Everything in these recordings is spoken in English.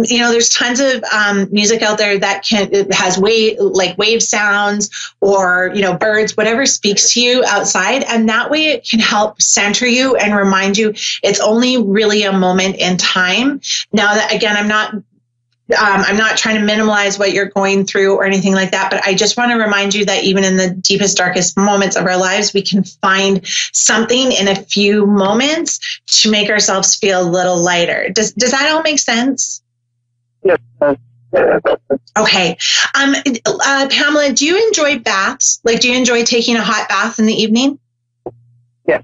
there's tons of music out there that has wave sounds or, birds, whatever speaks to you outside. And that way it can help center you and remind you it's only really a moment in time. Now that, again, I'm not trying to minimize what you're going through or anything like that, but I just want to remind you that even in the deepest, darkest moments of our lives, we can find something in a few moments to make ourselves feel a little lighter. Does that all make sense? Yes. Okay. Pamela, do you enjoy baths? Like, do you enjoy taking a hot bath in the evening? Yes,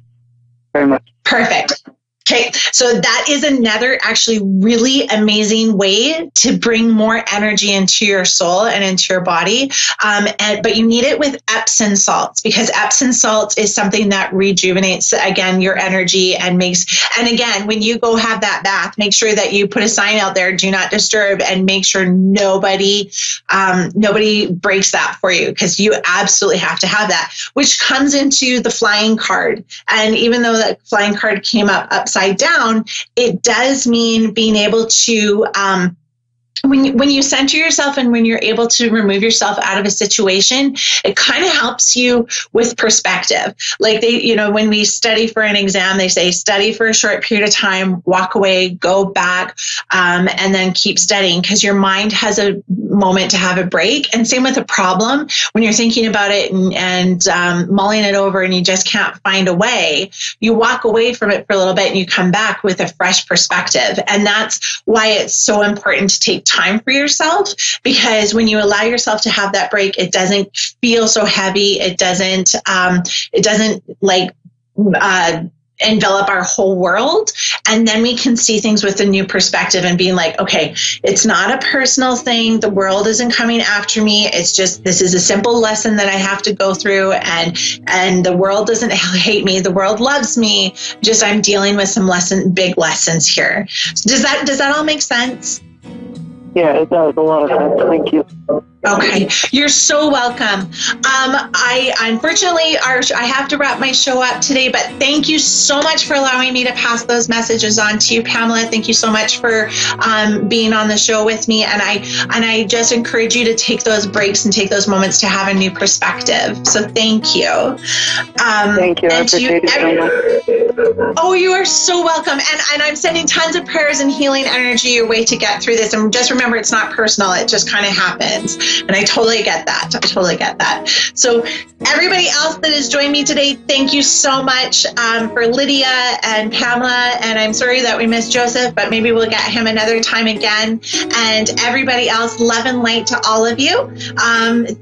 very much. Perfect. Okay, so that is another actually really amazing way to bring more energy into your soul and into your body. But you need it with Epsom salts, because Epsom salts is something that rejuvenates, again, your energy and again, when you go have that bath, make sure that you put a sign out there, do not disturb, and make sure nobody breaks that for you, because you absolutely have to have that, which comes into the flying card. And even though that flying card came up upside down, it does mean being able to, when you center yourself and when you're able to remove yourself out of a situation, it kind of helps you with perspective. Like when we study for an exam, they say study for a short period of time, walk away, go back, and then keep studying, because your mind has a moment to have a break. And same with a problem. When you're thinking about it and mulling it over and you just can't find a way, you walk away from it for a little bit and you come back with a fresh perspective. And that's why it's so important to take time for yourself, because when you allow yourself to have that break, it doesn't feel so heavy. It doesn't envelop our whole world. And then we can see things with a new perspective and being like, okay, it's not a personal thing. The world isn't coming after me. It's just, this is a simple lesson that I have to go through, and the world doesn't hate me. The world loves me. Just, I'm dealing with some big lessons here. Does that all make sense? Yeah, it does a lot of sense. Thank you. Okay, you're so welcome. Unfortunately, I have to wrap my show up today, but thank you so much for allowing me to pass those messages on to you, Pamela. Thank you so much for being on the show with me, and I just encourage you to take those breaks and take those moments to have a new perspective. So thank you. Thank you. I appreciate it so much. Oh, you are so welcome, and I'm sending tons of prayers and healing energy your way to get through this. And just remember, it's not personal. It just kind of happens. And I totally get that. So everybody else that has joined me today, thank you so much for Lydia and Pamela. And I'm sorry that we missed Joseph, but maybe we'll get him another time again. And everybody else, love and light to all of you.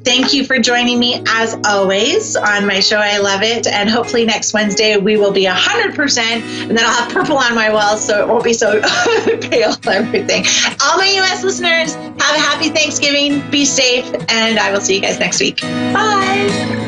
Thank you for joining me as always on my show. I love it. And hopefully next Wednesday we will be 100%, and then I'll have purple on my walls so it won't be so pale and everything. All my US listeners, have a happy Thanksgiving. Be safe, and I will see you guys next week. Bye.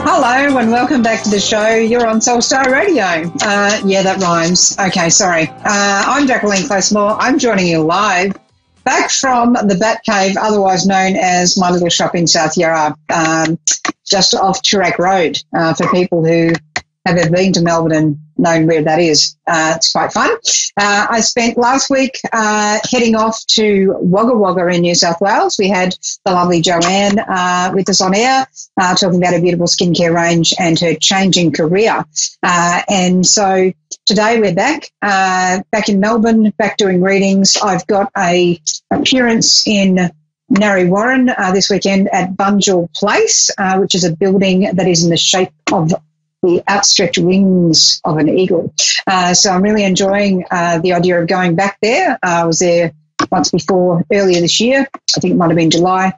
Hello and welcome back to the show. You're on Soulstar Radio. Yeah, that rhymes. Okay, sorry. I'm Jacqueline Closmore. I'm joining you live back from the Bat Cave, otherwise known as my little shop in South Yarra, just off Toorak Road, for people who have ever been to Melbourne and known where that is. It's quite fun. I spent last week heading off to Wagga Wagga in New South Wales. We had the lovely Joanne with us on air, talking about her beautiful skincare range and her changing career. And so today we're back in Melbourne, back doing readings. I've got a appearance in Narre Warren this weekend at Bunjil Place, which is a building that is in the shape of the outstretched wings of an eagle. So I'm really enjoying the idea of going back there. I was there once before earlier this year. I think it might have been July.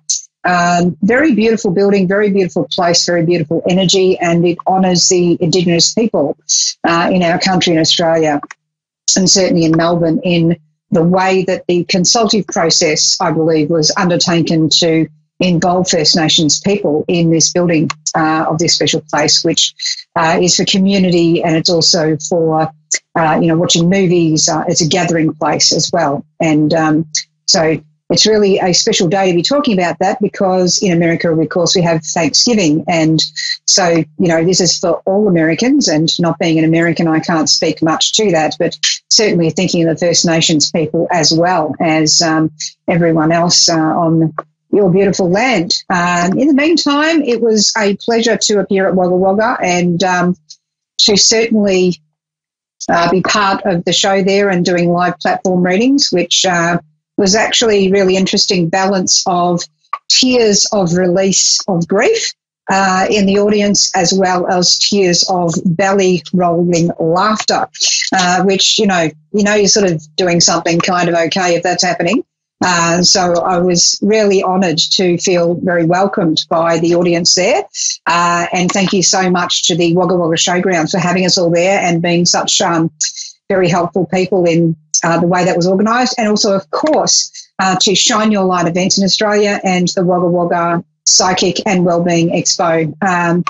Very beautiful building, very beautiful place, very beautiful energy, and it honours the Indigenous people in our country in Australia, and certainly in Melbourne, in the way that the consultative process, I believe, was undertaken to involve First Nations people in this building of this special place, which is for community, and it's also for, watching movies. It's a gathering place as well. And so it's really a special day to be talking about that, because in America, of course, we have Thanksgiving. And so, this is for all Americans, and not being an American, I can't speak much to that, but certainly thinking of the First Nations people as well as everyone else on your beautiful land. In the meantime, it was a pleasure to appear at Wagga Wagga and to certainly be part of the show there and doing live platform readings, which was actually really interesting balance of tears of release of grief in the audience, as well as tears of belly rolling laughter, which, you're sort of doing something kind of okay if that's happening. So I was really honoured to feel very welcomed by the audience there. And thank you so much to the Wagga Wagga Showgrounds for having us all there and being such very helpful people in the way that was organised. And also, of course, to Shine Your Light Events in Australia and the Wagga Wagga Psychic and Wellbeing Expo,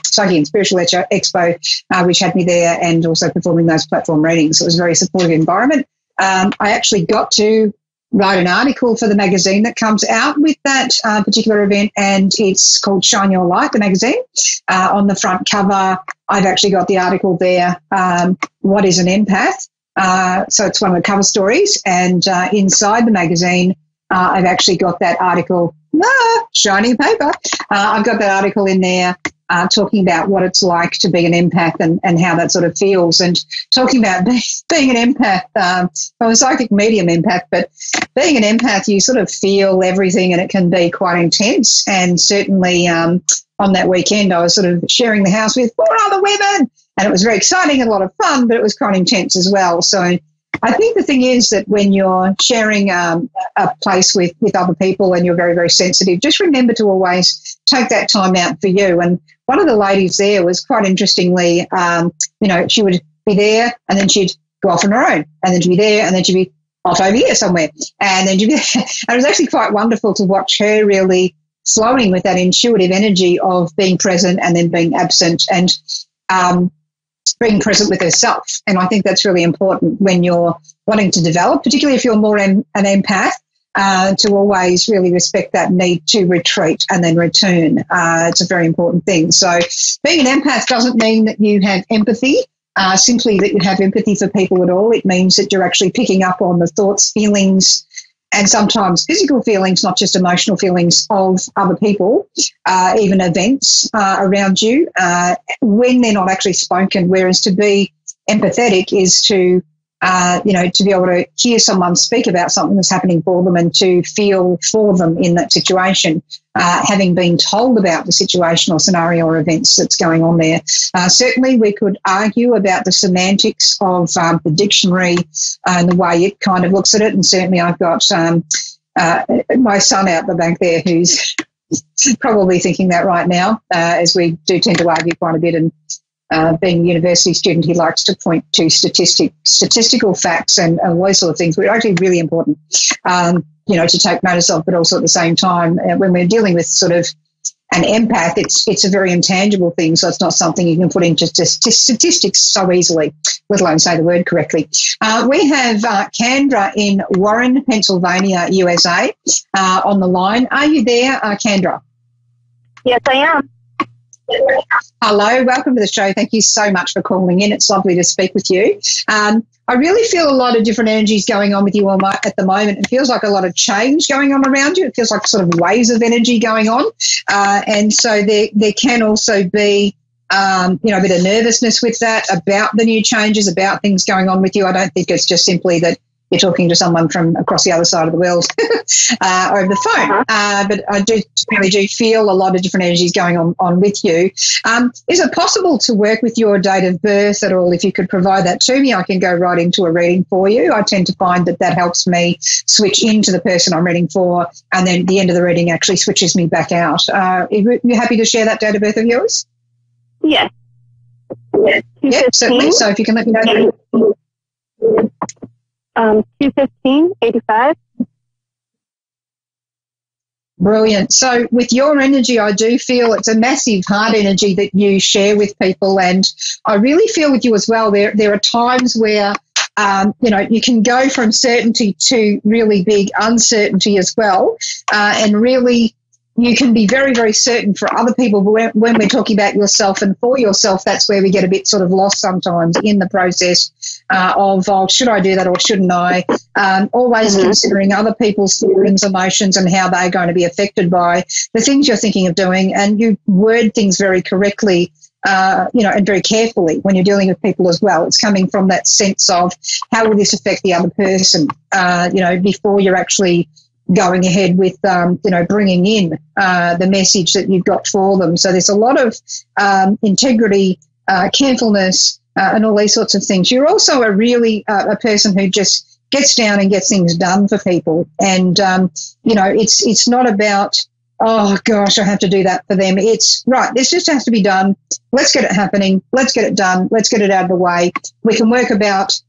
Psychic and Spiritual Expo, which had me there and also performing those platform readings. It was a very supportive environment. I actually got to write an article for the magazine that comes out with that particular event, and it's called Shine Your Light, the magazine. On the front cover, I've actually got the article there, What is an Empath? So it's one of the cover stories, and inside the magazine, I've actually got that article, shiny paper. I've got that article in there talking about what it's like to be an empath and how that sort of feels, and talking about being an empath. I'm a psychic medium empath, but being an empath, you sort of feel everything, and it can be quite intense. And certainly on that weekend, I was sort of sharing the house with 4 other women, and it was very exciting and a lot of fun, but it was quite intense as well. So I think the thing is that when you're sharing a place with other people and you're very, very sensitive, just remember to always take that time out for you. And one of the ladies there was quite interestingly, she would be there and then she'd go off on her own, and then she'd be there and then she'd be off over here somewhere. And then she'd be there. And it was actually quite wonderful to watch her really flowing with that intuitive energy of being present and then being absent, and being present with herself. And I think that's really important when you're wanting to develop, particularly if you're more an empath, to always really respect that need to retreat and then return. It's a very important thing. So being an empath doesn't mean that you have empathy, simply that you have empathy for people at all. It means that you're actually picking up on the thoughts, feelings, and sometimes physical feelings, not just emotional feelings of other people, even events around you, when they're not actually spoken. Whereas to be empathetic is to to be able to hear someone speak about something that's happening for them and to feel for them in that situation, having been told about the situation or scenario or events that's going on there. Certainly we could argue about the semantics of the dictionary and the way it kind of looks at it, and certainly I've got my son out the back there who's probably thinking that right now, as we do tend to argue quite a bit, and being a university student, he likes to point to statistical facts and all those sort of things, which are actually really important, to take notice of, but also at the same time, when we're dealing with sort of an empath, it's a very intangible thing, so it's not something you can put into statistics so easily, let alone say the word correctly. We have Kendra in Warren, Pennsylvania, USA, on the line. Are you there, Kendra? Yes, I am. Hello, welcome to the show. Thank you so much for calling in. It's lovely to speak with you. I really feel a lot of different energies going on with you at the moment. It feels like a lot of change going on around you. It feels like sort of waves of energy going on. And so there can also be a bit of nervousness with that, about the new changes, about things going on with you. I don't think it's just simply that you're talking to someone from across the other side of the world over the phone. But I really do feel a lot of different energies going on with you. Is it possible to work with your date of birth at all? If you could provide that to me, I can go right into a reading for you. I tend to find that helps me switch into the person I'm reading for, and then at the end of the reading actually switches me back out. Are you happy to share that date of birth of yours? Yes. Yeah, certainly. So if you can let me know. 2/15/85. Brilliant. So with your energy, I do feel it's a massive heart energy that you share with people, and I really feel with you as well. There are times where you can go from certainty to really big uncertainty as well, and really you can be very, very certain for other people, but when we're talking about yourself and for yourself, that's where we get a bit sort of lost sometimes in the process of, should I do that or shouldn't I? Always considering other people's feelings, emotions, and how they're going to be affected by the things you're thinking of doing, and you word things very correctly, and very carefully when you're dealing with people as well. It's coming from that sense of how will this affect the other person, before you're actually going ahead with, bringing in the message that you've got for them. So there's a lot of integrity, carefulness, and all these sorts of things. You're also a person who just gets down and gets things done for people. And, it's not about, oh, gosh, I have to do that for them. It's, right, this just has to be done. Let's get it happening. Let's get it done. Let's get it out of the way. We can work about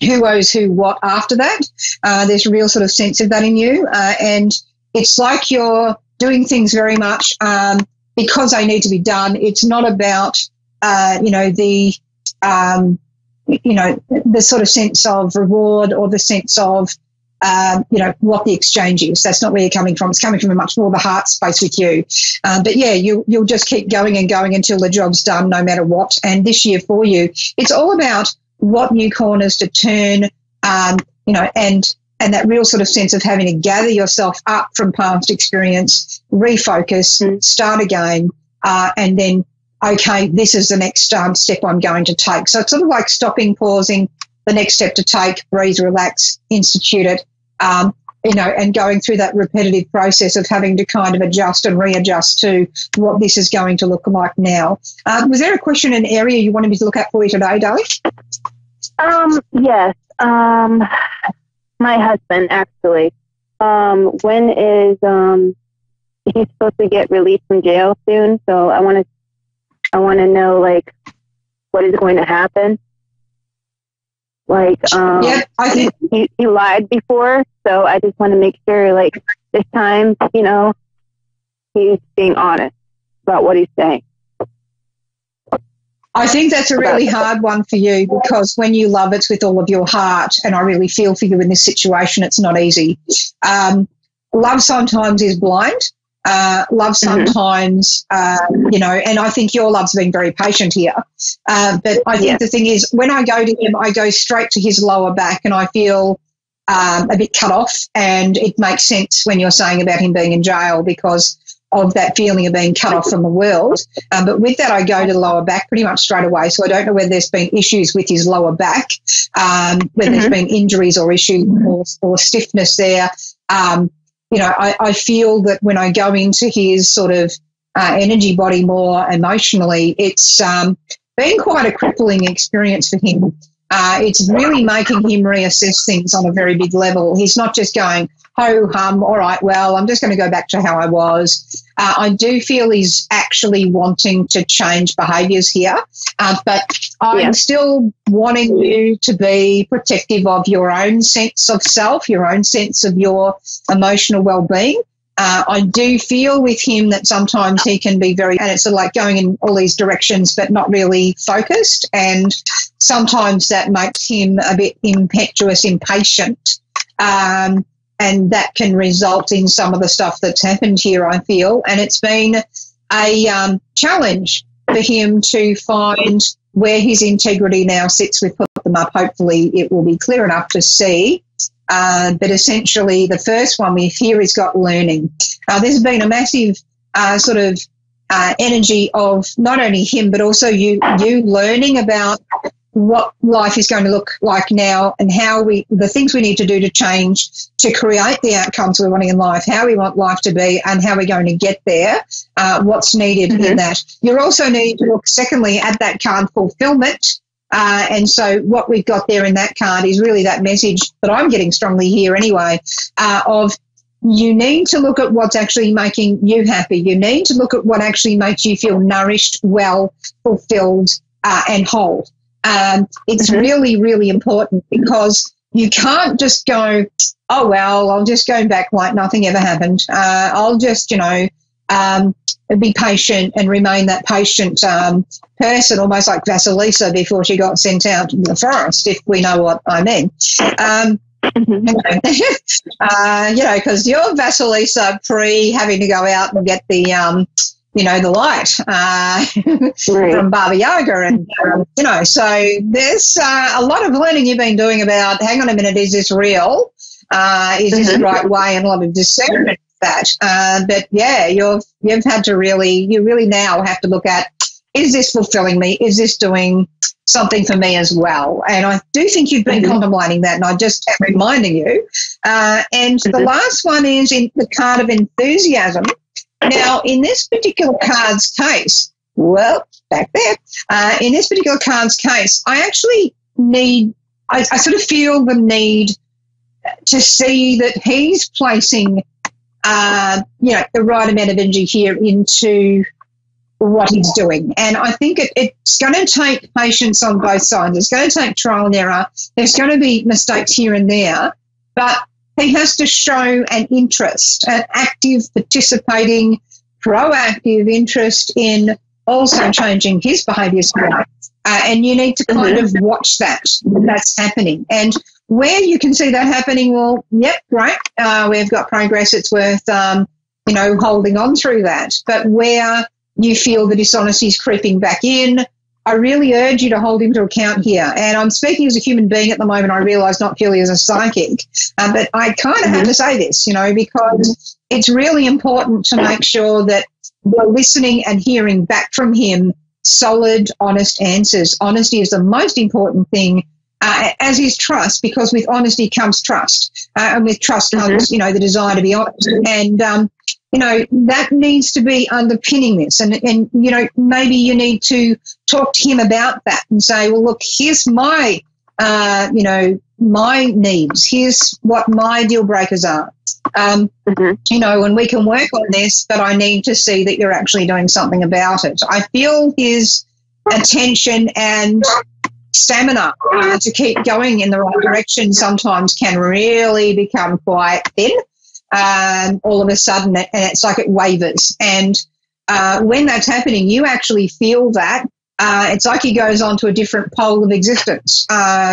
who owes who what after that. There's a real sort of sense of that in you. And it's like you're doing things very much because they need to be done. It's not about, the sort of sense of reward or the sense of, what the exchange is. That's not where you're coming from. It's coming from a much more of a heart space with you. But, yeah, you'll just keep going and going until the job's done no matter what. And this year for you, it's all about what new corners to turn, and that real sort of sense of having to gather yourself up from past experience, refocus, start again, and then, okay, this is the next step I'm going to take. So it's sort of like stopping, pausing, the next step to take, breathe, relax, institute it, and going through that repetitive process of having to kind of adjust and readjust to what this is going to look like now. Was there a question, an area you wanted me to look at for you today, darling? Yes. My husband, actually. When is he's supposed to get released from jail soon? So I want to know, like, what is going to happen. Like, I think he lied before, so I just want to make sure, like, this time, he's being honest about what he's saying. I think that's a really hard one for you, because when you love, it's with all of your heart, and I really feel for you in this situation. It's not easy. Love sometimes is blind. Love sometimes, and I think your love's been very patient here. But I think the thing is, when I go to him, I go straight to his lower back, and I feel a bit cut off, and it makes sense when you're saying about him being in jail because of that feeling of being cut off from the world. But with that, I go to the lower back pretty much straight away. So I don't know whether there's been issues with his lower back, whether there's been injuries or issues or stiffness there. I feel that when I go into his sort of energy body more emotionally, it's been quite a crippling experience for him. It's really making him reassess things on a very big level. He's not just going, ho-hum, all right, well, I'm just going to go back to how I was. I do feel he's actually wanting to change behaviours here, but I'm still wanting you to be protective of your own sense of self, your own sense of your emotional well-being. I do feel with him that sometimes he can be and it's sort of like going in all these directions but not really focused, and sometimes that makes him a bit impetuous, impatient, and that can result in some of the stuff that's happened here, I feel. And it's been a challenge for him to find where his integrity now sits. We've put them up. Hopefully it will be clear enough to see. But essentially the first one we hear is got learning. There's been a massive sort of energy of not only him, but also you learning about what life is going to look like now and the things we need to do to change to create the outcomes we're wanting in life, how we want life to be and how we're going to get there, what's needed in that. You're also needing to look, secondly, at that card fulfillment. And so what we've got there in that card is really that message that I'm getting strongly here anyway, of you need to look at what's actually making you happy. You need to look at what actually makes you feel nourished, well, fulfilled, and whole. It's really, really important because you can't just go, oh, well, I'll just go back like nothing ever happened. I'll just, be patient and remain that patient person, almost like Vasilisa before she got sent out to the forest, if we know what I mean. Because you're Vasilisa having to go out and get the the light from Baba Yaga. And, so there's a lot of learning you've been doing about, hang on a minute, is this real? Is this the right way? And a lot of discernment of that. But, yeah, you've had to you really now have to look at, is this fulfilling me? Is this doing something for me as well? And I do think you've been contemplating that, and I just am reminding you. And the last one is in the card of enthusiasm. Now, in this particular card's case, well, back there, in this particular card's case, I actually I sort of feel the need to see that he's placing, the right amount of energy here into what he's doing. And I think it's going to take patience on both sides. It's going to take trial and error. There's going to be mistakes here and there, but he has to show an interest, an active, participating, proactive interest in also changing his behaviour. And you need to kind of watch that's happening. And where you can see that happening, well, yep, great. We've got progress. It's worth, holding on through that. But where you feel the dishonesty is creeping back in, I really urge you to hold him to account here. And I'm speaking as a human being at the moment, I realise, not purely as a psychic. But I kind of have to say this, because it's really important to make sure that we're listening and hearing back from him solid, honest answers. Honesty is the most important thing, as is trust, because with honesty comes trust. And with trust comes, the desire to be honest. And, that needs to be underpinning this. And maybe you need to talk to him about that and say, well, look, here's my, my needs. Here's what my deal breakers are. And we can work on this, but I need to see that you're actually doing something about it. I feel his attention and stamina to keep going in the right direction sometimes can really become quite thin. All of a sudden, and it's like it wavers. And when that's happening, you actually feel that. It's like he goes on to a different pole of existence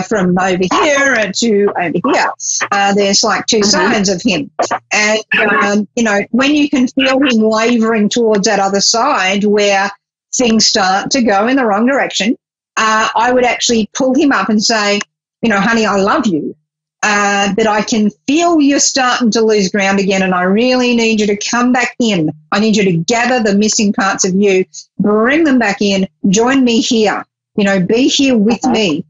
from over here to over here. There's like two sides of him. And, when you can feel him wavering towards that other side where things start to go in the wrong direction, I would actually pull him up and say, honey, I love you. But I can feel you're starting to lose ground again, and I really need you to come back in. I need you to gather the missing parts of you, bring them back in, join me here, be here with me.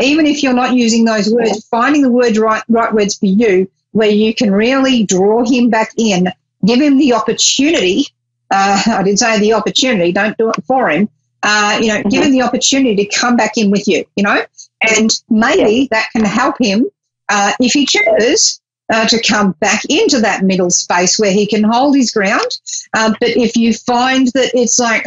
Even if you're not using those words, finding the right words for you, where you can really draw him back in, give him the opportunity. I did say the opportunity, don't do it for him. Give him the opportunity to come back in with you, and maybe that can help him. If he chooses to come back into that middle space where he can hold his ground. But if you find that it's like,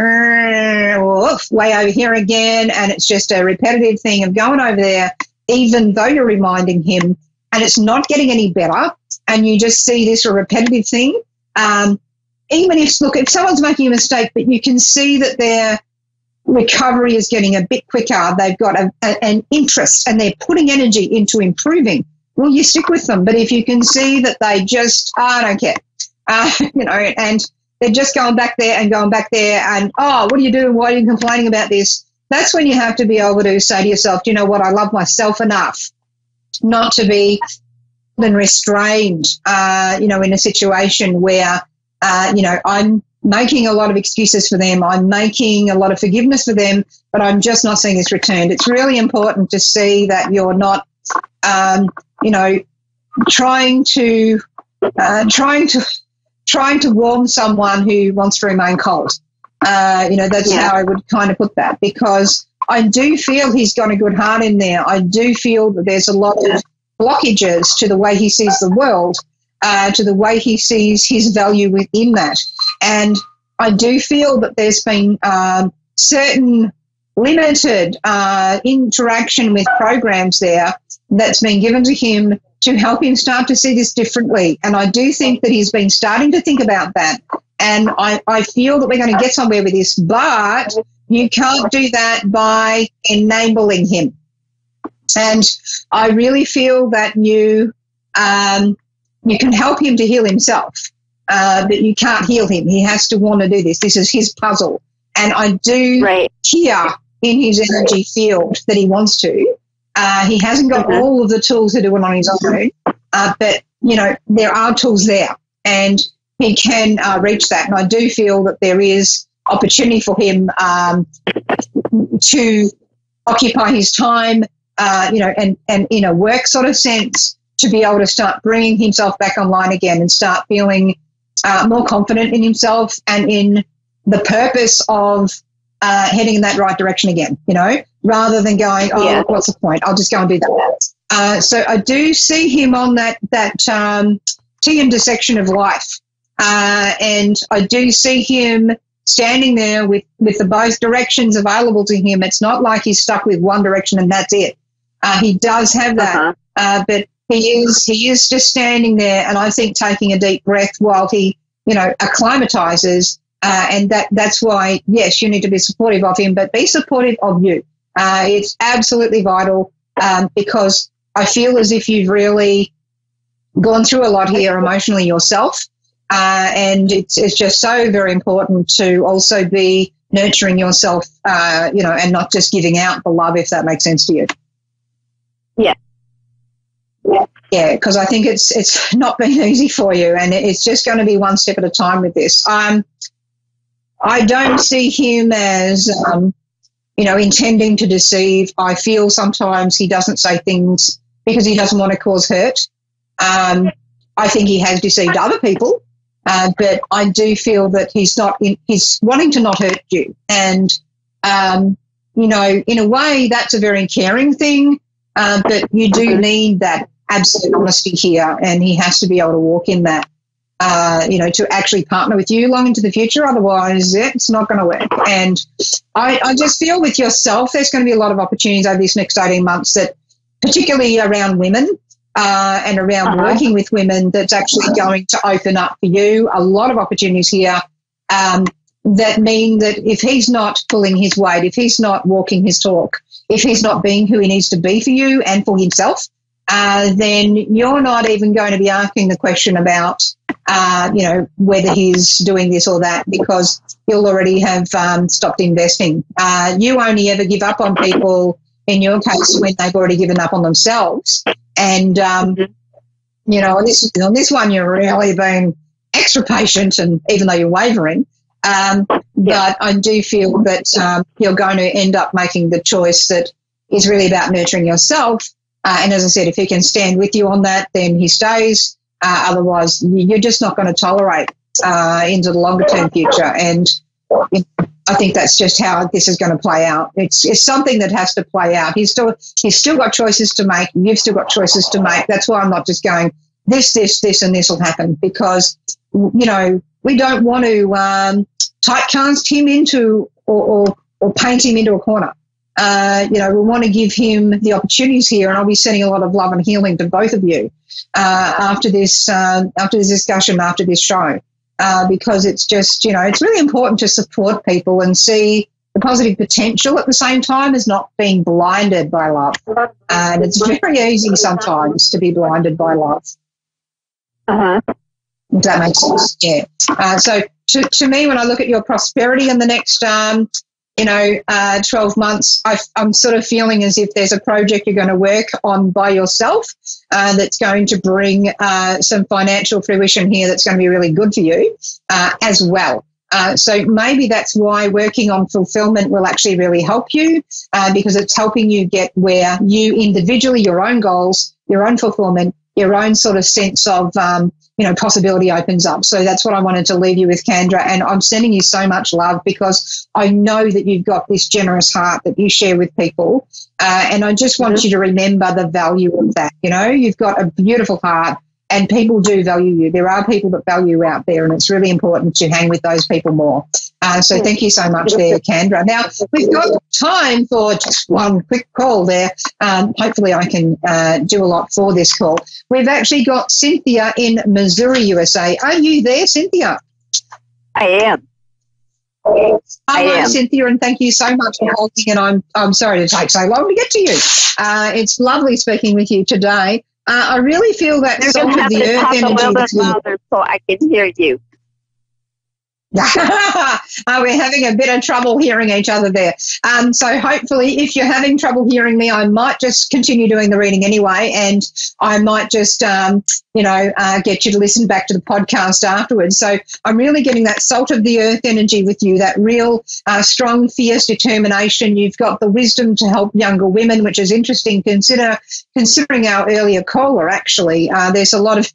way over here again, and it's just a repetitive thing of going over there, even though you're reminding him, and it's not getting any better, and you just see this a repetitive thing, even if someone's making a mistake, but you can see that their recovery is getting a bit quicker, they've got an interest and they're putting energy into improving, well, you stick with them. But if you can see that they just, I don't care, and they're just going back there and, what are you doing? Why are you complaining about this? That's when you have to be able to say to yourself, you know what, I love myself enough not to be restrained, in a situation where, I'm making a lot of excuses for them. I'm making a lot of forgiveness for them, but I'm just not seeing this returned. It's really important to see that you're not, trying to warm someone who wants to remain cold. That's how I would kind of put that, because I do feel he's got a good heart in there. I do feel that there's a lot of blockages to the way he sees the world, to the way he sees his value within that. And I do feel that there's been certain limited interaction with programs there that's been given to him to help him start to see this differently. And I do think that he's been starting to think about that. And I feel that we're going to get somewhere with this, but you can't do that by enabling him. And I really feel that you can help him to heal himself, but you can't heal him. He has to want to do this. This is his puzzle. And I do hear in his energy field that he wants to. He hasn't got all of the tools to do it on his own, but, there are tools there, and he can reach that. And I do feel that there is opportunity for him to occupy his time, and in a work sort of sense, to be able to start bringing himself back online again and start feeling more confident in himself and in the purpose of heading in that right direction again, rather than going, what's the point? I'll just go and do that. So I do see him on that T intersection of life. And I do see him standing there with the both directions available to him. It's not like he's stuck with one direction and that's it. He does have that, but he is just standing there, and I think taking a deep breath while he, acclimatizes. And that's why, yes, you need to be supportive of him, but be supportive of you. It's absolutely vital, because I feel as if you've really gone through a lot here emotionally yourself. And it's just so very important to also be nurturing yourself, and not just giving out the love, if that makes sense to you. Yeah. Yeah, because I think it's not been easy for you, and it's just going to be one step at a time with this. I don't see him as, intending to deceive. I feel sometimes he doesn't say things because he doesn't want to cause hurt. I think he has deceived other people. But I do feel that he's wanting to not hurt you. And, in a way that's a very caring thing, but you do need that absolute honesty here, and he has to be able to walk in that, to actually partner with you long into the future. Otherwise, it's not going to work. And I just feel with yourself there's going to be a lot of opportunities over this next 18 months, that particularly around women, and around working with women, that's actually going to open up for you a lot of opportunities here, that mean that if he's not pulling his weight, if he's not walking his talk, if he's not being who he needs to be for you and for himself, then you're not even going to be asking the question about, whether he's doing this or that, because you'll already have stopped investing. You only ever give up on people, in your case, when they've already given up on themselves. And, on this one, you're really being extra patient, and even though you're wavering. But I do feel that you're going to end up making the choice that is really about nurturing yourself. And as I said, if he can stand with you on that, then he stays. Otherwise, you're just not going to tolerate into the longer-term future. And I think that's just how this is going to play out. It's something that has to play out. He's still got choices to make. You've still got choices to make. That's why I'm not just going, this, and this will happen, because, we don't want to typecast him into or paint him into a corner. We want to give him the opportunities here, and I'll be sending a lot of love and healing to both of you after this discussion, after this show. Because it's just, it's really important to support people and see the positive potential at the same time as not being blinded by love. And it's very easy sometimes to be blinded by love. If that makes sense, yeah. So to me, when I look at your prosperity in the next, 12 months, I'm sort of feeling as if there's a project you're going to work on by yourself that's going to bring some financial fruition here that's going to be really good for you as well. So maybe that's why working on fulfillment will actually really help you, because it's helping you get where you individually, your own goals, your own fulfillment, your own sort of sense of, possibility opens up. So that's what I wanted to leave you with, Kendra. And I'm sending you so much love because I know that you've got this generous heart that you share with people. And I just want you to remember the value of that. You've got a beautiful heart. And people do value you. There are people that value you out there, and it's really important to hang with those people more. So thank you so much there, Kendra. Now, we've got time for just one quick call there. Hopefully I can do a lot for this call. We've actually got Cynthia in Missouri, USA. Are you there, Cynthia? I am. Hello, Cynthia, and thank you so much for holding, and I'm sorry to take so long to get to you. It's lovely speaking with you today. I really feel that salt of the earth energy. A little bit louder so I can hear you. We're having a bit of trouble hearing each other there. So hopefully, if you're having trouble hearing me, I might just continue doing the reading anyway, and I might just, get you to listen back to the podcast afterwards. So I'm really getting that salt of the earth energy with you, that real strong, fierce determination. You've got the wisdom to help younger women, which is interesting. Considering our earlier caller, actually, there's a lot of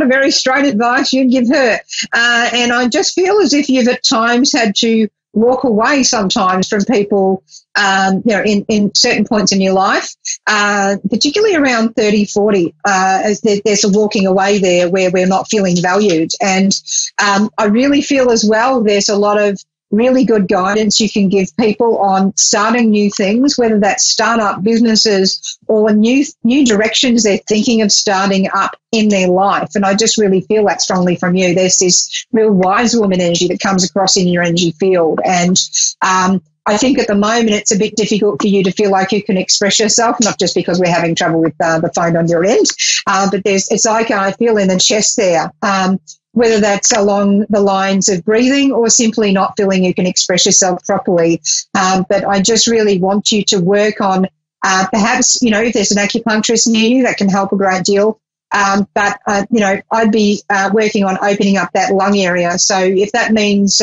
very straight advice you'd give her, and I just feel as if you've at times had to walk away sometimes from people, in certain points in your life, particularly around 30, 40, as there's a walking away there where we're not feeling valued. And I really feel as well there's a lot of really good guidance you can give people on starting new things, whether that's start-up businesses or new directions they're thinking of starting up in their life. And I just really feel that strongly from you. There's this real wise woman energy that comes across in your energy field. And I think at the moment it's a bit difficult for you to feel like you can express yourself, not just because we're having trouble with the phone on your end, but it's like I feel in the chest there, whether that's along the lines of breathing or simply not feeling you can express yourself properly. But I just really want you to work on perhaps, if there's an acupuncturist near you, that can help a great deal. But I'd be working on opening up that lung area. So if that means,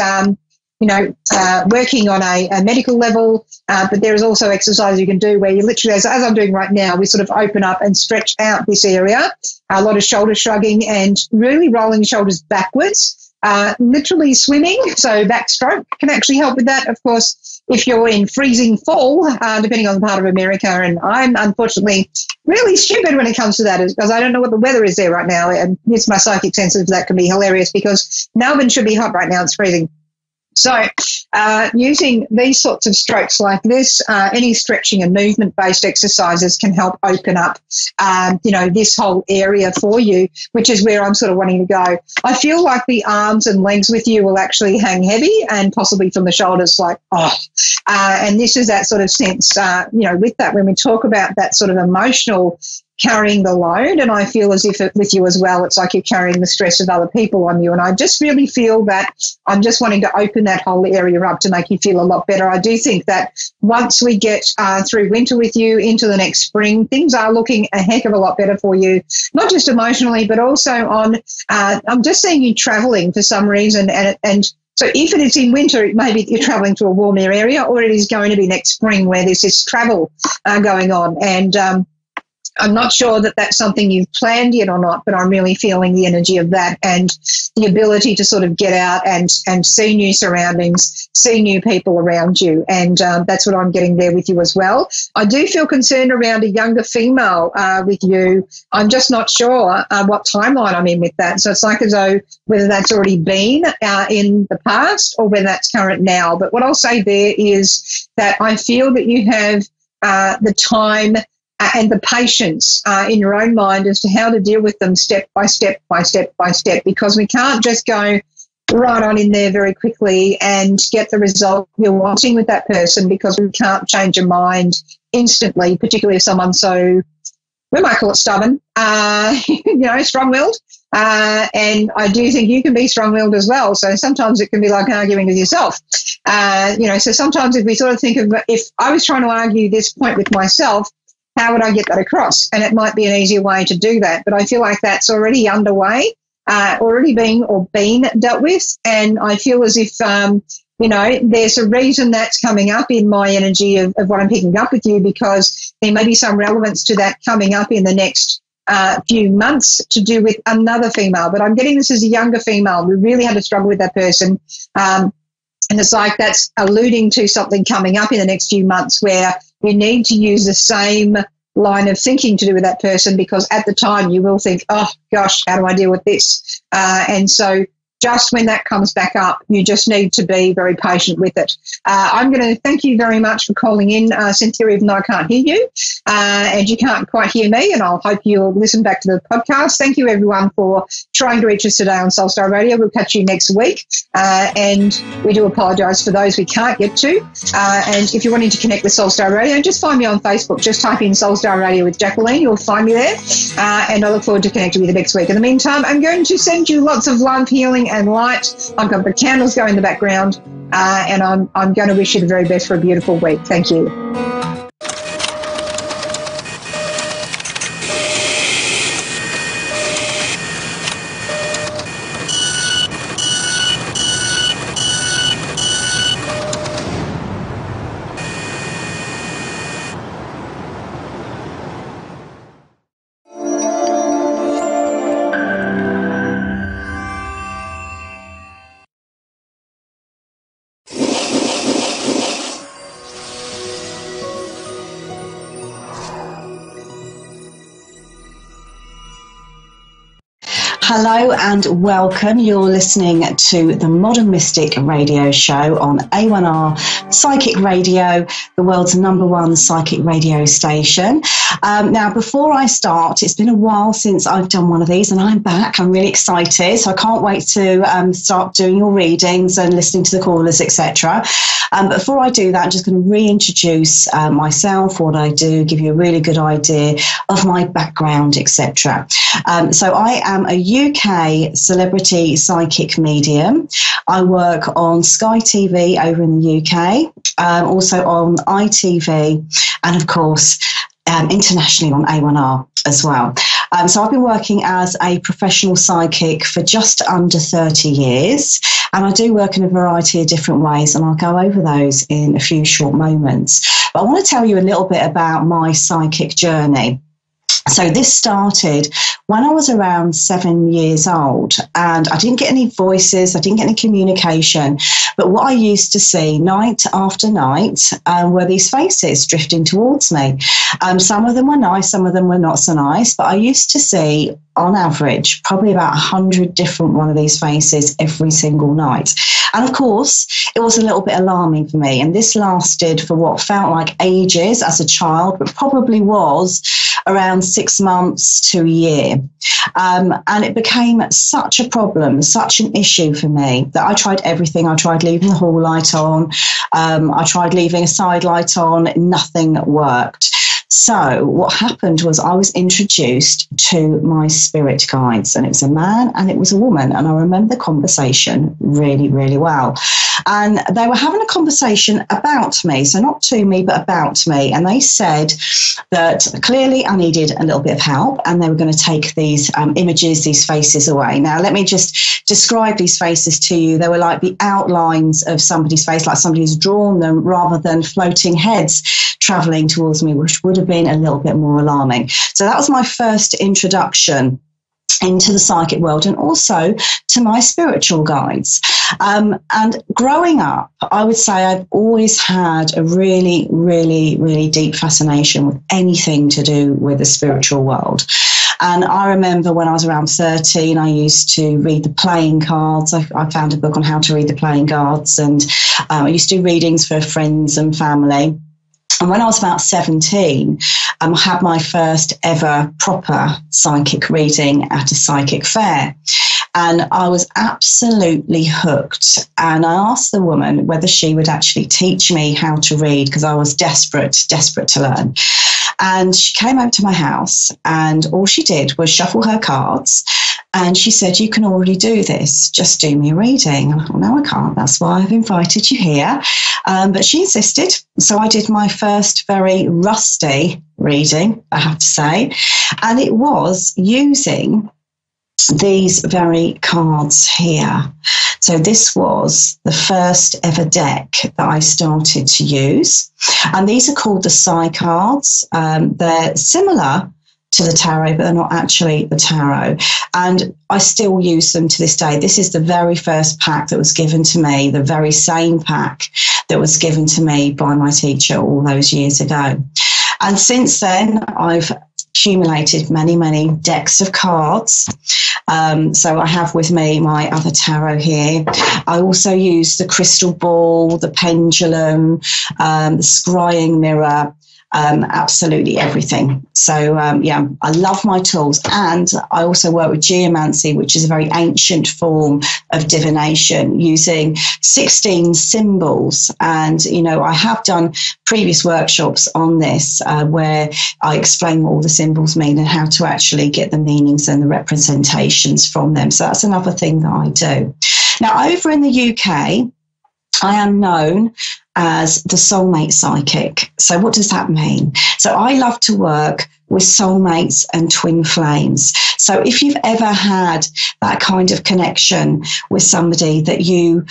working on a medical level, but there is also exercise you can do where you literally, as I'm doing right now, we sort of open up and stretch out this area, a lot of shoulder shrugging and really rolling shoulders backwards, literally swimming. So backstroke can actually help with that. Of course, if you're in freezing fall, depending on the part of America, and I'm unfortunately really stupid when it comes to that because I don't know what the weather is there right now. And it's my psychic senses that can be hilarious because Melbourne should be hot right now. It's freezing. So using these sorts of strokes like this, any stretching and movement-based exercises can help open up, this whole area for you, which is where I'm sort of wanting to go. I feel like the arms and legs with you will actually hang heavy and possibly from the shoulders like, and this is that sort of sense, with that when we talk about that sort of emotional carrying the load, and I feel as if with you as well, it's like you're carrying the stress of other people on you. And I just really feel that I'm just wanting to open that whole area up to make you feel a lot better. I do think that once we get through winter with you into the next spring, things are looking a heck of a lot better for you, not just emotionally, but also on, I'm just seeing you traveling for some reason. And so if it is in winter, maybe you're traveling to a warmer area, or it is going to be next spring where there's this travel going on. And I'm not sure that that's something you've planned yet or not, but I'm really feeling the energy of that and the ability to sort of get out and see new surroundings, see new people around you. And that's what I'm getting there with you as well. I do feel concerned around a younger female with you. I'm just not sure what timeline I'm in with that. So it's like as though whether that's already been in the past or whether that's current now. But what I'll say there is that I feel that you have the time and the patience in your own mind as to how to deal with them step by step by step by step, because we can't just go right on in there very quickly and get the result you're wanting with that person, because we can't change your mind instantly, particularly if someone's so, we might call it stubborn, strong-willed. And I do think you can be strong-willed as well. So sometimes it can be like arguing with yourself. So sometimes if we sort of think of, if I was trying to argue this point with myself, how would I get that across? And it might be an easier way to do that. But I feel like that's already underway. already been dealt with. And I feel as if, there's a reason that's coming up in my energy of what I'm picking up with you, because there may be some relevance to that coming up in the next few months to do with another female. But I'm getting this as a younger female. We really had to struggle with that person. And it's like that's alluding to something coming up in the next few months where you need to use the same line of thinking to do with that person, because at the time you will think, oh, gosh, how do I deal with this? And so just when that comes back up, you just need to be very patient with it. I'm going to thank you very much for calling in, Cynthia, even though I can't hear you and you can't quite hear me, and I'll hope you'll listen back to the podcast. Thank you, everyone, for trying to reach us today on Soulstar Radio. We'll catch you next week, and we do apologise for those we can't get to. And if you're wanting to connect with Soulstar Radio, just find me on Facebook. Just type in Soulstar Radio with Jacqueline. You'll find me there, and I look forward to connecting with you next week. In the meantime, I'm going to send you lots of love, healing, and light. I've got the candles going in the background, and I'm going to wish you the very best for a beautiful week. Thank you. Hello and welcome. You're listening to the Modern Mystic radio show on A1R Psychic Radio, the world's #1 psychic radio station. Now, before I start, it's been a while since I've done one of these, and I'm back. I'm really excited, so I can't wait to start doing your readings and listening to the callers, etc. But before I do that, I'm just going to reintroduce myself, what I do, give you a really good idea of my background, etc. So I am a UK celebrity psychic medium. I work on Sky TV over in the UK, also on ITV, and of course internationally on A1R as well. So I've been working as a professional psychic for just under 30 years, and I do work in a variety of different ways, and I'll go over those in a few short moments. But I want to tell you a little bit about my psychic journey. So this started when I was around 7 years old, and I didn't get any voices, I didn't get any communication, but what I used to see night after night were these faces drifting towards me. Some of them were nice, some of them were not so nice, but I used to see, on average, probably about 100 different one of these faces every single night. And of course, it was a little bit alarming for me, and this lasted for what felt like ages as a child, but probably was around 6 months to a year. And it became such a problem, such an issue for me, that I tried everything. I tried leaving the hall light on. I tried leaving a side light on. Nothing worked. So what happened was I was introduced to my spirit guides, and it was a man and it was a woman. And I remember the conversation really, really well. And they were having a conversation about me, so not to me, but about me. And they said that clearly I needed a little bit of help, and they were going to take these images, these faces away. Now, let me just describe these faces to you. They were like the outlines of somebody's face, like somebody's drawn them, rather than floating heads traveling towards me, which would have been a little bit more alarming. So that was my first introduction into the psychic world, and also to my spiritual guides. And growing up, I would say I've always had a really, really, really deep fascination with anything to do with the spiritual world. And I remember when I was around 13, I used to read the playing cards. I found a book on how to read the playing cards, and I used to do readings for friends and family. And when I was about 17, I had my first ever proper psychic reading at a psychic fair. And I was absolutely hooked. And I asked the woman whether she would actually teach me how to read, because I was desperate to learn. And she came over to my house, and all she did was shuffle her cards. And she said, "You can already do this. Just do me a reading." And I thought, "No, I can't. That's why I've invited you here." But she insisted. So I did my first very rusty reading, I have to say. And it was using these very cards here. So this was the first ever deck that I started to use. And these are called the Psy cards. They're similar to the tarot, but they're not actually the tarot. And I still use them to this day. This is the very first pack that was given to me, the very same pack that was given to me by my teacher all those years ago. And since then, I've accumulated many, many decks of cards. So I have with me my other tarot here. I also use the crystal ball, the pendulum, the scrying mirror, absolutely everything. So, yeah, I love my tools. And I also work with geomancy, which is a very ancient form of divination using 16 symbols. And, you know, I have done previous workshops on this where I explain what all the symbols mean and how to actually get the meanings and the representations from them. So that's another thing that I do. Now, over in the UK, I am known as the soulmate psychic. So what does that mean? So I love to work with soulmates and twin flames. So if you've ever had that kind of connection with somebody that you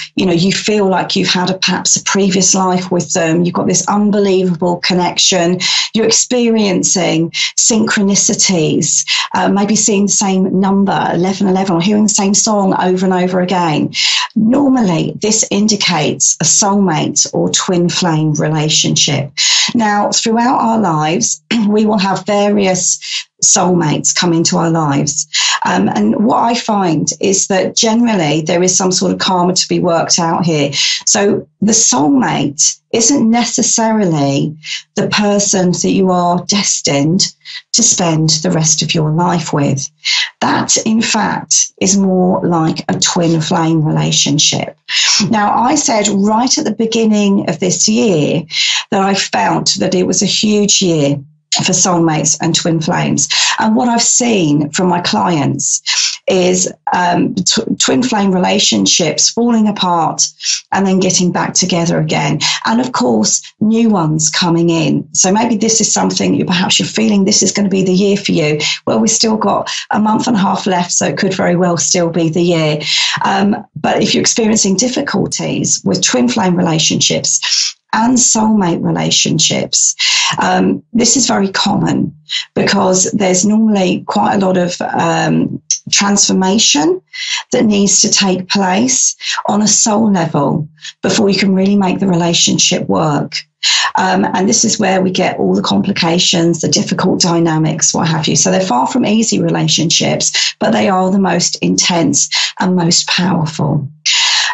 feel like you've had perhaps a previous life with them, you've got this unbelievable connection, you're experiencing synchronicities, maybe seeing the same number, 1111, or hearing the same song over and over again. Normally, this indicates a soulmate or twin flame relationship. Now, throughout our lives, we will have various soulmates come into our lives. And what I find is that generally there is some sort of karma to be worked out here. So the soulmate isn't necessarily the person that you are destined to spend the rest of your life with. That, in fact, is more like a twin flame relationship. Now, I said right at the beginning of this year that I felt that it was a huge year for soulmates and twin flames. And what I've seen from my clients is twin flame relationships falling apart and then getting back together again. And of course, new ones coming in. So maybe this is something perhaps you're feeling this is going to be the year for you. Well, we've still got a month and a half left, so it could very well still be the year. But if you're experiencing difficulties with twin flame relationships and soulmate relationships, this is very common because there's normally quite a lot of transformation that needs to take place on a soul level before you can really make the relationship work. And this is where we get all the complications, the difficult dynamics, what have you. So they're far from easy relationships, but they are the most intense and most powerful.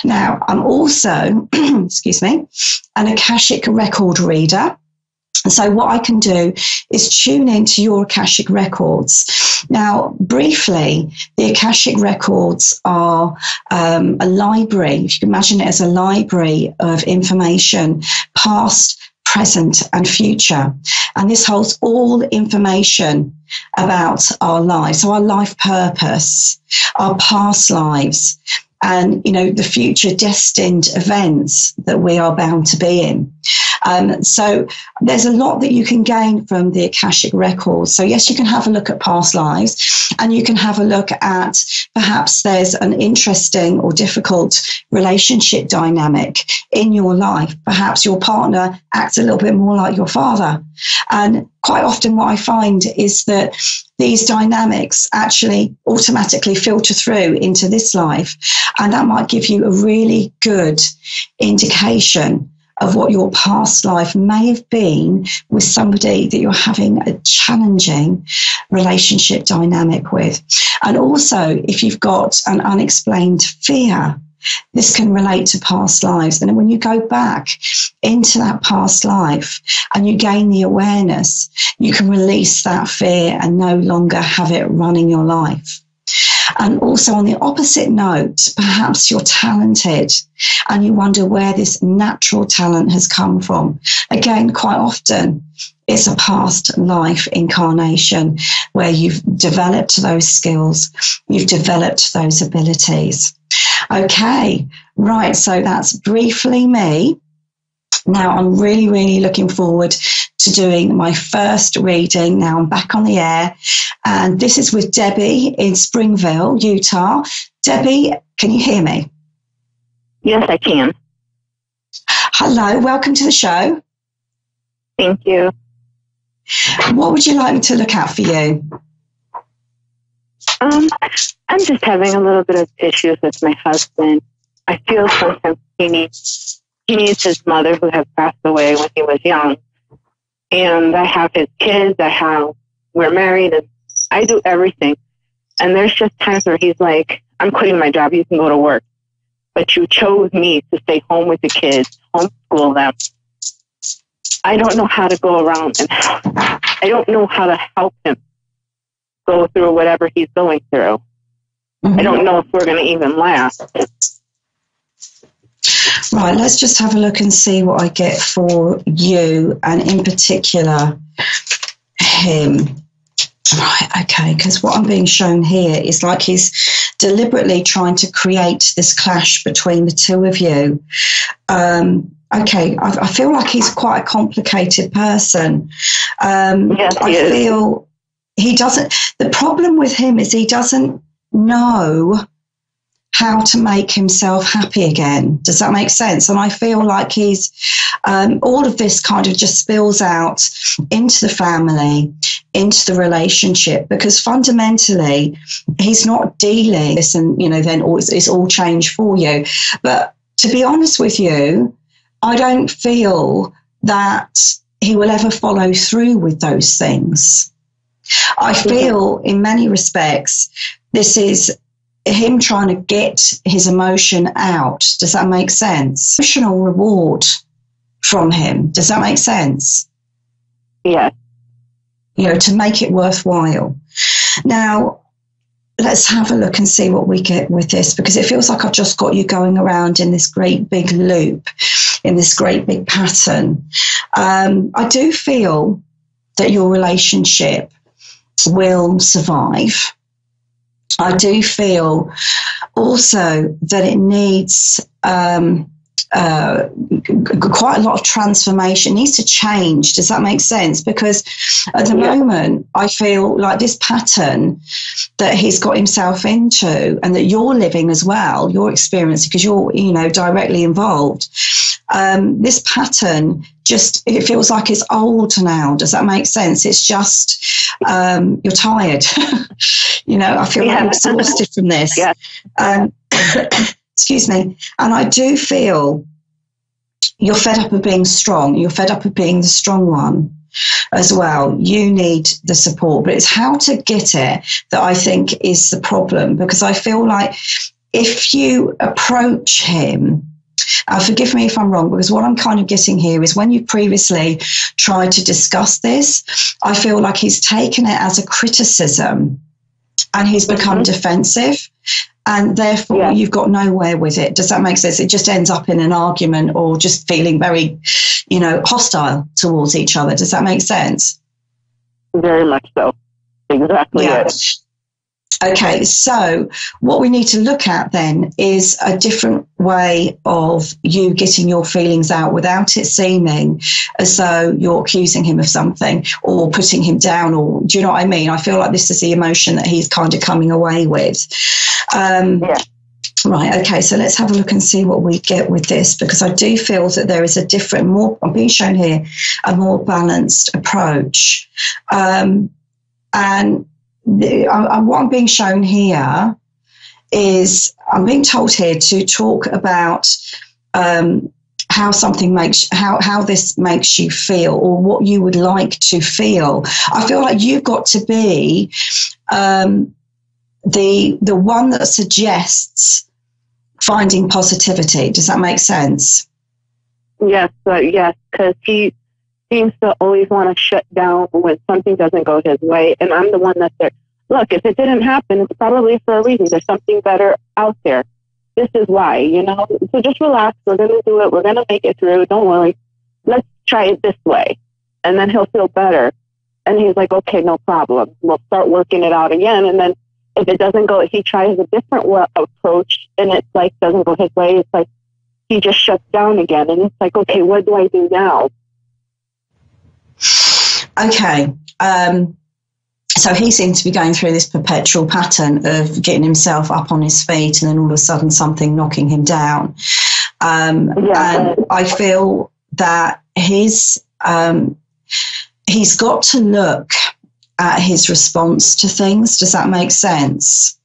Now, I'm also, excuse me, an Akashic record reader. So what I can do is tune into your Akashic records. Now, briefly, the Akashic records are a library, if you can imagine it as a library of information, past, present and future. And this holds all information about our lives, so our life purpose, our past lives, and, you know, the future destined events that we are bound to be in. So there's a lot that you can gain from the Akashic records. So yes, you can have a look at past lives, and you can have a look at perhaps there's an interesting or difficult relationship dynamic in your life. Perhaps your partner acts a little bit more like your father. And quite often what I find is that these dynamics actually automatically filter through into this life. And that might give you a really good indication of what your past life may have been with somebody that you're having a challenging relationship dynamic with. And also, if you've got an unexplained fear, this can relate to past lives. And when you go back into that past life and you gain the awareness, you can release that fear and no longer have it running your life. And also on the opposite note, perhaps you're talented and you wonder where this natural talent has come from. Again, quite often it's a past life incarnation where you've developed those skills, you've developed those abilities. Okay, right, so that's briefly me. Now, I'm really, really looking forward to doing my first reading. Now I'm back on the air, and this is with Debbie in Springville, Utah. Debbie, can you hear me? Yes, I can. Hello, welcome to the show. Thank you. What would you like me to look at for you? I'm just having a little bit of issues with my husband. I feel sometimes he needs his mother, who had passed away when he was young. And I have his kids, we're married, and I do everything. And there's just times where he's like, I'm quitting my job, you can go to work. But you chose me to stay home with the kids, homeschool them. I don't know how to go around and I don't know how to help him go through whatever he's going through. I don't know if we're going to even last. Right, let's just have a look and see what I get for you, and in particular, him. Right, okay, because what I'm being shown here is like he's deliberately trying to create this clash between the two of you. Okay, I feel like he's quite a complicated person. Yes, I feel he doesn't, the problem with him is he doesn't know how to make himself happy again. Does that make sense? And I feel like he's, all of this kind of just spills out into the family, into the relationship, because fundamentally he's not dealing this, and, you know, then it's all changed for you. But to be honest with you, I don't feel that he will ever follow through with those things. I feel in many respects this is him trying to get his emotion out. Does that make sense? Emotional reward from him. Does that make sense? Yeah. You know, to make it worthwhile. Now, let's have a look and see what we get with this, because it feels like I've just got you going around in this great big loop, in this great big pattern. I do feel that your relationship will survive. I do feel also that it needs quite a lot of transformation. It needs to change. Does that make sense? Because at the moment, I feel like this pattern that he's got himself into, and that you're living as well, your experience, because you're, you know, directly involved. This pattern just, it feels like it's old now. Does that make sense? It's just, you're tired. You know, I feel like I'm exhausted from this. Excuse me. And I do feel you're fed up of being strong. You're fed up of being the strong one as well. You need the support, but it's how to get it that I think is the problem, because I feel like if you approach him, forgive me if I'm wrong, because what I'm kind of getting here is when you previously tried to discuss this, I feel like he's taken it as a criticism and he's become defensive, and therefore you've got nowhere with it. Does that make sense? It just ends up in an argument or just feeling very, you know, hostile towards each other. Does that make sense? Very much so. Exactly. Yeah. Okay, so what we need to look at then is a different way of you getting your feelings out without it seeming as though you're accusing him of something or putting him down, or do you know what I mean? I feel like this is the emotion that he's kind of coming away with. Right, okay, so let's have a look and see what we get with this, because I do feel that there is a different, more, I'm being shown here, a more balanced approach. And what I'm being shown here is I'm being told here to talk about how something makes, how this makes you feel, or what you would like to feel. I feel like you've got to be the one that suggests finding positivity. Does that make sense? Yes, because he seems to always want to shut down when something doesn't go his way. And I'm the one that's there. Look, if it didn't happen, it's probably for a reason. There's something better out there. This is why, you know. So just relax. We're going to do it. We're going to make it through. Don't worry. Let's try it this way. And then he'll feel better. And he's like, okay, no problem. We'll start working it out again. And then if it doesn't go, if he tries a different approach and it's like doesn't go his way, it's like, he just shuts down again. And it's like, okay, what do I do now? Okay. So he seems to be going through this perpetual pattern of getting himself up on his feet and then all of a sudden something knocking him down. And I feel that he's got to look at his response to things. Does that make sense?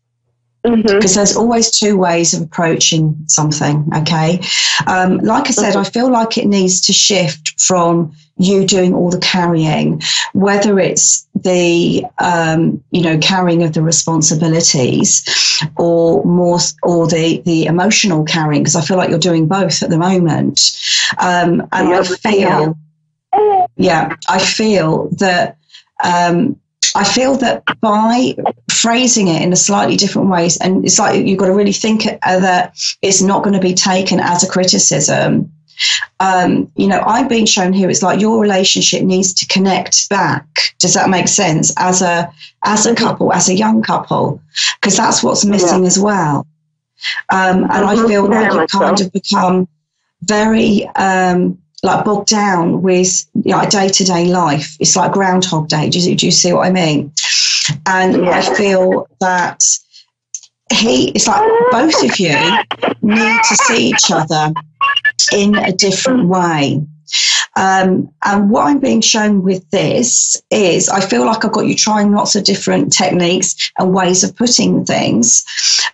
Because there's always two ways of approaching something, okay? Like I said, I feel like it needs to shift from you doing all the carrying, whether it's the, carrying of the responsibilities or the emotional carrying, because I feel like you're doing both at the moment. And I feel that by phrasing it in a slightly different ways, and it's like you've got to really think that it's not going to be taken as a criticism. I've been shown here it's like your relationship needs to connect back. Does that make sense? As a couple, as a young couple, because that's what's missing as well. And I feel like you've kind of become very like bogged down with day-to-day life. It's like Groundhog Day. Do you see what I mean? And I feel that it's like both of you need to see each other in a different way. And what I'm being shown with this is I feel like I've got you trying lots of different techniques and ways of putting things.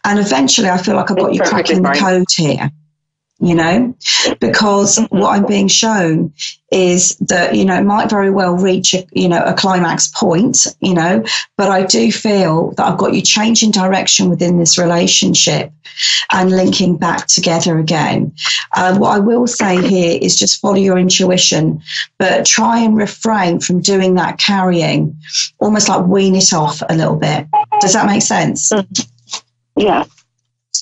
And eventually I feel like I've got you cracking the code here. Because what I'm being shown is that, it might very well reach a climax point, but I do feel that I've got you changing direction within this relationship and linking back together again. What I will say here is just follow your intuition, but try and refrain from doing that carrying, almost like wean it off a little bit. Does that make sense? Yeah.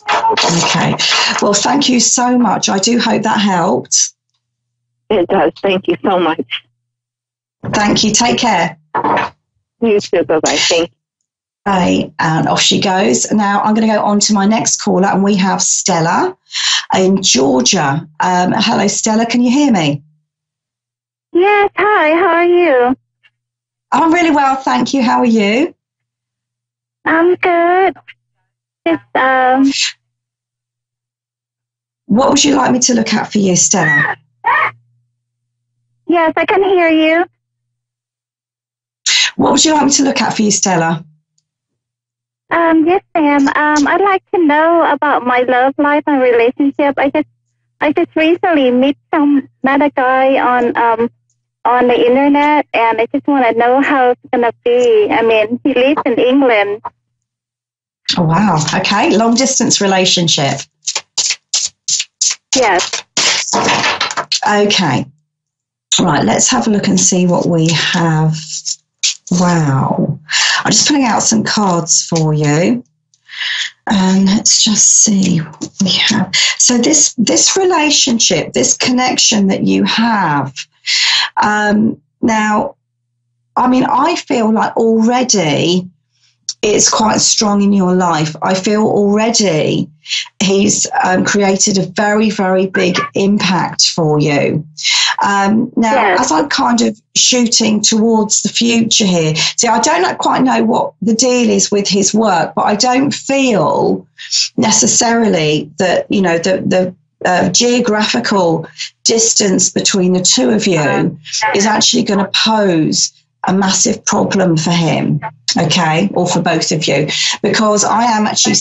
Okay. Well, thank you so much. I do hope that helped. It does. Thank you so much. Thank you. Take care. You too. Bye-bye. Thank you. Bye. And off she goes. Now I'm going to go on to my next caller, and we have Stella in Georgia. Hello, Stella. Can you hear me? Yes. Hi. How are you? I'm really well, thank you. How are you? I'm good. What would you like me to look at for you, Stella? Yes, I can hear you. What would you like me to look at for you, Stella? Yes, ma'am. I'd like to know about my love life and relationship. I just recently met a guy on the internet, and I just want to know how it's gonna be. I mean, he lives in England. Oh, wow. Okay. Long distance relationship. Yes. Okay. Right. Let's have a look and see what we have. Wow. I'm just putting out some cards for you. And let's just see what we have. So this relationship, this connection that you have, now, I mean, I feel like already it's quite strong in your life. I feel already he's created a very, very big impact for you. As I'm kind of shooting towards the future here, see, I don't quite know what the deal is with his work, but I don't feel necessarily that, the geographical distance between the two of you is actually going to pose a massive problem for him, okay, or for both of you, because I am actually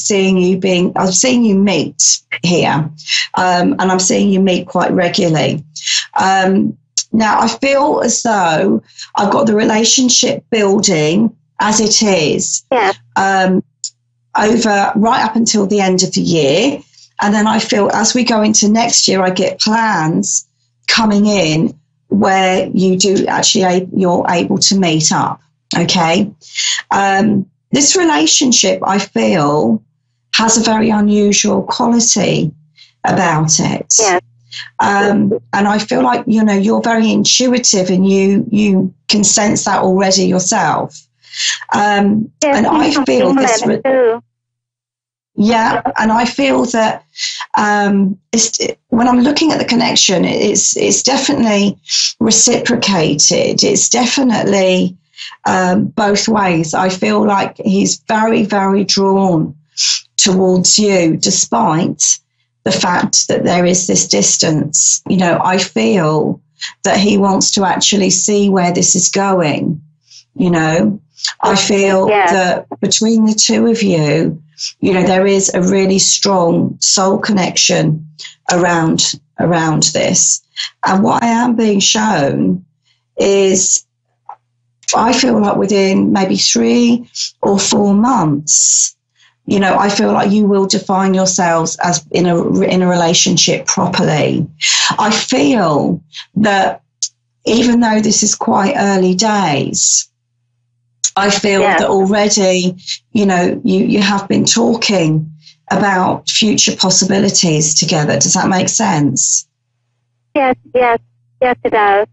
I'm seeing you meet here, and I'm seeing you meet quite regularly. Now, I feel as though I've got the relationship building as it is over right up until the end of the year, and then I feel as we go into next year, I get plans coming in where you're able to meet up, okay? This relationship, I feel, has a very unusual quality about it. Yes. And I feel like, you're very intuitive and you can sense that already yourself. And I feel this... Yeah, and I feel that when I'm looking at the connection, it's definitely reciprocated. It's definitely both ways. I feel like he's very, very drawn towards you, despite the fact that there is this distance. You know, I feel that he wants to actually see where this is going. You know, I feel that between the two of you, you know, there is a really strong soul connection around this. And what I am being shown is, I feel like within maybe 3 or 4 months, you know, I feel like you will define yourselves as in a relationship properly. I feel that even though this is quite early days, I feel that already, you know, you have been talking about future possibilities together. Does that make sense? Yes, it does.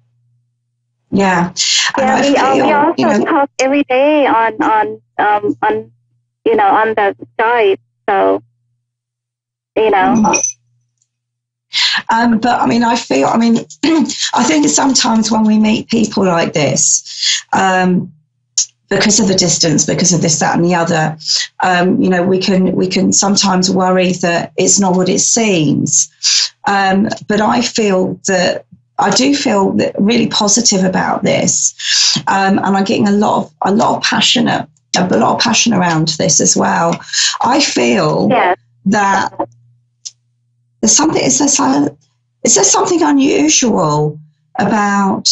Yeah. Yeah, we also talk every day on you know, on the Skype. So, you know. But I mean, I think sometimes when we meet people like this, because of the distance, because of this, that, and the other, you know, we can sometimes worry that it's not what it seems. But I do feel that really positive about this, and I'm getting a lot of passion around this as well. I feel that is there something unusual about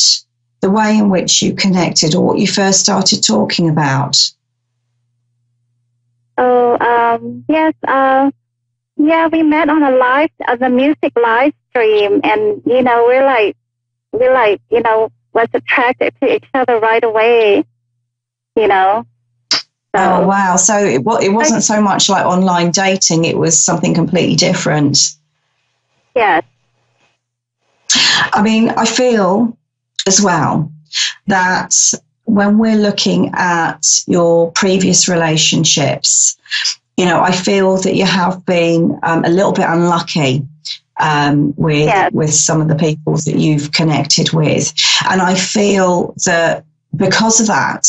the way in which you connected, or what you first started talking about? Yes. We met on the music live stream, and you know, we're like, you know, was attracted to each other right away. You know. So, oh wow! So it wasn't so much like online dating; it was something completely different. Yes. I mean, I feel as well that when we're looking at your previous relationships, you know, I feel that you have been a little bit unlucky with some of the people that you've connected with, and I feel that because of that,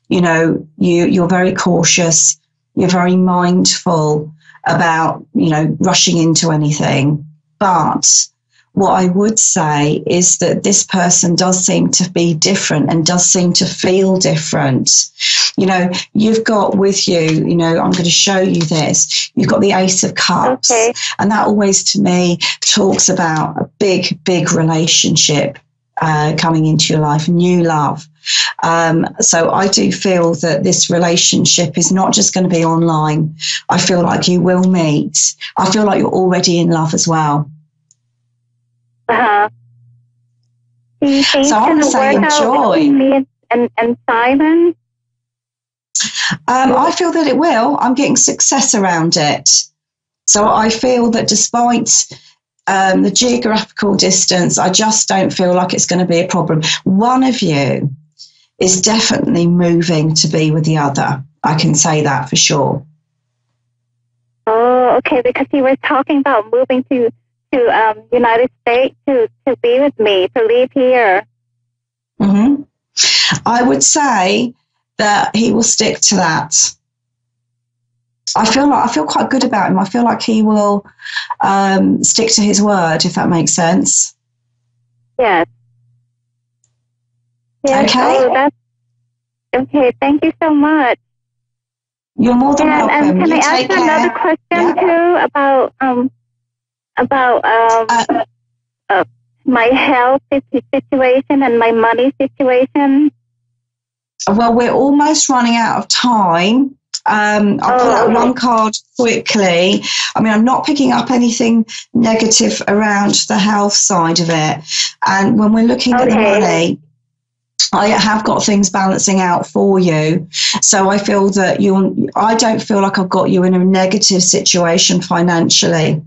you know, you're very cautious, you're very mindful about, you know, rushing into anything. But what I would say is that this person does seem to be different and does seem to feel different. You know, you've got with you, you know, I'm going to show you this. You've got the Ace of Cups. Okay. And that always, to me, talks about a big, big relationship coming into your life, new love. So I do feel that this relationship is not just going to be online. I feel like you will meet. I feel like you're already in love as well. Do you think so I want to say enjoy. And Simon? I feel that it will. I'm getting success around it. So I feel that despite the geographical distance, I just don't feel like it's going to be a problem. One of you is definitely moving to be with the other. I can say that for sure. Oh, okay, because he was talking about moving to United States to be with me, to live here. Mm-hmm. I would say that he will stick to that. I feel quite good about him. I feel like he will stick to his word, if that makes sense. Yes. Okay. Oh, that's okay. Thank you so much. You're more than welcome. And can I ask another question too about my health situation and my money situation? Well, we're almost running out of time. I'll pull out one card quickly. I mean, I'm not picking up anything negative around the health side of it. And when we're looking at the money, I have got things balancing out for you. So I feel that I don't feel like I've got you in a negative situation financially.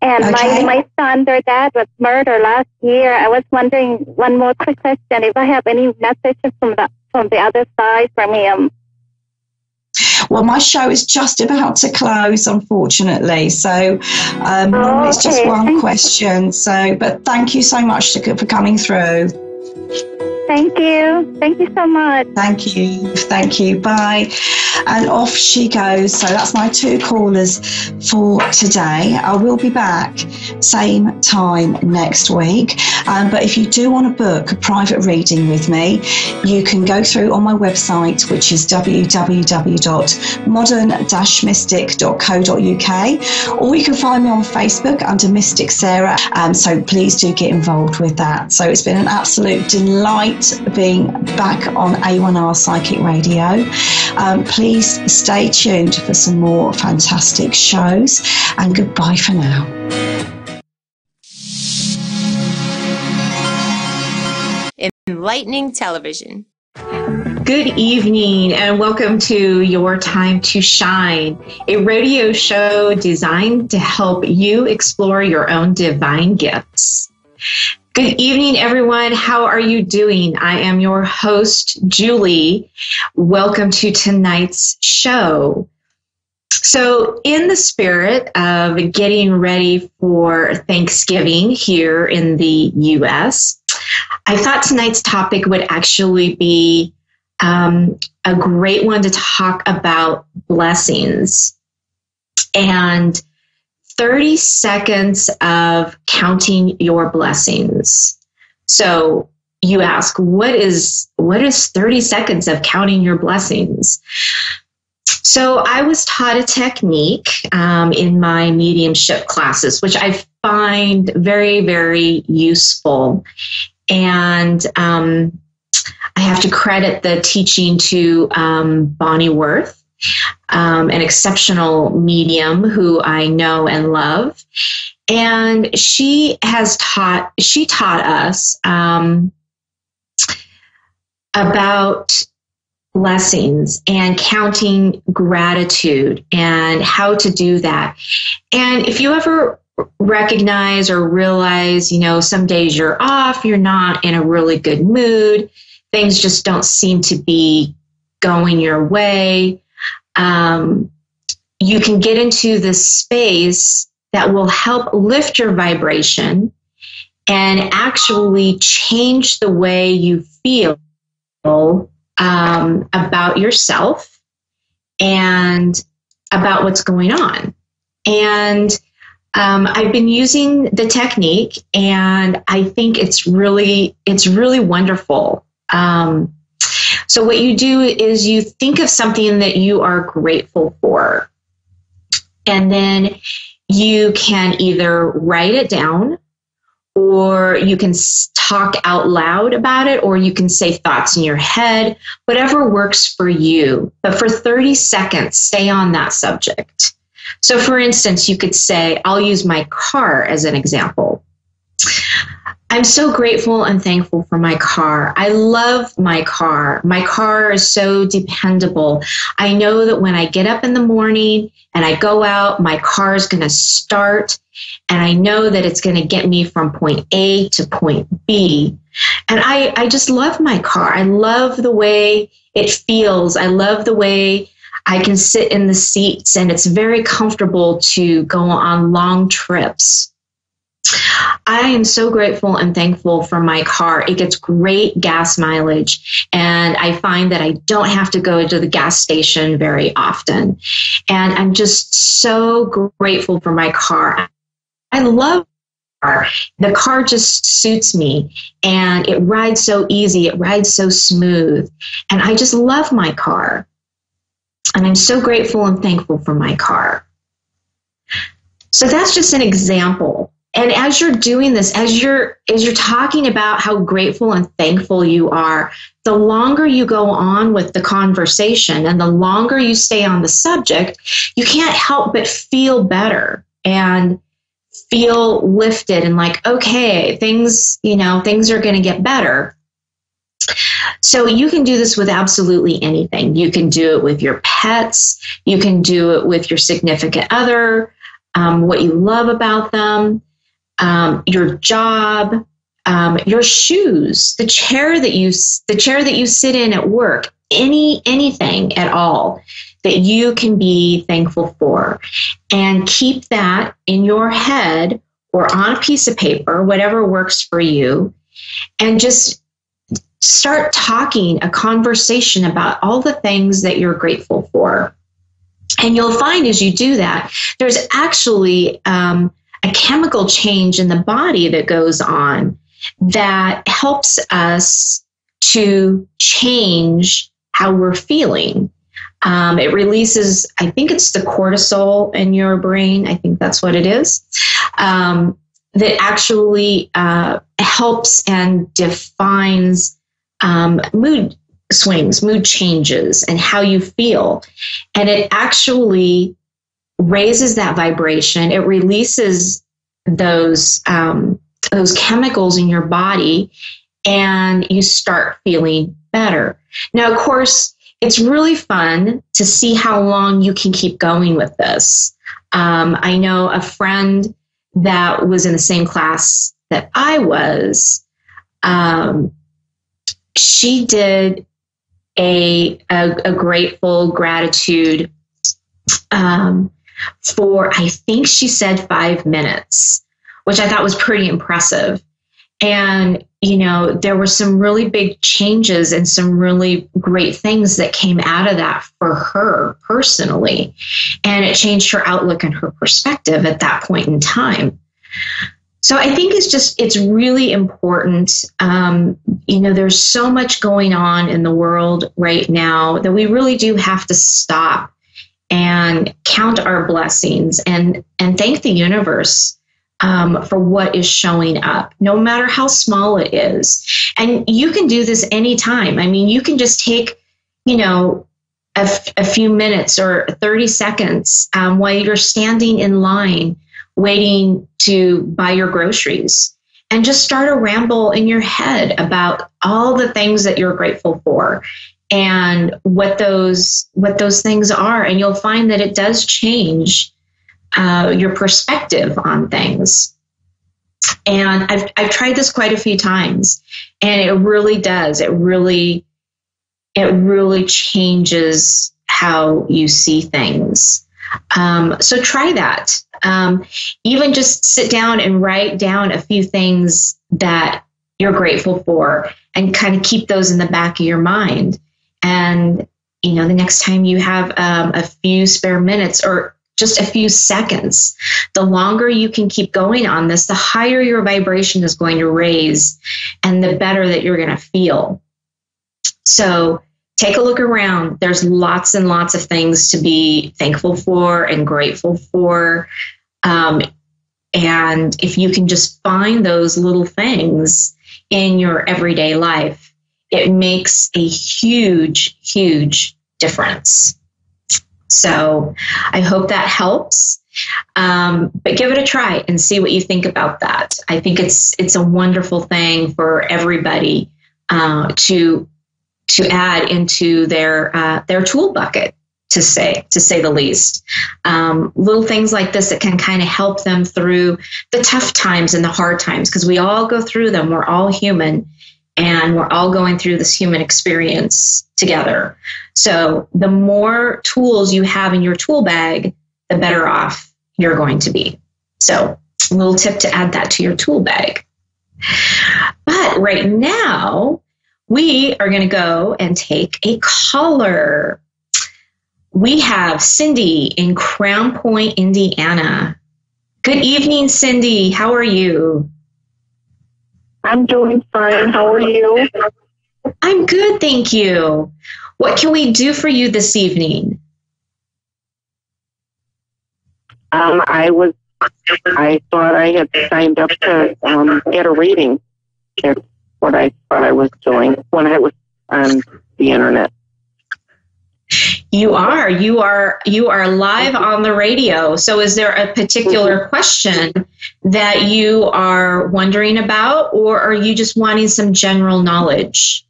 And my son, their dad was murdered last year. I was wondering, one more quick question, if I have any messages from the other side from him. Well, my show is just about to close, unfortunately. So normally it's just one question. So, but thank you so much for coming through. Thank you. Thank you so much. Thank you. Thank you. Bye. And off she goes. So that's my 2 callers for today. I will be back same time next week. But if you do want to book a private reading with me, you can go through on my website, which is www.modern-mystic.co.uk, or you can find me on Facebook under Mystic Sarah. So please do get involved with that. So it's been an absolute delight being back on A1R Psychic Radio. Please stay tuned for some more fantastic shows, and goodbye for now. Enlightening Television. Good evening and welcome to Your Time to Shine, a radio show designed to help you explore your own divine gifts. Good evening, everyone. How are you doing? I am your host, Julie. Welcome to tonight's show. So, in the spirit of getting ready for Thanksgiving here in the U.S., I thought tonight's topic would actually be a great one to talk about blessings and 30 seconds of counting your blessings. So you ask, what is 30 seconds of counting your blessings? So I was taught a technique in my mediumship classes, which I find very, very useful. And I have to credit the teaching to Bonnie Worth, an exceptional medium who I know and love. And she taught us about blessings and counting gratitude and how to do that. And if you ever recognize or realize, some days you're off, you're not in a really good mood, things just don't seem to be going your way, you can get into this space that will help lift your vibration and actually change the way you feel about yourself and about what's going on. And I've been using the technique, and I think it's really wonderful. So what you do is you think of something that you are grateful for, and then you can either write it down, or you can talk out loud about it, or you can say thoughts in your head, whatever works for you. But for 30 seconds, stay on that subject. So for instance, you could say, I'll use my car as an example. I'm so grateful and thankful for my car. I love my car. My car is so dependable. I know that when I get up in the morning and I go out, my car is going to start, and I know that it's going to get me from point A to point B. And I just love my car. I love the way it feels. I love the way I can sit in the seats, and it's very comfortable to go on long trips. I am so grateful and thankful for my car. It gets great gas mileage, and I find that I don't have to go to the gas station very often. And I'm just so grateful for my car. I love the car. The car just suits me, and it rides so easy. It rides so smooth, and I just love my car. And I'm so grateful and thankful for my car. So that's just an example. And as you're doing this, as you're talking about how grateful and thankful you are, the longer you go on with the conversation and the longer you stay on the subject, you can't help but feel better and feel lifted and like, okay, things are going to get better. So you can do this with absolutely anything. You can do it with your pets. You can do it with your significant other, what you love about them, your job, your shoes, the chair that you sit in at work, anything at all. that you can be thankful for, and keep that in your head or on a piece of paper, whatever works for you, and just start talking a conversation about all the things that you're grateful for. And you'll find as you do that, there's actually a chemical change in the body that goes on that helps us to change how we're feeling. It releases, I think it's the cortisol in your brain. I think that's what it is. That actually helps and defines mood swings, mood changes, and how you feel. And it actually raises that vibration. It releases those chemicals in your body, and you start feeling better. Now, of course, it's really fun to see how long you can keep going with this. I know a friend that was in the same class that I was. She did a grateful gratitude for, I think she said 5 minutes, which I thought was pretty impressive. And, you know, there were some really big changes and some really great things that came out of that for her personally. And it changed her outlook and her perspective at that point in time. So I think it's really important. You know, there's so much going on in the world right now that we really do have to stop and count our blessings and thank the universe for what is showing up, no matter how small it is. And you can do this anytime. I mean, you can just take, you know, a few minutes or 30 seconds while you're standing in line waiting to buy your groceries, and just start a ramble in your head about all the things that you're grateful for and what those things are. And you'll find that it does change your perspective on things. And I've tried this quite a few times, and it really does. It really changes how you see things. So try that. Even just sit down and write down a few things that you're grateful for, and kind of keep those in the back of your mind. And, you know, the next time you have a few spare minutes or just a few seconds, the longer you can keep going on this, the higher your vibration is going to raise and the better that you're going to feel. So take a look around. There's lots and lots of things to be thankful for and grateful for. And if you can just find those little things in your everyday life, it makes a huge, huge difference. So I hope that helps. But give it a try and see what you think about that. I think it's a wonderful thing for everybody to add into their tool bucket, to say the least. Little things like this that can kind of help them through the tough times and the hard times, because we all go through them. We're all human, and we're all going through this human experience together. So the more tools you have in your tool bag, the better off you're going to be. So a little tip to add that to your tool bag. But right now, we are going to go and take a caller. We have Cindy in Crown Point, Indiana. Good evening, Cindy. How are you? I'm doing fine. How are you? I'm good, thank you. What can we do for you this evening? I thought I had signed up to get a reading. That's what I thought I was doing when I was on the internet. You are live on the radio. So is there a particular question that you are wondering about, or are you just wanting some general knowledge?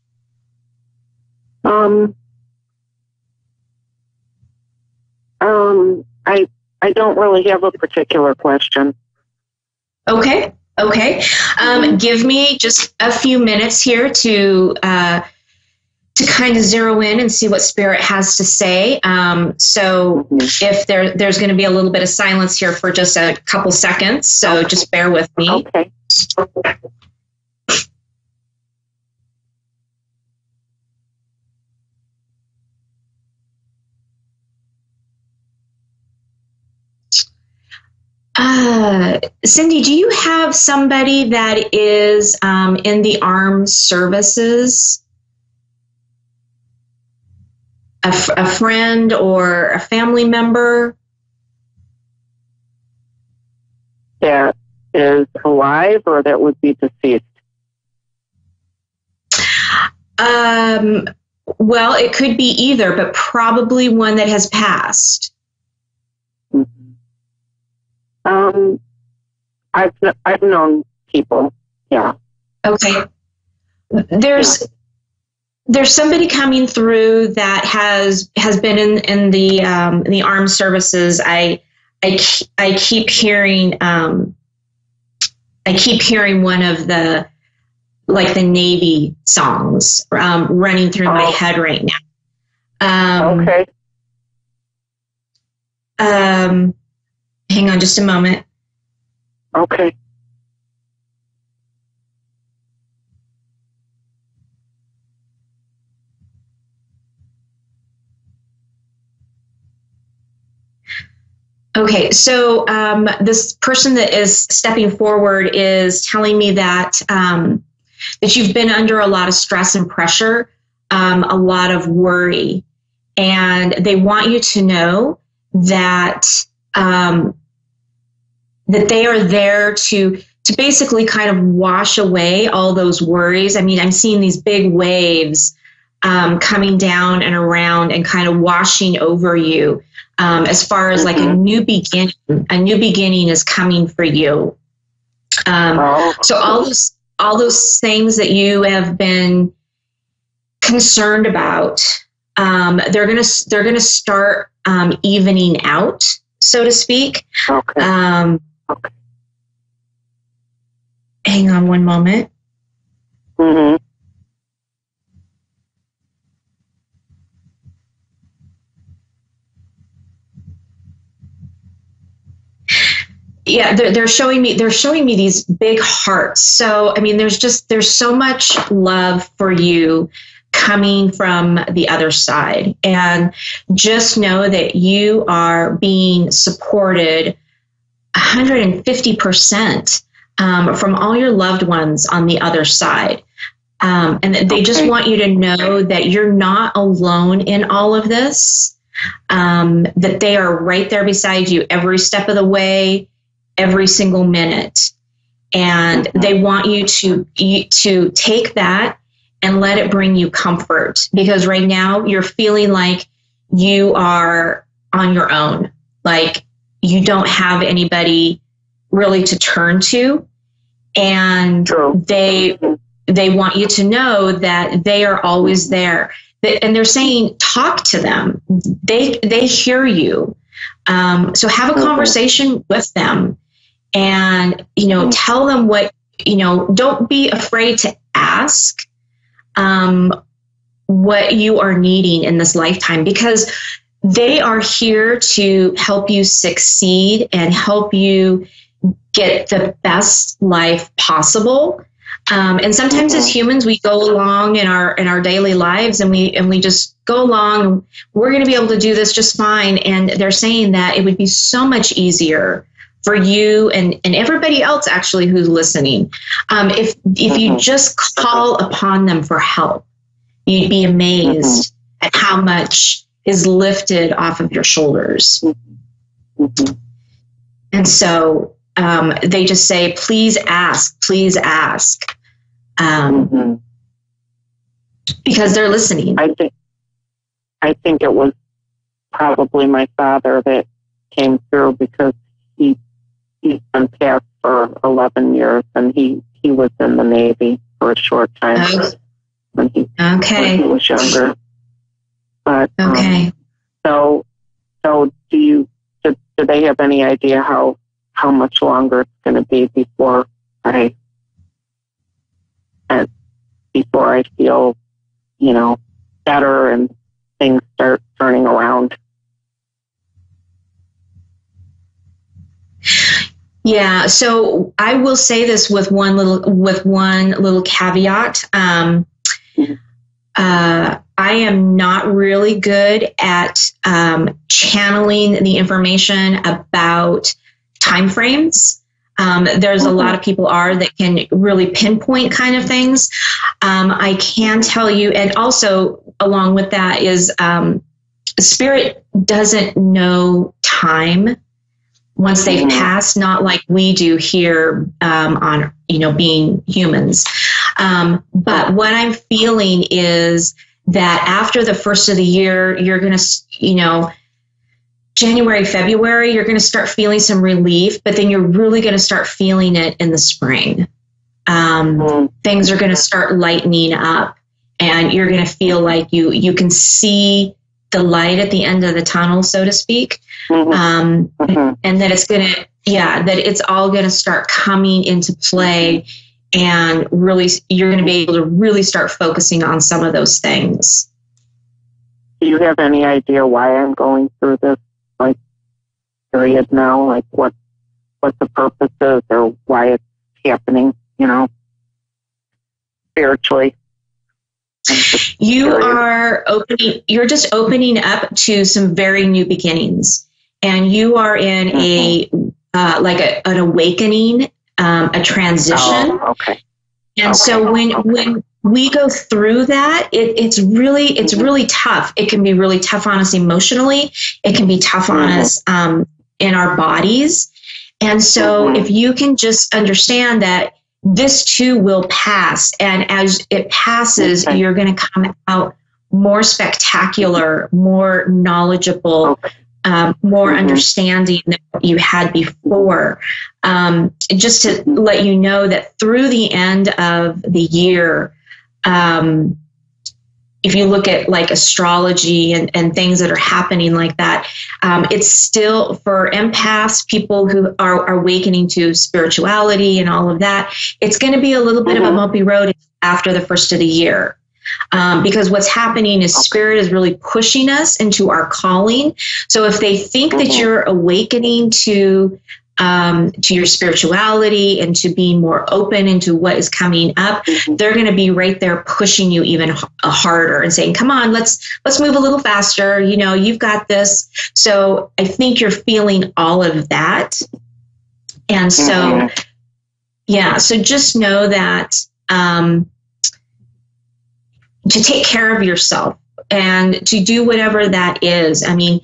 I don't really have a particular question. Okay. Give me just a few minutes here to to kind of zero in and see what Spirit has to say. So if there's going to be a little bit of silence here for just a couple seconds, so just bear with me. Okay. Cindy, do you have somebody that is in the armed services? A friend or a family member? That is alive or that would be deceased? Well, it could be either, but probably one that has passed. I've known people. Yeah. Okay. There's somebody coming through that has been in the armed services. I keep hearing one of the Navy songs running through my head right now. Okay. Hang on just a moment. Okay. Okay, so this person that is stepping forward is telling me that that you've been under a lot of stress and pressure, a lot of worry, and they want you to know that that they are there to basically kind of wash away all those worries. I mean, I'm seeing these big waves coming down and around and kind of washing over you. As far as like a new beginning is coming for you. So all those things that you have been concerned about, they're gonna start evening out, so to speak. Okay. Okay. Hang on one moment. Mm-hmm. Yeah, they're showing me these big hearts. So I mean, there's so much love for you coming from the other side, and just know that you are being supported 150% from all your loved ones on the other side, and they just want you to know that you're not alone in all of this. That they are right there beside you every step of the way. Every single minute, and they want you to take that and let it bring you comfort, because right now you're feeling like you are on your own, like you don't have anybody really to turn to, and they want you to know that they are always there, and they're saying talk to them. They hear you, so have a conversation with them. And, tell them what, don't be afraid to ask what you are needing in this lifetime, because they are here to help you succeed and help you get the best life possible. And sometimes as humans, we go along in our daily lives and we just go along and we're going to be able to do this just fine. And they're saying that it would be so much easier for you and everybody else actually who's listening. If you just call upon them for help, you'd be amazed at how much is lifted off of your shoulders. And so they just say, please ask, because they're listening. I think it was probably my father that came through, because he's been passed for 11 years, and he was in the Navy for a short time when he was younger. But so do they have any idea how much longer it's going to be before I feel better and things start turning around. Yeah, so I will say this with one little caveat. I am not really good at channeling the information about timeframes. There's a lot of people that can really pinpoint kind of things. I can tell you, and also along with that is spirit doesn't know time once they've passed, not like we do here on, being humans. But what I'm feeling is that after the first of the year, you're going to, January, February, you're going to start feeling some relief, but then you're really going to start feeling it in the spring. Things are going to start lightening up, and you're going to feel like you can see the light at the end of the tunnel, so to speak. And that it's going to, that it's all going to start coming into play, and really, you're going to be able to really start focusing on some of those things. Do you have any idea why I'm going through this period now? Like what the purpose is, or why it's happening, spiritually? You're just opening up to some very new beginnings, and you are in an awakening, a transition. Oh, okay. And so when we go through that, it's really tough. It can be really tough on us emotionally. It can be tough on us in our bodies. And so if you can just understand that this too will pass, and as it passes, you're going to come out more spectacular, more knowledgeable, more understanding than what you had before. Just to let you know that through the end of the year, if you look at like astrology and things that are happening like that, it's still for empaths, people who are awakening to spirituality and all of that. It's going to be a little bit of a bumpy road after the first of the year. Because what's happening is spirit is really pushing us into our calling. So if they think that you're awakening to your spirituality and to being more open into what is coming up, they're going to be right there pushing you even harder and saying, come on, let's move a little faster. You've got this. So I think you're feeling all of that. And so, so just know that, to take care of yourself and to do whatever that is. I mean,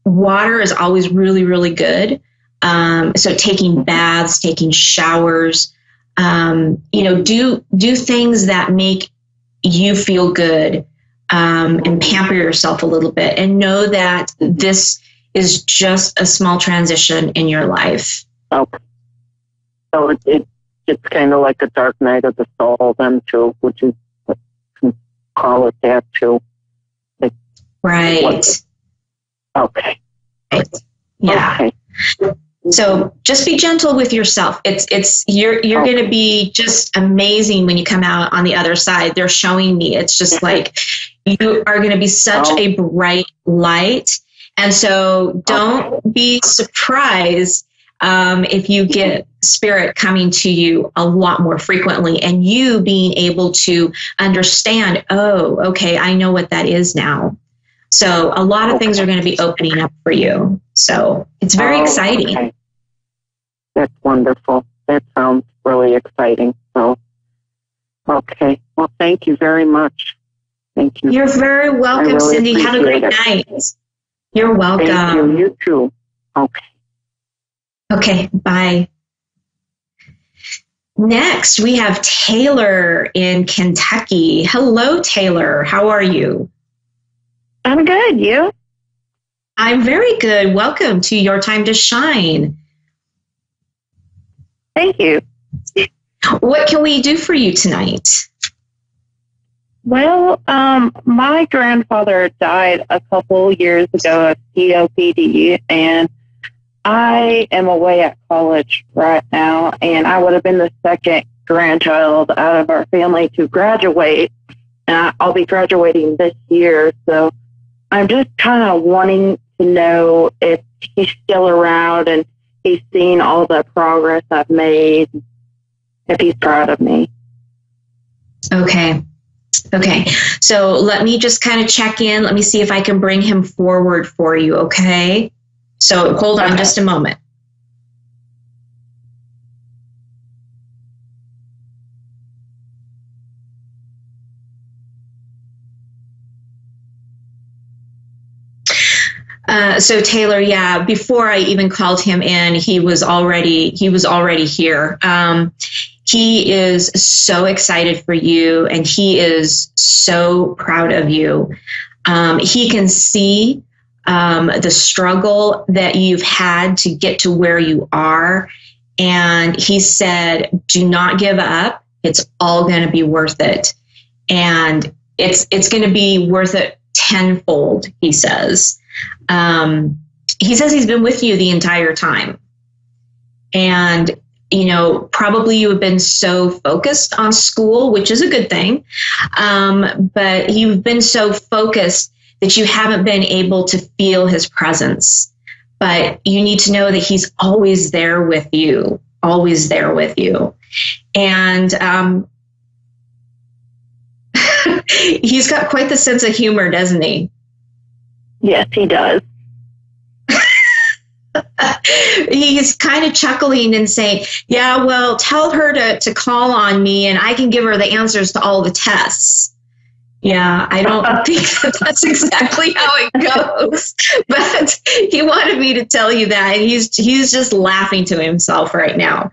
water is always really, really good. So taking baths, taking showers, do things that make you feel good, and pamper yourself a little bit, and know that this is just a small transition in your life. Okay. So it's kind of like a dark night of the soul then too, which is, call it that too. Right. Okay. Right. Yeah. Okay. So just be gentle with yourself. You're going to be just amazing when you come out on the other side. They're showing me, it's just like you are going to be such a bright light. And so don't be surprised if you get spirit coming to you a lot more frequently, and you being able to understand, oh, okay, I know what that is now. So a lot of things are going to be opening up for you. So it's very exciting. Okay. That's wonderful. That sounds really exciting. So, okay. Well, thank you very much. Thank you. You're very welcome, really Cindy. Have a great night. You're welcome. Thank you. You too. Okay. Okay, bye. Next, we have Taylor in Kentucky. Hello, Taylor. How are you? I'm good. You? I'm very good. Welcome to Your Time to Shine. Thank you. What can we do for you tonight? Well, my grandfather died a couple years ago of COPD, and I am away at college right now, and I would have been the second grandchild out of our family to graduate. and I'll be graduating this year. So I'm just kind of wanting to know if he's still around and he's seen all the progress I've made, if he's proud of me. Okay. So let me just kind of check in. Let me see if I can bring him forward for you. Okay. So hold on just a moment. So Taylor, yeah, before I even called him in, he was already here. He is so excited for you, and he is so proud of you. He can see the struggle that you've had to get to where you are. And he said, do not give up. It's all going to be worth it. And it's going to be worth it tenfold, he says. He says he's been with you the entire time. And, you know, probably you have been so focused on school, which is a good thing. But you've been so focused that you haven't been able to feel his presence. But you need to know that he's always there with you, always there with you. And he's got quite the sense of humor, doesn't he? Yes, he does. He's kind of chuckling and saying, yeah, well, tell her to call on me and I can give her the answers to all the tests. Yeah, I don't think that's exactly how it goes, but he wanted me to tell you that, and he's just laughing to himself right now.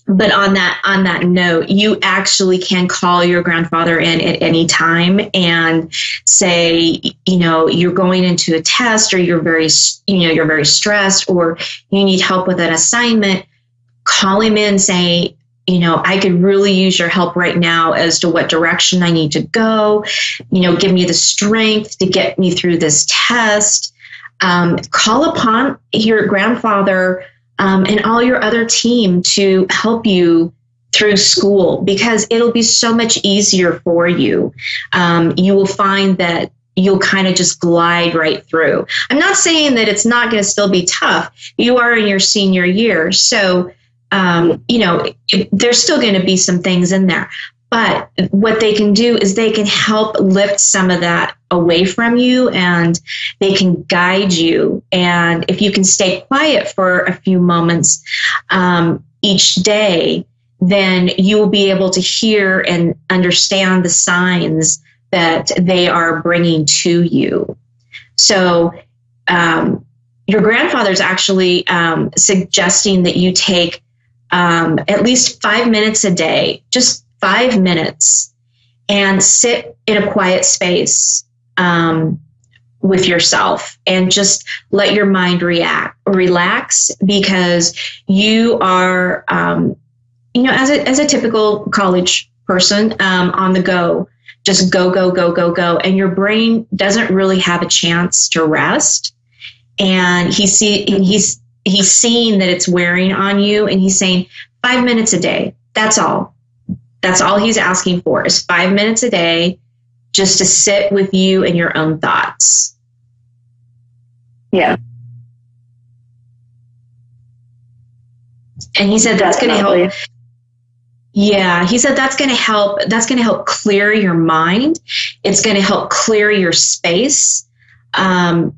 But on that note, you actually can call your grandfather in at any time and say, you know, you're going into a test, or you're very stressed, or you need help with an assignment. Call him in, say, you know, I could really use your help right now as to what direction I need to go. You know, give me the strength to get me through this test. Call upon your grandfather and all your other team to help you through school, because it'll be so much easier for you. You will find that you'll kind of just glide right through. I'm not saying that it's not going to still be tough. You are in your senior year. So, you know, there's still going to be some things in there. But what they can do is they can help lift some of that away from you, and they can guide you. And if you can stay quiet for a few moments each day, then you will be able to hear and understand the signs that they are bringing to you. So your grandfather's actually suggesting that you take at least 5 minutes a day, just 5 minutes, and sit in a quiet space with yourself and just let your mind relax, because you are, you know, as a typical college person on the go, just go, and your brain doesn't really have a chance to rest. And he's seeing that it's wearing on you, and he's saying 5 minutes a day. That's all. That's all he's asking for, is 5 minutes a day, just to sit with you and your own thoughts. Yeah. And he said that's going to help. Yeah, he said that's going to help. That's going to help clear your mind. It's going to help clear your space. And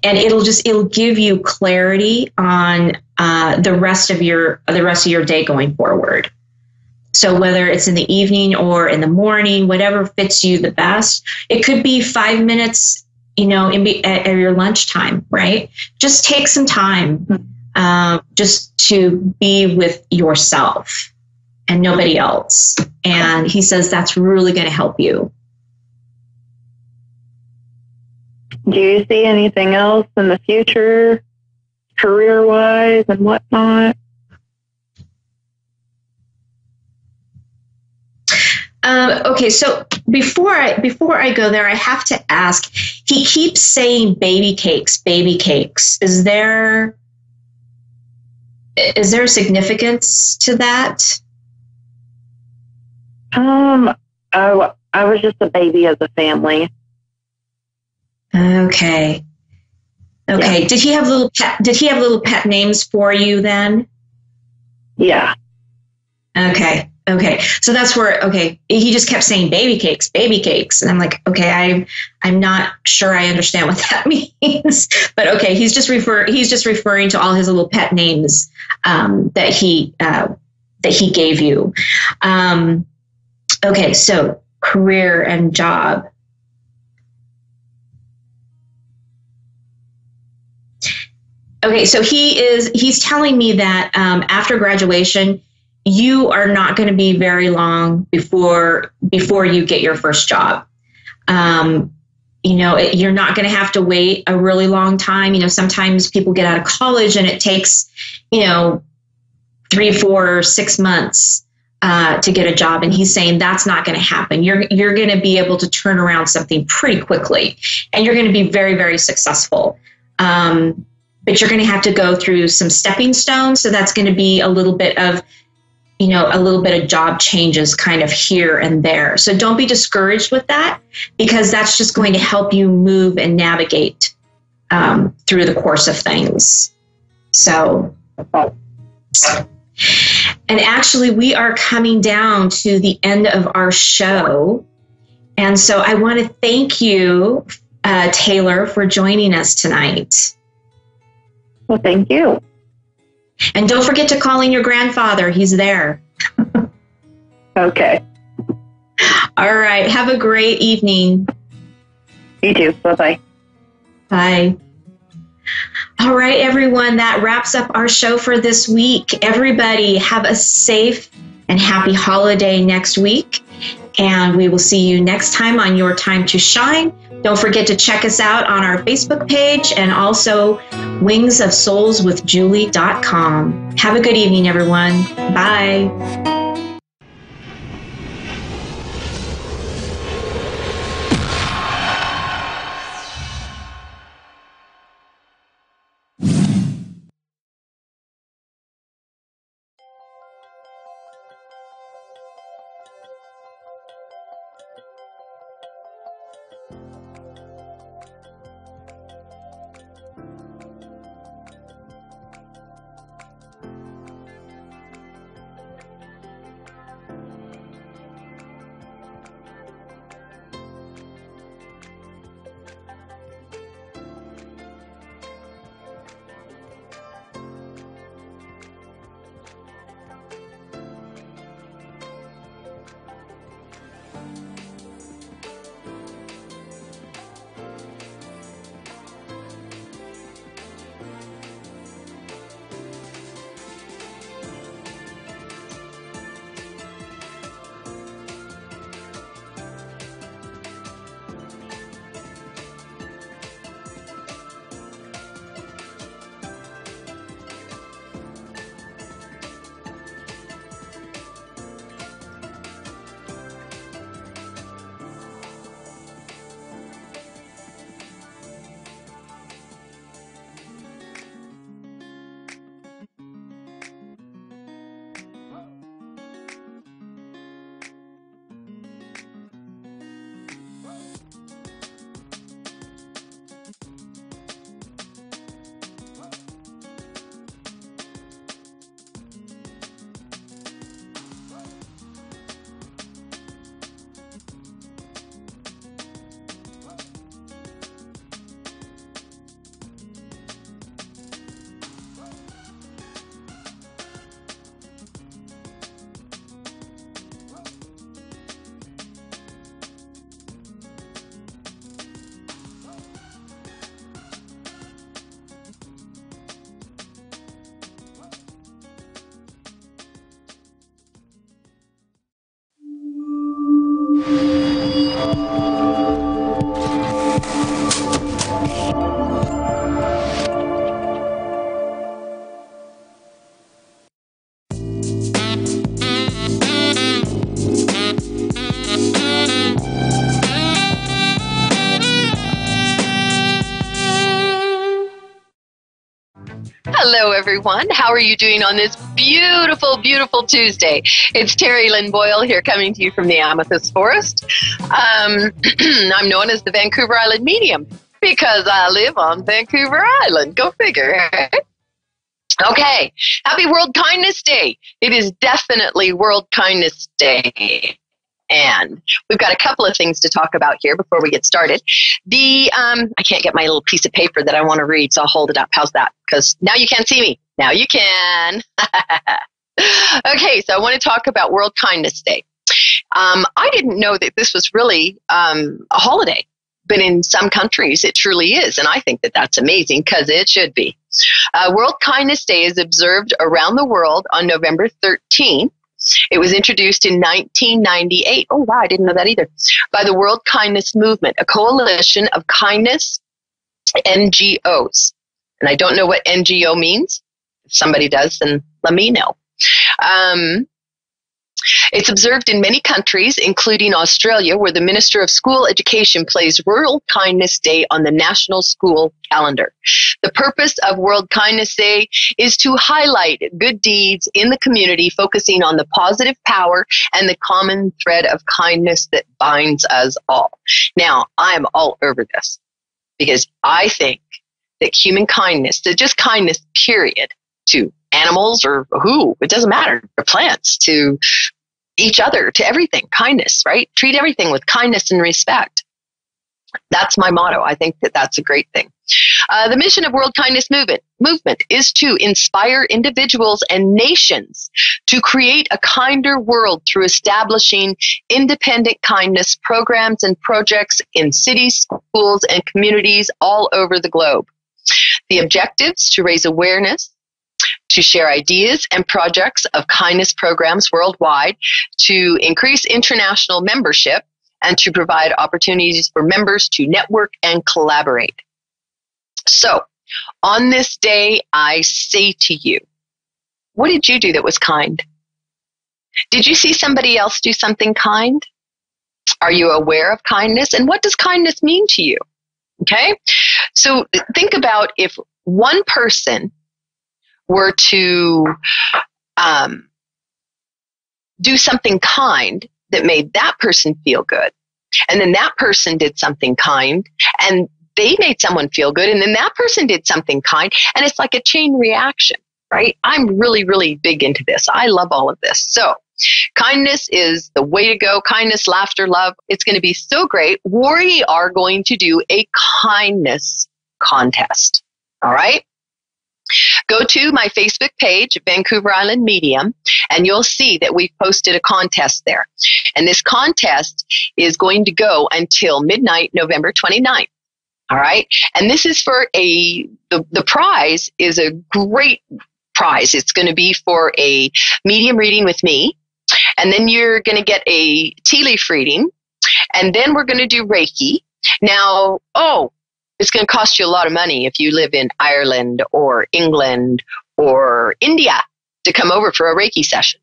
it'll give you clarity on the rest of your day going forward. So whether it's in the evening or in the morning, whatever fits you the best. It could be 5 minutes, you know, at your lunchtime, right? Just take some time just to be with yourself and nobody else. And he says that's really going to help you. Do you see anything else in the future, career-wise and whatnot? Okay, so before I go there, I have to ask. He keeps saying baby cakes, baby cakes. Is there significance to that? Oh, I was just a baby of the family. Okay. Okay. Yeah. Did he have little pet names for you then? Yeah. Okay. Okay. So that's where, okay. He just kept saying baby cakes. And I'm like, okay, I'm not sure I understand what that means, but okay. He's just referring to all his little pet names, that he gave you. Okay. So career and job. Okay. So he's telling me that, after graduation, you are not going to be very long before you get your first job. You're not going to have to wait a really long time. Sometimes people get out of college and it takes, 3, 4, 6 months to get a job. And he's saying that's not going to happen. You're going to be able to turn around something pretty quickly, and you're going to be very, very successful. But you're going to have to go through some stepping stones. So that's going to be a little bit of job changes kind of here and there. So don't be discouraged with that, because that's just going to help you move and navigate through the course of things. So, and actually we are coming down to the end of our show. And so I want to thank you, Taylor, for joining us tonight. Well, thank you. And don't forget to call in your grandfather. He's there. Okay. All right. Have a great evening. You too. Bye-bye. Bye. All right, everyone. That wraps up our show for this week. Everybody have a safe and happy holiday next week. And we will see you next time on Your Time to Shine. Don't forget to check us out on our Facebook page and also wingsofsoulswithjulie.com. Have a good evening, everyone. Bye. Hello, everyone. How are you doing on this beautiful, beautiful Tuesday? It's Terry Lynn Boyle here coming to you from the Amethyst Forest. I'm known as the Vancouver Island Medium because I live on Vancouver Island. Go figure. Okay. Happy World Kindness Day. It is definitely World Kindness Day. And we've got a couple of things to talk about here before we get started. I can't get my little piece of paper that I want to read, so I'll hold it up. How's that? Because now you can't see me. Now you can. Okay, so I want to talk about World Kindness Day. I didn't know that this was really a holiday, but in some countries it truly is, and I think that that's amazing because it should be. World Kindness Day is observed around the world on November 13th. It was introduced in 1998. Oh, wow, I didn't know that either. By the World Kindness Movement, a coalition of kindness NGOs. And I don't know what NGO means. If somebody does, then let me know. It's observed in many countries, including Australia, where the Minister of School Education places World Kindness Day on the national school calendar. The purpose of World Kindness Day is to highlight good deeds in the community, focusing on the positive power and the common thread of kindness that binds us all. Now, I'm all over this because I think that human kindness, that just kindness, period, to animals or who, it doesn't matter, to plants, to each other, to everything, kindness, right? Treat everything with kindness and respect. That's my motto. I think that that's a great thing. The mission of World Kindness Movement is to inspire individuals and nations to create a kinder world through establishing independent kindness programs and projects in cities, schools, and communities all over the globe. The objectives: to raise awareness, to share ideas and projects of kindness programs worldwide, to increase international membership, and to provide opportunities for members to network and collaborate. So, on this day, I say to you, what did you do that was kind? Did you see somebody else do something kind? Are you aware of kindness? And what does kindness mean to you? Okay? So, think about if one person were to do something kind that made that person feel good, and then that person did something kind, and they made someone feel good, and then that person did something kind, and it's like a chain reaction, right? I'm really, really big into this. I love all of this. So kindness is the way to go. Kindness, laughter, love. It's going to be so great. We are going to do a kindness contest. All right? Go to my Facebook page, Vancouver Island Medium, and you'll see that we've posted a contest there. And this contest is going to go until midnight, November 29th. All right? And this is for the prize is a great prize. It's going to be for a medium reading with me. And then you're going to get a tea leaf reading. And then we're going to do Reiki. Now, it's going to cost you a lot of money if you live in Ireland or England or India to come over for a Reiki session.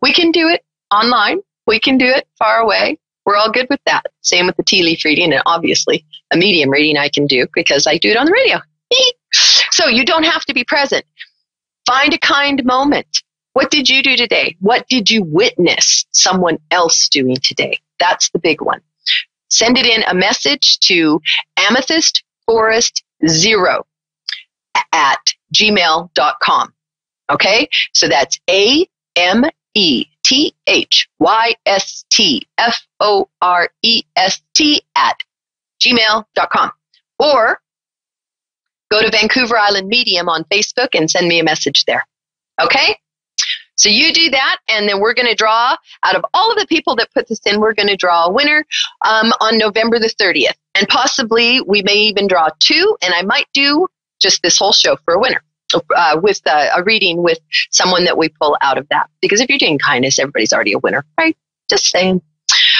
We can do it online. We can do it far away. We're all good with that. Same with the tea leaf reading, and obviously a medium reading I can do because I do it on the radio. So you don't have to be present. Find a kind moment. What did you do today? What did you witness someone else doing today? That's the big one. Send it in a message to amethystforest0@gmail.com. Okay? So that's AMETHYSTFOREST@gmail.com. Or go to Vancouver Island Medium on Facebook and send me a message there. Okay? So you do that, and then we're going to draw, out of all of the people that put this in, we're going to draw a winner on November the 30th. And possibly we may even draw two, and I might do just this whole show for a winner with a reading with someone that we pull out of that. Because if you're doing kindness, everybody's already a winner, right? Just saying.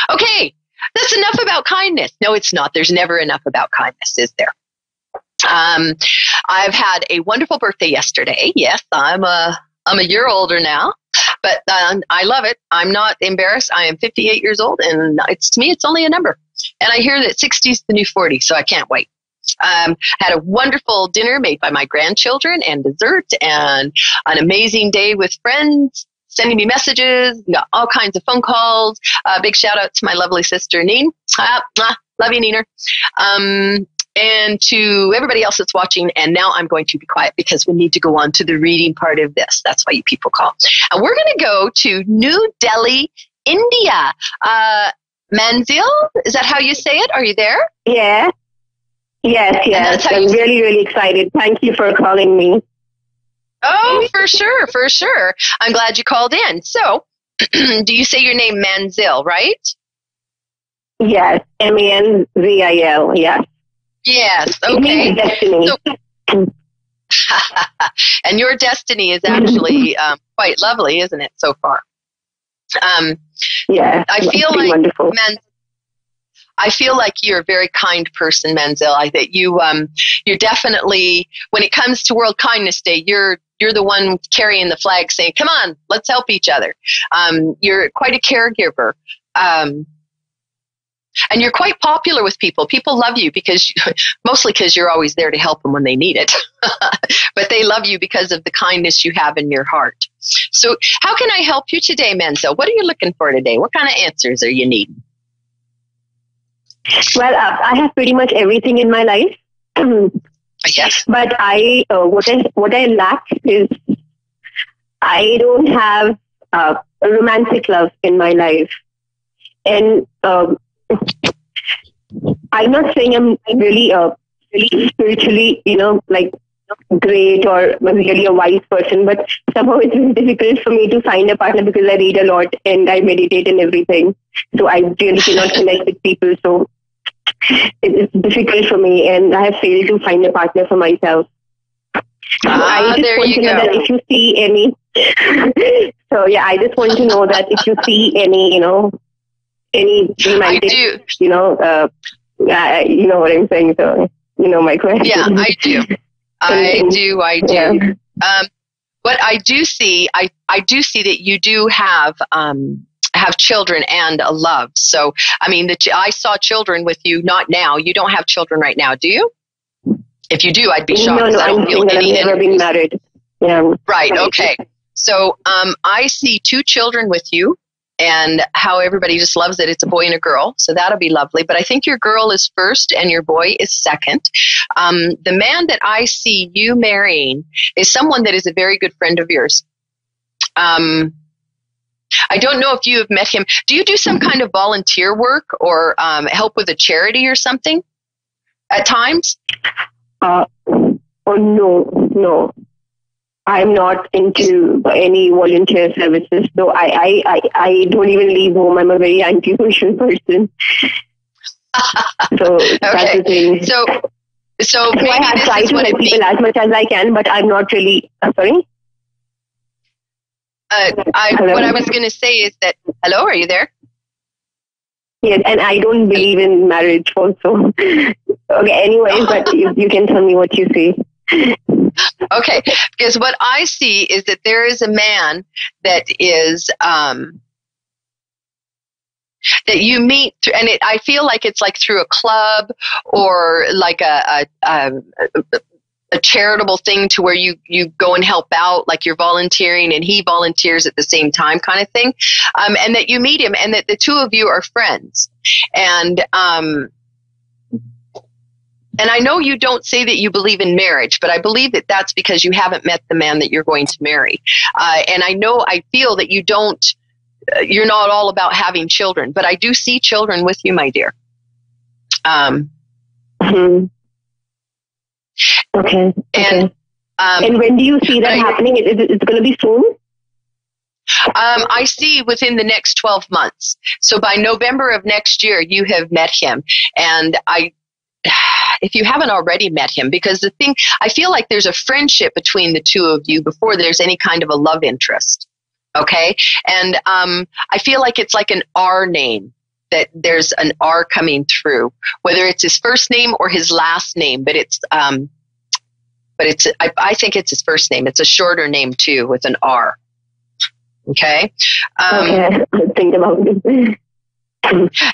Okay, that's enough about kindness. No, it's not. There's never enough about kindness, is there? I've had a wonderful birthday yesterday. Yes, I'm a year older now, but I love it. I'm not embarrassed. I am 58 years old, and to me, it's only a number. And I hear that 60 is the new 40, so I can't wait. Had a wonderful dinner made by my grandchildren and dessert, and an amazing day with friends, sending me messages, all kinds of phone calls. Big shout out to my lovely sister, Neen. Love you, Neener. And to everybody else that's watching. And now I'm going to be quiet because we need to go on to the reading part of this. That's why you people call. And we're going to go to New Delhi, India. Manzil, is that how you say it? Are you there? Yeah. Yes. I'm really, really excited. Thank you for calling me. Oh, for sure. I'm glad you called in. So, do you say your name Manzil, right? Yes, Manzil, yes. Yes, okay. Destiny. So, and your destiny is actually quite lovely, isn't it, so far? Yeah, I feel like wonderful. I feel like you're a very kind person, Manzil. I think you're definitely, when it comes to World Kindness Day, you're the one carrying the flag saying, come on, let's help each other. You're quite a caregiver. And you're quite popular with people. People love you mostly because you're always there to help them when they need it. But they love you because of the kindness you have in your heart. So how can I help you today, Manzil? What are you looking for today? What kind of answers are you needing? Well, I have pretty much everything in my life. Yes. But what I lack is I don't have a romantic love in my life. And I'm not saying I'm really spiritually, like great or really a wise person, but somehow it's very difficult for me to find a partner because I read a lot and I meditate and everything. So I really cannot connect with people. So it's difficult for me, and I have failed to find a partner for myself. I just want to know that if you see any. I just want to know that if you see any, any romantic, you know what I'm saying. So my question. Yeah, I do. I do. Yeah. What I do see, I do see that you do have children and a love. So, I mean, I saw children with you, not now. You don't have children right now, do you? If you do, I'd be shocked. No, I'm saying that I've never been married. Yeah. Right, okay. So, I see 2 children with you, and how everybody just loves it. It's a boy and a girl, so that'll be lovely. But I think your girl is first and your boy is second. The man that I see you marrying is someone that is a very good friend of yours. I don't know if you have met him. Do you do some kind of volunteer work or help with a charity or something at times? No. I'm not into any volunteer services. So I don't even leave home. I'm a very anti-social person. So that's the thing. So maybe I try to help people as much as I can, but I'm not really. Sorry. What I was going to say is that, hello, are you there? Yes, and I don't believe in marriage also. Okay, anyways, but you can tell me what you see. Okay, because what I see is that there is a man that is, that you meet, and I feel like it's like through a club or like a charitable thing to where you go and help out, like you're volunteering and he volunteers at the same time kind of thing. And that you meet him and that the 2 of you are friends. And I know you don't say that you believe in marriage, but I believe that that's because you haven't met the man that you're going to marry. And I feel that you're not all about having children, but I do see children with you, my dear. Okay. And when do you see that happening? It's going to be soon? I see within the next 12 months. So by November of next year, you have met him. And if you haven't already met him, because I feel like there's a friendship between the 2 of you before there's any kind of a love interest. Okay. And I feel like it's like an R name, that there's an R coming through, whether it's his first name or his last name, but I think it's his first name. It's a shorter name too with an R. Okay. Okay. Think about it.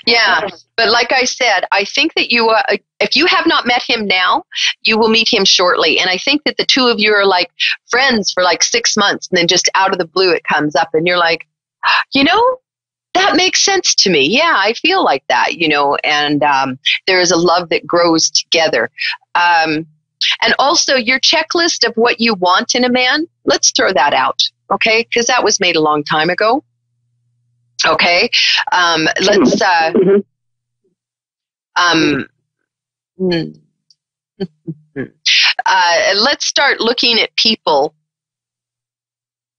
Yeah, but like I said, I think that you, if you have not met him now, you will meet him shortly. And I think that the two of you are like friends for like 6 months, and then just out of the blue it comes up, and you're like, you know, that makes sense to me. Yeah, I feel like that, you know, and there is a love that grows together. And also your checklist of what you want in a man, let's throw that out, okay? Because that was made a long time ago. Okay, let's let's start looking at people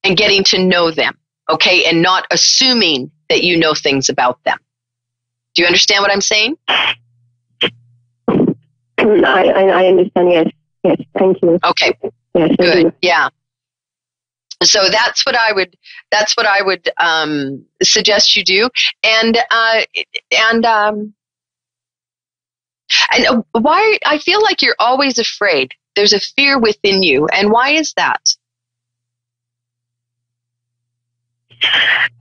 and getting to know them, okay, and not assuming that you know things about them. Do you understand what I'm saying? I understand. Yes, yes. Thank you. Okay. Yes, good. Yeah. So that's what I would suggest you do, and why I feel like you're always afraid. There's a fear within you, and why is that?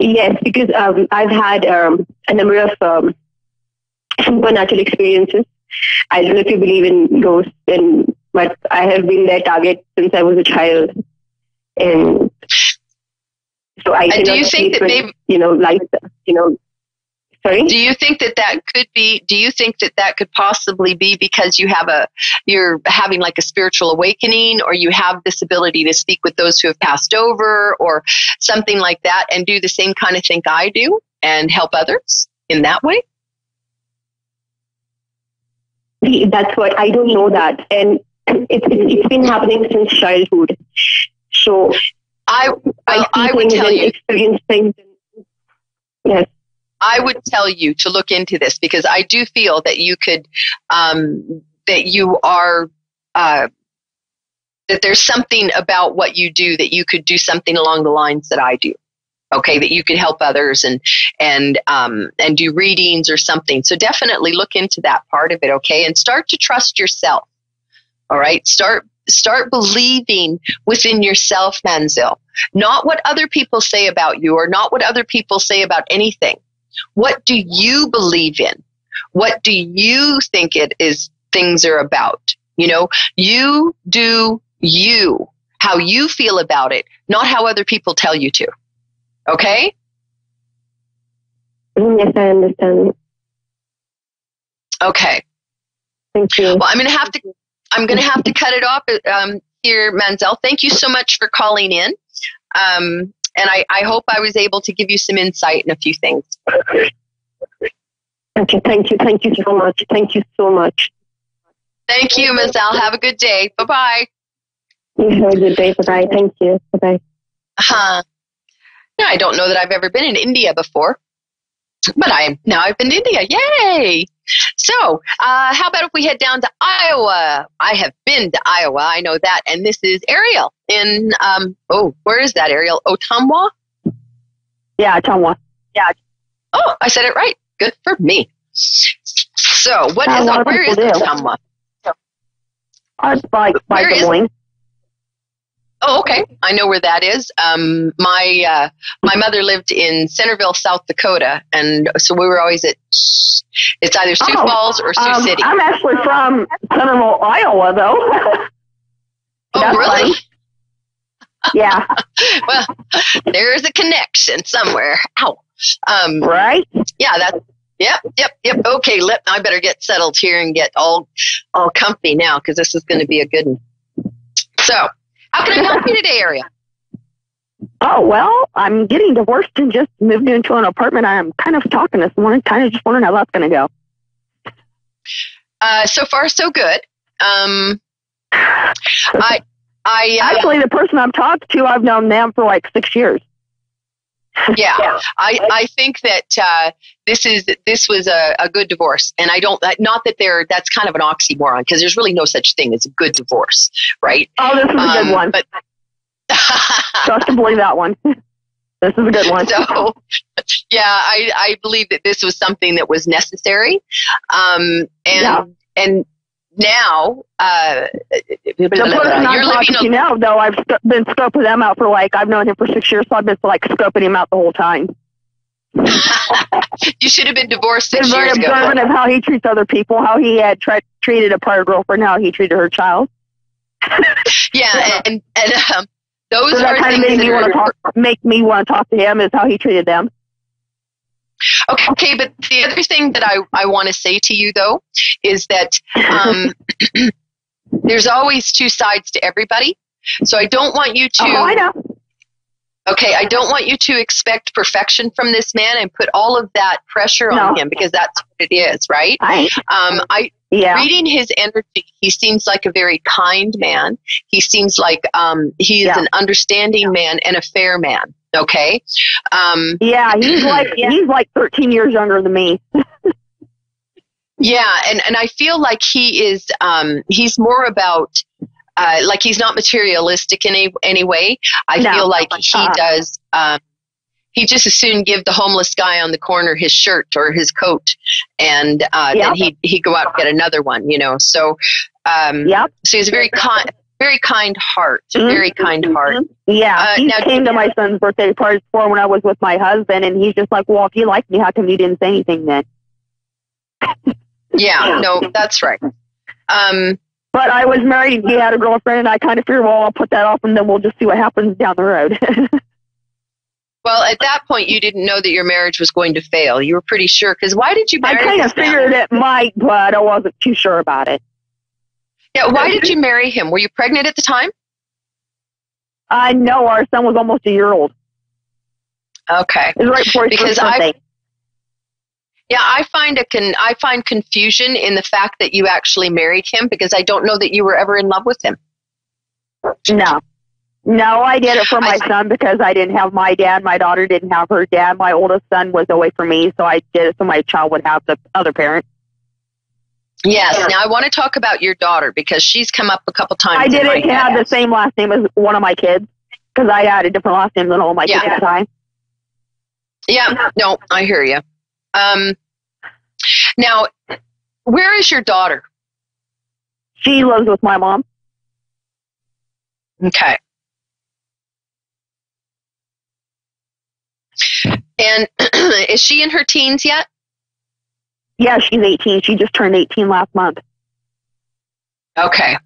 Yes, because I've had a number of supernatural experiences. I don't know if you believe in ghosts, but I have been their target since I was a child. And so I do you think that maybe, sorry? Do you think that could be, do you think that could possibly be because you're having like a spiritual awakening, or you have this ability to speak with those who have passed over or something like that, and do the same kind of thing I do and help others in that way? That's what, I don't know that. And it's been happening since childhood. So I would tell you. Experience things. Yes. I would tell you to look into this, because I do feel that you could, that you are, that there's something about what you do that you could do something along the lines that I do. Okay, that you could help others and do readings or something. So definitely look into that part of it. Okay, and start to trust yourself. All right, start believing within yourself, Manzil. Not what other people say about you, or not what other people say about anything. What do you believe in? What do you think it is things are about? You know, you do you, how you feel about it, not how other people tell you to. Okay? Yes, I understand. Okay. Thank you. Well, I'm going to have to cut it off here, Manzel. Thank you so much for calling in. And I hope I was able to give you some insight in a few things. Okay, thank you. Thank you so much. Thank you so much. Thank you, Manzel. Have a good day. Bye-bye. You have a good day. Bye-bye. Thank you. Bye-bye. No, I don't know that I've ever been in India before, but I've been to India. Yay! So, how about if we head down to Iowa? I have been to Iowa. I know that. And this is Ariel in, where is that, Ariel? Ottumwa? Yeah, Ottumwa. Yeah. Oh, I said it right. Good for me. So, where is Ottumwa? By Des Moines. Oh, okay. I know where that is. My mother lived in Centerville, South Dakota, and so we were always at. It's either Sioux Falls or Sioux City. I'm actually from Centerville, Iowa, though. Oh, really? Funny. Yeah. Well, there's a connection somewhere. Ow. Right. Yeah. That's. Yep. Okay. I better get settled here and get all comfy now, because this is going to be a good one. So. How can I help you today, Ariel? Oh, well, I'm getting divorced and just moved into an apartment. I'm kind of talking this morning, kind of just wondering how that's going to go. So far, so good. Actually, the person I'm talking to, I've known them for like 6 years. Yeah. I think that this was a good divorce, and I don't, not that that's kind of an oxymoron, because there's really no such thing as a good divorce, right? Oh, this is a good one. But trust and believe that one. This is a good one. So, yeah, I believe that this was something that was necessary, and now the person I'm talking to now, though, I've been scoping them out for I've known him for 6 years, so I've been scoping him out the whole time. You should have been divorced Been 6 very years ago. observant of how he treats other people, how he had treated a prior girlfriend, how he treated her child. Yeah, and those So that are kind of things make me want to talk to him, is how he treated them. Okay, but the other thing that I want to say to you, though, is that there's always two sides to everybody. So I don't want you to... Oh, I know. Okay, I don't want you to expect perfection from this man and put all of that pressure on him, because that's what it is, right? Reading his energy, he seems like a very kind man. He seems like he is an understanding man and a fair man. Okay. He's like 13 years younger than me. Yeah, and I feel like he is. He's more about. Like he's not materialistic in any way. I feel like he does. He just as soon give the homeless guy on the corner his shirt or his coat, and then he'd go out and get another one. You know, so so he's a very kind heart, very kind heart. Yeah, he came to my son's birthday party before when I was with my husband, and he's just like, "Well, if you liked me, how come you didn't say anything then?" Yeah, no, that's right. But I was married, he had a girlfriend, and I kind of figured, well, I'll put that off, and then we'll just see what happens down the road. Well, at that point, you didn't know that your marriage was going to fail. You were pretty sure, because why did you marry him? I kind of figured it might, but I wasn't too sure about it. Yeah, why did you marry him? Were you pregnant at the time? No, our son was almost a year old. Okay. It was right before his first birthday. I find confusion in the fact that you actually married him, because I don't know that you were ever in love with him. No, I did it for my son because I didn't have my dad. My daughter didn't have her dad. My oldest son was away from me, so I did it so my child would have the other parent. Yes. Now I want to talk about your daughter, because she's come up a couple times. I didn't have the same last name as one of my kids, because I had a different last name than all my kids at the time. Yeah. No, I hear you. Now, where is your daughter? She lives with my mom. Okay. And is she in her teens yet? Yeah, she's 18. She just turned 18 last month. Okay.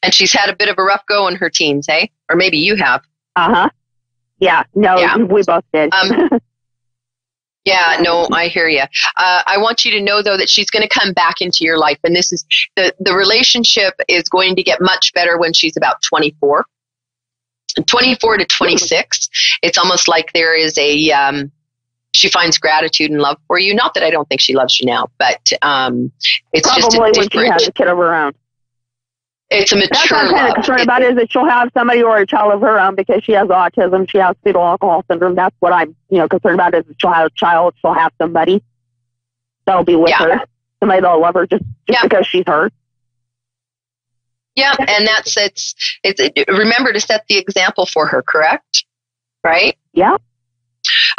And she's had a bit of a rough go in her teens, eh? Or maybe you have. Uh-huh. Yeah, no, we both did. Yeah, no, I hear you. I want you to know, though, that she's going to come back into your life. And this is the relationship is going to get much better when she's about 24. 24 to 26. It's almost like there is she finds gratitude and love for you. Not that I don't think she loves you now, but it's probably just when she has a kid of her own. It's a mature That's what I'm kind of concerned about, is that she'll have somebody or a child of her own, because she has autism, she has fetal alcohol syndrome. That's what I'm, concerned about, is that she'll have a child, she'll have somebody that'll be with her, somebody that'll love her just because she's her. Yeah, and it's remember to set the example for her, correct? Right? Yeah.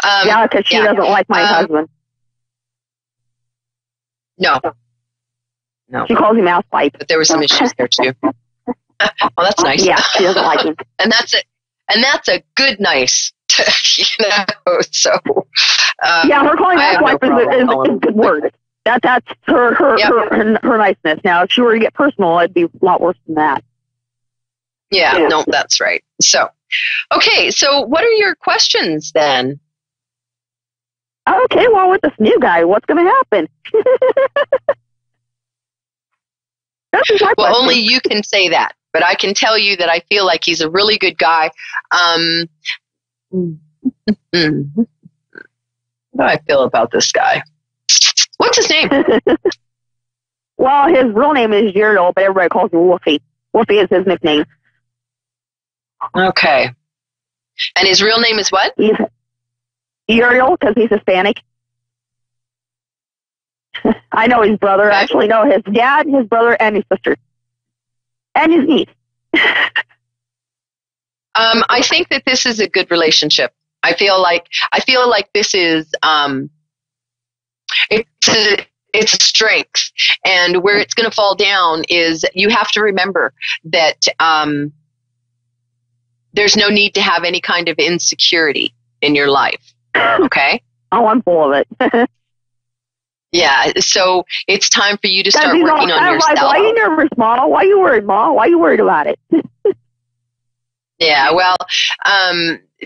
Because she doesn't like my husband. No. She calls him ass pipe. But there were some issues there too. Well, that's nice. Yeah, she doesn't like him. And that's a good nice. So. Her calling ass pipe is a good word. That's her niceness. Now, if she were to get personal, it'd be a lot worse than that. Yeah, no, that's right. So, okay, so what are your questions then? Okay, well, with this new guy, what's going to happen? Well, only you can say that, but I can tell you that I feel like he's a really good guy. How do I feel about this guy? What's his name? Well, his real name is Uriel, but everybody calls him Wolfie. Wolfie is his nickname. Okay. And his real name is what? He's Uriel, because he's Hispanic. I know his brother. I actually know his dad, his brother, and his sister. And his niece. I think that this is a good relationship. I feel like this is it's a strength. And where it's going to fall down is you have to remember that there's no need to have any kind of insecurity in your life. Okay? Oh, I'm full of it. Yeah, so it's time for you to start working on yourself. Like, why are you nervous, Ma? Why are you worried, Ma? Why are you worried about it? Yeah, well,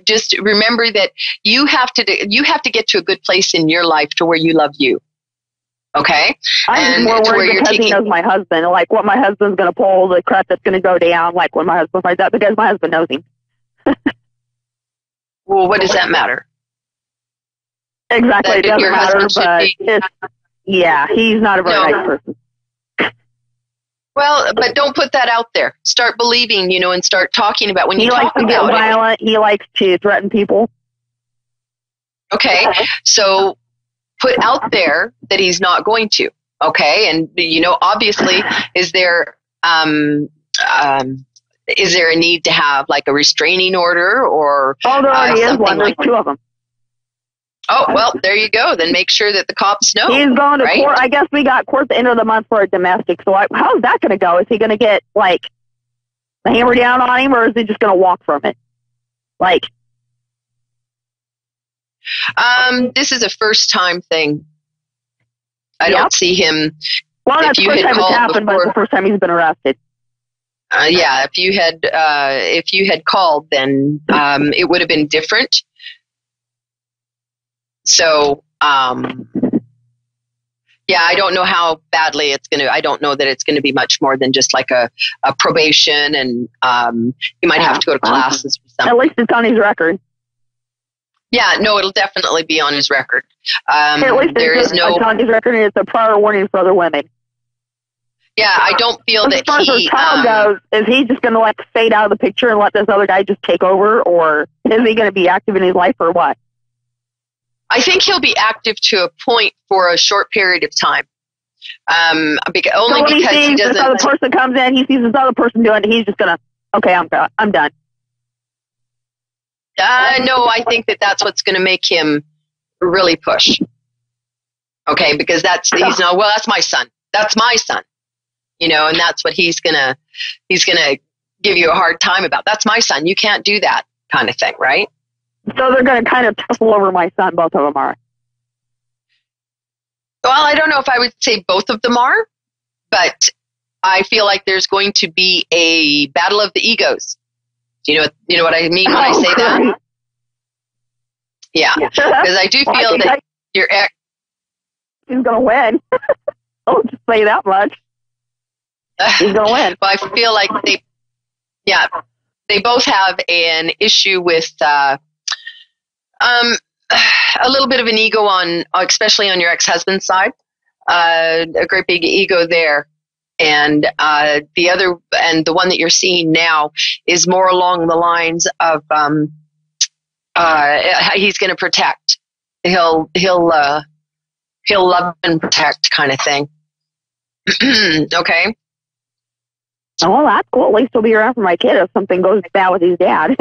just remember that you have to get to a good place in your life to where you love you. Okay? I'm more worried because he knows my husband, like what my husband's going to pull, the crap that's going to go down, like when my husband finds out, because my husband knows him. Well, what does that matter? Exactly, it doesn't matter, but yeah, he's not a very nice person. Well, but don't put that out there. Start believing, and start talking about when you talk about it. He likes to get violent. He likes to threaten people. Okay, so put out there that he's not going to. Okay, and obviously, is there a need to have like a restraining order or? Oh, there already is one. There's two of them. Oh, well, there you go. Then make sure that the cops know. He's going to court. I guess we got court the end of the month for a domestic. So how's that going to go? Is he going to get, like, the hammer down on him, or is he just going to walk from it? Like, this is a first-time thing. I don't see him. Well, that's the first time it's happened, but it's the first time he's been arrested. Yeah, if you had called, then it would have been different. So, yeah, I don't know how badly it's going to, I don't know that it's going to be much more than just like a probation, and you might have to go to classes or something. At least it's on his record. Yeah, no, it'll definitely be on his record. At least it's on his record, and it's a prior warning for other women. Yeah, I don't feel that as his child goes, is he just going to like fade out of the picture and let this other guy just take over, or is he going to be active in his life, or what? I think he'll be active to a point for a short period of time. Because he sees this other person comes in, he sees this other person doing it, he's just going to, okay, I'm done. No, I think that's what's going to make him really push. Okay, because he's no, well, that's my son. That's my son. And that's what he's gonna give you a hard time about. That's my son. You can't do that kind of thing, right? So they're going to kind of tussle over my son. Both of them are. Well, I don't know if I would say both of them are, but I feel like there's going to be a battle of the egos. Do you know what I mean when I say that? Yeah, because I do feel that your ex is going to win. I'll just say that much. He's going to win. Well, I feel like they both have an issue with a little bit of an ego especially on your ex-husband's side, a great big ego there. And the one that you're seeing now is more along the lines of he's going to protect. He'll love and protect kind of thing. Okay. Oh, well, that's cool. At least he'll be around for my kid if something goes bad with his dad.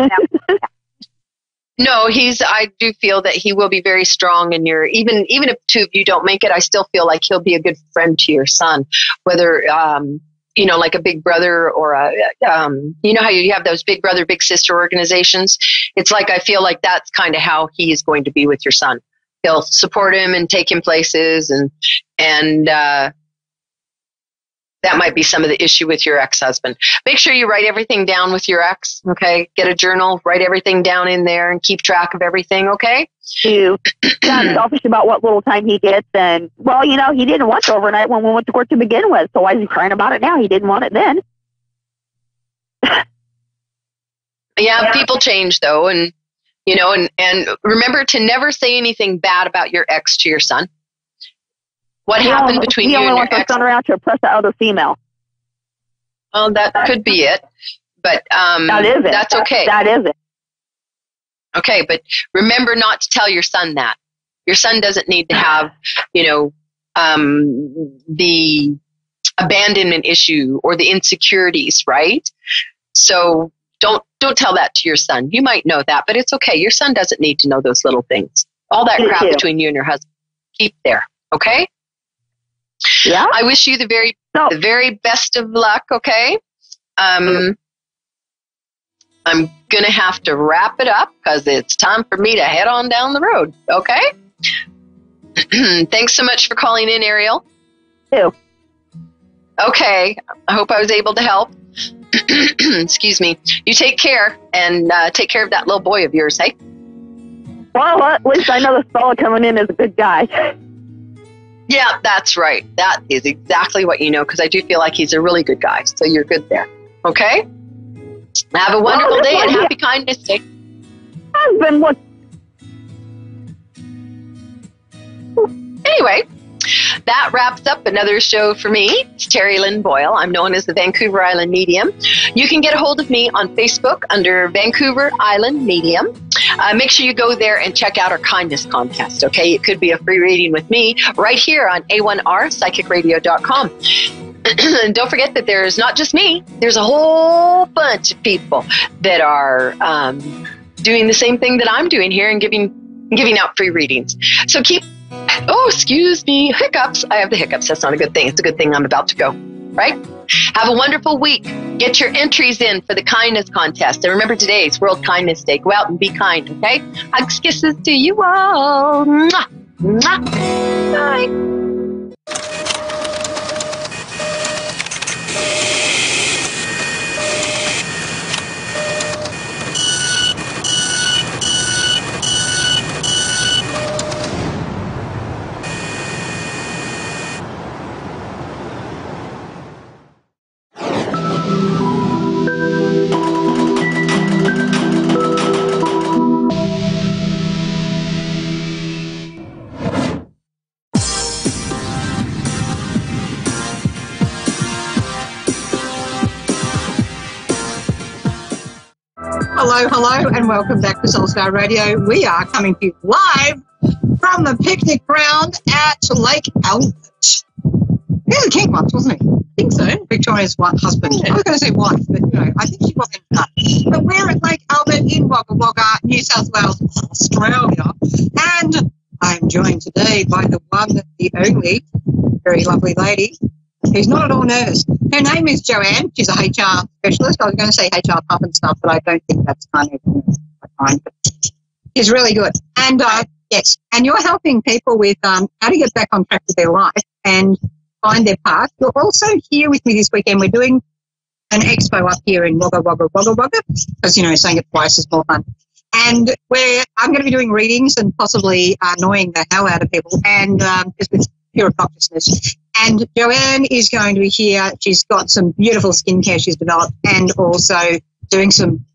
No, I do feel that he will be very strong in even if two of you don't make it, I still feel like he'll be a good friend to your son, whether, like a big brother or how you have those big brother, big sister organizations. It's like, I feel like that's kind of how he is going to be with your son. He'll support him and take him places, and that might be some of the issue with your ex-husband. Make sure you write everything down with your ex, okay? Get a journal, write everything down in there, and keep track of everything, okay? Not selfish about what little time he gets. And, well, he didn't want overnight when we went to court to begin with, so why is he crying about it now? He didn't want it then. Yeah, people change, though, and remember to never say anything bad about your ex to your son. What happened between you and your ex? He only wants to turn around to oppress the other female. Well, that could be it, but that is it. That's okay. That is it. Okay, but remember not to tell your son that. Your son doesn't need to have, the abandonment issue or the insecurities, right? So don't tell that to your son. You might know that, but it's okay. Your son doesn't need to know those little things. All that crap between you and your husband, keep there, okay? Yeah. I wish you the very best of luck, okay? I'm going to have to wrap it up because it's time for me to head on down the road. Okay? Thanks so much for calling in, Ariel. Too. Okay. I hope I was able to help. Excuse me. You take care and take care of that little boy of yours, hey? Well, at least I know the fella coming in is a good guy. Yeah, that's right. That is exactly what you know, because I do feel like he's a really good guy. So you're good there. Okay? Have a wonderful day and happy Kindness Day. Husband, what? Anyway, that wraps up another show for me. It's Terry Lynn Boyle. I'm known as the Vancouver Island Medium. You can get a hold of me on Facebook under Vancouver Island Medium. Make sure you go there and check out our kindness contest, okay? It could be a free reading with me right here on A1R Psychicradio.com. And don't forget that there's not just me. There's a whole bunch of people that are doing the same thing that I'm doing here and giving out free readings. So excuse me, hiccups. I have the hiccups. That's not a good thing. It's a good thing I'm about to go, right? Have a wonderful week. Get your entries in for the kindness contest. And remember, today is World Kindness Day. Go out and be kind, okay? Hugs, kisses to you all. Mwah. Mwah. Bye. Hello, and welcome back to Soulstar Radio. We are coming to you live from the picnic ground at Lake Albert. He was a king once, wasn't he? I think so. Victoria's husband. Yeah. I was going to say wife, but I think she wasn't enough. But we're at Lake Albert in Wagga Wagga, New South Wales, Australia. And I'm joined today by the one, the only, very lovely lady who's not at all nervous. Her name is Joanne. She's a HR specialist. I was going to say HR puff and stuff, but I don't think that's kind of fine. But she's really good. And yes, and you're helping people with how to get back on track with their life and find their path. You're also here with me this weekend. We're doing an expo up here in Wagga Wagga, because, saying it twice is more fun. And I'm going to be doing readings and possibly annoying the hell out of people, and just with pure obnoxiousness. And Joanne is going to be here. She's got some beautiful skincare she's developed, and also doing some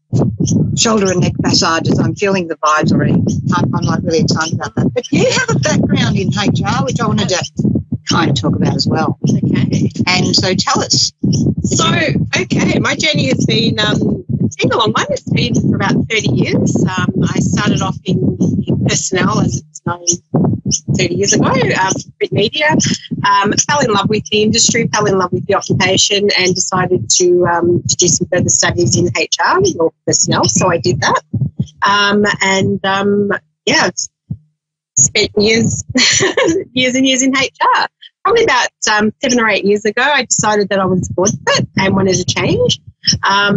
shoulder and neck massages. I'm feeling the vibes already. I'm not really excited about that. But you have a background in HR, which I wanted to kind of talk about as well. Okay. And so tell us. So, okay, my journey has been, it's been a long one. It's been for about 30 years. I started off in personnel, as it's known, 30 years ago, print media. Fell in love with the industry, fell in love with the occupation, and decided to do some further studies in HR or personnel. So I did that. Spent years and years in HR. Probably about 7 or 8 years ago, I decided that I was bored of it and wanted to change. So I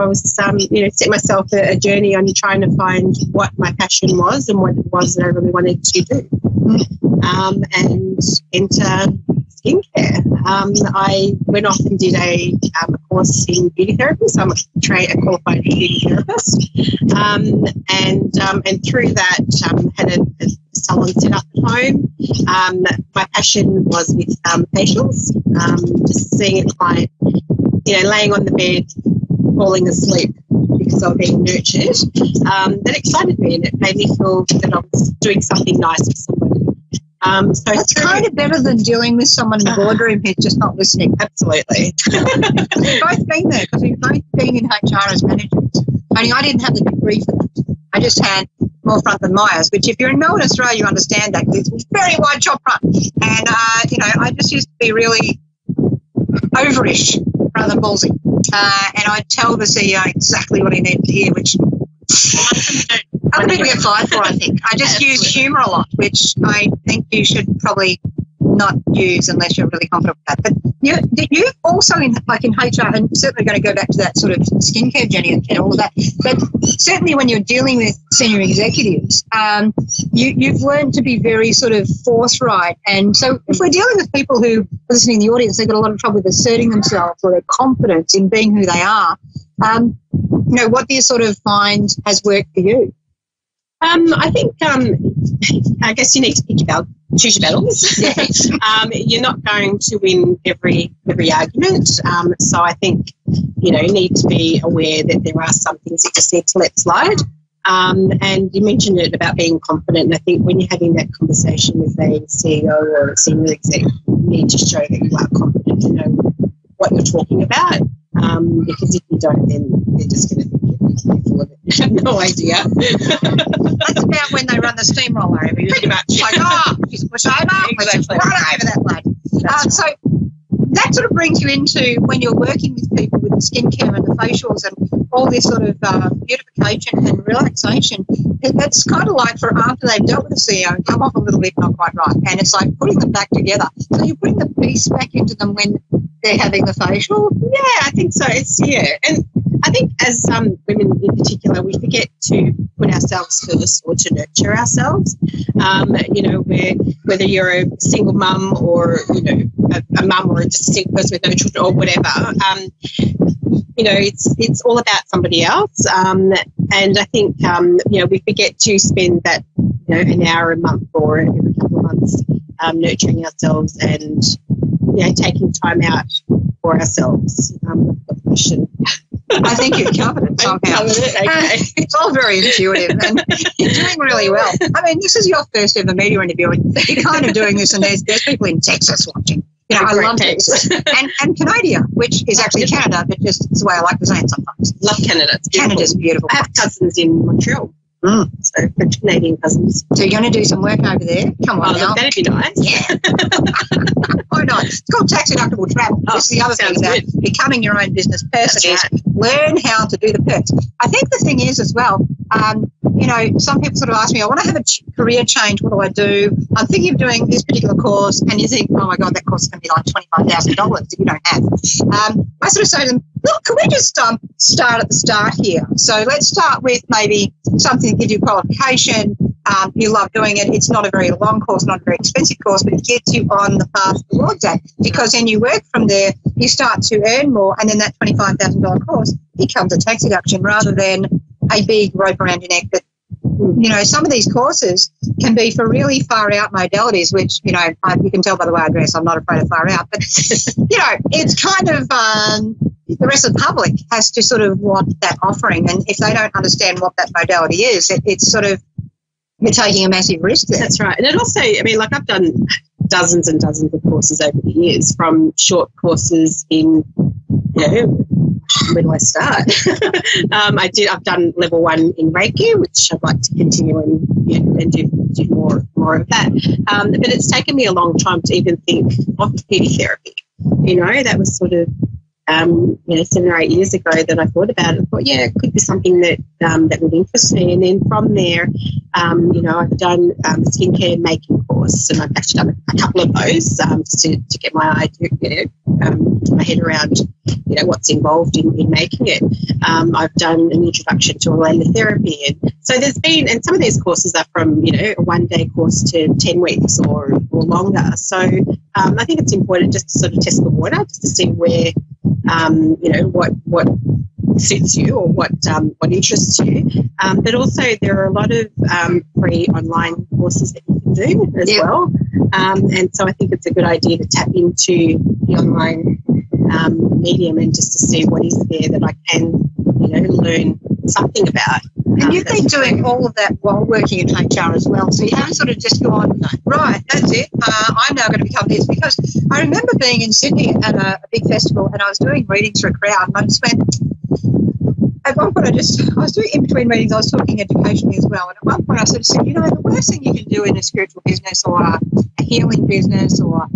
was, set myself a journey on trying to find what my passion was and what it was that I really wanted to do. And enter skincare. I went off and did a course in beauty therapy, so I'm a qualified beauty therapist. And through that, had a salon set up at home. My passion was with facials, just seeing a client, laying on the bed, falling asleep because I was being nurtured. That excited me, and it made me feel that I was doing something nice for somebody. So that's kind of better than dealing with someone in the boardroom who's just not listening. Absolutely. We've both been there, because we've both been in HR as managers. Only I didn't have the degree for that. I just had more front than Myers, which if you're in Melbourne, Australia, you understand that. It's a very wide shop front. And, I just used to be really overish rather than ballsy. And I'd tell the CEO exactly what he needed to hear, which other people get fired for, I think. I just use humour a lot, which I think you should probably not use unless you're really confident with that. But you also in HR, and certainly going to go back to that sort of skincare journey and all of that, but certainly when you're dealing with senior executives, you've learned to be very sort of forthright. And so if we're dealing with people who are listening in the audience, they've got a lot of trouble with asserting themselves or their confidence in being who they are, what do you sort of find has worked for you? I think, I guess you need to choose your battles. Yes. You're not going to win every argument. So I think, you need to be aware that there are some things you just need to let slide. And you mentioned it about being confident. And I think when you're having that conversation with a CEO or a senior exec, you need to show that you are confident, you know what you're talking about. Because if you don't, then they're just going to think you're full of it. You have no idea. That's about when they run the steamroller over you. Pretty much. Like, just push over, exactly. Right over that blood. So that sort of brings you into when you're working with people with the skincare and the facials and all this sort of beautification and relaxation. It's kind of like for after they've dealt with the CEO and come off a little bit not quite right. And it's like putting them back together. So you bring the peace back into them when they're having the facial? Yeah, I think so. And I think as women in particular, we forget to put ourselves first or to nurture ourselves. Whether you're a single mum or, a mum or just a single person with no children or whatever, it's all about somebody else. And I think, we forget to spend that, an hour a month or every couple of months nurturing ourselves and, taking time out for ourselves. I've got a question. I think you've covered it somehow. Okay. It's all very intuitive and you're doing really well. I mean, this is your first ever media interview and you're kind of doing this and there's people in Texas watching. I love Texas. and Canada, which is actually Canada, but just it's the way I like to say it sometimes. Love Canada. Canada's beautiful. I have cousins in Montreal. So French Canadian cousins. So you're going to do some work over there? Come on now. That'd be nice. Yeah. Why not? It's called tax deductible travel. This is the other thing about becoming your own business person is learn how to do the perks. I think the thing is as well, some people sort of ask me, I want to have a career change. What do I do? I'm thinking of doing this particular course, and you think, oh my God, that course is going to be like $25,000 that you don't have. I sort of say to them, look, can we just start at the start here? So let's start with maybe something that gives you qualification. You love doing it. It's not a very long course, not a very expensive course, but it gets you on the path towards that because then you work from there, you start to earn more, and then that $25,000 course becomes a tax deduction rather than a big rope around your neck that, some of these courses can be for really far out modalities, which, you can tell by the way I dress, I'm not afraid of far out, but, it's kind of the rest of the public has to sort of want that offering. And if they don't understand what that modality is, it's sort of, you're taking a massive risk there. That's right. And it also, I've done dozens and dozens of courses over the years, from short courses in, where do I start? I've done level 1 in Reiki, which I'd like to continue and do more of that. But it's taken me a long time to even think of beauty therapy. That was sort of 7 or 8 years ago that I thought about it. I thought, it could be something that would interest me. And then from there, I've done a skincare making course, and I've actually done a couple of those to get my head around, what's involved in making it. I've done an introduction to aromatherapy, and so there's been, and some of these courses are from a 1-day course to 10 weeks or longer. So I think it's important just to sort of test the water, just to see where what suits you or what interests you. But also there are a lot of free online courses that you can do as well. And so I think it's a good idea to tap into the online medium and just to see what is there that I can, learn something about. And you've been doing all of that while working in HR as well. So you haven't sort of just gone, right, that's it. I'm now going to become this. Because I remember being in Sydney at a big festival and I was doing readings for a crowd, and I just went, at one point I was doing in between meetings, I was talking educationally as well. And at one point I sort of said, the worst thing you can do in a spiritual business or a healing business or,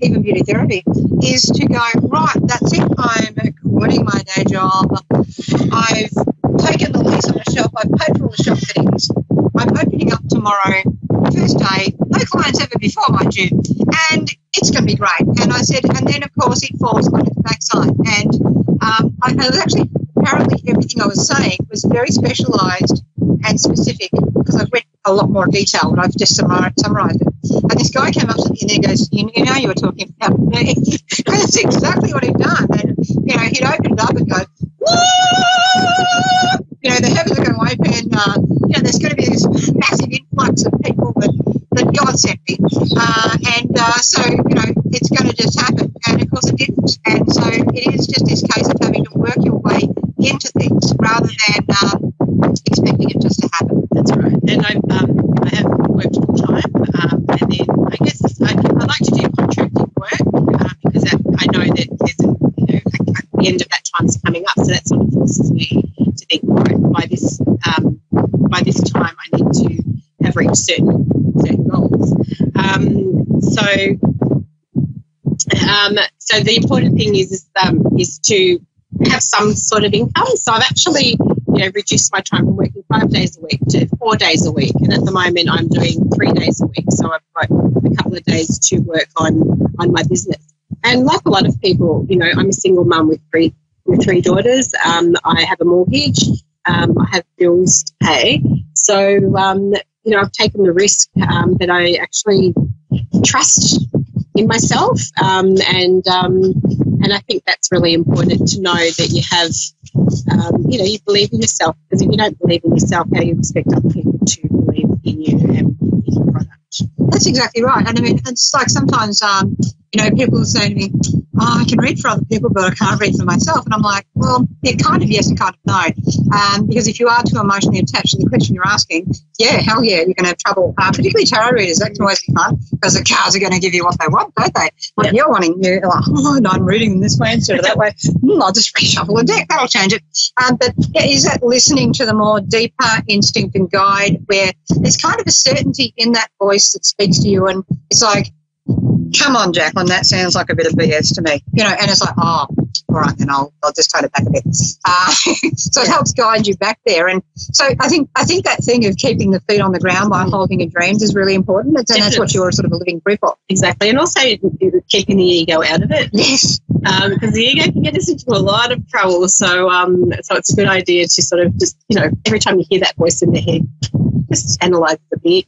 even beauty therapy is to go, right, that's it. I'm quitting my day job. I've taken the lease on a shop. I've paid for all the shop fittings. I'm opening up tomorrow, first day, no clients ever before, mind you, and it's going to be great. And I said, and then of course it falls on its backside. And I was actually, apparently everything I was saying was very specialised and specific, because I've read a lot more detail, but I've just summarised it. And this guy came up to me and he goes, you know, you were talking about me. That's exactly what he'd done. And, you know, he'd opened up and go, whoa! You know, the heavens are going to open. You know, there's going to be this massive influx of people that God sent me. So, you know, it's going to just happen. And, of course, it didn't. And so it is just this case of having to work your way into things rather than expecting it just to happen. That's right. And I have worked full time, and then I guess I like to do contracting work because I know that there's the end of that time's coming up, so that sort of forces me to think, right, by this time I need to have reached certain goals. So the important thing is to have some sort of income. So I've actually, reduced my time from working 5 days a week to 4 days a week, and at the moment I'm doing 3 days a week. So I've got a couple of days to work on my business. And like a lot of people, I'm a single mum with three daughters. I have a mortgage. I have bills to pay. So I've taken the risk that I actually trust in myself, and I think that's really important to know that you have, you believe in yourself, because if you don't believe in yourself, how do you expect other people to believe in you and in your product? That's exactly right. And I mean, it's like sometimes, people will say to me, I can read for other people, but I can't read for myself. And I'm like, well, yeah, kind of yes and kind of no. Because if you are too emotionally attached to the question you're asking, yeah, hell yeah, you're going to have trouble. Particularly tarot readers, that can always be fun because the cards are going to give you what they want, don't they? What you're wanting, you're like, oh, no, I'm reading them this way instead of that way. I'll just reshuffle a deck. That'll change it. But yeah, is that listening to the more deeper instinct and guide where there's kind of a certainty in that voice that speaks to you, and it's like, come on, Jacqueline, that sounds like a bit of BS to me. And it's like, oh, all right, then I'll just tone it back a bit. So it helps guide you back there. And so I think that thing of keeping the feet on the ground by holding your dreams is really important. And that's what you're sort of a living proof of. Exactly. And also keeping the ego out of it. Yes. Because the ego can get us into a lot of trouble. So it's a good idea to sort of just, every time you hear that voice in the head, just analyse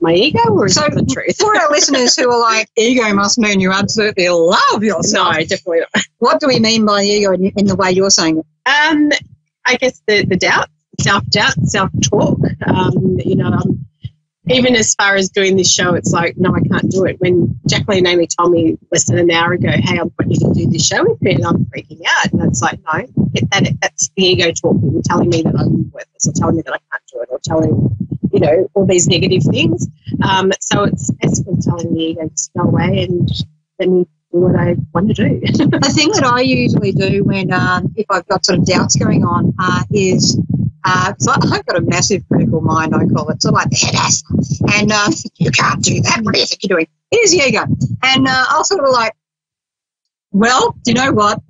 my ego, or is it the truth? For our listeners who are like, ego must mean you absolutely love yourself. No, definitely not. What do we mean by ego in the way you're saying it? I guess the doubt, self-doubt, self-talk. Even as far as doing this show, it's like, no, I can't do it. When Jacqueline and Amy told me less than an hour ago, hey, I want you to do this show with me, and I'm freaking out. And it's like, no, that's the ego talking, telling me that I'm worthless, or telling me that I can't do it, or telling, all these negative things. So it's basically telling the ego to go away and let me do what I want to do. The thing that I usually do when, if I've got sort of doubts going on, is, so I've got a massive critical mind, I call it, so like the head ass. And you can't do that. What do you think you're doing? Here's the ego. And I'll sort of like, well, do you know what?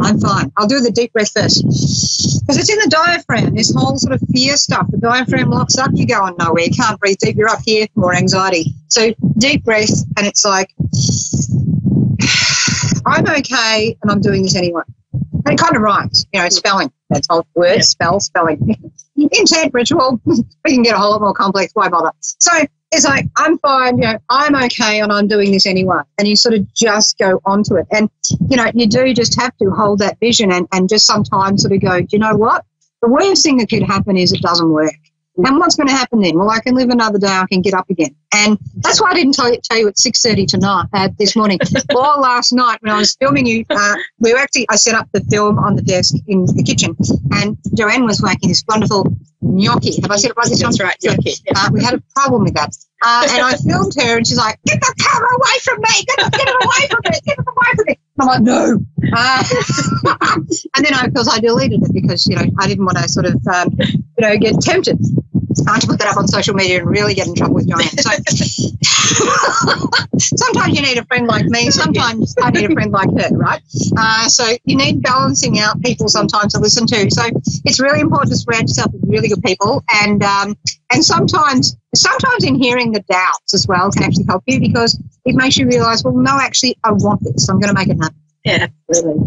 I'm fine. I'll do the deep breath first. Because it's in the diaphragm, this whole sort of fear stuff. The diaphragm locks up, you're going nowhere. You can't breathe deep. You're up here, more anxiety. So deep breath, and it's like, I'm okay, and I'm doing this anyway. And it kind of rhymes, spelling. That's whole word, yeah. Spelling. Intent, ritual, we can get a whole lot more complex, why bother? So it's like, I'm fine, I'm okay, and I'm doing this anyway. And you sort of just go onto it. And, you do just have to hold that vision and just sometimes sort of go, do you know what? The worst thing that could happen is it doesn't work. And what's going to happen then? Well, I can live another day. I can get up again. And that's why I didn't tell you at 6:30 tonight, this morning. Or last night when I was filming you, I set up the film on the desk in the kitchen, and Joanne was making this wonderful gnocchi. Have I said it right this time? That's right, gnocchi. Yeah. We had a problem with that. And I filmed her, and she's like, get the camera away from me. Get it away from me. Get it away from me. And I'm like, no. And then, of course, I deleted it because, I didn't want to sort of, get tempted. to put that up on social media and really get in trouble with Joanne. So sometimes you need a friend like me, sometimes I need a friend like her, right? So you need balancing out people sometimes to listen to. So it's really important to surround yourself with really good people, and sometimes in hearing the doubts as well can actually help you, because it makes you realise, well, no, actually, I want this. I'm going to make it happen. Yeah, absolutely.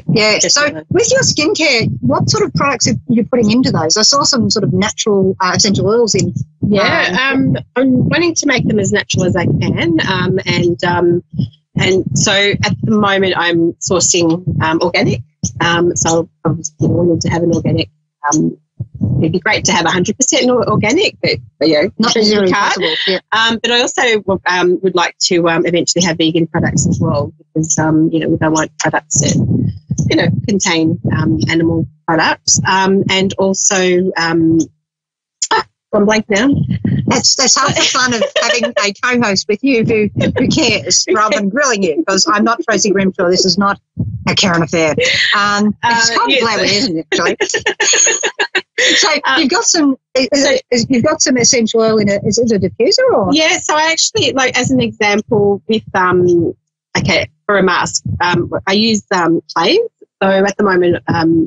Yeah. So with your skincare, what sort of products are you putting into those? I saw some sort of natural essential oils in. Yeah, I'm wanting to make them as natural as I can, and so at the moment I'm sourcing organic. So I'm wanting to have an organic. It'd be great to have 100% organic, but not necessarily possible. Yeah. But I also would like to eventually have vegan products as well, because we don't want products that contain animal products, and also I'm blank now. That's half the fun of having a co-host with you who cares rather than grilling you, because I'm not Tracy Grimshaw. This is not a Karen affair. It's kind of glad it isn't, actually. So you've got some. You've got some essential oil in it. Is it a diffuser or? Yeah. So I actually, as an example, with for a mask, I use clays. So at the moment,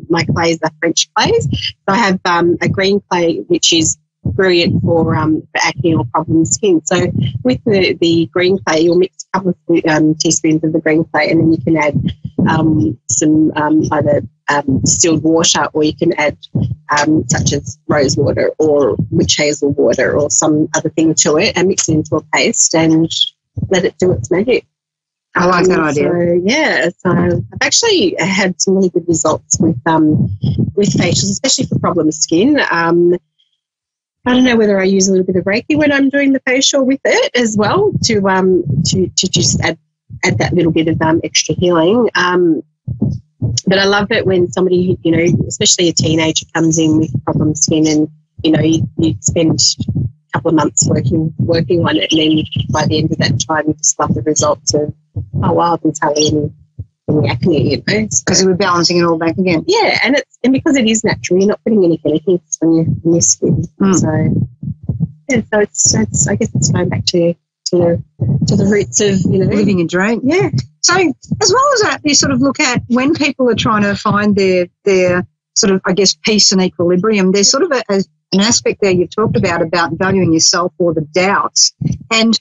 my clays are French clays. So I have a green clay, which is brilliant for acne or problem skin. So with the green clay, you'll mix a couple of teaspoons of the green clay, and then you can add some either distilled water, or you can add such as rose water or witch hazel water or some other thing to it, and mix it into a paste and let it do its magic. I like that idea. So I've actually had some really good results with facials, especially for problem skin. I don't know whether I use a little bit of Reiki when I'm doing the facial with it as well to just add that little bit of extra healing. But I love it when somebody, especially a teenager, comes in with problem skin, and you spend a couple of months working on it, and then by the end of that time, you just love the results of, oh wow, I can tell in the acne, because we're balancing it all back again. Yeah, and because it is natural, you're not putting any chemicals on your skin. So it's I guess it's going back to the roots of living a dream. Yeah. So as well as that, you sort of look at when people are trying to find their sort of, I guess, peace and equilibrium. There's sort of an aspect there you've talked about valuing yourself or the doubts. And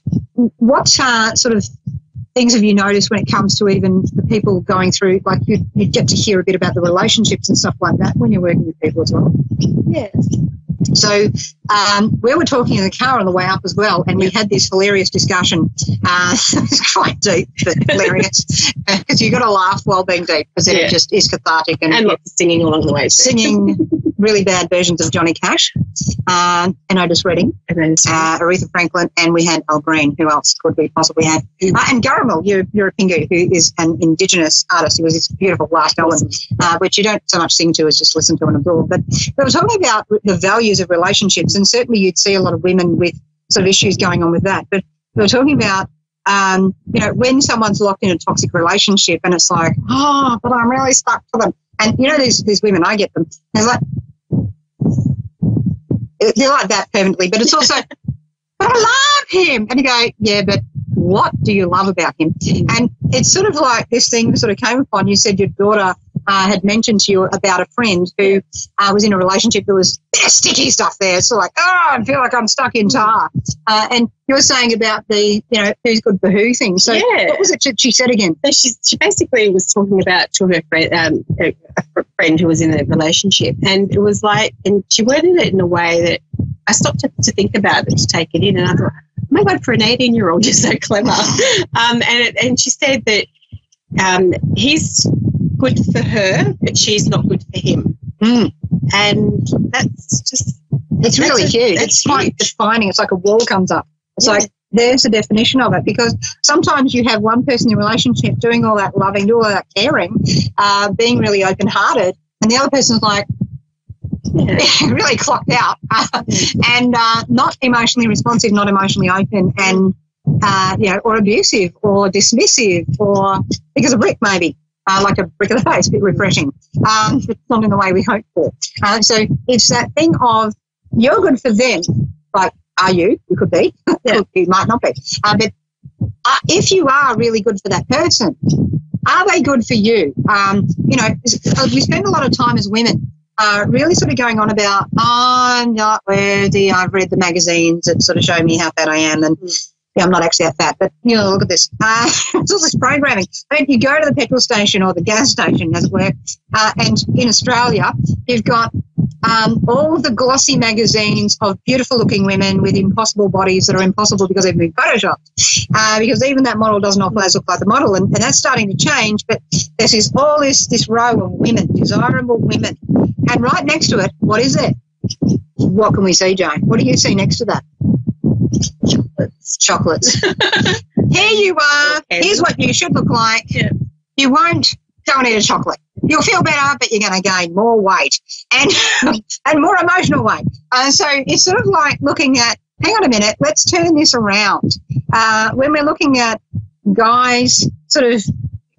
what sort of things have you noticed when it comes to even the people going through, like you get to hear a bit about the relationships and stuff like that when you're working with people as well? Yeah. So we were talking in the car on the way up as well, and we had this hilarious discussion. It's quite deep, but hilarious, because you've got to laugh while being deep, because it just is cathartic. And lots of singing along the way. Singing really bad versions of Johnny Cash, and Otis Redding, Aretha Franklin, and we had Al Green. Who else could we possibly have? And Garamel, you're a Pingu, who is an Indigenous artist. It was this beautiful last album, which you don't so much sing to as just listen to and absorb. But we were talking about the values of relationships, and certainly you'd see a lot of women with sort of issues going on with that. But we were talking about, when someone's locked in a toxic relationship and it's like, oh, but I'm really stuck to them. And, these women, I get them. They're like that permanently, but it's also, but I love him. And you go, yeah, but what do you love about him? And it's sort of like this thing sort of came upon. You said your daughter had mentioned to you about a friend who was in a relationship. There was sticky stuff there. It's like, I feel like I'm stuck in tar. And you were saying about the, who's good for who thing. So what was it she said again? So she basically was talking about to her friend, a friend who was in a relationship, and it was like, and she worded it in a way that I stopped to think about it, to take it in, and I thought, oh my God, for an 18-year-old, you're so clever. And she said that he's good for her, but she's not good for him. And it's really huge. It's quite defining. It's like a wall comes up. It's like, there's a definition of it, because sometimes you have one person in a relationship doing all that loving, doing all that caring, being really open-hearted, and the other person's like, really clocked out and not emotionally responsive, not emotionally open, and or abusive or dismissive, or because a brick maybe. Like a brick in the face, a bit refreshing, but not in the way we hope for. So it's that thing of you're good for them. Like, are you? You could be. Yeah. You might not be. But if you are really good for that person, are they good for you? You know, we spend a lot of time as women really sort of going on about, I'm not worthy. I've read the magazines that sort of show me how fat I am, and yeah, I'm not actually that fat. But, you know, look at this. It's all this programming. I mean, you go to the petrol station or the gas station, as it were, and in Australia, you've got all the glossy magazines of beautiful-looking women with impossible bodies that are impossible because they've been photoshopped. Because even that model doesn't always look like the model, and that's starting to change. But there's this row of women, desirable women, and right next to it, what is it? What can we see, Jane? What do you see next to that? Chocolates. Here you are. Okay. Here's what you should look like. Yeah. You won't go and eat a chocolate. You'll feel better, but you're going to gain more weight and and more emotional weight. So it's sort of like looking at, hang on a minute, let's turn this around. When we're looking at guys, sort of,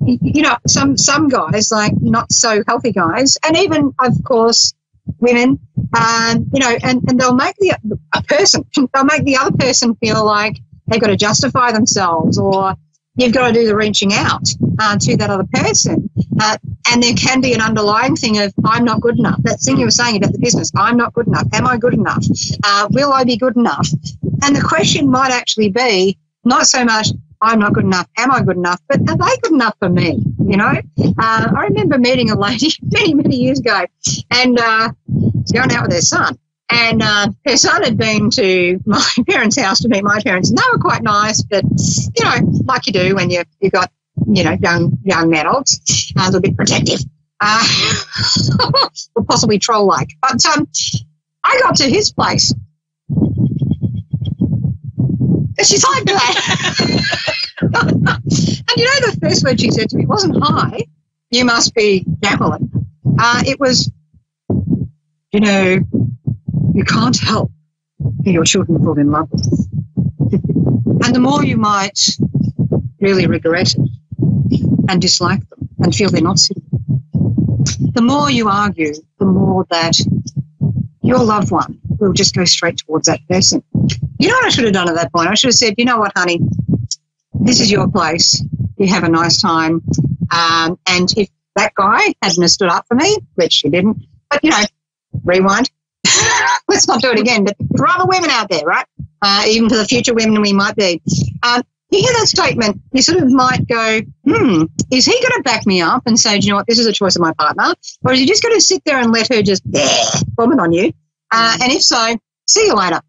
you know, some guys, like not so healthy guys, and even, of course, women, you know, and they'll make the other person feel like they've got to justify themselves, or you've got to do the reaching out to that other person. And there can be an underlying thing of, I'm not good enough. That thing you were saying about the business, I'm not good enough. Am I good enough? Will I be good enough? And the question might actually be not so much, I'm not good enough, am I good enough, but are they good enough for me? You know, I remember meeting a lady many, many years ago, and going out with her son. And her son had been to my parents' house to meet my parents, and they were quite nice, but, you know, like you do when you've got, you know, young adults, a little bit protective, or possibly troll-like. But I got to his place, and she's like that. And you know the first word she said to me wasn't, hi, you must be Jacqueline. It was, you know, you can't help who your children fall in love with. And the more you might really regret it and dislike them and feel they're not suitable, the more you argue, the more that your loved one will just go straight towards that person. You know what I should have done at that point? I should have said, you know what, honey, this is your place. You have a nice time. And if that guy hadn't stood up for me, which he didn't, but, you know, rewind. Let's not do it again. But for other women out there, right, even for the future women we might be, you hear that statement, you sort of might go, is he going to back me up and say, do you know what, this is a choice of my partner? Or is he just going to sit there and let her just vomit on you? And if so, see you later.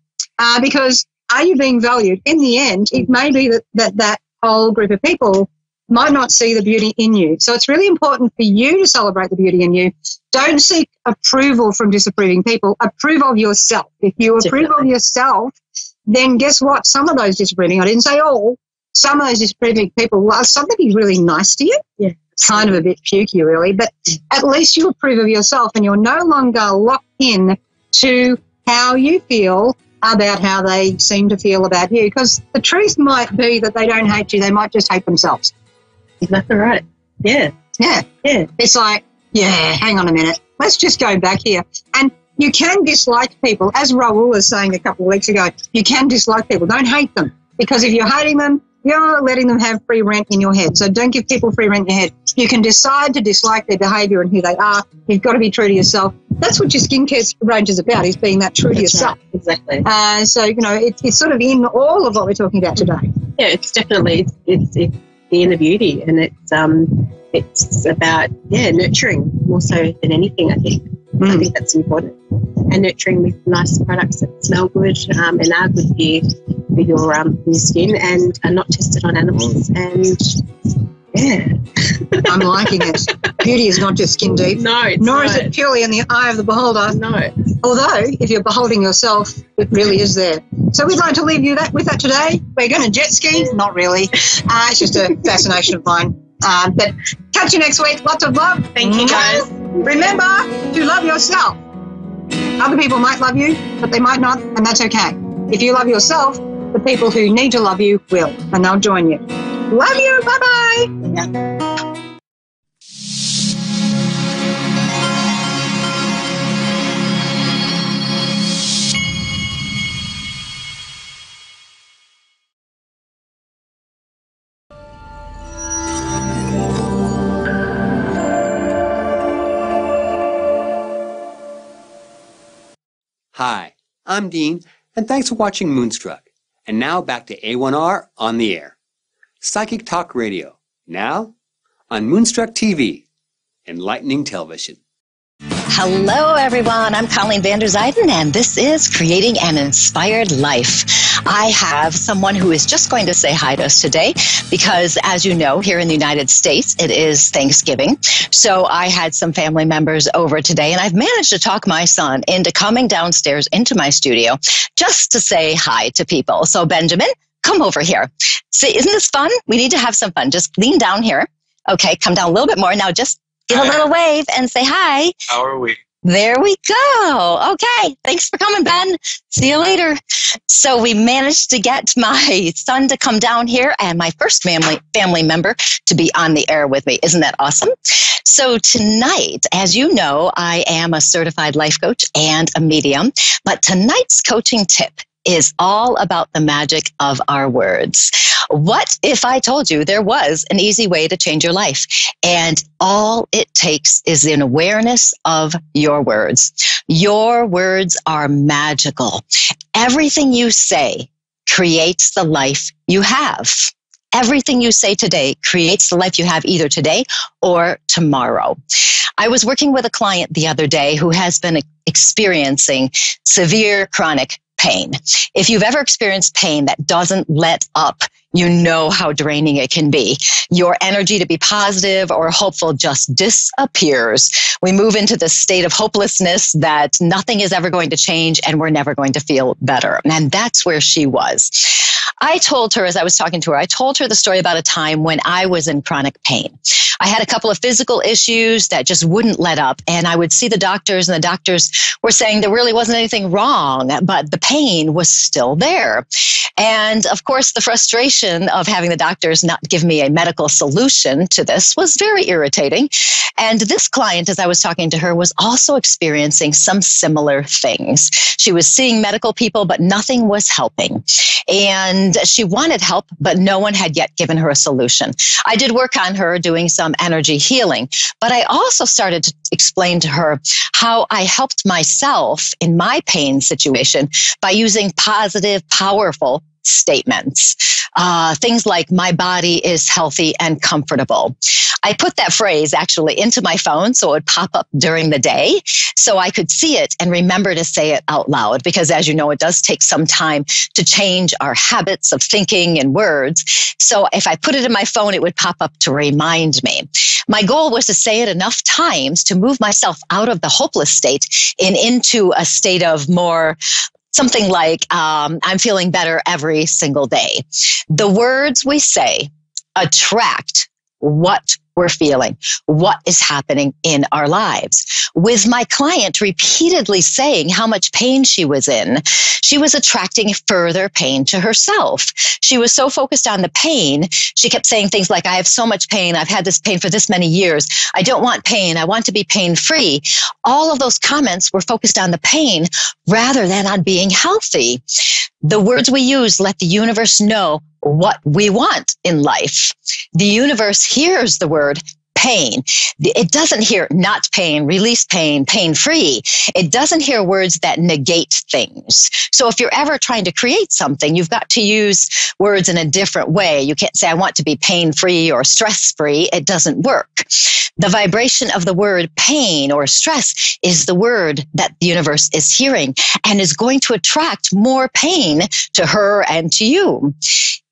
Because are you being valued? In the end, it may be that whole group of people might not see the beauty in you. So it's really important for you to celebrate the beauty in you. Don't seek approval from disapproving people. Approve of yourself. If you approve of yourself, then guess what? Some of those disapproving, I didn't say all, some of those disapproving people will somebody really nice to you. Yeah. Kind of a bit pukey, really, but at least you approve of yourself and you're no longer locked in to how you feel about how they seem to feel about you, because the truth might be that they don't hate you, they might just hate themselves. Exactly right. Yeah. Yeah. Yeah. It's like, yeah, hang on a minute. Let's just go back here. And you can dislike people. As Raoul was saying a couple of weeks ago, you can dislike people. Don't hate them, because if you're hating them, you're letting them have free rent in your head. So don't give people free rent in your head. You can decide to dislike their behaviour and who they are. You've got to be true to yourself. That's what your skincare range is about, is being that true to yourself. Right. Exactly. So, you know, it's sort of in all of what we're talking about today. Yeah, it's definitely, it's the inner beauty, and it's about, nurturing more so than anything, I think. I think that's important. And nurturing with nice products that smell good and are good for your skin and are not tested on animals. And, I'm liking it. Beauty is not just skin deep. No, nor is it purely in the eye of the beholder. No. Although, if you're beholding yourself, it really is there. So we'd like to leave you with that today. We're going to jet ski. Not really. It's just a fascination of mine. But catch you next week. Lots of love. Thank you, guys. Remember to love yourself. Other people might love you, but they might not, and that's okay. If you love yourself, the people who need to love you will, and they'll join you. Love you. Bye-bye. Yeah. Hi, I'm Dean, and thanks for watching Moonstruck. And now back to A1R on the air. Psychic Talk Radio, now on Moonstruck TV, enlightening television. Hello, everyone. I'm Colleen van der Zijden, and this is Creating an Inspired Life. I have someone who is just going to say hi to us today because, as you know, here in the United States, it is Thanksgiving. So I had some family members over today, and I've managed to talk my son into coming downstairs into my studio just to say hi to people. So, Benjamin, come over here. See, isn't this fun? We need to have some fun. Just lean down here. Okay, come down a little bit more. Now just give a little wave and say hi. How are we? There we go. Okay. Thanks for coming, Ben. See you later. So we managed to get my son to come down here and my first family member to be on the air with me. Isn't that awesome? So tonight, as you know, I am a certified life coach and a medium, but tonight's coaching tip is all about the magic of our words. What if I told you there was an easy way to change your life? And all it takes is an awareness of your words. Your words are magical. Everything you say creates the life you have. Everything you say today creates the life you have either today or tomorrow. I was working with a client the other day who has been experiencing severe chronic pain. If you've ever experienced pain that doesn't let up, you know how draining it can be. Your energy to be positive or hopeful just disappears. We move into this state of hopelessness that nothing is ever going to change and we're never going to feel better. And that's where she was. I told her, as I was talking to her, I told her the story about a time when I was in chronic pain. I had a couple of physical issues that just wouldn't let up. And I would see the doctors, and the doctors were saying there really wasn't anything wrong, but the pain was still there. And of course, the frustration of having the doctors not give me a medical solution to this was very irritating. And this client, as I was talking to her, was also experiencing some similar things. She was seeing medical people, but nothing was helping. And she wanted help, but no one had yet given her a solution. I did work on her doing some energy healing, but I also started to explain to her how I helped myself in my pain situation by using positive, powerful statements. Things like, my body is healthy and comfortable. I put that phrase actually into my phone so it would pop up during the day so I could see it and remember to say it out loud, because as you know, it does take some time to change our habits of thinking and words. So if I put it in my phone, it would pop up to remind me. My goal was to say it enough times to move myself out of the hopeless state and into a state of more something like, I'm feeling better every single day. The words we say attract what we're feeling, what is happening in our lives. With my client repeatedly saying how much pain she was in, she was attracting further pain to herself. She was so focused on the pain, she kept saying things like, I have so much pain, I've had this pain for this many years, I don't want pain, I want to be pain-free. All of those comments were focused on the pain rather than on being healthy. The words we use let the universe know what we want in life. The universe hears the word pain. It doesn't hear not pain, release pain, pain-free. It doesn't hear words that negate things. So if you're ever trying to create something, you've got to use words in a different way. You can't say, I want to be pain-free or stress-free. It doesn't work. The vibration of the word pain or stress is the word that the universe is hearing and is going to attract more pain to her and to you.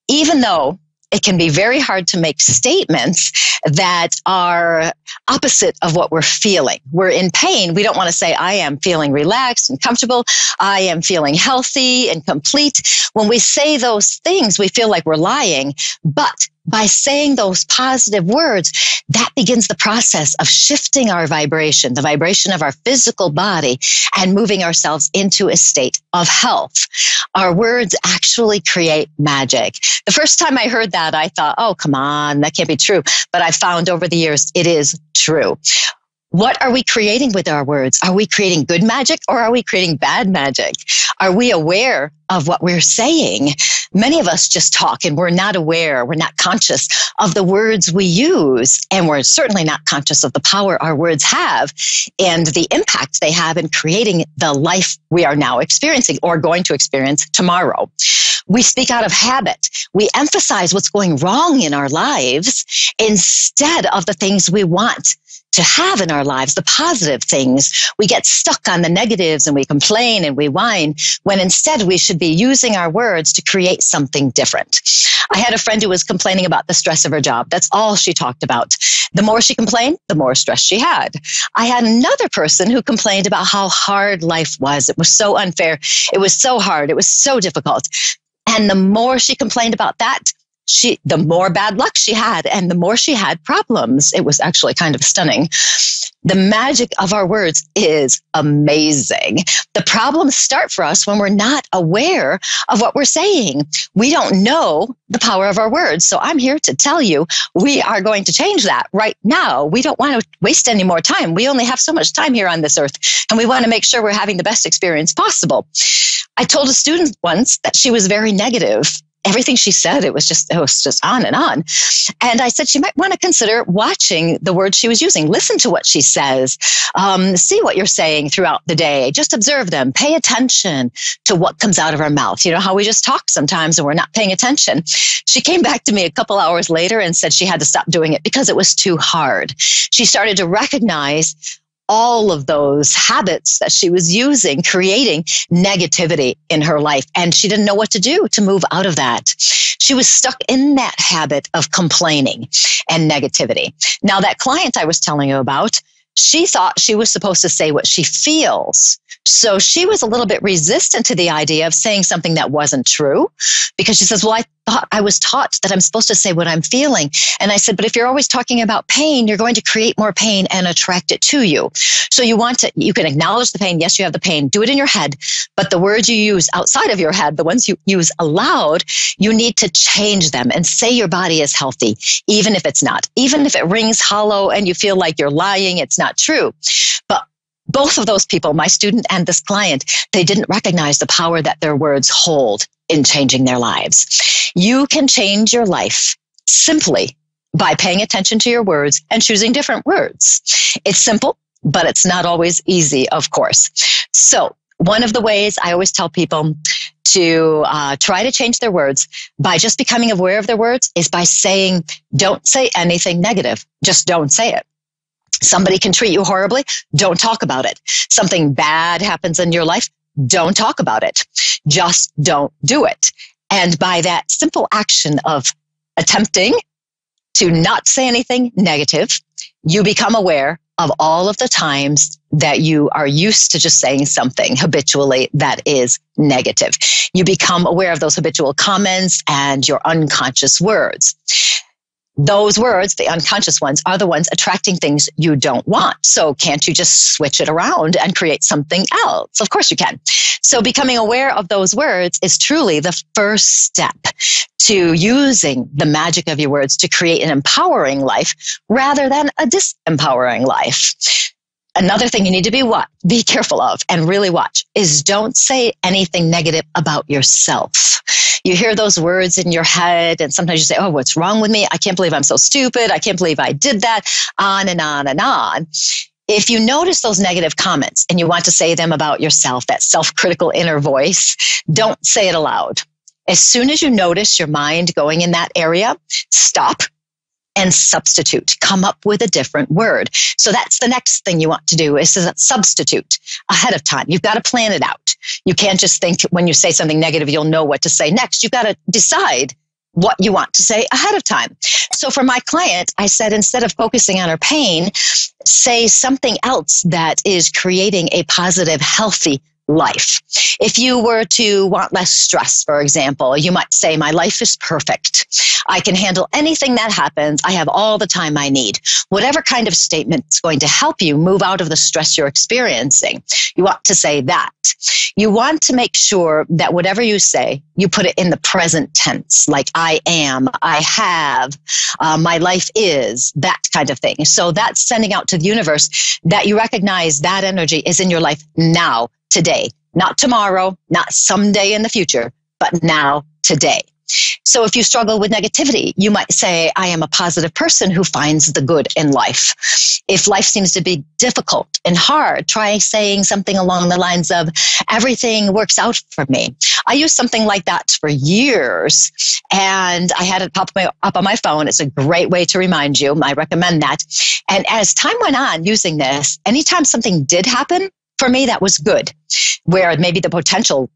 Even though it can be very hard to make statements that are opposite of what we're feeling. We're in pain. We don't want to say, I am feeling relaxed and comfortable. I am feeling healthy and complete. When we say those things, we feel like we're lying. But by saying those positive words, that begins the process of shifting our vibration, the vibration of our physical body, and moving ourselves into a state of health. Our words actually create magic. The first time I heard that, I thought, oh, come on, that can't be true. But I found over the years, it is true. What are we creating with our words? Are we creating good magic or are we creating bad magic? Are we aware of what we're saying? Many of us just talk and we're not aware, we're not conscious of the words we use, and we're certainly not conscious of the power our words have and the impact they have in creating the life we are now experiencing or going to experience tomorrow. We speak out of habit. We emphasize what's going wrong in our lives instead of the things we want to have in our lives, the positive things. We get stuck on the negatives and we complain and we whine, when instead we should be using our words to create something different. I had a friend who was complaining about the stress of her job. That's all she talked about. The more she complained, the more stress she had. I had another person who complained about how hard life was. It was so unfair. It was so hard. It was so difficult. And the more she complained about that, the more bad luck she had and the more she had problems. It was actually kind of stunning. The magic of our words is amazing. The problems start for us when we're not aware of what we're saying. We don't know the power of our words. So I'm here to tell you, we are going to change that right now. We don't want to waste any more time. We only have so much time here on this earth, and we want to make sure we're having the best experience possible. I told a student once that she was very negative. Everything she said, it was just on and on. And I said she might want to consider watching the words she was using. Listen to what she says. See what you're saying throughout the day. Just observe them. Pay attention to what comes out of our mouth. You know how we just talk sometimes and we're not paying attention. She came back to me a couple hours later and said she had to stop doing it because it was too hard. She started to recognize all of those habits that she was using, creating negativity in her life. And she didn't know what to do to move out of that. She was stuck in that habit of complaining and negativity. Now, that client I was telling you about, she thought she was supposed to say what she feels. So she was a little bit resistant to the idea of saying something that wasn't true, because she says, well, I was taught that I'm supposed to say what I'm feeling. And I said, but if you're always talking about pain, you're going to create more pain and attract it to you. So you can acknowledge the pain. Yes, you have the pain. Do it in your head. But the words you use outside of your head, the ones you use aloud, you need to change them and say your body is healthy, even if it's not. Even if it rings hollow and you feel like you're lying, it's not true. But both of those people, my student and this client, they didn't recognize the power that their words hold in changing their lives. You can change your life simply by paying attention to your words and choosing different words. It's simple, but it's not always easy, of course. So one of the ways I always tell people to try to change their words by just becoming aware of their words is by saying, don't say anything negative. Just don't say it. Somebody can treat you horribly. Don't talk about it. Something bad happens in your life. Don't talk about it. Just don't do it. And by that simple action of attempting to not say anything negative, you become aware of all of the times that you are used to just saying something habitually that is negative. You become aware of those habitual comments and your unconscious words. Those words, the unconscious ones, are the ones attracting things you don't want. So can't you just switch it around and create something else? Of course you can. So becoming aware of those words is truly the first step to using the magic of your words to create an empowering life rather than a disempowering life. Another thing you need to be careful of and really watch is don't say anything negative about yourself. You hear those words in your head and sometimes you say, oh, what's wrong with me? I can't believe I'm so stupid. I can't believe I did that. On and on and on. If you notice those negative comments and you want to say them about yourself, that self-critical inner voice, don't say it aloud. As soon as you notice your mind going in that area, stop and substitute. Come up with a different word. So that's the next thing you want to do is to substitute ahead of time. You've got to plan it out. You can't just think when you say something negative, you'll know what to say next. You've got to decide what you want to say ahead of time. So for my client, I said, instead of focusing on her pain, say something else that is creating a positive, healthy life. If you were to want less stress, for example, you might say, my life is perfect. I can handle anything that happens. I have all the time I need. Whatever kind of statement is going to help you move out of the stress you're experiencing. You want to say that. You want to make sure that whatever you say, you put it in the present tense, like I am, I have, my life is, that kind of thing. So that's sending out to the universe that you recognize that energy is in your life now, today, not tomorrow, not someday in the future, but now, today. So if you struggle with negativity, you might say, I am a positive person who finds the good in life. If life seems to be difficult and hard, try saying something along the lines of, everything works out for me. I used something like that for years, and I had it pop up on my phone. It's a great way to remind you. I recommend that. And as time went on using this, anytime something did happen for me that was good, where maybe the potential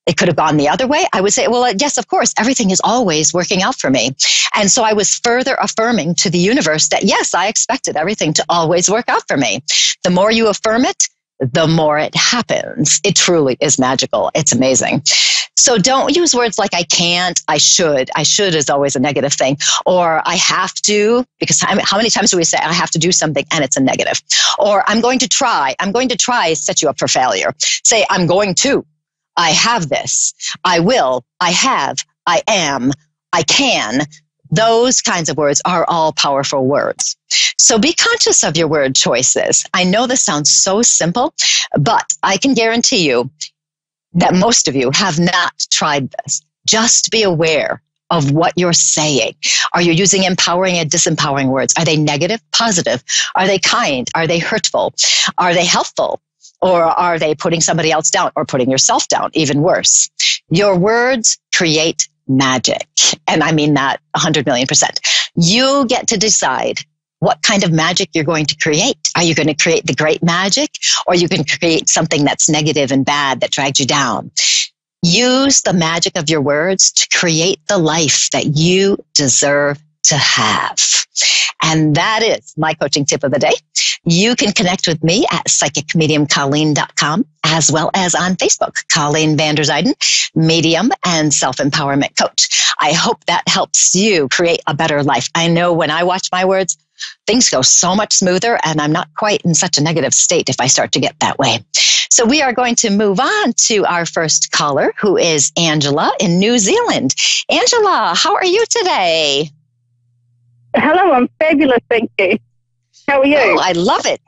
it could have gone the other way, I would say, well, yes, of course, everything is always working out for me. And so I was further affirming to the universe that, yes, I expected everything to always work out for me. The more you affirm it, the more it happens. It truly is magical. It's amazing. So don't use words like I can't, I should. I should is always a negative thing. Or I have to, because how many times do we say I have to do something and it's a negative? Or I'm going to try. I'm going to try set you up for failure. Say I'm going to. I have this, I will, I have, I am, I can. Those kinds of words are all powerful words. So be conscious of your word choices. I know this sounds so simple, but I can guarantee you that most of you have not tried this. Just be aware of what you're saying. Are you using empowering and disempowering words? Are they negative, positive? Are they kind? Are they hurtful? Are they helpful? Or are they putting somebody else down or putting yourself down? Even worse. Your words create magic. And I mean that 100 million %. You get to decide what kind of magic you're going to create. Are you going to create the great magic, or you can create something that's negative and bad that drags you down? Use the magic of your words to create the life that you deserve to have. And that is my coaching tip of the day. You can connect with me at psychicmediumcolleen.com, as well as on Facebook, Colleen Vander Zijden, medium and self-empowerment coach. I hope that helps you create a better life. I know when I watch my words, things go so much smoother, and I'm not quite in such a negative state if I start to get that way. So we are going to move on to our first caller, who is Angela in New Zealand. Angela, how are you today? Hello, I'm fabulous, thank you. How are you? Oh, I love it.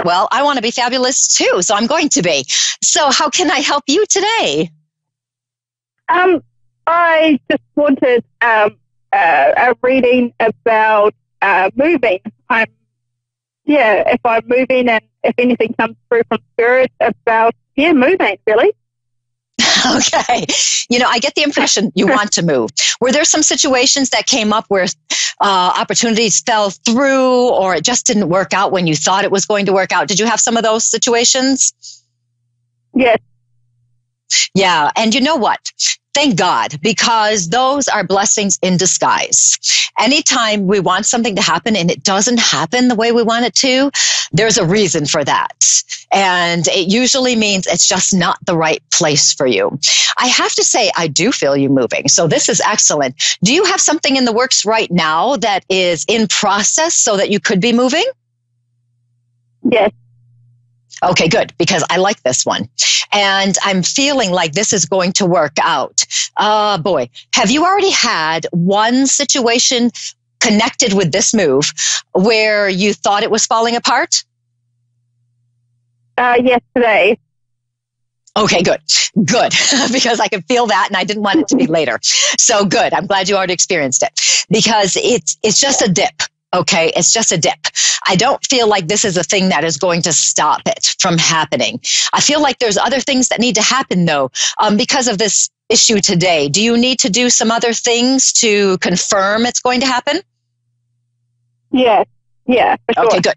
Well, I want to be fabulous too, so I'm going to be. So how can I help you today? I just wanted a reading about moving. If I'm moving and if anything comes through from spirit about, moving, really. Okay. I get the impression you want to move. Were there some situations that came up where opportunities fell through, or it just didn't work out when you thought it was going to work out? Did you have some of those situations? Yes. Yeah. And you know what? Thank God, because those are blessings in disguise. Anytime we want something to happen and it doesn't happen the way we want it to, there's a reason for that. And it usually means it's just not the right place for you. I have to say, I do feel you moving. So this is excellent. Do you have something in the works right now that is in process so that you could be moving? Yes. Okay, good, because I like this one. And I'm feeling like this is going to work out. Boy, have you already had one situation connected with this move where you thought it was falling apart? Yes, today. Okay, good, because I could feel that and I didn't want it to be later. So good, I'm glad you already experienced it, because it's just a dip. Okay, it's just a dip. I don't feel like this is a thing that is going to stop it from happening. I feel like there's other things that need to happen, though, because of this issue today. Do you need to do some other things to confirm it's going to happen? Yes. Yeah, for sure. Okay, good.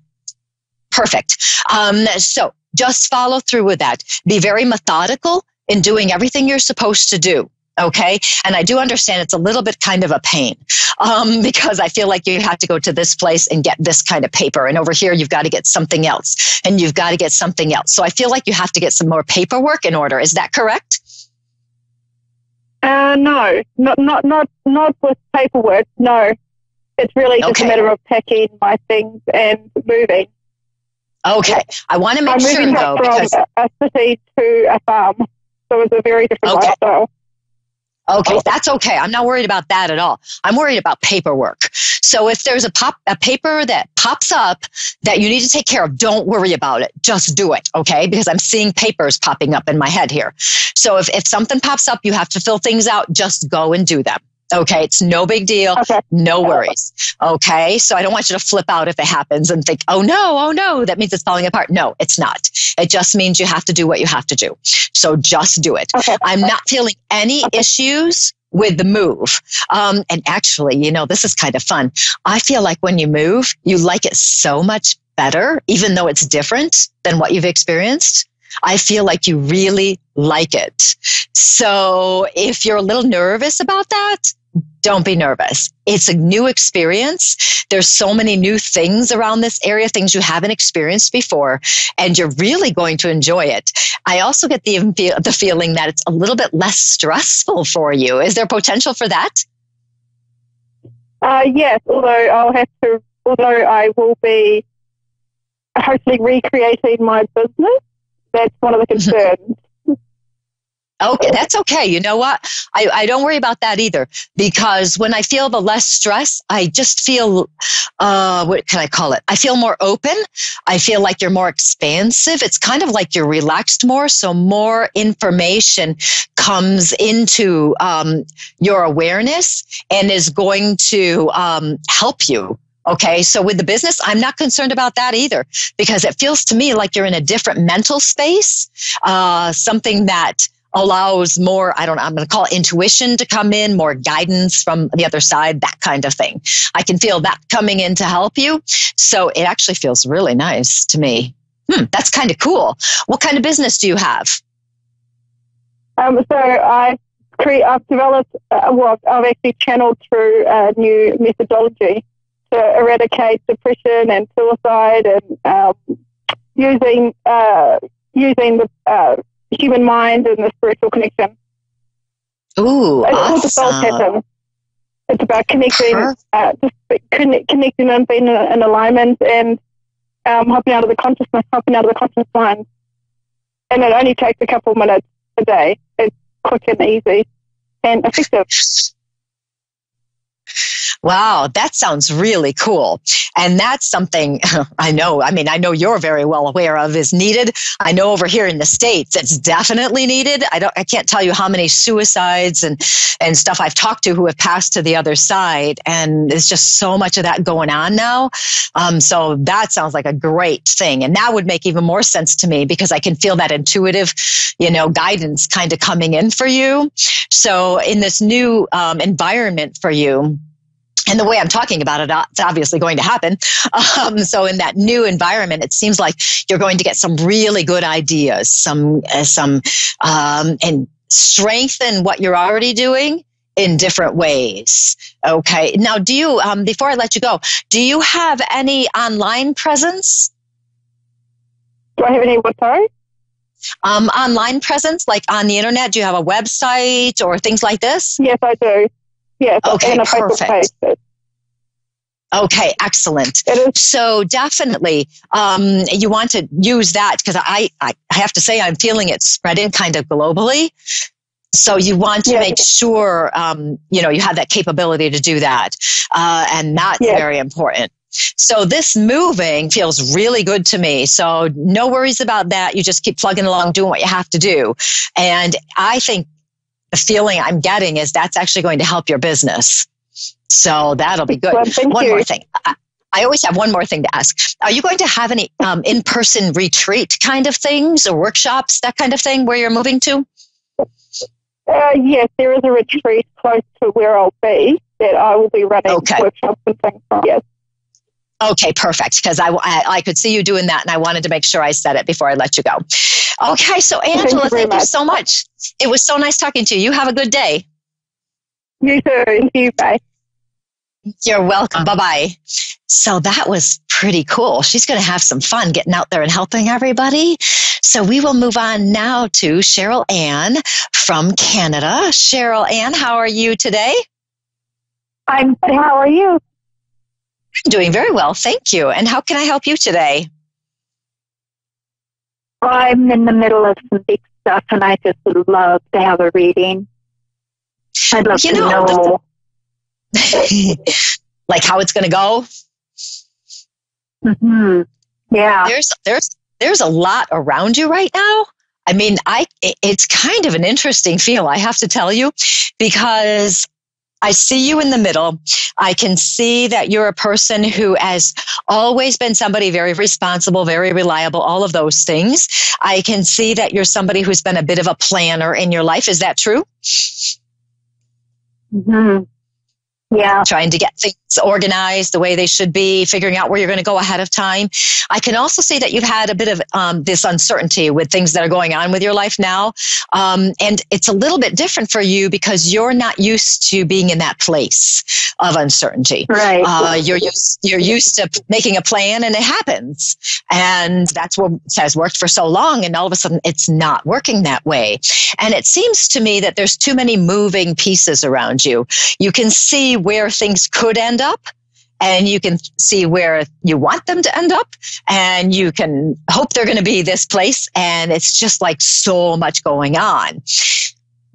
Perfect. So just follow through with that. Be very methodical in doing everything you're supposed to do. Okay. And I do understand it's a little bit kind of a pain, because I feel like you have to go to this place and get this kind of paper. And over here, you've got to get something else, and you've got to get something else. So I feel like you have to get some more paperwork in order. Is that correct? No, not with paperwork. No, it's really just a matter of packing my things and moving. Okay. I want to make sure, though, from a city to a farm. So it's a very different lifestyle. Okay, that's okay. I'm not worried about that at all. I'm worried about paperwork. So if there's a paper that pops up that you need to take care of, don't worry about it. Just do it, okay? Because I'm seeing papers popping up in my head here. So if something pops up, you have to fill things out, just go and do them. Okay, it's no big deal. Okay. No worries. Okay, so I don't want you to flip out if it happens and think, oh no, that means it's falling apart. No, it's not. It just means you have to do what you have to do. So just do it. Okay. I'm not feeling any issues with the move. And actually, this is kind of fun. I feel like when you move, you like it so much better, even though it's different than what you've experienced. I feel like you really like it. So if you're a little nervous about that, don't be nervous. It's a new experience. There's so many new things around this area, things you haven't experienced before, and you're really going to enjoy it. I also get the feeling that it's a little bit less stressful for you. Is there potential for that? Yes, although I will be hopefully recreating my business. That's one of the concerns. Okay, that's okay. You know what? I don't worry about that either, because when I feel the less stress, I just feel, what can I call it? I feel more open. I feel like you're more expansive. It's kind of like you're relaxed more. So more information comes into your awareness and is going to help you. Okay, so with the business, I'm not concerned about that either, because it feels to me like you're in a different mental space, something that allows more, I'm going to call it intuition to come in, more guidance from the other side, that kind of thing. I can feel that coming in to help you. So it actually feels really nice to me. That's kind of cool. What kind of business do you have? So I've developed, I've actually channeled through a new methodology to eradicate depression and suicide, and using the human mind and the spiritual connection. Ooh, it's called the soul pattern. It's about connecting, connecting and being in alignment, and hopping out of the conscious mind. And it only takes a couple of minutes a day. It's quick and easy and effective. Wow, that sounds really cool. And that's something I know you're very well aware of is needed. I know over here in the States, it's definitely needed. I can't tell you how many suicides and stuff I've talked to who have passed to the other side. And there's just so much of that going on now. So that sounds like a great thing. And that would make even more sense to me, because I can feel that intuitive, guidance kind of coming in for you. So in this new environment for you, and the way I'm talking about it, it's obviously going to happen. So in that new environment, it seems like you're going to get some really good ideas, and strengthen what you're already doing in different ways. Okay. Now, do you, before I let you go, do you have any online presence? Do I have any what, sorry? Online presence, like on the internet? Do you have a website or things like this? Yes, I do. Yes. Okay, perfect. Page. Okay, excellent. So definitely, you want to use that, because I have to say I'm feeling it spreading kind of globally. So you want to make sure, you have that capability to do that. And that's very important. So this moving feels really good to me. So no worries about that. You just keep plugging along, doing what you have to do. And I think the feeling I'm getting is that's actually going to help your business. So that'll be good. One more thing. I always have one more thing to ask. Are you going to have any in-person retreat kind of things or workshops, that kind of thing, where you're moving to? Yes, there is a retreat close to where I'll be that I will be running workshops and things from. Yes. Okay, perfect. Because I could see you doing that, and I wanted to make sure I said it before I let you go. Okay, so Angela, thank you so much. It was so nice talking to you. You have a good day. You too. Thank you. Bye. You're welcome. Bye-bye. So that was pretty cool. She's going to have some fun getting out there and helping everybody. So we will move on now to Cheryl Ann from Canada. Cheryl Ann, how are you today? I'm good. How are you? I'm doing very well, thank you. And how can I help you today? I'm in the middle of some big stuff, and I just would love to have a reading. I'd love to know. Like how it's going to go. Mm-hmm. Yeah. There's a lot around you right now. I mean, it's kind of an interesting feel, I have to tell you, because I see you in the middle. I can see that you're a person who has always been somebody very responsible, very reliable, all of those things. I can see that you're somebody who's been a bit of a planner in your life. Is that true? Mm-hmm. Yeah. Trying to get things organized the way they should be, figuring out where you're going to go ahead of time. I can also see that you've had a bit of this uncertainty with things that are going on with your life now. And it's a little bit different for you because you're not used to being in that place of uncertainty. Right. You're used to making a plan and it happens. And that's what has worked for so long. And all of a sudden it's not working that way. And it seems to me that there's too many moving pieces around you. You can see where things could end up, and you can see where you want them to end up, and you can hope they're going to be this place, and it's just like so much going on.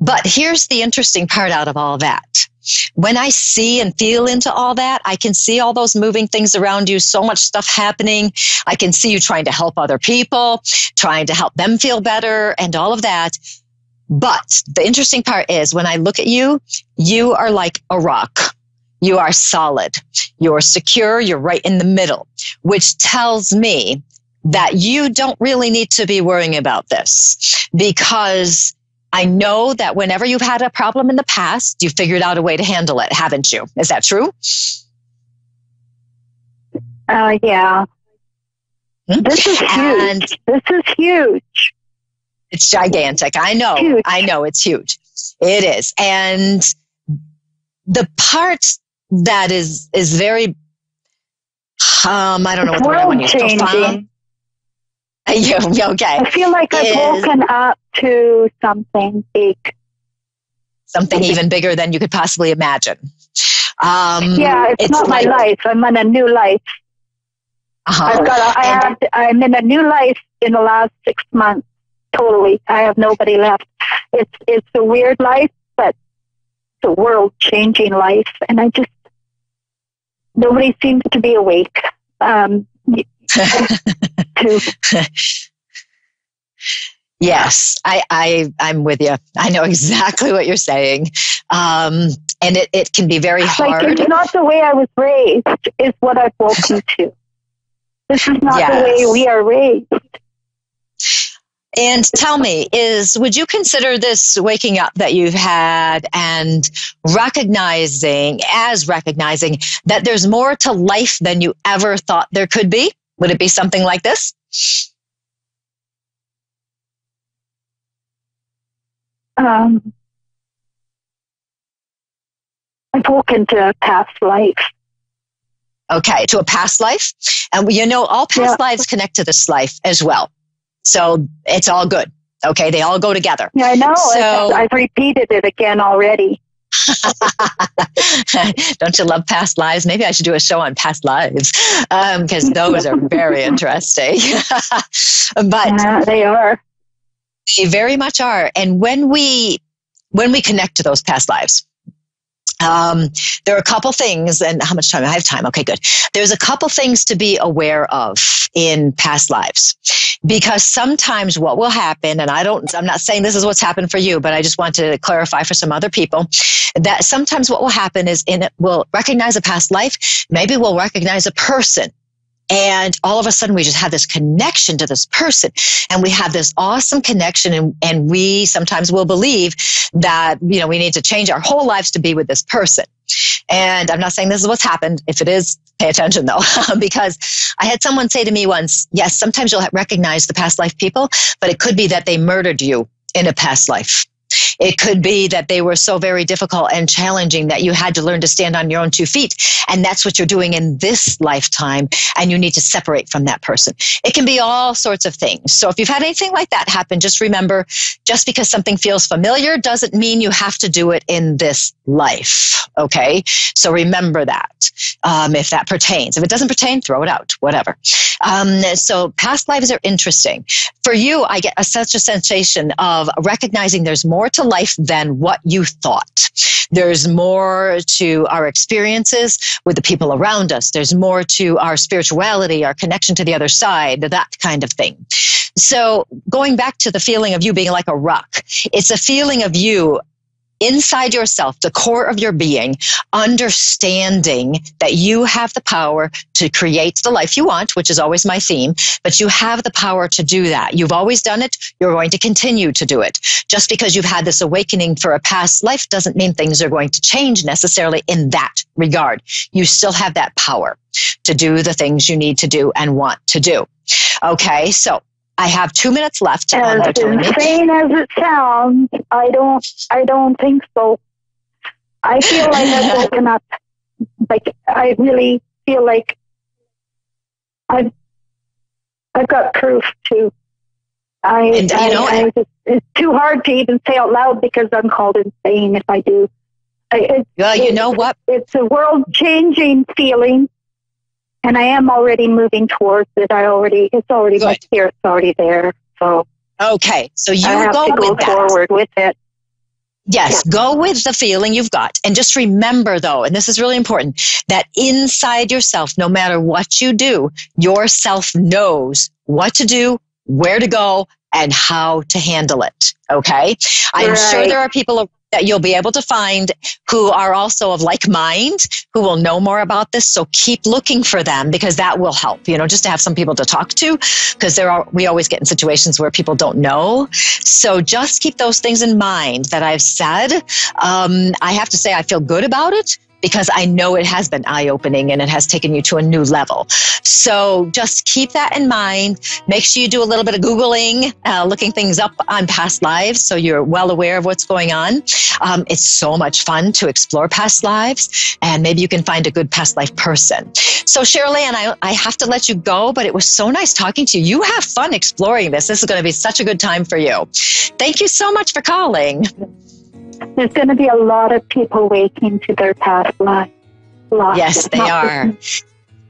But here's the interesting part out of all that. When I see and feel into all that, I can see all those moving things around you, so much stuff happening. I can see you trying to help other people, trying to help them feel better, and all of that. But the interesting part is when I look at you, you are like a rock. You are solid. You're secure. You're right in the middle, which tells me that you don't really need to be worrying about this, because I know that whenever you've had a problem in the past, you figured out a way to handle it, haven't you? Is that true? Yeah. This is huge. This is huge. It's gigantic. I know. Huge. I know it's huge. It is. And the part that is very, I don't know what the word I want to use. Profound. Okay. I feel like I've woken up to something big. Something even bigger than you could possibly imagine. Yeah, it's not like, my life. I'm in a new life. I'm in a new life in the last 6 months. Totally. I have nobody left. It's a weird life, but it's a world-changing life. And nobody seems to be awake. Yes, I'm with you. I know exactly what you're saying. And it can be very hard. Like, it's not the way I was raised, is what I've woken to. This is not the way we are raised. And tell me, would you consider this waking up that you've had and recognizing that there's more to life than you ever thought there could be? Would it be something like this? I've woken to a past life. Okay, to a past life. And all past lives connect to this life as well. So it's all good. Okay, they all go together. Yeah, I know. So, I've repeated it again already. Don't you love past lives? Maybe I should do a show on past lives, because those are very interesting. But they are. They very much are. And when we connect to those past lives, there are a couple things, and how much time? I have time. Okay, good. There's a couple things to be aware of in past lives, because sometimes what will happen, and I'm not saying this is what's happened for you, but I just want to clarify for some other people that sometimes what will happen is we'll recognize a past life. Maybe we'll recognize a person. And all of a sudden we just have this connection to this person, and we have this awesome connection, and we sometimes will believe that, we need to change our whole lives to be with this person. And I'm not saying this is what's happened. If it is, pay attention though, because I had someone say to me once, yes, sometimes you'll recognize the past life people, but it could be that they murdered you in a past life. It could be that they were so very difficult and challenging that you had to learn to stand on your own 2 feet. And that's what you're doing in this lifetime. And you need to separate from that person. It can be all sorts of things. So if you've had anything like that happen, just remember, just because something feels familiar doesn't mean you have to do it in this life. Okay. So remember that, if that pertains. If it doesn't pertain, throw it out, whatever. So past lives are interesting. For you, I get such a sensation of recognizing there's more to life than what you thought. There's more to our experiences with the people around us. There's more to our spirituality, our connection to the other side, that kind of thing. So going back to the feeling of you being like a rock, it's a feeling of you inside yourself, the core of your being, understanding that you have the power to create the life you want, which is always my theme, but you have the power to do that. You've always done it. You're going to continue to do it. Just because you've had this awakening for a past life doesn't mean things are going to change necessarily in that regard. You still have that power to do the things you need to do and want to do. Okay, so I have 2 minutes left. As insane as it sounds, I don't think so. I feel like I've woken up. Like, I really feel like I've got proof too. It's too hard to even say out loud because I'm called insane if I do. You know what? It's a world-changing feeling. And I am already moving towards it. It's already my spirit's already there. So okay, so you I have go to go with that. forward with it. Yes, go with the feeling you've got. And just remember, though, and this is really important, that inside yourself, no matter what you do, yourself knows what to do, where to go, and how to handle it. Okay? I'm sure there are people that you'll be able to find who are also of like mind, who will know more about this. So keep looking for them, because that will help, just to have some people to talk to, because we always get in situations where people don't know. So just keep those things in mind that I've said. I have to say I feel good about it, because I know it has been eye-opening and it has taken you to a new level. So just keep that in mind. Make sure you do a little bit of Googling, looking things up on past lives, so you're well aware of what's going on. It's so much fun to explore past lives, and maybe you can find a good past life person. So Shirley, and I have to let you go, but it was so nice talking to you. You have fun exploring this. This is going to be such a good time for you. Thank you so much for calling. There's going to be a lot of people waking to their past lives. Yes, they are.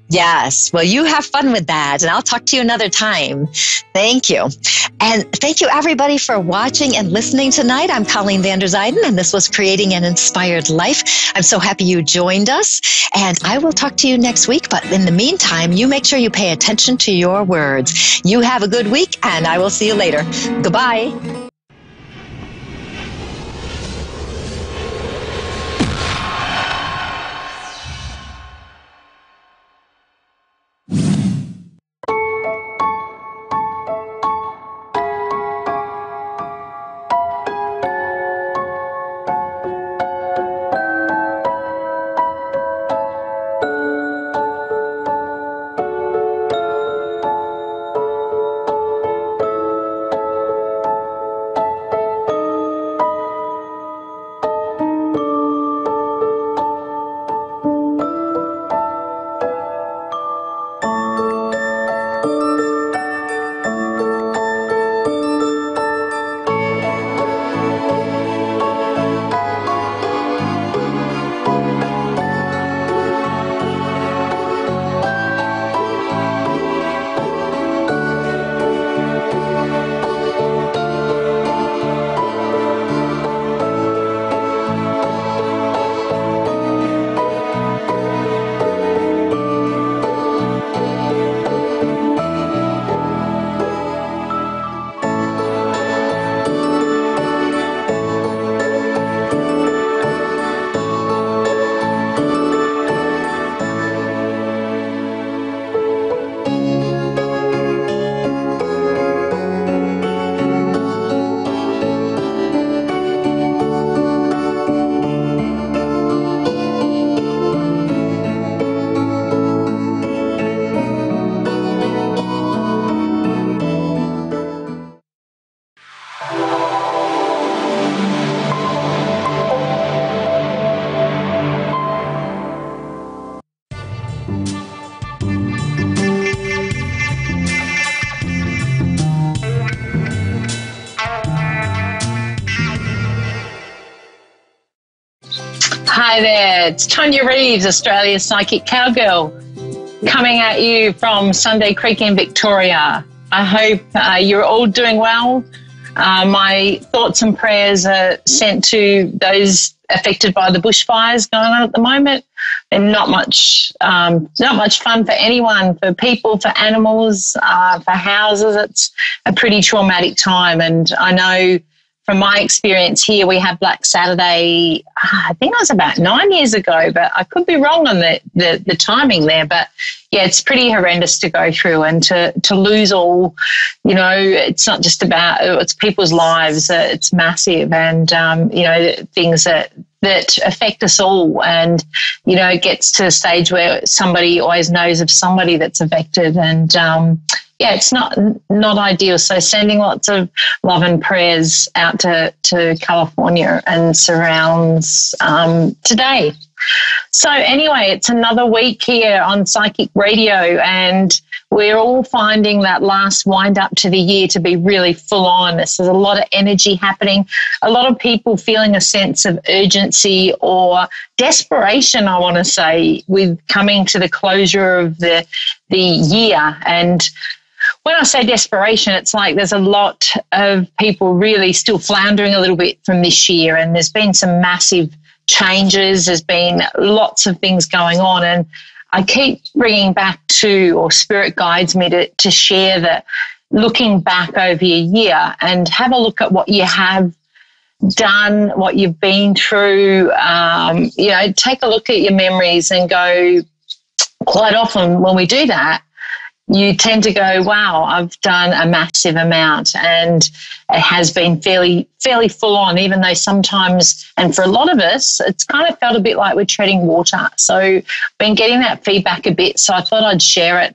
Yes. Well, you have fun with that, and I'll talk to you another time. Thank you. And thank you, everybody, for watching and listening tonight. I'm Colleen Vander Zijden, and this was Creating an Inspired Life. I'm so happy you joined us, and I will talk to you next week. But in the meantime, you make sure you pay attention to your words. You have a good week, and I will see you later. Goodbye. Hi there, it's Tonya Reeves, Australia's Psychic Cowgirl, coming at you from Sunday Creek in Victoria. I hope you're all doing well. My thoughts and prayers are sent to those affected by the bushfires going on at the moment, and not much fun for anyone, for people, for animals, for houses. It's a pretty traumatic time, and I know from my experience here, we had Black Saturday, I think it was about 9 years ago, but I could be wrong on the timing there. But yeah, it's pretty horrendous to go through, and to lose all, you know, it's not just about, it's people's lives, it's massive, and, you know, things that affect us all. And, you know, it gets to a stage where somebody always knows of somebody that's affected, and, yeah, it's not ideal. So sending lots of love and prayers out to California and surrounds today. So anyway, it's another week here on Psychic Radio, and we're all finding that last wind up to the year to be really full on. There's a lot of energy happening, a lot of people feeling a sense of urgency or desperation, I want to say, with coming to the closure of the year. And when I say desperation, it's like there's a lot of people really still floundering a little bit from this year, and there's been some massive changes. There's been lots of things going on, and I keep bringing back to, or Spirit guides me to share that, looking back over your year and have a look at what you have done, what you've been through. You know, take a look at your memories and go, quite often when we do that, you tend to go, wow, I've done a massive amount, and it has been fairly full on, even though sometimes, and for a lot of us, it's kind of felt a bit like we're treading water. So I've been getting that feedback a bit, so I thought I'd share it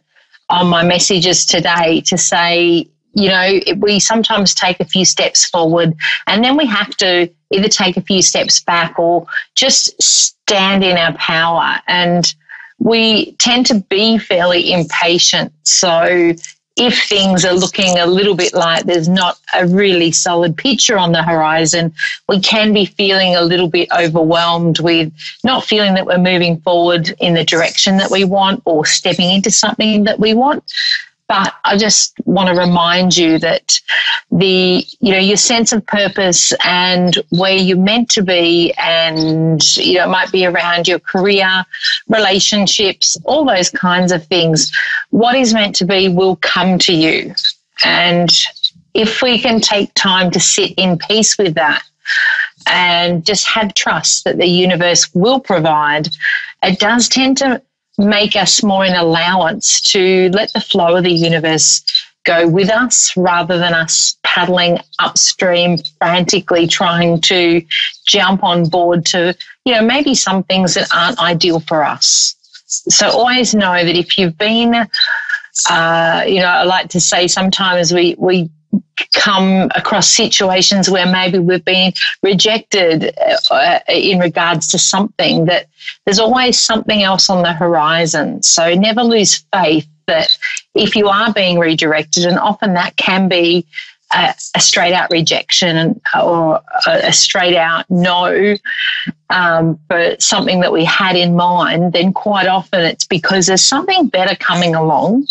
on my messages today to say, you know, we sometimes take a few steps forward, and then we have to either take a few steps back or just stand in our power. And we tend to be fairly impatient. So if things are looking a little bit like there's not a really solid picture on the horizon, we can be feeling a little bit overwhelmed with not feeling that we're moving forward in the direction that we want or stepping into something that we want. But I just want to remind you that your sense of purpose and where you're meant to be, and, you know, it might be around your career, relationships, all those kinds of things. What is meant to be will come to you. And if we can take time to sit in peace with that and just have trust that the universe will provide, it does tend to make us more in allowance to let the flow of the universe go with us, rather than us paddling upstream frantically trying to jump on board to, you know, maybe some things that aren't ideal for us. So always know that if you've been, I like to say sometimes we come across situations where maybe we've been rejected in regards to something, that there's always something else on the horizon. So never lose faith that if you are being redirected, and often that can be a straight out rejection or a straight out no for something that we had in mind, then quite often it's because there's something better coming along.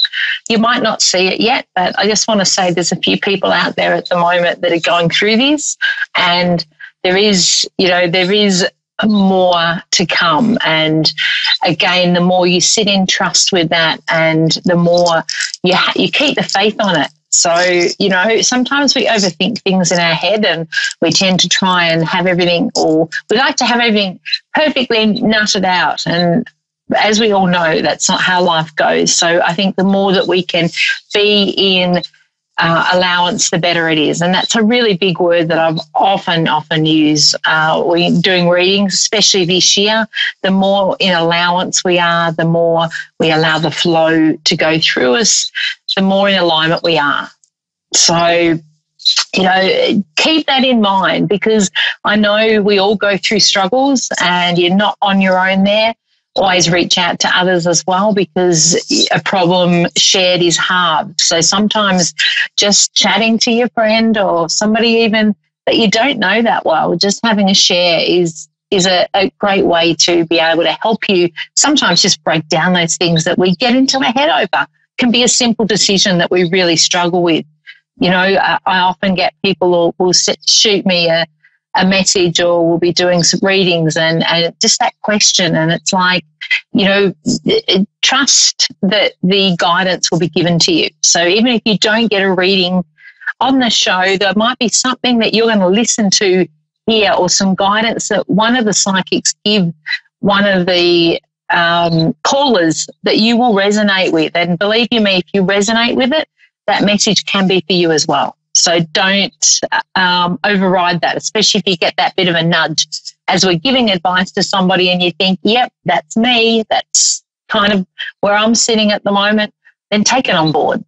You might not see it yet, but I just want to say there's a few people out there at the moment that are going through this, and there is more to come. And again, the more you sit in trust with that, and the more you keep the faith on it. So, you know, sometimes we overthink things in our head, and we tend to try and have everything, or we like to have everything perfectly nutted out. And as we all know, that's not how life goes. So I think the more that we can be in allowance, the better it is. And that's a really big word that I've often used when doing readings, especially this year. The more in allowance we are, the more we allow the flow to go through us, the more in alignment we are. So, you know, keep that in mind, because I know we all go through struggles, and you're not on your own there. Always reach out to others as well, because a problem shared is halved. So sometimes just chatting to your friend or somebody even that you don't know that well, just having a share is a great way to be able to help you sometimes just break down those things that we get into our head over. It can be a simple decision that we really struggle with. You know, I often get people will shoot me a message, or we'll be doing some readings, and just that question. And it's like, you know, trust that the guidance will be given to you. So even if you don't get a reading on the show, there might be something that you're going to listen to here, or some guidance that one of the psychics give one of the callers that you will resonate with. And believe you me, if you resonate with it, that message can be for you as well. So don't override that, especially if you get that bit of a nudge as we're giving advice to somebody and you think, yep, that's me, that's kind of where I'm sitting at the moment, then take it on board,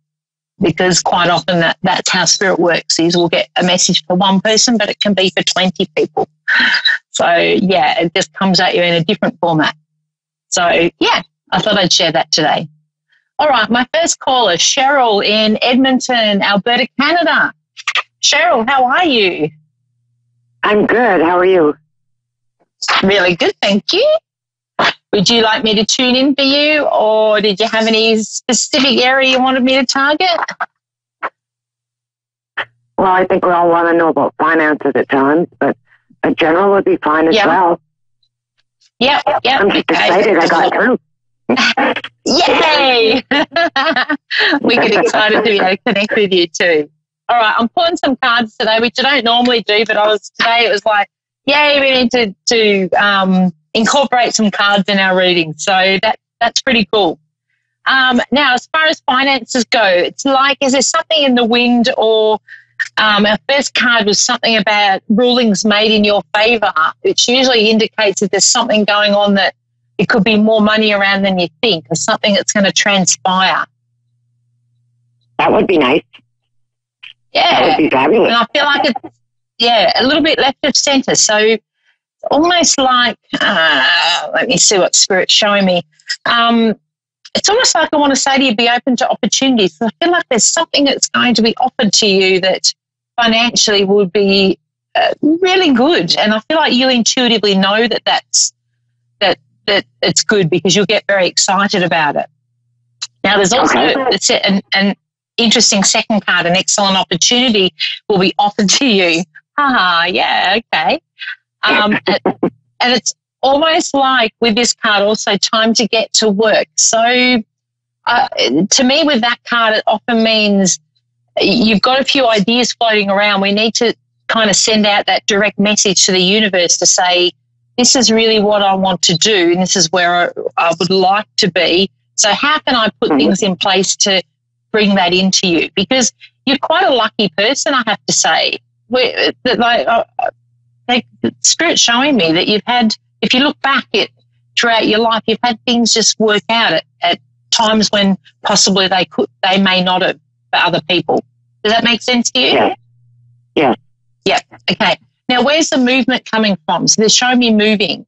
because quite often that's how spirit works, is we'll get a message for one person, but it can be for 20 people. So, yeah, it just comes at you in a different format. So, yeah, I thought I'd share that today. All right, my first caller, Cheryl in Edmonton, Alberta, Canada. Cheryl, how are you? I'm good. How are you? Really good, thank you. Would you like me to tune in for you, or did you have any specific area you wanted me to target? Well, I think we all want to know about finances at times, but a general would be fine as well. Yep. I'm just excited I got through. Yay! We get excited to be able to connect with you too. All right, I'm pulling some cards today, which I don't normally do, but today it was like, yay, we need to incorporate some cards in our reading. So that's pretty cool. Now, as far as finances go, it's like, is there something in the wind, or our first card was something about rulings made in your favour, which usually indicates that there's something going on, that it could be more money around than you think, or something that's going to transpire. That would be nice. Yeah. That would be fabulous. And I feel like it's, a little bit left of centre. So it's almost like, let me see what Spirit's showing me. It's almost like I want to say to you, be open to opportunities. I feel like there's something that's going to be offered to you that financially would be really good. And I feel like you intuitively know that that it's good, because you'll get very excited about it. Now, there's also an interesting second card. An excellent opportunity will be offered to you. Yeah, okay. And it's almost like with this card also time to get to work. So to me, with that card, it often means you've got a few ideas floating around. We need to kind of send out that direct message to the universe to say, this is really what I want to do, and this is where I would like to be. So how can I put things in place to bring that into you? Because you're quite a lucky person, I have to say. Spirit's showing me that you've had, if you look back throughout your life, you've had things just work out at times when possibly they may not have for other people. Does that make sense to you? Yeah. Yeah. Okay. Now, where's the movement coming from? So they're showing me moving.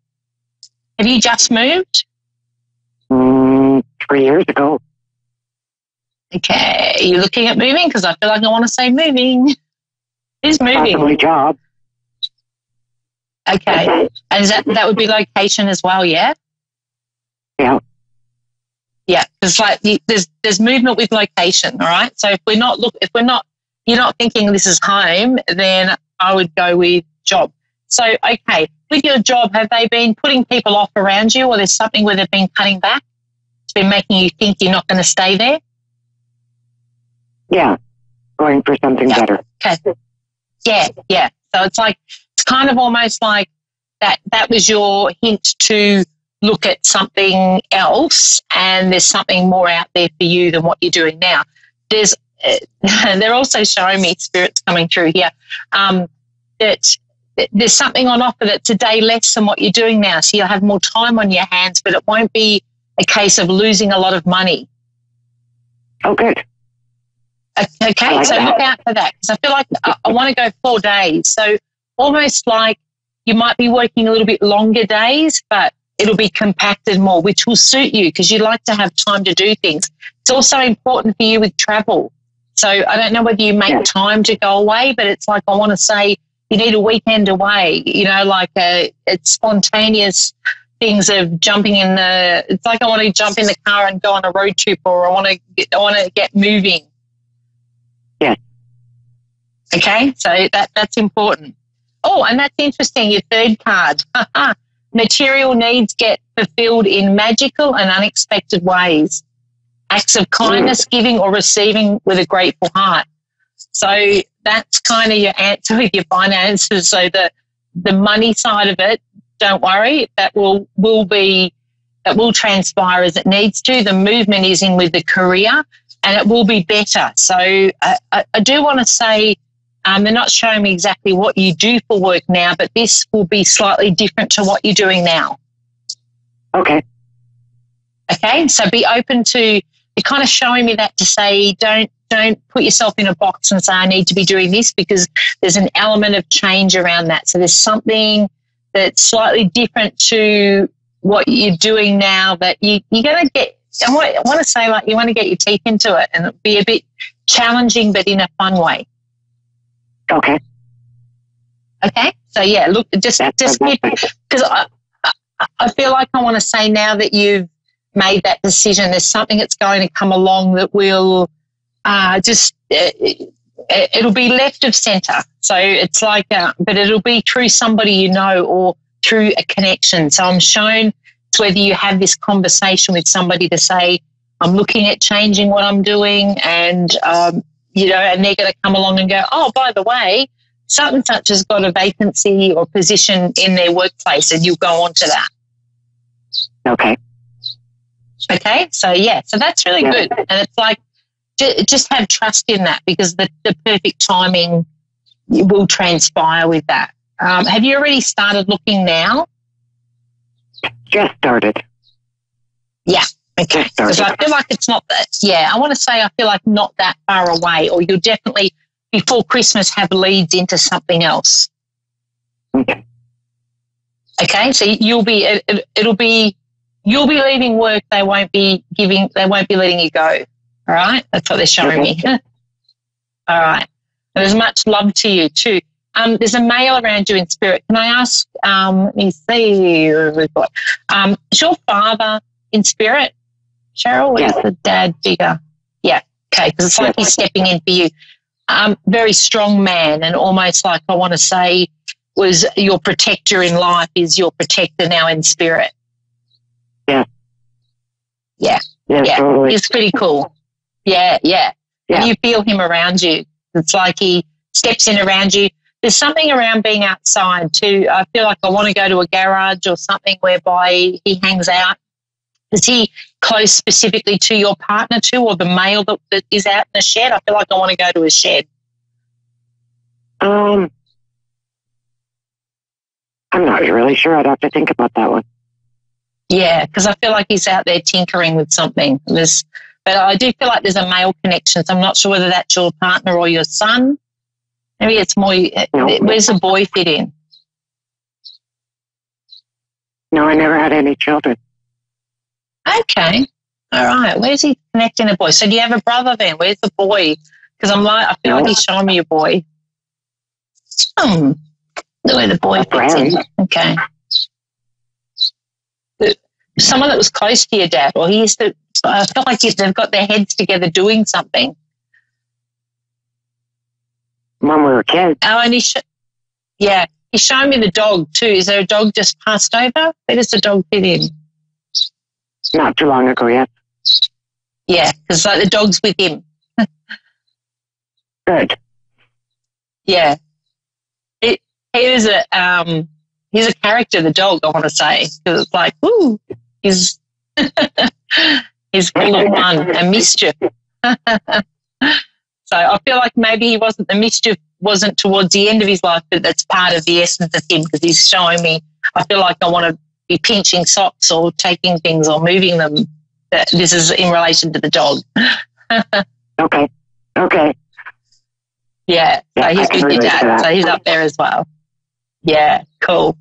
Have you just moved? 3 years ago. Okay. Are you looking at moving? Because I feel like I want to say moving. Who's moving? Possibly job. Okay. And that would be location as well, yeah? Yeah. Yeah, because like there's movement with location, all right? So if you're not thinking this is home, then I would go with job. So, okay, with your job, have they been putting people off around you, or there's something where they've been cutting back? It's been making you think you're not going to stay there? Yeah, going for something better. Okay. Yeah. So it's kind of almost like that was your hint to look at something else, and there's something more out there for you than what you're doing now. They're also showing me, spirits coming through here, that there's something on offer that's a day less than what you're doing now. So you'll have more time on your hands, but it won't be a case of losing a lot of money. Oh, good. Okay, so look out for that, because I feel like I want to go 4 days. So almost like you might be working a little bit longer days, but it'll be compacted more, which will suit you because you like to have time to do things. It's also important for you with travel. So I don't know whether you make time to go away, but it's like I want to say you need a weekend away, like it's spontaneous things of jumping in it's like I want to jump in the car and go on a road trip, or I want to get moving. Yeah. Okay, so that's important. Oh, and that's interesting, your third card. Material needs get fulfilled in magical and unexpected ways. Acts of kindness, giving or receiving with a grateful heart. So that's kind of your answer with your finances. So the money side of it, don't worry, that will transpire as it needs to. The movement is in with the career, and it will be better. So I do want to say, they're not showing me exactly what you do for work now, but this will be slightly different to what you're doing now. Okay. Okay, so be open to, you're kind of showing me that to say don't put yourself in a box and say I need to be doing this, because there's an element of change around that. So there's something that's slightly different to what you're doing now that you're going to get, I want to say, like, you want to get your teeth into it, and it'll be a bit challenging but in a fun way. Okay. Okay, so yeah, look, just keep, because I feel like I want to say now that you've made that decision, there's something that's going to come along that will it'll be left of centre. So it's like, but it'll be through somebody you know or through a connection. So I'm shown it's whether you have this conversation with somebody to say, I'm looking at changing what I'm doing, and, and they're going to come along and go, oh, by the way, such and such has got a vacancy or position in their workplace, and you'll go on to that. Okay. Okay, so yeah, so that's really good. And it's like, just have trust in that, because the perfect timing will transpire with that. Have you already started looking now? Just started. Yeah, okay. Because I feel like it's not that, I want to say I feel like not that far away, or you'll definitely, before Christmas, have leads into something else. Okay. Okay, so you'll be leaving work, they won't be letting you go. All right? That's what they're showing me. All right. There's much love to you too. There's a male around you in spirit. Can I ask, let me see, is your father in spirit, Cheryl? Or is the dad bigger? Yeah, okay, because it's like he's stepping in for you. Very strong man, and almost like I want to say was your protector in life, is your protector now in spirit. Yeah. Totally. It's pretty cool. Yeah. And you feel him around you. It's like he steps in around you. There's something around being outside too. I feel like I want to go to a garage or something whereby he hangs out. Is he close specifically to your partner too, or the male that is out in the shed? I feel like I want to go to a shed. I'm not really sure. I'd have to think about that one. Yeah, because I feel like he's out there tinkering with something. But I do feel like there's a male connection, so I'm not sure whether that's your partner or your son. Maybe it's more, where's the boy fit in? No, I never had any children. Okay. All right. Where's he connecting the boy? So do you have a brother then? Where's the boy? Because I feel like he's showing me a boy. Look where the boy fits in. Okay. Someone that was close to your dad, or he used to, I feel like they've got their heads together doing something. When we were kids. Oh, and he's showing me the dog too. Is there a dog just passed over? Where does the dog fit in? Not too long ago, yes. Yeah, because like the dog's with him. Good. Yeah. He's a character, the dog, I want to say, because it's like, ooh, he's full of fun and mischief. So I feel like maybe the mischief wasn't towards the end of his life, but that's part of the essence of him, because he's showing me, I feel like I want to be pinching socks or taking things or moving them. This is in relation to the dog. Okay. Yeah, so he's with your dad, so he's up there as well. Yeah, cool.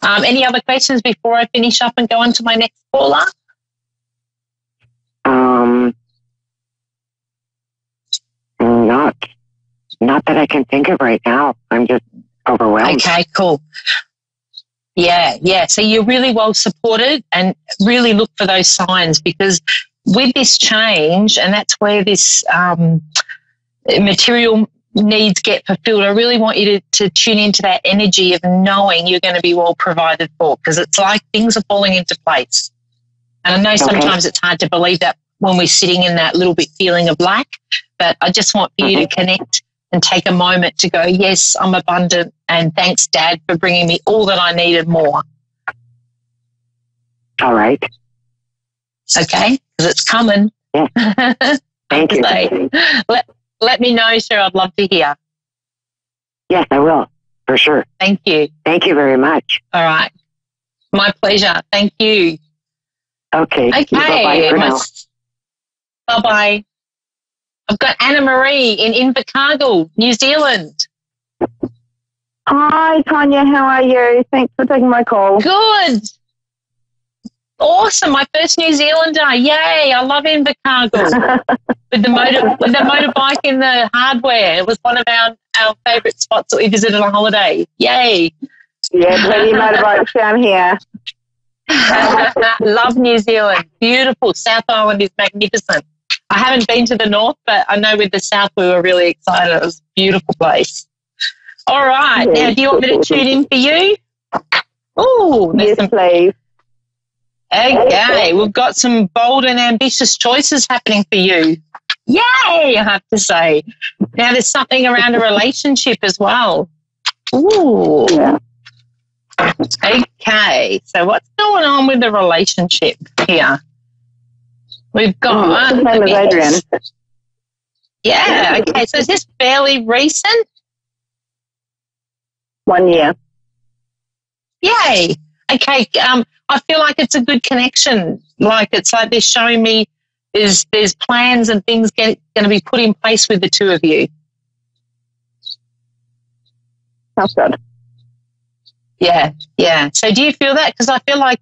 Any other questions before I finish up and go on to my next caller? Not that I can think of right now. I'm just overwhelmed. Okay, cool. Yeah. So you're really well supported, and really look for those signs, because with this change, and that's where this material needs get fulfilled. I really want you to tune into that energy of knowing you're going to be well provided for, because it's like things are falling into place. And I know sometimes it's hard to believe that when we're sitting in that little bit feeling of lack, but I just want for you to connect and take a moment to go, yes, I'm abundant, and thanks, Dad, for bringing me all that I needed more. All right. Okay, because it's coming. Yeah. Thank you. Let me know, sir. I'd love to hear. Yes, I will, for sure. Thank you. Thank you very much. All right. My pleasure. Thank you. Okay. Bye-bye for now. Bye-bye. I've got Anna Marie in Invercargill, New Zealand. Hi, Tanya. How are you? Thanks for taking my call. Good. Awesome. My first New Zealander. Yay. I love Invercargill. with the motorbike and the hardware. It was one of our favourite spots that we visited on holiday. Yay. Yeah, plenty of motorbikes down here. Love New Zealand. Beautiful. South Island is magnificent. I haven't been to the north, but I know with the south we were really excited. It was a beautiful place. All right. Yes. Now, do you want me to tune in for you? Oh, yes, please. Okay. We've got some bold and ambitious choices happening for you. Yay, I have to say. Now, there's something around a relationship as well. Ooh. Yeah. Okay, so what's going on with the relationship here? We've got... His name is Adrian. Yeah, okay, so is this fairly recent? 1 year. Yay. Okay, I feel like it's a good connection. Like it's like they're showing me there's plans and things going to be put in place with the two of you. Sounds good. Yeah. So do you feel that? Because I feel like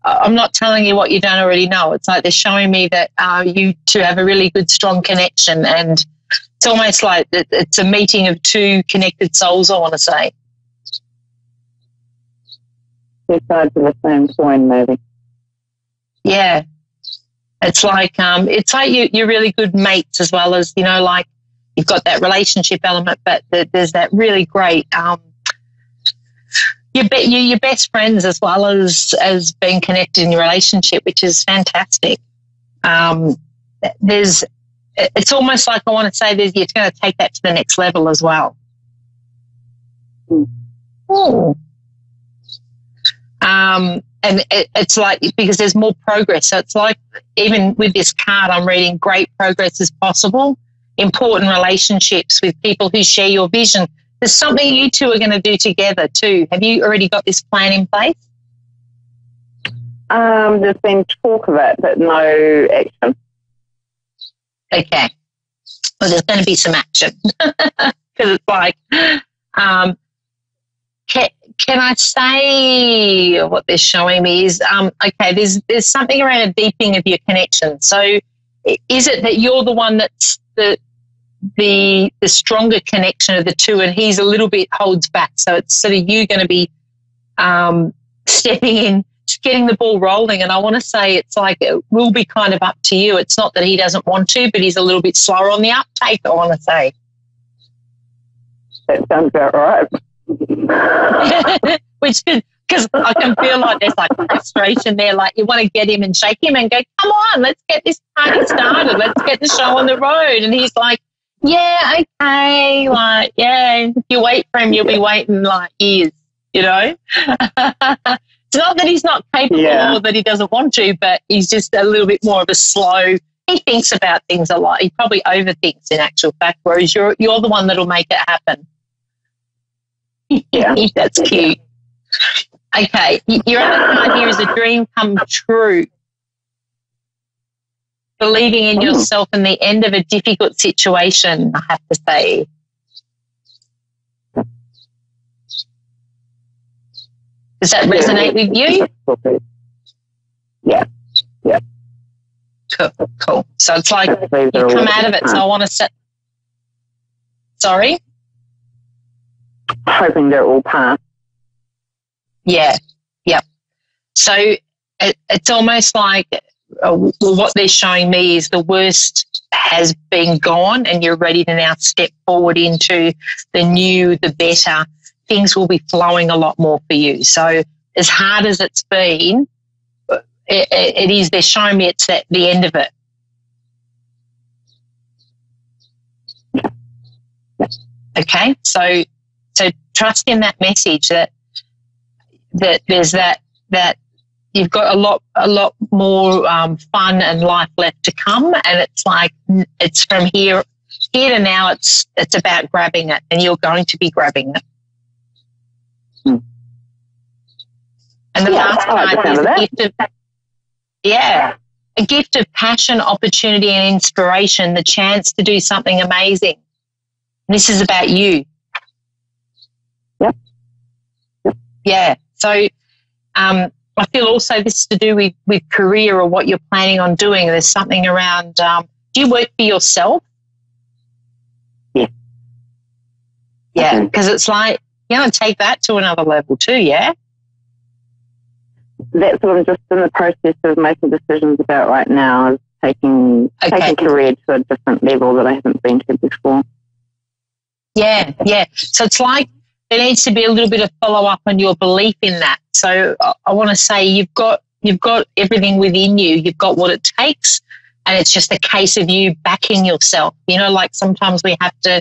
I'm not telling you what you don't already know. It's like they're showing me that you two have a really good, strong connection, and it's almost like it's a meeting of two connected souls, I want to say. Two sides of the same coin, maybe. Yeah. It's like you're really good mates, as well as, like you've got that relationship element, but there's that really great you're best friends as well as being connected in your relationship, which is fantastic. It's almost like I want to say you're going to take that to the next level as well. Ooh. And it's like, because there's more progress. So it's like, even with this card, I'm reading great progress is possible, important relationships with people who share your vision. There's something you two are going to do together too. Have you already got this plan in place? There's been talk of it, but no action. Okay. Well, there's going to be some action. Because it's like, can I say what they're showing me is, okay, there's something around a deepening of your connection. So is it that you're the one that's the stronger connection of the two, and he's a little bit holds back? So it's sort of you going to be stepping in, getting the ball rolling. And I want to say it's like it will be kind of up to you. It's not that he doesn't want to, but he's a little bit slower on the uptake, I want to say. That sounds about right. Which is, because I can feel like there's like frustration there, like you want to get him and shake him and go, come on, let's get this party started, let's get the show on the road. And he's like, yeah, okay, like, yeah, if you wait for him, you'll be waiting like years, It's not that he's not capable or that he doesn't want to, but he's just a little bit more of a slow, he thinks about things a lot. He probably overthinks in actual fact, whereas you're the one that'll make it happen. Yeah, that's cute. Okay, your other card here is a dream come true. Believing in yourself and the end of a difficult situation, I have to say. Does that resonate with you? Yeah. Cool. So it's like you come out of it. So I want to set. Sorry? Hoping they're all past. Yeah. Yep. So it's almost like well, what they're showing me is the worst has been gone and you're ready to now step forward into the new, the better. Things will be flowing a lot more for you. So as hard as it's been, it is, they're showing me it's at the end of it. Okay, so trust in that message that there's that you've got a lot more fun and life left to come, and it's like it's from here to now. It's about grabbing it, and you're going to be grabbing it. And the last card is a gift of a gift of passion, opportunity, and inspiration. The chance to do something amazing. And this is about you. Yep. Yeah. So I feel also this is to do with career or what you're planning on doing. There's something around, do you work for yourself? Yeah. Yeah, because it's like, you're going to take that to another level too, yeah? That's what I'm just in the process of making decisions about right now, is taking career to a different level that I haven't been to before. Yeah, yeah. So it's like there needs to be a little bit of follow-up on your belief in that. So I want to say you've got everything within you. You've got what it takes, and it's just a case of you backing yourself. You know, like sometimes we have to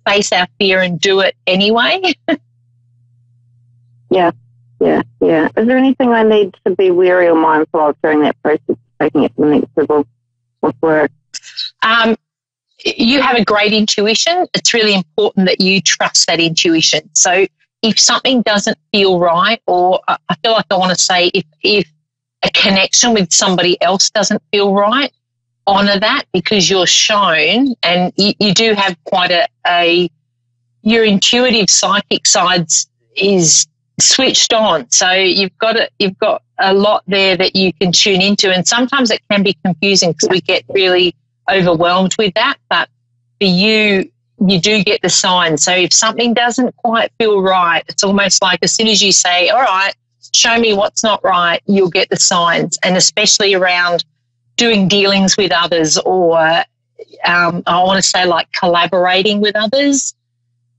face our fear and do it anyway. Yeah. Is there anything I need to be wary or mindful of during that process of taking it to the next level with work? You have a great intuition. It's really important that you trust that intuition. So if something doesn't feel right, or I feel like I want to say if a connection with somebody else doesn't feel right, honour that, because you're shown, and you do have quite your intuitive psychic side is switched on. So you've got a lot there that you can tune into, and sometimes it can be confusing because we get really overwhelmed with that. But for you do get the signs. So if something doesn't quite feel right, it's almost like as soon as you say, all right, show me what's not right, you'll get the signs. And especially around doing dealings with others, or I want to say like collaborating with others,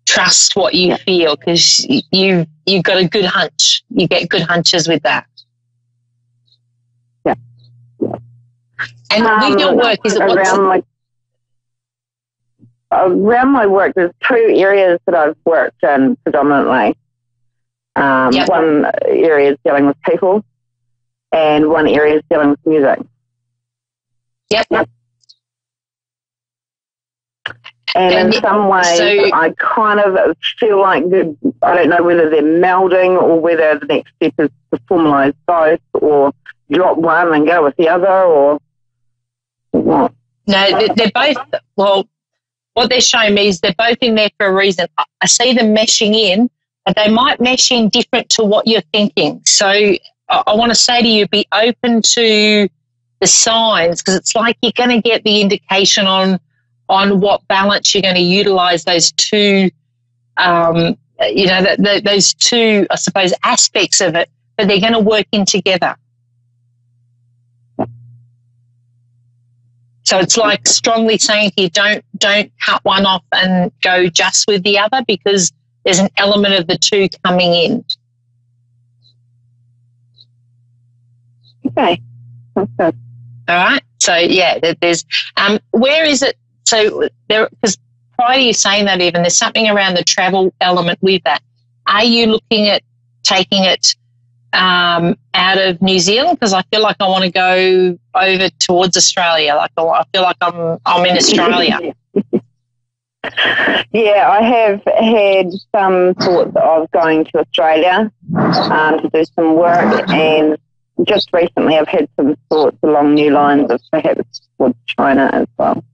trust what you feel, because you've got a good hunch. You get good hunches with that. Yeah. And with your work, is it around my work, there's two areas that I've worked in predominantly. One area is dealing with people, and one area is dealing with music. Yep. And in some ways, I kind of feel like I don't know whether they're melding or whether the next step is to formalise both, or drop one and go with the other, or what? No, they're both, well, what they're showing me is they're both in there for a reason. I see them meshing in, but they might mesh in different to what you're thinking. So I want to say to you, be open to the signs, because it's like you're going to get the indication on what balance you're going to utilise those two, those two, I suppose, aspects of it, but they're going to work in together. So it's like strongly saying to you, don't cut one off and go just with the other, because there's an element of the two coming in. Okay. That's good. All right. So yeah, there's where is it? So there, because prior to you saying that, even there's something around the travel element with that. Are you looking at taking it out of New Zealand? Because I feel like I want to go over towards Australia. Like I feel like I'm in Australia. Yeah, I have had some thoughts of going to Australia to do some work, and just recently I've had some thoughts along new lines of perhaps towards China as well.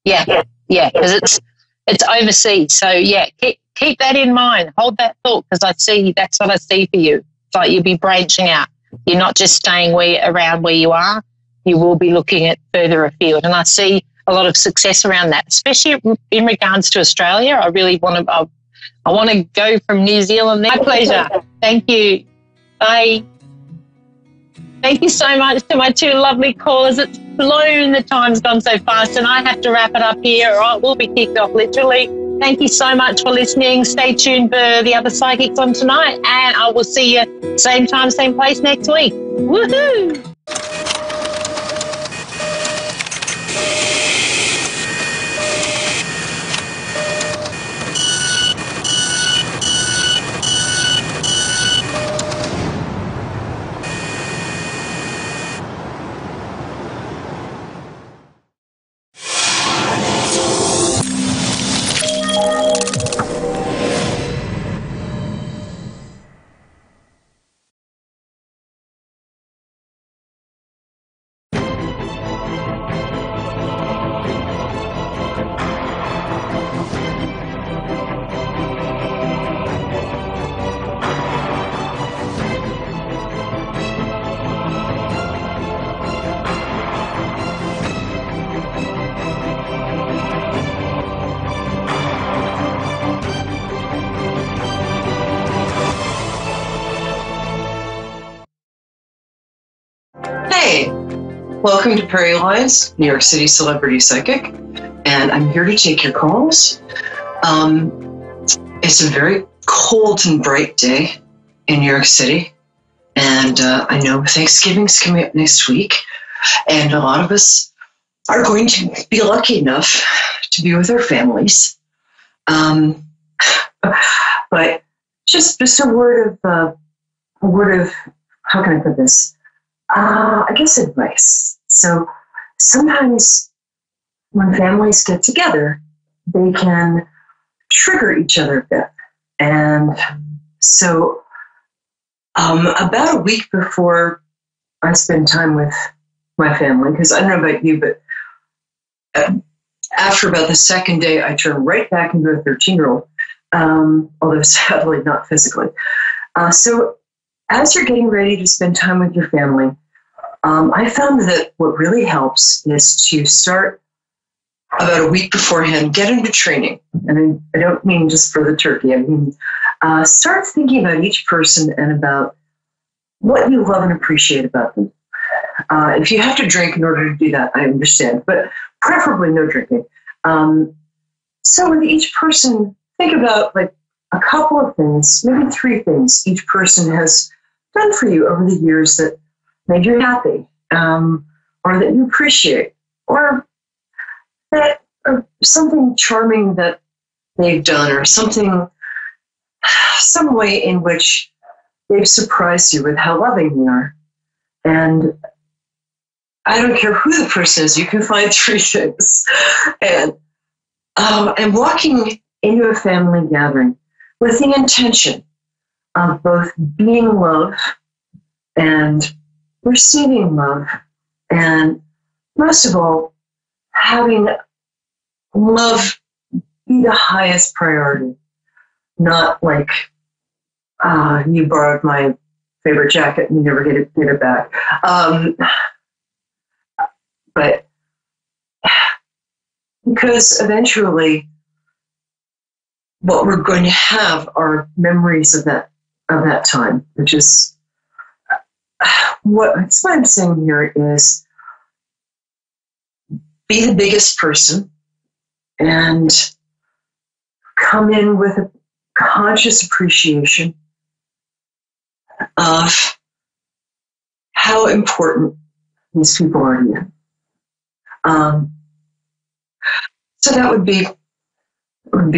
Yeah, because it's overseas. So yeah, keep that in mind. Hold that thought, because that's what I see for you. It's like you'll be branching out. You're not just staying around where you are. You will be looking at further afield, and I see a lot of success around that, especially in regards to Australia. I really want to. I want to go from New Zealand there. My pleasure. Thank you. Bye. Thank you so much to my two lovely callers. It's flown. The time's gone so fast, and I have to wrap it up here, or we'll be kicked off literally. Thank you so much for listening. Stay tuned for the other psychics on tonight, and I will see you same time, same place next week. Woohoo! Hey, welcome to Prairie Lines, New York City Celebrity Psychic, and I'm here to take your calls. It's a very cold and bright day in New York City, and I know Thanksgiving's coming up next week, and a lot of us are going to be lucky enough to be with our families. But just a word of how can I put this? I guess advice. So sometimes when families get together, they can trigger each other a bit. And so about a week before I spend time with my family, because I don't know about you, but after about the second day, I turn right back into a 13-year-old, although sadly not physically. So as you're getting ready to spend time with your family, I found that what really helps is to start about a week beforehand, get into training. And I don't mean just for the turkey. I mean, start thinking about each person and about what you love and appreciate about them. If you have to drink in order to do that, I understand, but preferably no drinking. So with each person, think about like a couple of things, maybe 3 things each person has done for you over the years that made you happy, or that you appreciate, or that or something charming that they've done, or some way in which they've surprised you with how loving they are. And I don't care who the person is, you can find 3 things. And walking into a family gathering with the intention of both being love and receiving love, and most of all, having love be the highest priority, not like you borrowed my favorite jacket and you never get it back. But because eventually what we're going to have are memories of that time, which is what I'm saying here is be the biggest person and come in with a conscious appreciation of how important these people are to you. So that would be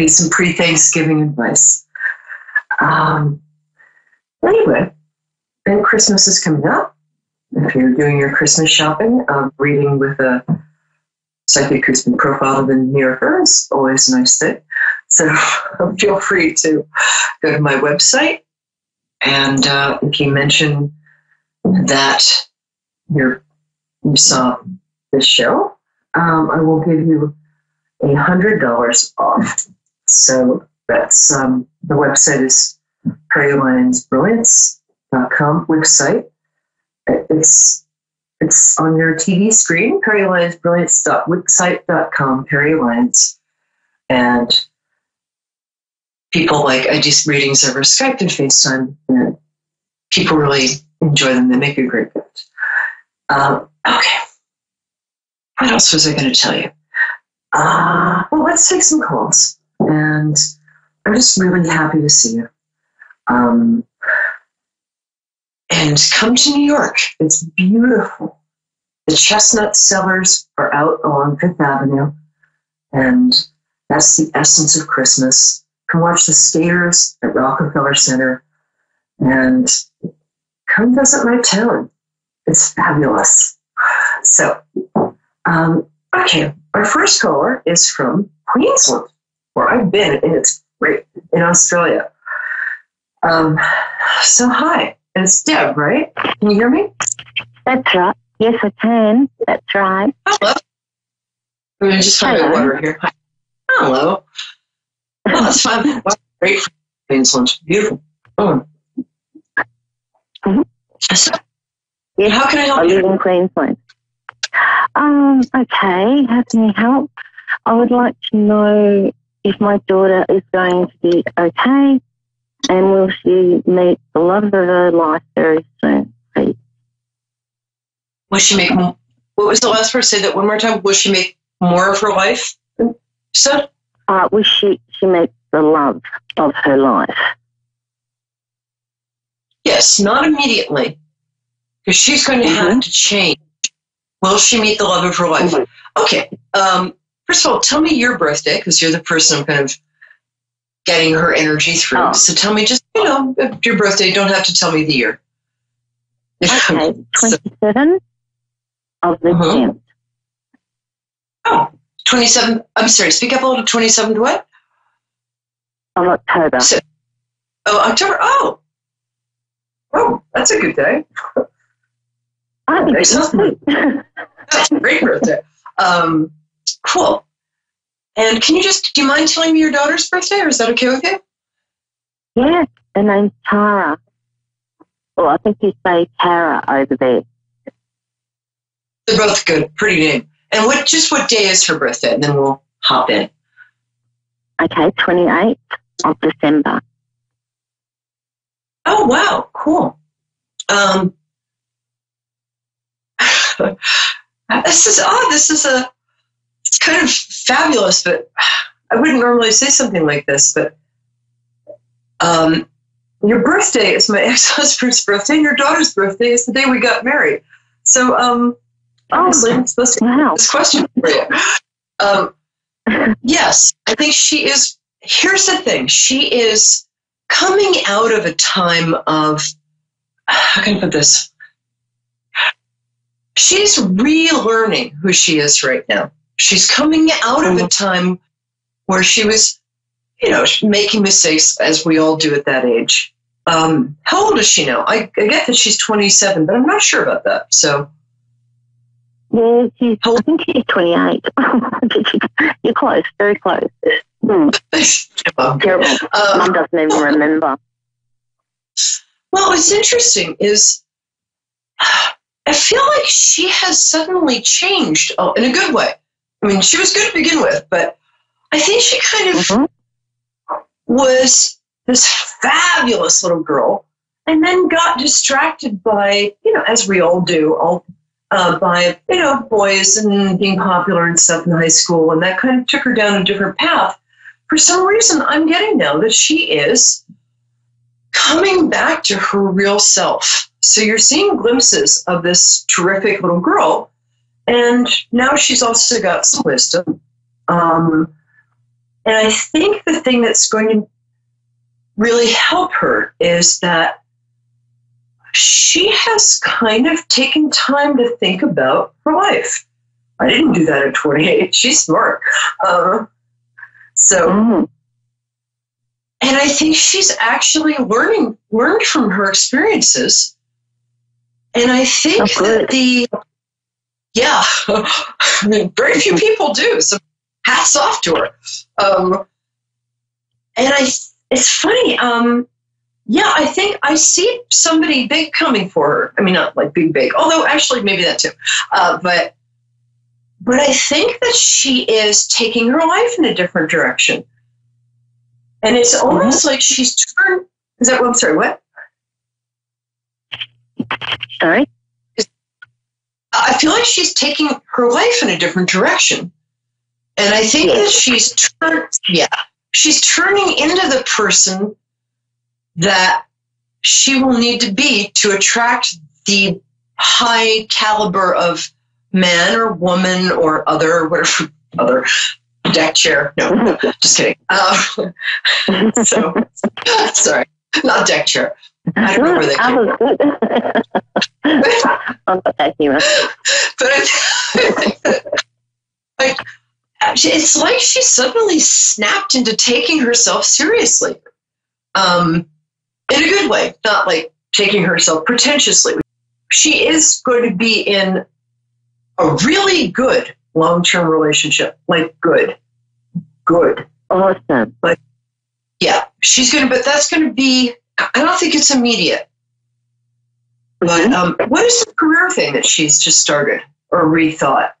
some pre-Thanksgiving advice. Anyway, and Christmas is coming up. If you're doing your Christmas shopping, reading with a psychic who's been profiled in New Yorker is always a nice thing. So feel free to go to my website, and if you mention that you saw this show, I will give you $100 off. So that's the website is prairielionsbrilliance.com website. It's on your TV screen, prairielionsbrilliance.wixsite.com, Prairie Lions. And people I do readings over Skype and FaceTime, and people really enjoy them. They make a great gift. Okay. What else was I going to tell you? Well, let's take some calls. And I'm just really happy to see you. And come to New York. It's beautiful. The chestnut cellars are out along Fifth Avenue. And that's the essence of Christmas. Come watch the skaters at Rockefeller Center. And come visit my town. It's fabulous. So, okay, our first caller is from Queensland, where I've been, and it's great, in Australia. So hi, it's Deb, right? Can you hear me? That's right. Yes, I can. That's right. Hello. I'm going to just find my water here. Hi. Hello. Oh, that's fun. Wow, great for Queensland. Beautiful. Oh. So, yes, how can I help I you? live in Queensland. Okay, how can I help? I would like to know if my daughter is going to be okay and will she meet the love of her life very soon, please. Will she make, what was the last part? Say that one more time. Will she make more of her life? So? Will she meet the love of her life? Yes, not immediately, because she's going to have to change. Will she meet the love of her life? Okay. First of all, tell me your birthday, because you're the person I'm kind of getting her energy through. Oh. So tell me just, your birthday. You don't have to tell me the year. Okay, 27 of the 10th. Oh, 27. I'm sorry, speak up a little. 27 what? Of October. October. Oh, that's a good day. That's a great birthday. Cool. And do you mind telling me your daughter's birthday, or is that okay with you? Yeah, her name's Tara. Well, I think you say Tara over there. They're both good. Pretty name. And what day is her birthday? And then we'll hop in. Okay, 28th of December. Oh, wow. Cool. This is it's kind of fabulous, but I wouldn't normally say something like this, but your birthday is my ex-husband's birthday, and your daughter's birthday is the day we got married. So, honestly, I'm supposed to ask this question for you. Yes, I think she is. Here's the thing. She is coming out of a time of, how can I put this? She's relearning who she is right now. She's coming out of a time where she was, making mistakes, as we all do at that age. How old is she now? I get that she's 27, but I'm not sure about that. So, yeah, I think she's 28. You're close, very close. Terrible. Mum doesn't even remember. Well, what's interesting is I feel like she has suddenly changed in a good way. I mean, she was good to begin with, but I think she kind of was this fabulous little girl and then got distracted by, as we all do, by, boys and being popular and stuff in high school. And that kind of took her down a different path. For some reason, I'm getting now that she is coming back to her real self. So you're seeing glimpses of this terrific little girl. And now she's also got some wisdom. And I think the thing that's going to really help her is that she has kind of taken time to think about her life. I didn't do that at 28. She's smart. And I think she's actually learned from her experiences. And I think I mean, very few people do. So hats off to her. It's funny. I think I see somebody big coming for her. I mean, not like big, although actually maybe that too. But I think that she is taking her life in a different direction. And it's almost like she's turned. I'm sorry, what? Sorry? feel like she's taking her life in a different direction. And I think that she's turning into the person that she will need to be to attract the high caliber of man or woman or other deck chair. No, just kidding. So, sorry, not deck chair. I don't know where they came from. But I think that, it's like she suddenly snapped into taking herself seriously, in a good way, not like taking herself pretentiously. She is going to be in a really good long-term relationship, like good. Awesome. But yeah, but that's going to be, I don't think it's immediate. But what is the career thing that she's just started or rethought?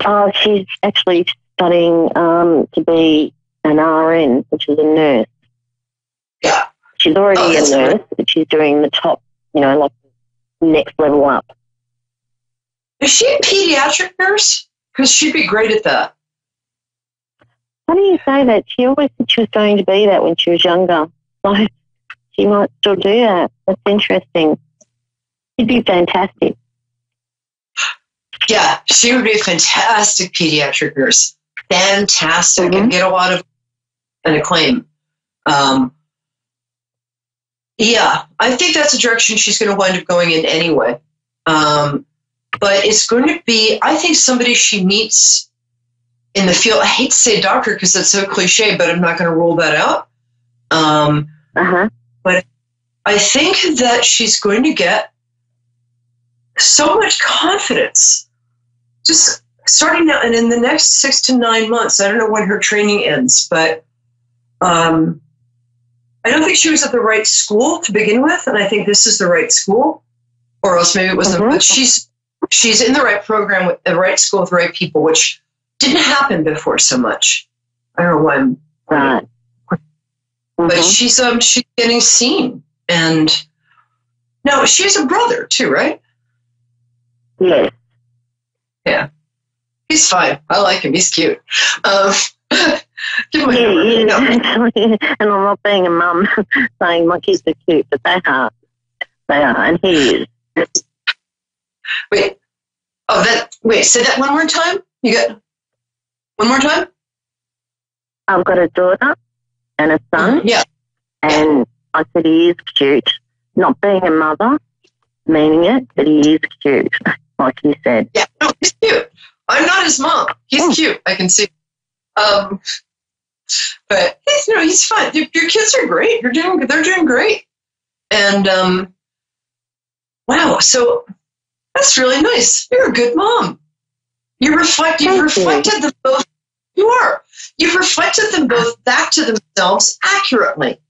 Oh, she's actually studying to be an RN, which is a nurse. Yeah. She's already a nurse, but she's doing the top, like next level up. Is she a pediatric nurse? Because she'd be great at that. How do you say that? She always said she was going to be that when she was younger. So she might still do that. That's interesting. She'd be fantastic. Yeah, she would be a fantastic pediatric nurse. Fantastic. And get a lot of an acclaim. Yeah, I think that's a direction she's going to wind up going in anyway. But it's going to be, I think, somebody she meets in the field. I hate to say doctor because that's so cliche, but I'm not going to rule that out. But I think that she's going to get so much confidence just starting now and in the next 6 to 9 months. I don't know when her training ends, but I don't think she was at the right school to begin with, and I think this is the right school, or else maybe it wasn't. But she's in the right program with the right school with the right people, which didn't happen before so much. I don't know why I'm right. But she's getting seen, and no, she has a brother too, right? Yes. Yeah, he's fine. I like him. He's cute. Give me and I'm not being a mum saying my kids are cute, but they are. They are, and he is. Wait. Say that one more time. You got one more time? I've got a daughter and a son. Yeah. And I said he is cute. Not being a mother, meaning it, but he is cute, like you said. Yeah, no, he's cute. I'm not his mom. He's cute. I can see. But he's fine. Your kids are great. They're doing great. And wow, so that's really nice. You're a good mom. You've reflected them both. You are. You've reflected them both back to themselves accurately.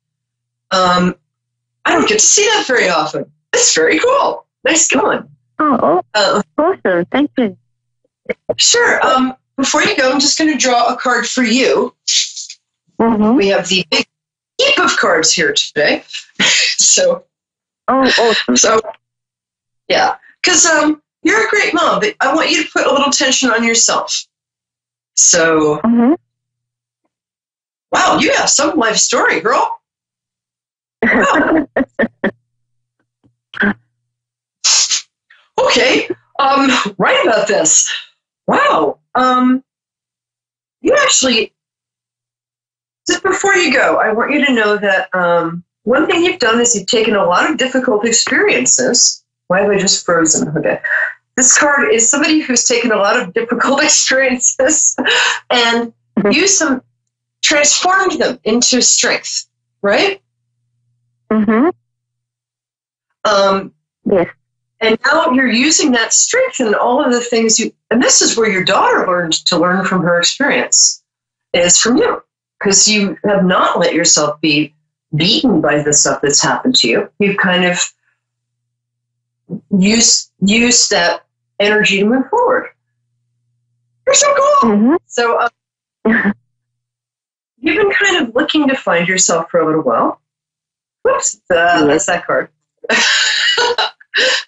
I don't get to see that very often. It's very cool. Nice going. Oh, awesome. Thank you. Sure. Before you go, I'm just going to draw a card for you. We have the big heap of cards here today. So, awesome. So, yeah, because you're a great mom, but I want you to put a little tension on yourself. So, wow, you have some life story, girl. Wow. Okay, right about this. Wow. You actually, just before you go, I want you to know that one thing you've done is you've taken a lot of difficult experiences. Why have I just frozen? Okay. This card is somebody who's taken a lot of difficult experiences and transformed them into strength, right? Yes. And now you're using that strength and all of the things and this is where your daughter learned to learn from her experience, is from you. Because you have not let yourself be beaten by the stuff that's happened to you. You've kind of used that energy to move forward. You're so cool. So you've been kind of looking to find yourself for a little while. Whoops, that's that card.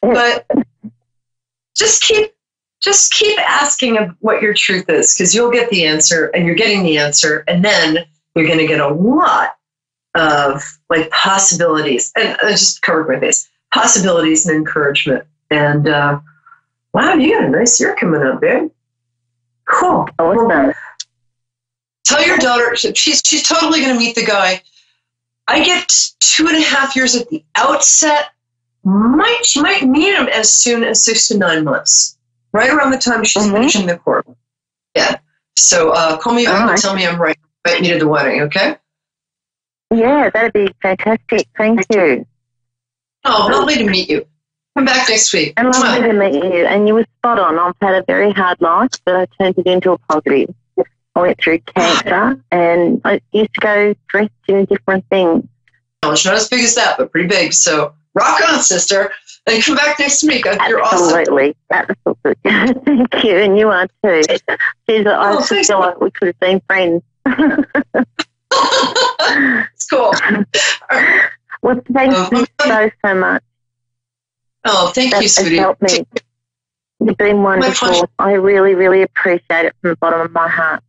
But just keep asking what your truth is, because you'll get the answer, and you're getting the answer, and then you're going to get a lot of like possibilities. And I just covered my face. Possibilities and encouragement. And wow, you got a nice year coming up, babe. Cool. Awesome. Tell your daughter she's totally going to meet the guy. I get 2.5 years at the outset. She might meet him as soon as 6 to 9 months, right around the time she's finishing the course. Yeah. So call me back and tell me I'm right. Invite me to the wedding, okay? Yeah, that'd be fantastic. Thank you. Oh, lovely to meet you. Come back next week. And lovely to meet you. And you were spot on. I've had a very hard life, but I turned it into a positive. I went through cancer, and I used to go dressed in different things. Well, it's not as big as that, but pretty big. So rock on, sister. And come back next week. You're Absolutely. awesome. Absolutely. Thank you. And you are too. Jeez, I just feel like we could have been friends. It's cool. Well, thank you so much. Oh, thank you, sweetie. Helped me. You've been wonderful. I really, really appreciate it from the bottom of my heart.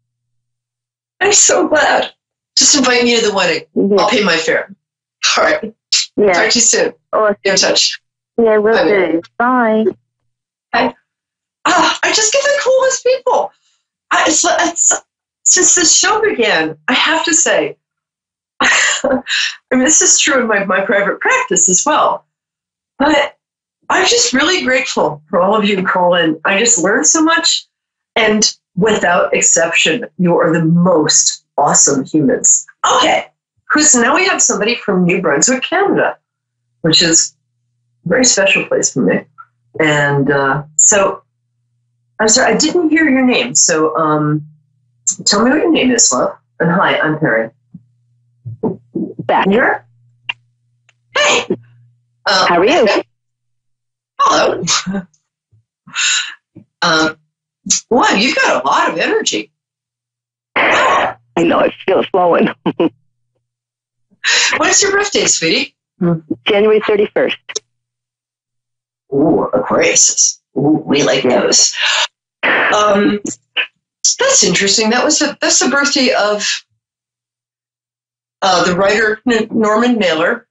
I'm so glad. Just invite me to the wedding. Yeah. I'll pay my fare. All right. Yeah. Talk to you soon. Awesome. Be in touch. Yeah, we'll do. Bye. I just get the coolest people. Since this show began, I have to say, I mean, this is true in my private practice as well. But I'm just really grateful for all of you who call in. I just learned so much. And without exception, you are the most awesome humans. Okay. So now we have somebody from New Brunswick, Canada, which is a very special place for me. And so, I'm sorry, I didn't hear your name. So tell me what your name is, love. And hi, I'm Perry. Back here. Hey. How are you? Hello. Wow, you've got a lot of energy. I know, I feel it flowing. What's your birthday, sweetie? January 31st. Ooh, Aquarius. Ooh, we like those. That's interesting. That's the birthday of the writer Norman Mailer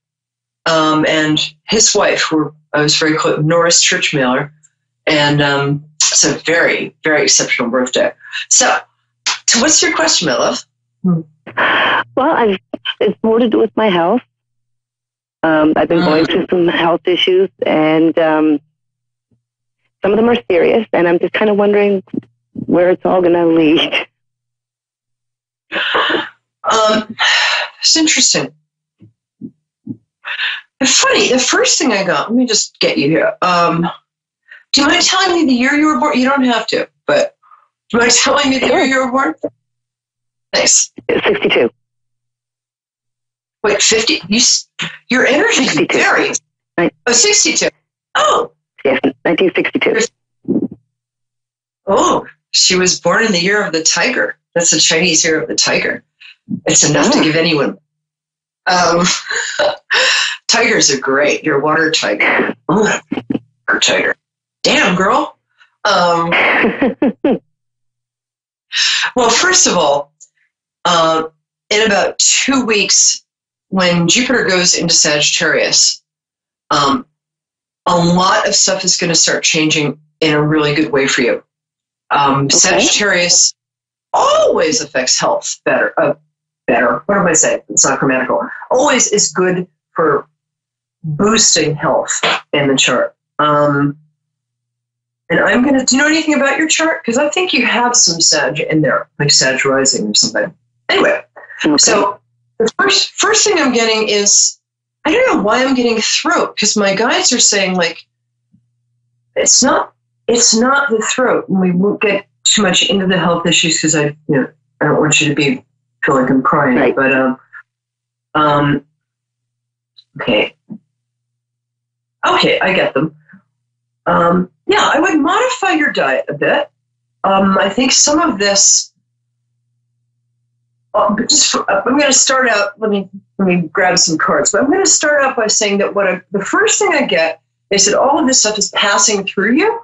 and his wife, who I was very close, Norris Church Mailer, and it's a very, very exceptional birthday. So what's your question, my love? Well, it's more to do with my health. I've been going through some health issues, and some of them are serious, and I'm just kind of wondering where it's all going to lead. It's interesting. It's funny, the first thing I got, let me just get you here. Do you mind telling me the year you were born? You don't have to, but do you mind telling me the year you were born? Thanks. 62. Wait, 50? Your energy is very... Oh, 62. Oh. Yes, 1962. Oh, she was born in the year of the tiger. That's the Chinese year of the tiger. It's enough to give anyone... tigers are great. You're a water tiger. Oh, tiger. Damn, girl. Well, first of all, in about 2 weeks, when Jupiter goes into Sagittarius, a lot of stuff is going to start changing in a really good way for you. Sagittarius always affects health better. What am I saying? It's not grammatical. Always is good for boosting health in the chart. And I'm going to, do you know anything about your chart? Because I think you have some Sag in there, like Sag rising or something. Anyway, so the first thing I'm getting is, I don't know why I'm getting throat, because my guides are saying, like, it's not the throat. And we won't get too much into the health issues because I don't want you to feel like I'm crying. Right. But okay, I get them. Yeah, I would modify your diet a bit. I think some of this. I'm going to start out. Let me grab some cards. But I'm going to start out by saying that the first thing I get is that all of this stuff is passing through you,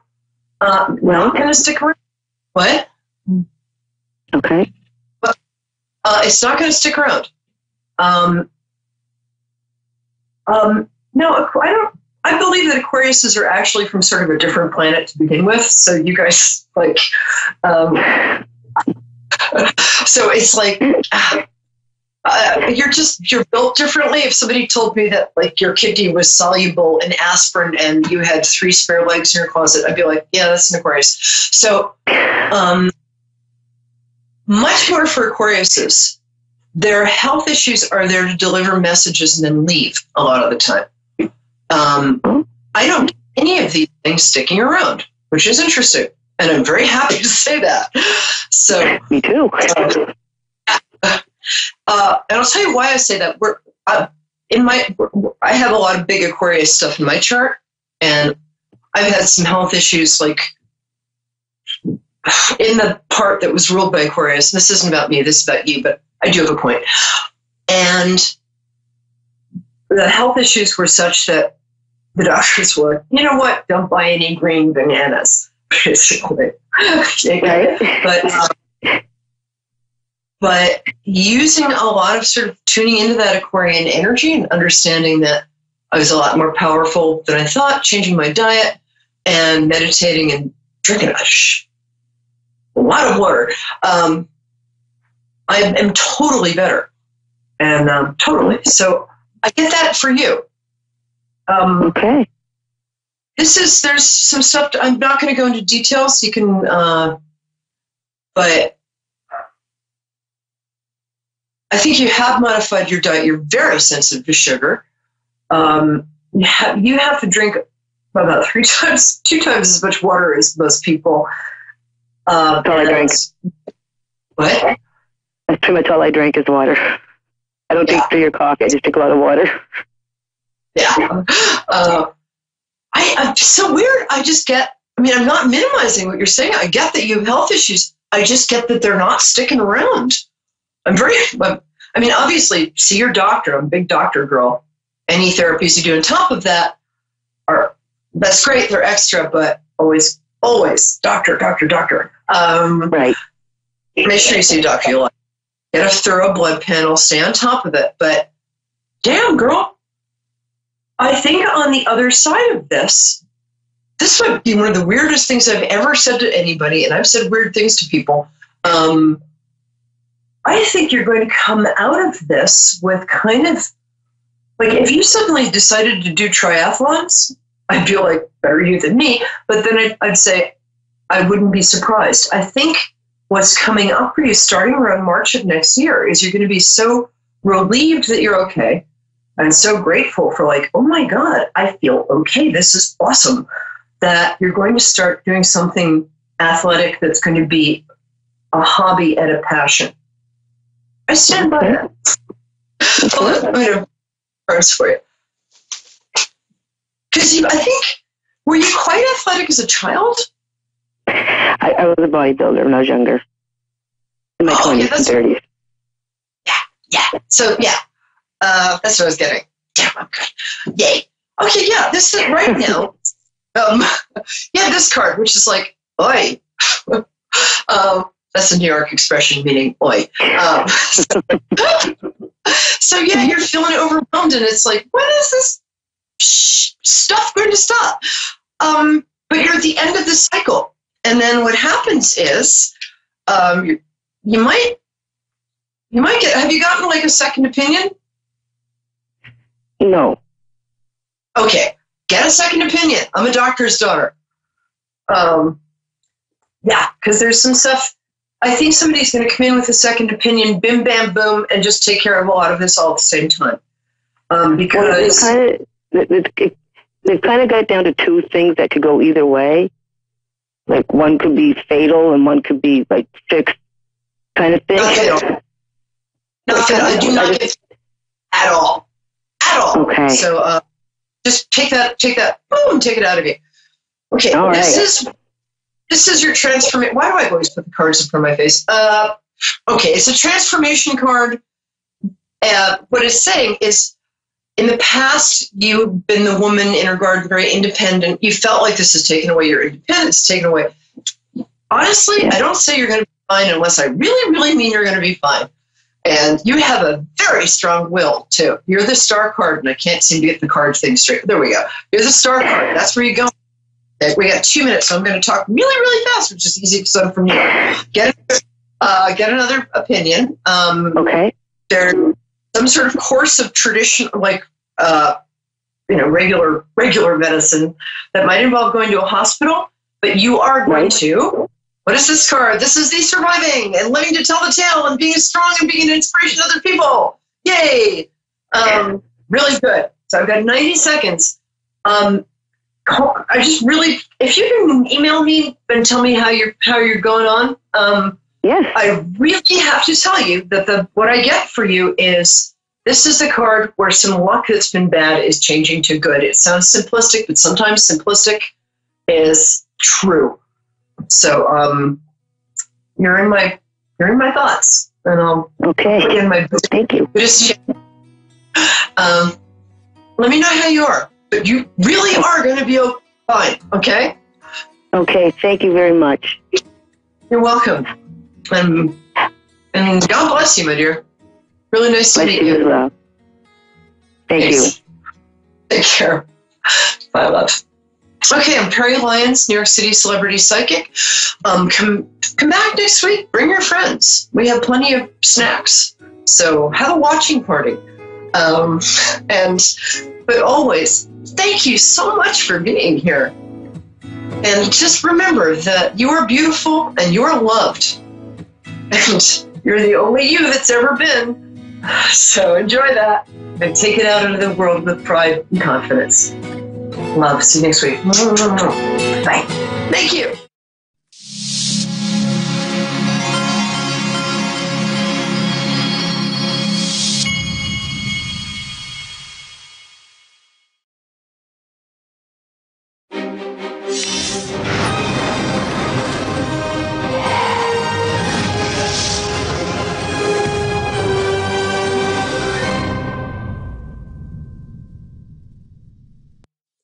Not going to stick around. What? Okay. But, it's not going to stick around. No, I believe that Aquariuses are actually from sort of a different planet to begin with. So you guys so it's like, you're built differently. If somebody told me that like your kidney was soluble in aspirin and you had 3 spare legs in your closet, I'd be like, yeah, that's an Aquarius. So, much more for Aquariuses. Their health issues are there to deliver messages and then leave a lot of the time. I don't get any of these things sticking around, which is interesting. And I'm very happy to say that. So me too. And I'll tell you why I say that. I have a lot of big Aquarius stuff in my chart, and I've had some health issues like in the part that was ruled by Aquarius. This isn't about me, this is about you, but I do have a point. And the health issues were such that the doctors were, you know what, don't buy any green bananas, basically. But using a lot of sort of tuning into that Aquarian energy and understanding that I was a lot more powerful than I thought, changing my diet and meditating and drinking a lot of water, I am totally better. And totally. So I get that for you. Okay. There's some stuff, I'm not going to go into details. You can, but I think you have modified your diet. You're very sensitive to sugar. You have to drink about 2 times as much water as most people. That's all I drink. What? That's pretty much all I drink is water. I don't drink tea or coffee. I just drink a lot of water. Yeah. I'm so weird. I'm not minimizing what you're saying. I get that you have health issues. I just get that they're not sticking around. Obviously, see your doctor. I'm a big doctor girl. Any therapies you do on top of that that's great. They're extra, but always, doctor. Right. Make sure you see a doctor you like. Get a thorough blood panel. Stay on top of it. But damn, girl, I think on the other side of this might be one of the weirdest things I've ever said to anybody, and I've said weird things to people. I think you're going to come out of this with kind of, like, if you suddenly decided to do triathlons, I'd be like, better you than me, but then I'd say I wouldn't be surprised. I think what's coming up for you starting around March of next year is you're going to be so relieved that you're okay and so grateful for like, oh my God, I feel okay. This is awesome. That you're going to start doing something athletic that's going to be a hobby and a passion. I stand by that. Hold on, I'm going to cards for you. Because I think, were you quite athletic as a child? I was a bodybuilder when I was younger. In my 20s and 30s. Yeah. So, that's what I was getting. Damn, I'm good. Yay. Okay, yeah, this is right now. This card, which is like, oi. That's a New York expression meaning oi. So you're feeling overwhelmed, and it's like, when is this stuff going to stop? But you're at the end of the cycle, and then what happens is, you might get. Have you gotten like a second opinion? No. Okay, get a second opinion. I'm a doctor's daughter. Because there's some stuff. I think somebody's going to come in with a second opinion, bim, bam, boom, and just take care of a lot of this all at the same time. Because they've kind of got down to 2 things that could go either way. Like one could be fatal and one could be like fixed kind of thing. Not fatal. I do not get at all. At all. Okay. So just take that, boom, take it out of you. Okay, all right. This is your transformation. Why do I always put the cards in front of my face? Okay, it's a transformation card. What it's saying is in the past, you've been the woman in her garden, very independent. You felt like this is taking away your independence, taken away. Honestly, I don't say you're going to be fine unless I really, really mean you're going to be fine. And you have a very strong will, too. You're the star card, and I can't seem to get the card thing straight. There we go. You're the star card. That's where you go. Okay, we got 2 minutes, so I'm going to talk really, really fast, which is easy because I'm from New York. Get another opinion. Okay. There's some sort of course of tradition, like regular medicine that might involve going to a hospital, but you are going to. What is this card? This is the surviving and living to tell the tale and being strong and being an inspiration to other people. Yay! Really good. So I've got 90 seconds. I just really, if you can email me and tell me how you're going on. Yes. I really have to tell you that what I get for you is this is the card where some luck that's been bad is changing to good. It sounds simplistic, but sometimes simplistic is true. So you're in my thoughts, and I'll put you in my thank you. Let me know how you are, but you really are going to be fine. Okay. Okay. Thank you very much. You're welcome, and God bless you, my dear. Really nice to meet you. Well. Thank you. Take care. Bye, love. Okay, I'm Perry Lyons, New York City celebrity psychic. Come back next week. Bring your friends. We have plenty of snacks. So have a watching party. But always, thank you so much for being here. And just remember that you are beautiful and you are loved. And you're the only you that's ever been. So enjoy that and take it out into the world with pride and confidence. Love. See you next week. Bye. Thank you.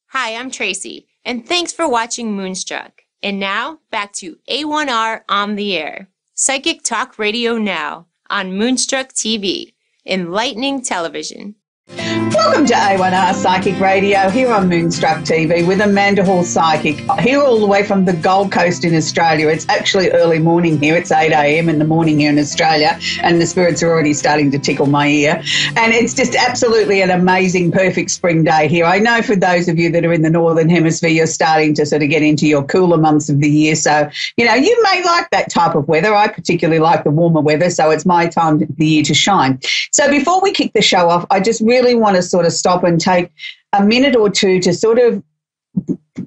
Hi, I'm Tracy, and thanks for watching Moonstruck. And now, back to A1R on the air. Psychic Talk Radio now on Moonstruck TV, enlightening television. Welcome to A1R Psychic Radio here on Moonstruck TV with Amanda Hall Psychic, here all the way from the Gold Coast in Australia. It's actually early morning here. It's 8 a.m. in the morning here in Australia, and the spirits are already starting to tickle my ear. And it's just absolutely an amazing, perfect spring day here. I know for those of you that are in the Northern Hemisphere, you're starting to sort of get into your cooler months of the year. So, you may like that type of weather. I particularly like the warmer weather, so it's my time of the year to shine. So before we kick the show off, I just really want to sort of stop and take a minute or two to sort of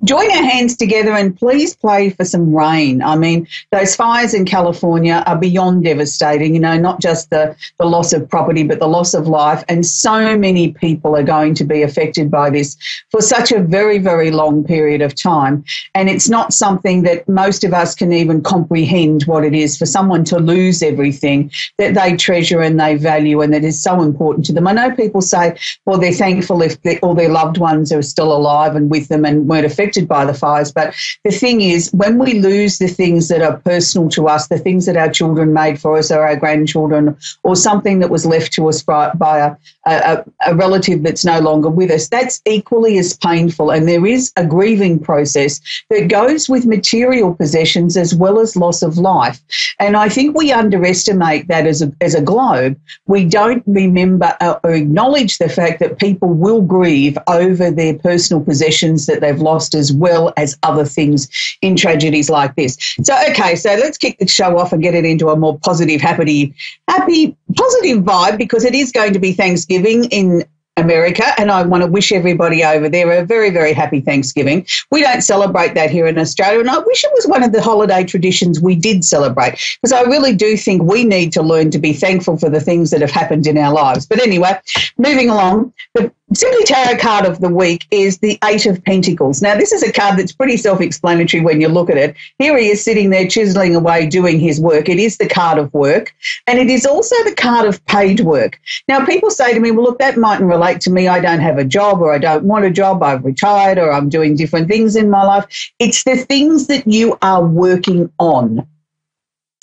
join our hands together and please pray for some rain. I mean, those fires in California are beyond devastating, not just the loss of property, but the loss of life. And so many people are going to be affected by this for such a very, very long period of time. And it's not something that most of us can even comprehend what it is for someone to lose everything that they treasure and they value and that is so important to them. I know people say, well, they're thankful if all their loved ones are still alive and with them and weren't affected by the fires. But the thing is, when we lose the things that are personal to us, the things that our children made for us or our grandchildren, or something that was left to us by a relative that's no longer with us, that's equally as painful. And there is a grieving process that goes with material possessions as well as loss of life. And I think we underestimate that as a globe. We don't remember or acknowledge the fact that people will grieve over their personal possessions that they've lost as well as other things in tragedies like this. So, okay, so let's kick the show off and get it into a more positive, happy, positive vibe, because it is going to be Thanksgiving in America, and I want to wish everybody over there a very, very happy Thanksgiving. We don't celebrate that here in Australia, and I wish it was one of the holiday traditions we did celebrate, because I really do think we need to learn to be thankful for the things that have happened in our lives. But anyway, moving along, the Simply Tarot card of the week is the Eight of Pentacles. Now, this is a card that's pretty self-explanatory when you look at it. Here he is sitting there chiseling away doing his work. It is the card of work, and it is also the card of paid work. Now, people say to me, well, look, that mightn't relate relate to me. I don't have a job, or I don't want a job. I've retired, or I'm doing different things in my life. It's the things that you are working on.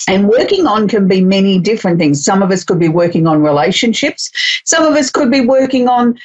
And working on can be many different things. Some of us could be working on relationships. Some of us could be working on,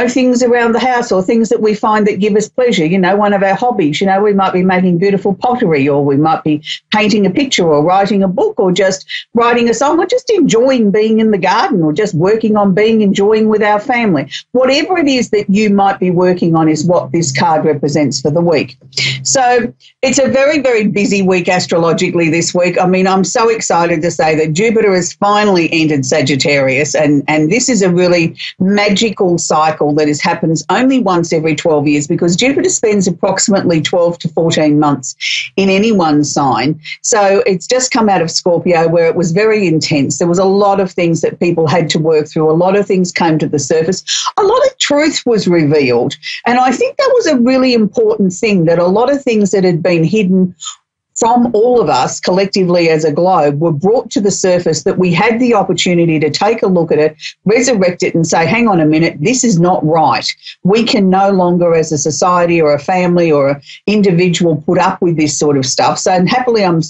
things around the house, or things that we find that give us pleasure. One of our hobbies, we might be making beautiful pottery, or we might be painting a picture, or writing a book, or just writing a song, or just enjoying being in the garden, or just working on enjoying with our family. Whatever it is that you might be working on is what this card represents for the week. So it's a very, very busy week astrologically this week. I mean, I'm so excited to say that Jupiter has finally entered Sagittarius, and this is a really magical cycle that happens only once every 12 years, because Jupiter spends approximately 12 to 14 months in any one sign. So it's just come out of Scorpio, where it was very intense. There was a lot of things that people had to work through. A lot of things came to the surface. A lot of truth was revealed. And I think that was a really important thing, that a lot of things that had been hidden from all of us collectively as a globe were brought to the surface, that we had the opportunity to take a look at it, resurrect it, and say, hang on a minute, this is not right. We can no longer, as a society or a family or an individual, put up with this sort of stuff. So, and happily I'm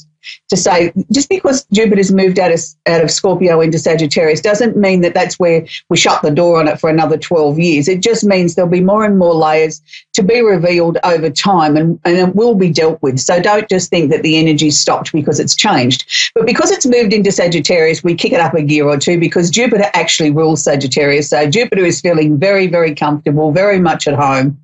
to say, just because Jupiter's moved out of Scorpio into Sagittarius doesn't mean that that's where we shut the door on it for another 12 years. It just means there'll be more and more layers to be revealed over time, and it will be dealt with. So don't just think that the energy stopped because it's changed. But because it's moved into Sagittarius, we kick it up a gear or two, because Jupiter actually rules Sagittarius. So Jupiter is feeling very, very comfortable, very much at home.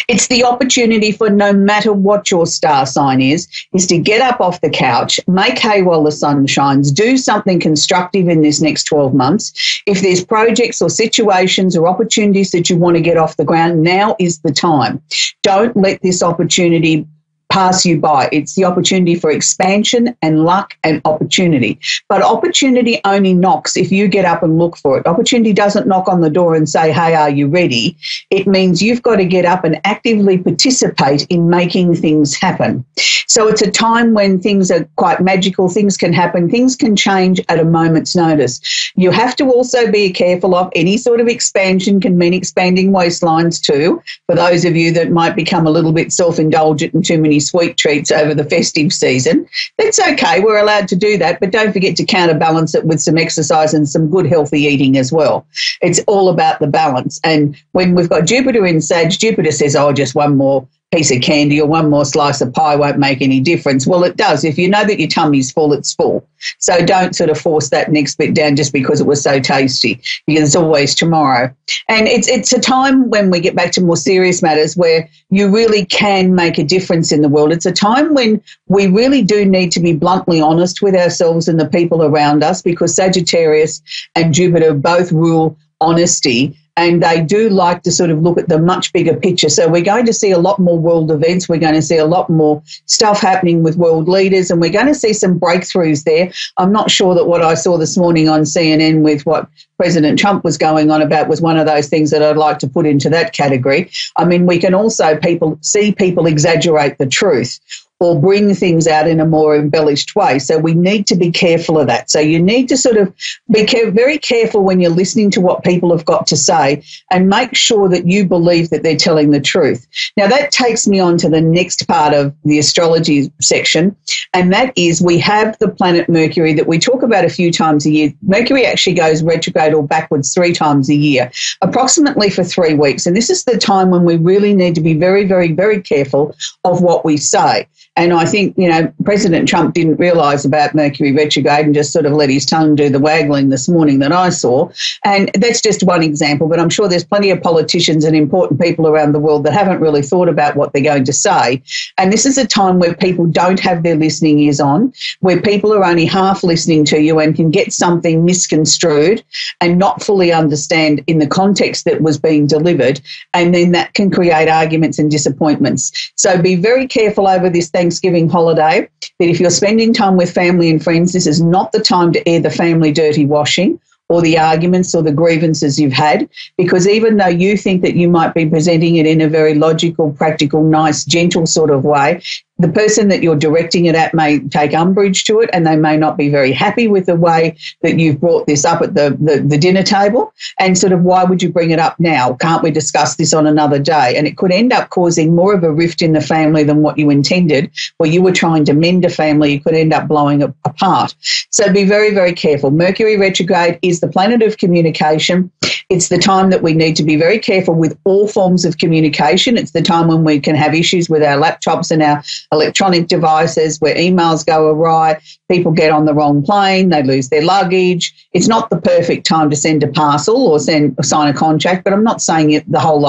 It's the opportunity for, no matter what your star sign is to get up off the couch, make hay while the sun shines, do something constructive in this next 12 months. If there's projects or situations or opportunities that you want to get off the ground, now is the time. Don't let this opportunity pass you by. It's the opportunity for expansion and luck and opportunity. But opportunity only knocks if you get up and look for it. Opportunity doesn't knock on the door and say, hey, are you ready? It means you've got to get up and actively participate in making things happen. So it's a time when things are quite magical. Things can happen. Things can change at a moment's notice. You have to also be careful of any sort of expansion. Can mean expanding waistlines too, for those of you that might become a little bit self-indulgent and too many sweet treats over the festive season. That's okay. We're allowed to do that, but don't forget to counterbalance it with some exercise and some good healthy eating as well. It's all about the balance. And when we've got Jupiter in Sag, Jupiter says, oh, just one more piece of candy or one more slice of pie won't make any difference. Well, it does. If you know that your tummy's full, it's full. So don't sort of force that next bit down just because it was so tasty, because it's always tomorrow. And it's a time when we get back to more serious matters where you really can make a difference in the world. It's a time when we really do need to be bluntly honest with ourselves and the people around us, because Sagittarius and Jupiter both rule honesty. And they do like to sort of look at the much bigger picture. So we're going to see a lot more world events. We're going to see a lot more stuff happening with world leaders, and we're going to see some breakthroughs there. I'm not sure that what I saw this morning on CNN with what President Trump was going on about was one of those things that I'd like to put into that category. I mean, we can also see people exaggerate the truth or bring things out in a more embellished way. So we need to be careful of that. So you need to sort of be very careful when you're listening to what people have got to say, and make sure that you believe that they're telling the truth. Now, that takes me on to the next part of the astrology section, and that is we have the planet Mercury that we talk about a few times a year. Mercury actually goes retrograde or backwards 3 times a year, approximately for 3 weeks. And this is the time when we really need to be very, very, very careful of what we say. And I think, President Trump didn't realise about Mercury retrograde and just sort of let his tongue do the waggling this morning that I saw. And that's just one example, but I'm sure there's plenty of politicians and important people around the world that haven't really thought about what they're going to say. And this is a time where people don't have their listening ears on, where people are only half listening to you and can get something misconstrued and not fully understand in the context that was being delivered. And then that can create arguments and disappointments. So be very careful over this Thanksgiving holiday, that if you're spending time with family and friends, this is not the time to air the family dirty washing or the arguments or the grievances you've had, because even though you think that you might be presenting it in a very logical, practical, nice, gentle sort of way, the person that you're directing it at may take umbrage to it, and they may not be very happy with the way that you've brought this up at the dinner table. And sort of, why would you bring it up now? Can't we discuss this on another day? And it could end up causing more of a rift in the family than what you intended. Where you were trying to mend a family, you could end up blowing it apart. So be very, very careful. Mercury retrograde is the planet of communication. It's the time that we need to be very careful with all forms of communication. It's the time when we can have issues with our laptops and our electronic devices, where emails go awry, people get on the wrong plane, they lose their luggage. It's not the perfect time to send a parcel or sign a contract, but I'm not saying the whole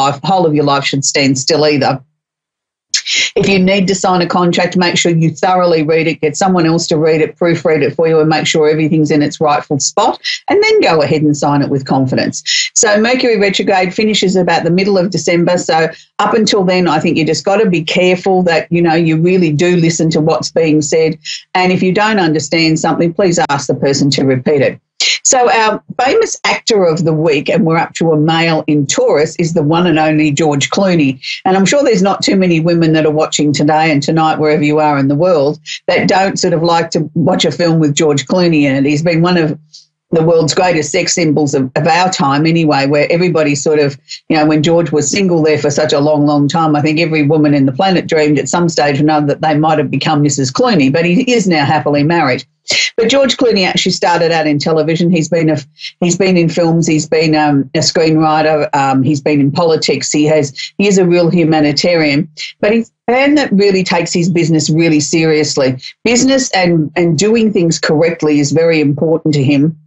of your life should stand still either. If you need to sign a contract, make sure you thoroughly read it, get someone else to read it, proofread it for you, and make sure everything's in its rightful spot, and then go ahead and sign it with confidence. So Mercury retrograde finishes about the middle of December. So up until then, I think you just got to be careful that, you know, you really do listen to what's being said. And if you don't understand something, please ask the person to repeat it. So our famous actor of the week, and we're up to a male in Taurus, is the one and only George Clooney. And I'm sure there's not too many women that are watching today and tonight, wherever you are in the world, that don't sort of like to watch a film with George Clooney in it. He's been one of the world's greatest sex symbols of our time anyway, where everybody sort of, you know, when George was single there for such a long, long time, I think every woman in the planet dreamed at some stage or another that they might have become Mrs. Clooney, but he is now happily married. But George Clooney actually started out in television. He's been in films. He's been a screenwriter. He's been in politics. He is a real humanitarian. But he's a man that really takes his business really seriously. Business and doing things correctly is very important to him.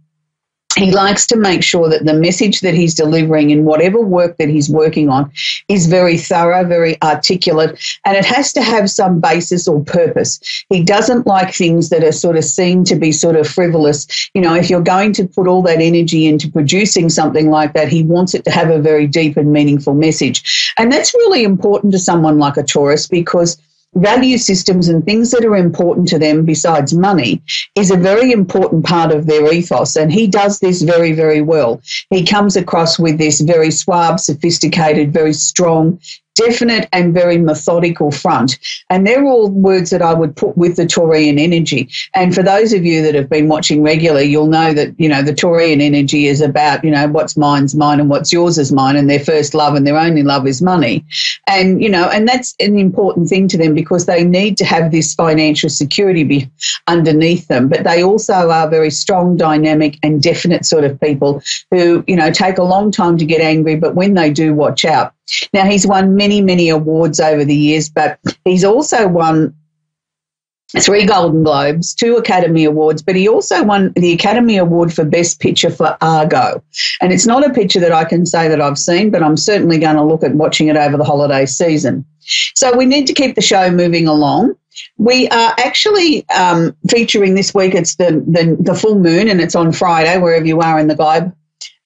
He likes to make sure that the message that he's delivering in whatever work that he's working on is very thorough, very articulate, and it has to have some basis or purpose. He doesn't like things that are sort of seen to be sort of frivolous. You know, if you're going to put all that energy into producing something like that, he wants it to have a very deep and meaningful message. And that's really important to someone like a Taurus, because value systems and things that are important to them besides money is a very important part of their ethos, and he does this very, very well. He comes across with this very suave, sophisticated, very strong, definite and very methodical front. And they're all words that I would put with the Taurian energy. And for those of you that have been watching regularly, you'll know that, you know, the Taurian energy is about, you know, what's mine's mine and what's yours is mine, and their first love and their only love is money. And, you know, and that's an important thing to them because they need to have this financial security underneath them. But they also are very strong, dynamic and definite sort of people who, you know, take a long time to get angry, but when they do, watch out. Now, he's won many, many awards over the years, but he's also won 3 Golden Globes, 2 Academy Awards, but he also won the Academy Award for Best Picture for Argo. And it's not a picture that I can say that I've seen, but I'm certainly going to look at watching it over the holiday season. So we need to keep the show moving along. We are actually featuring this week, it's the full moon, and it's on Friday, wherever you are in the globe.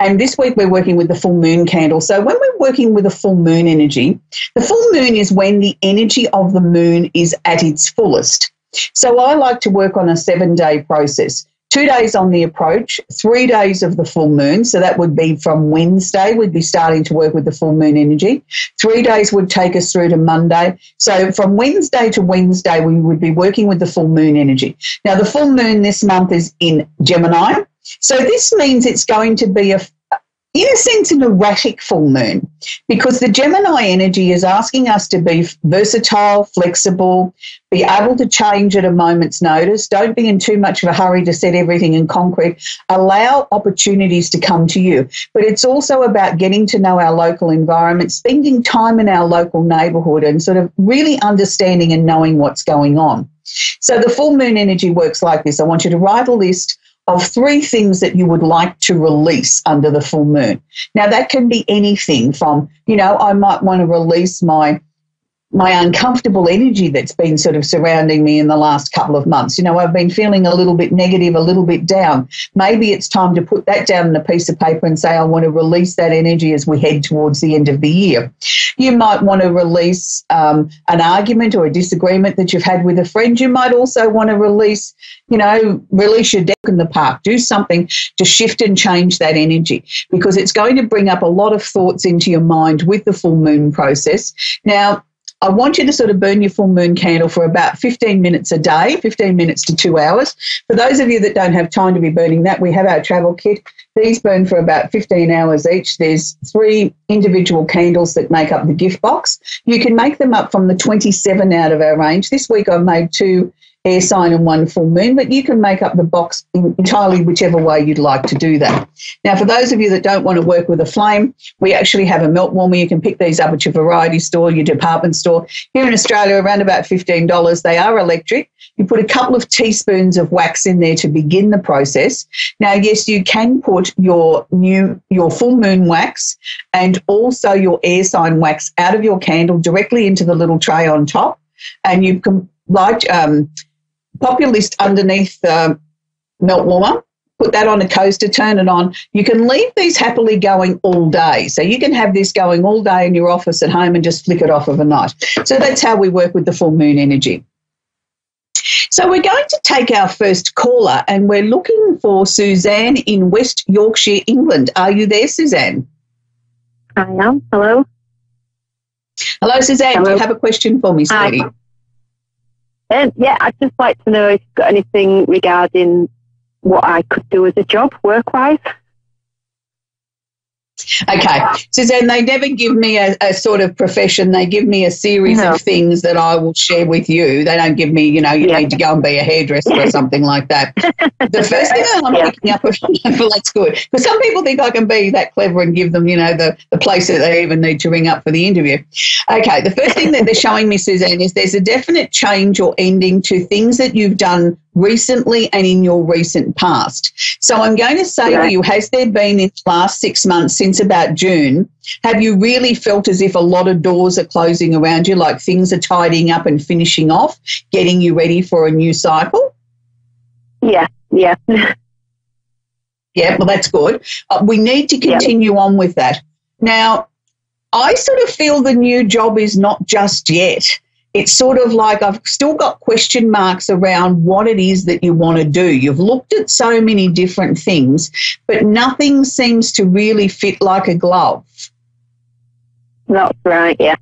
And this week we're working with the full moon candle. So when we're working with the full moon energy, the full moon is when the energy of the moon is at its fullest. So I like to work on a 7-day process. 2 days on the approach, 3 days of the full moon. So that would be from Wednesday, we'd be starting to work with the full moon energy. 3 days would take us through to Monday. So from Wednesday to Wednesday, we would be working with the full moon energy. Now, the full moon this month is in Gemini. So this means it's going to be, in a sense, an erratic full moon, because the Gemini energy is asking us to be versatile, flexible, be able to change at a moment's notice. Don't be in too much of a hurry to set everything in concrete. Allow opportunities to come to you. But it's also about getting to know our local environment, spending time in our local neighbourhood and sort of really understanding and knowing what's going on. So the full moon energy works like this. I want you to write a list of 3 things that you would like to release under the full moon. Now, that can be anything from, you know, I might want to release my uncomfortable energy that's been sort of surrounding me in the last couple of months. You know, I've been feeling a little bit negative, a little bit down. Maybe it's time to put that down on a piece of paper and say, I want to release that energy as we head towards the end of the year. You might want to release an argument or a disagreement that you've had with a friend. You might also want to release your deck in the park. Do something to shift and change that energy, because it's going to bring up a lot of thoughts into your mind with the full moon process. Now, I want you to sort of burn your full moon candle for about 15 minutes a day, 15 minutes to 2 hours. For those of you that don't have time to be burning that, we have our travel kit. These burn for about 15 hours each. There's 3 individual candles that make up the gift box. You can make them up from the 27 out of our range. This week I've made 2 air sign and 1 full moon, but you can make up the box entirely whichever way you'd like to do that. Now, for those of you that don't want to work with a flame, we actually have a melt warmer. You can pick these up at your variety store, your department store. Here in Australia, around about $15. They are electric. You put a couple of teaspoons of wax in there to begin the process. Now, yes, you can put your full moon wax and also your air sign wax out of your candle directly into the little tray on top, and you can pop your list underneath the melt warmer, put that on a coaster, turn it on. You can leave these happily going all day. So you can have this going all day in your office at home and just flick it off overnight. So that's how we work with the full moon energy. So we're going to take our first caller, and we're looking for Suzanne in West Yorkshire, England. Are you there, Suzanne? I am. Hello. Hello, Suzanne. Hello. Do you have a question for me, sweetie? Yeah, I'd just like to know if you've got anything regarding what I could do as a job, work-wise. Okay. Suzanne, they never give me a sort of profession. They give me a series of things that I will share with you. They don't give me, you need to go and be a hairdresser or something like that. The first thing I'm picking up, well, that's good. Because some people think I can be that clever and give them, the place that they even need to ring up for the interview. Okay, the first thing that they're showing me, Suzanne, is there's a definite change or ending to things that you've done recently and in your recent past. So I'm going to say to you, has there been in the last 6 months, since about June, have you really felt as if a lot of doors are closing around you, like things are tidying up and finishing off, getting you ready for a new cycle? Yeah. Yeah, well, that's good. We need to continue on with that. Now, I sort of feel the new job is not just yet. It's sort of like I've still got question marks around what it is that you want to do. You've looked at so many different things, but nothing seems to really fit like a glove. That's right, yeah.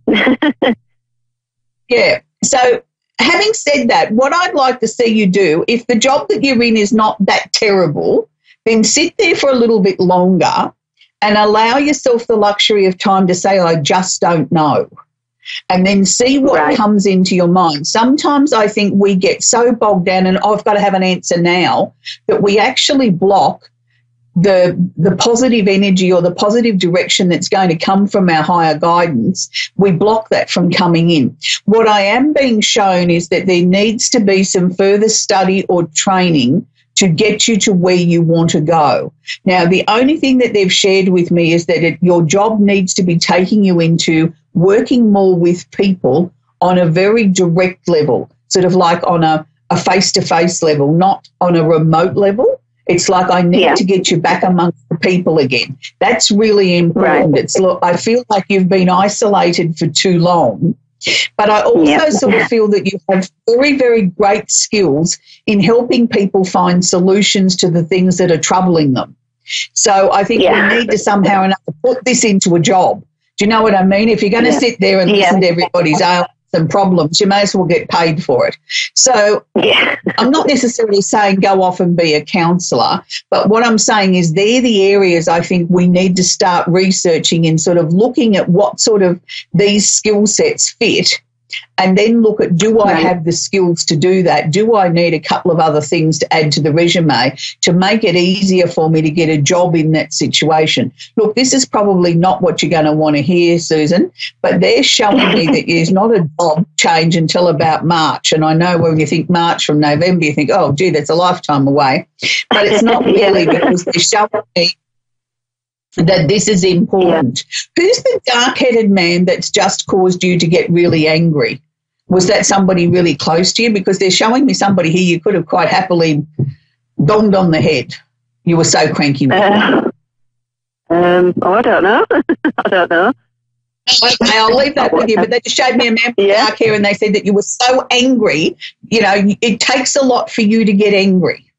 Yeah. So having said that, what I'd like to see you do, if the job that you're in is not that terrible, then sit there for a little bit longer and allow yourself the luxury of time to say, I just don't know. And then see what comes into your mind. Sometimes I think we get so bogged down and I've got to have an answer now that we actually block the positive energy or the positive direction that's going to come from our higher guidance. We block that from coming in. What I am being shown is that there needs to be some further study or training to get you to where you want to go. Now, the only thing that they've shared with me is that your job needs to be taking you into working more with people on a very direct level, sort of like on a face-to-face level, not on a remote level. It's like I need to get you back amongst the people again. That's really important. It's I feel like you've been isolated for too long. But I also sort of feel that you have very, very great skills in helping people find solutions to the things that are troubling them. So I think we need to somehow or another put this into a job. Do you know what I mean? If you're going to sit there and listen to everybody's ailments and problems, you may as well get paid for it. So I'm not necessarily saying go off and be a counsellor, but what I'm saying is they're the areas I think we need to start researching and sort of looking at what sort of these skill sets fit, and then look at, do I have the skills to do that? Do I need a couple of other things to add to the resume to make it easier for me to get a job in that situation? Look, this is probably not what you're going to want to hear, Susan, but they're showing me that there's not a job change until about March. And I know when you think March from November, you think, oh, gee, that's a lifetime away. But it's not really, because they're showing me that this is important. Who's the dark-headed man that's just caused you to get really angry? Was that somebody really close to you? Because they're showing me somebody here you could have quite happily donged on the head. You were so cranky. I don't know. I don't know. Okay, I'll leave that with you, but they just showed me a man with dark hair and they said that you were so angry, it takes a lot for you to get angry.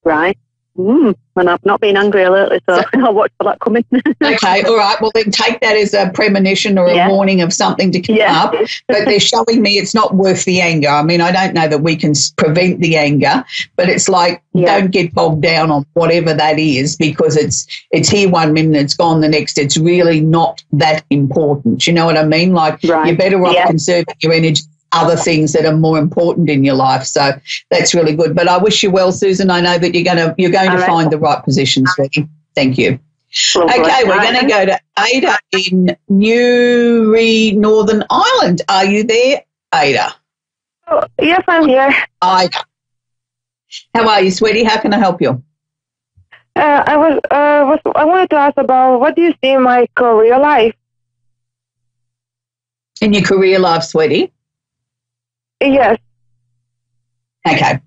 Right. And I've not been hungry lately, so I'll watch for that coming. Okay, all right. Well, then take that as a premonition or a warning of something to come up. But they're showing me it's not worth the anger. I mean, I don't know that we can prevent the anger, but it's like don't get bogged down on whatever that is, because it's here one minute, it's gone the next. It's really not that important. You know what I mean? Like you're better off conserving your energy. Other things that are more important in your life. So that's really good. But I wish you well, Susan. I know that you're going to find the right position, sweetie. Thank you. Okay, we're going to go to Ada in Newry, Northern Ireland. Are you there, Ada? Oh, yes, I'm here. Ada. How are you, sweetie? How can I help you? I wanted to ask about what do you see in my career life? In your career life, sweetie? Yes. Okay.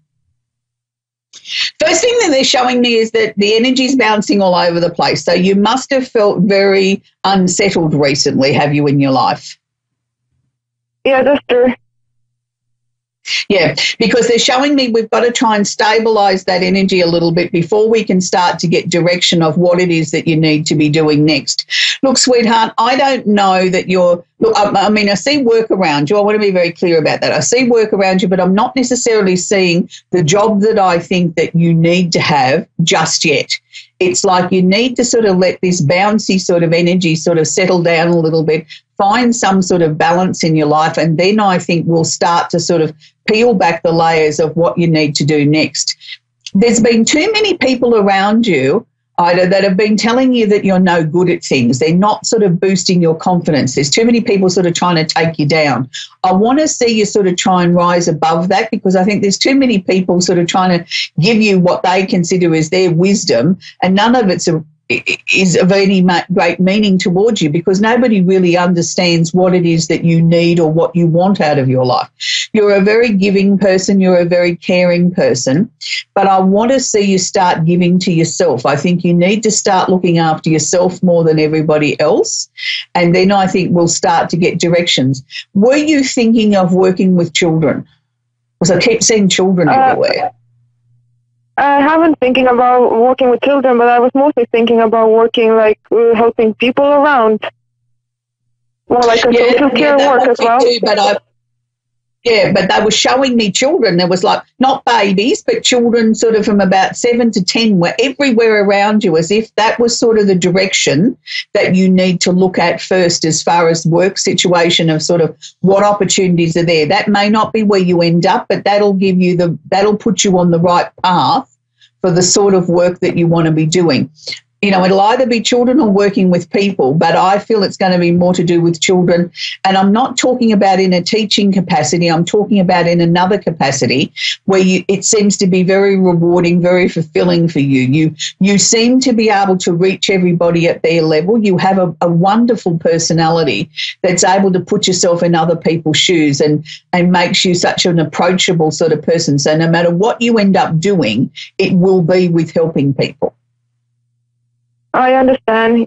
First thing that they're showing me is that the energy's bouncing all over the place. So you must have felt very unsettled recently, have you, in your life? Yeah, that's true. Yeah, because they're showing me we've got to try and stabilise that energy a little bit before we can start to get direction of what it is that you need to be doing next. Look, sweetheart, I don't know that you're – look, I mean, I see work around you. I want to be very clear about that. I see work around you, but I'm not necessarily seeing the job that I think that you need to have just yet. It's like you need to sort of let this bouncy sort of energy sort of settle down a little bit, find some sort of balance in your life, and then I think we'll start to sort of peel back the layers of what you need to do next. There's been too many people around you, Ida, that have been telling you that you're no good at things. They're not sort of boosting your confidence. There's too many people sort of trying to take you down. I want to see you sort of try and rise above that, because I think there's too many people sort of trying to give you what they consider as their wisdom, and none of it's is of any great meaning towards you, because nobody really understands what it is that you need or what you want out of your life. You're a very giving person. You're a very caring person, but I want to see you start giving to yourself. I think you need to start looking after yourself more than everybody else, and then I think we'll start to get directions. Were you thinking of working with children? Because I keep seeing children everywhere. I haven't thinking about working with children, but I was mostly thinking about working like helping people around. More like a social care work as well. Too, but they were showing me children. There was like not babies, but children sort of from about 7 to 10 were everywhere around you, as if that was sort of the direction that you need to look at first as far as work situation of sort of what opportunities are there. That may not be where you end up, but that'll put you on the right path for the sort of work that you want to be doing. You know, it'll either be children or working with people, but I feel it's going to be more to do with children. And I'm not talking about in a teaching capacity. I'm talking about in another capacity where it seems to be very rewarding, very fulfilling for you. You seem to be able to reach everybody at their level. You have a wonderful personality that's able to put yourself in other people's shoes and makes you such an approachable sort of person. So no matter what you end up doing, it will be with helping people. I understand.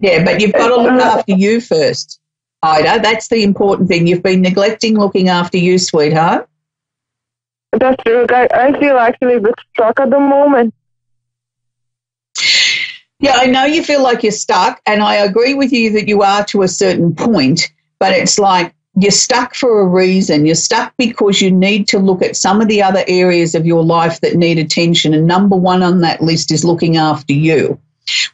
Yeah, but you've got to look after you first, Ida. That's the important thing. You've been neglecting looking after you, sweetheart. That's true. I feel actually a bit stuck at the moment. Yeah, I know you feel like you're stuck, and I agree with you that you are to a certain point, but it's like you're stuck for a reason. You're stuck because you need to look at some of the other areas of your life that need attention, and number one on that list is looking after you.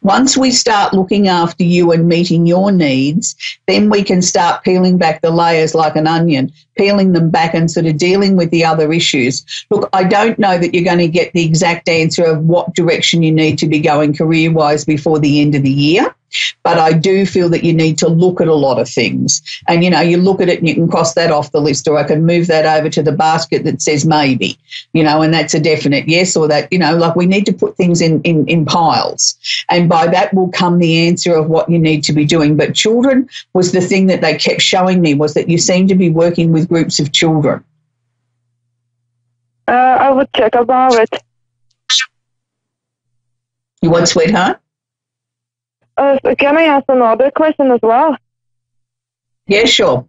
Once we start looking after you and meeting your needs, then we can start peeling back the layers like an onion, peeling them back and sort of dealing with the other issues. Look, I don't know that you're going to get the exact answer of what direction you need to be going career-wise before the end of the year, but I do feel that you need to look at a lot of things. And, you know, you look at it and you can cross that off the list, or I can move that over to the basket that says maybe, you know, and that's a definite yes, or that, you know, like we need to put things in piles. And by that will come the answer of what you need to be doing. But children was the thing that they kept showing me, was that you seem to be working with groups of children. I would check about it. You what, sweetheart? Can I ask another question as well? Yeah, sure.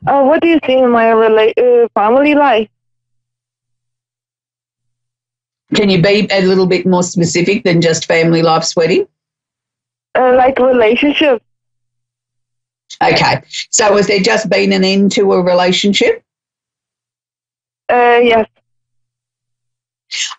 What do you see in my family life? Can you be a little bit more specific than just family life, sweetie? Like relationship. Okay. So has there just been an end to a relationship? Yes.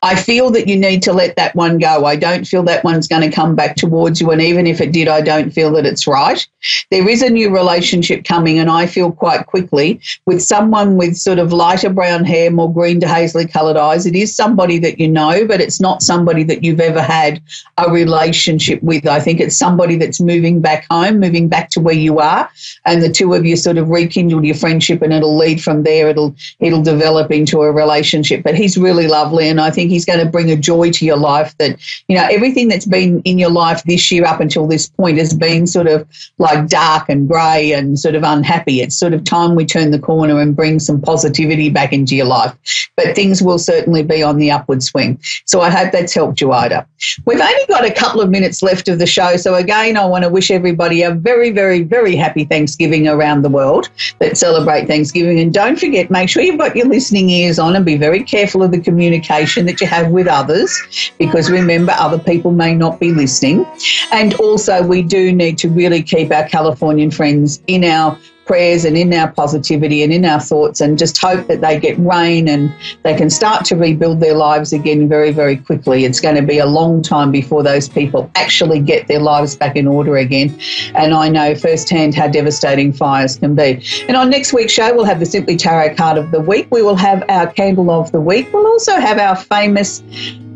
I feel that you need to let that one go. I don't feel that one's going to come back towards you, and even if it did, I don't feel that it's right. There is a new relationship coming, and I feel quite quickly, with someone with sort of lighter brown hair, more green to hazily coloured eyes. It is somebody that you know, but it's not somebody that you've ever had a relationship with. I think it's somebody that's moving back home, moving back to where you are, and the two of you sort of rekindle your friendship, and it'll lead from there. It'll develop into a relationship. But he's really lovely, and I think he's going to bring a joy to your life that, you know, everything that's been in your life this year up until this point has been sort of like dark and grey and sort of unhappy. It's sort of time we turn the corner and bring some positivity back into your life. But things will certainly be on the upward swing. So I hope that's helped you, Ida. We've only got a couple of minutes left of the show. So again, I want to wish everybody a very, very, very happy Thanksgiving around the world that celebrate Thanksgiving. And don't forget, make sure you've got your listening ears on and be very careful of the communication that you have with others, because remember, other people may not be listening. And also, we do need to really keep our Californian friends in our prayers and in our positivity and in our thoughts, and just hope that they get rain and they can start to rebuild their lives again very, very quickly. It's going to be a long time before those people actually get their lives back in order again. And I know firsthand how devastating fires can be. And on next week's show, we'll have the Simply Tarot card of the week. We will have our candle of the week. We'll also have our famous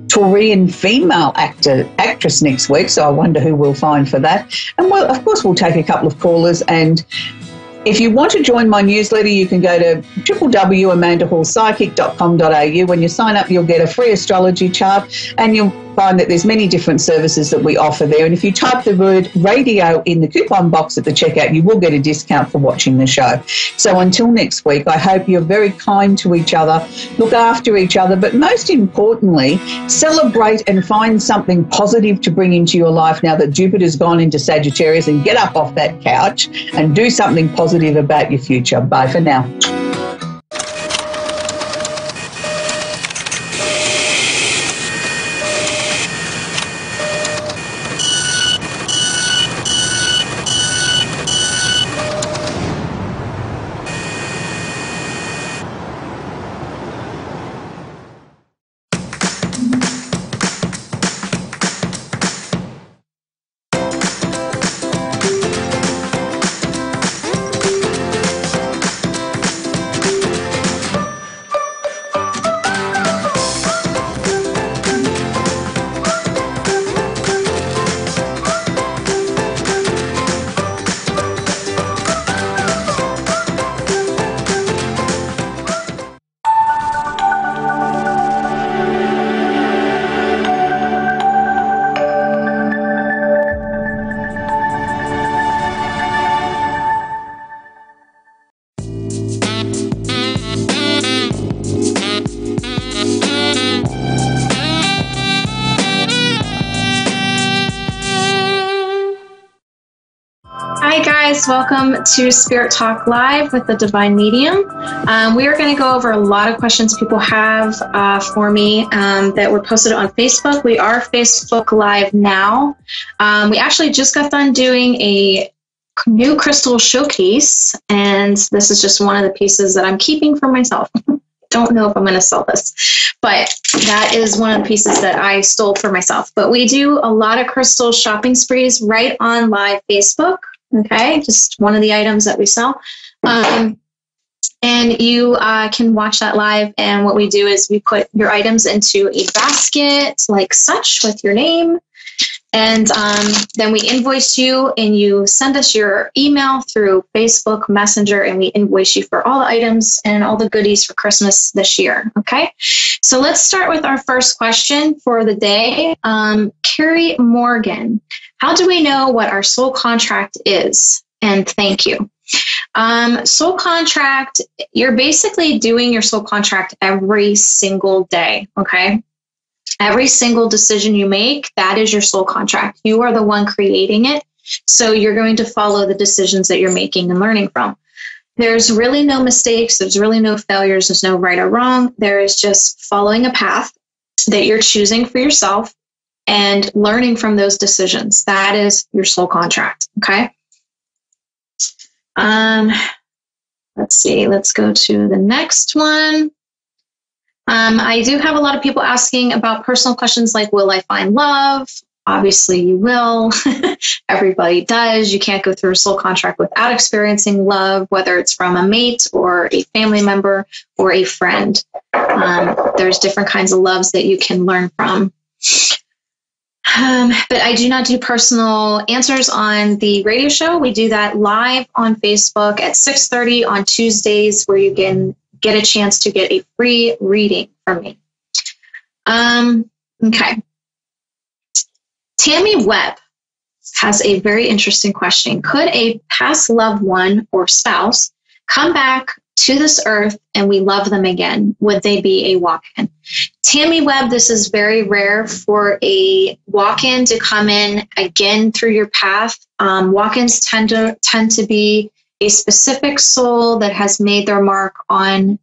Taurian female actress next week, so I wonder who we'll find for that. And, well, of course, we'll take a couple of callers. And if you want to join my newsletter, you can go to www.amandahallpsychic.com.au. When you sign up, you'll get a free astrology chart, and you'll find that there's many different services that we offer there. And if you type the word radio in the coupon box at the checkout, you will get a discount for watching the show. So until next week, I hope you're very kind to each other, look after each other, but most importantly, celebrate and find something positive to bring into your life now that Jupiter's gone into Sagittarius, and get up off that couch and do something positive about your future. Bye for now. Welcome to Spirit Talk Live with the Divine Medium. We are going to go over a lot of questions people have for me that were posted on Facebook. We are Facebook Live now. We actually just got done doing a new crystal showcase, and this is just one of the pieces that I'm keeping for myself. Don't know if I'm going to sell this, but that is one of the pieces that I stole for myself. But we do a lot of crystal shopping sprees right on live Facebook. Okay, just one of the items that we sell. And you can watch that live. And what we do is we put your items into a basket like such with your name. And then we invoice you, and you send us your email through Facebook Messenger, and we invoice you for all the items and all the goodies for Christmas this year. Okay, so let's start with our first question for the day. Carrie Morgan, how do we know what our soul contract is? And thank you. Soul contract, you're basically doing your soul contract every single day, okay? Every single decision you make, that is your soul contract. You are the one creating it, so you're going to follow the decisions that you're making and learning from. There's really no mistakes. There's really no failures. There's no right or wrong. There is just following a path. that you're choosing for yourself and learning from those decisions. That is your soul contract. Okay. Let's see. Let's go to the next one. I do have a lot of people asking about personal questions like, will I find love? Obviously you will. Everybody does. You can't go through a soul contract without experiencing love, whether it's from a mate or a family member or a friend. There's different kinds of loves that you can learn from. But I do not do personal answers on the radio show. We do that live on Facebook at 6:30 on Tuesdays, where you can get a chance to get a free reading from me. Okay. Tammy Webb has a very interesting question. Could a past loved one or spouse come back to this earth and we love them again? Would they be a walk-in? Tammy Webb, this is very rare for a walk-in to come in again through your path. Walk-ins tend to be a specific soul that has made their mark on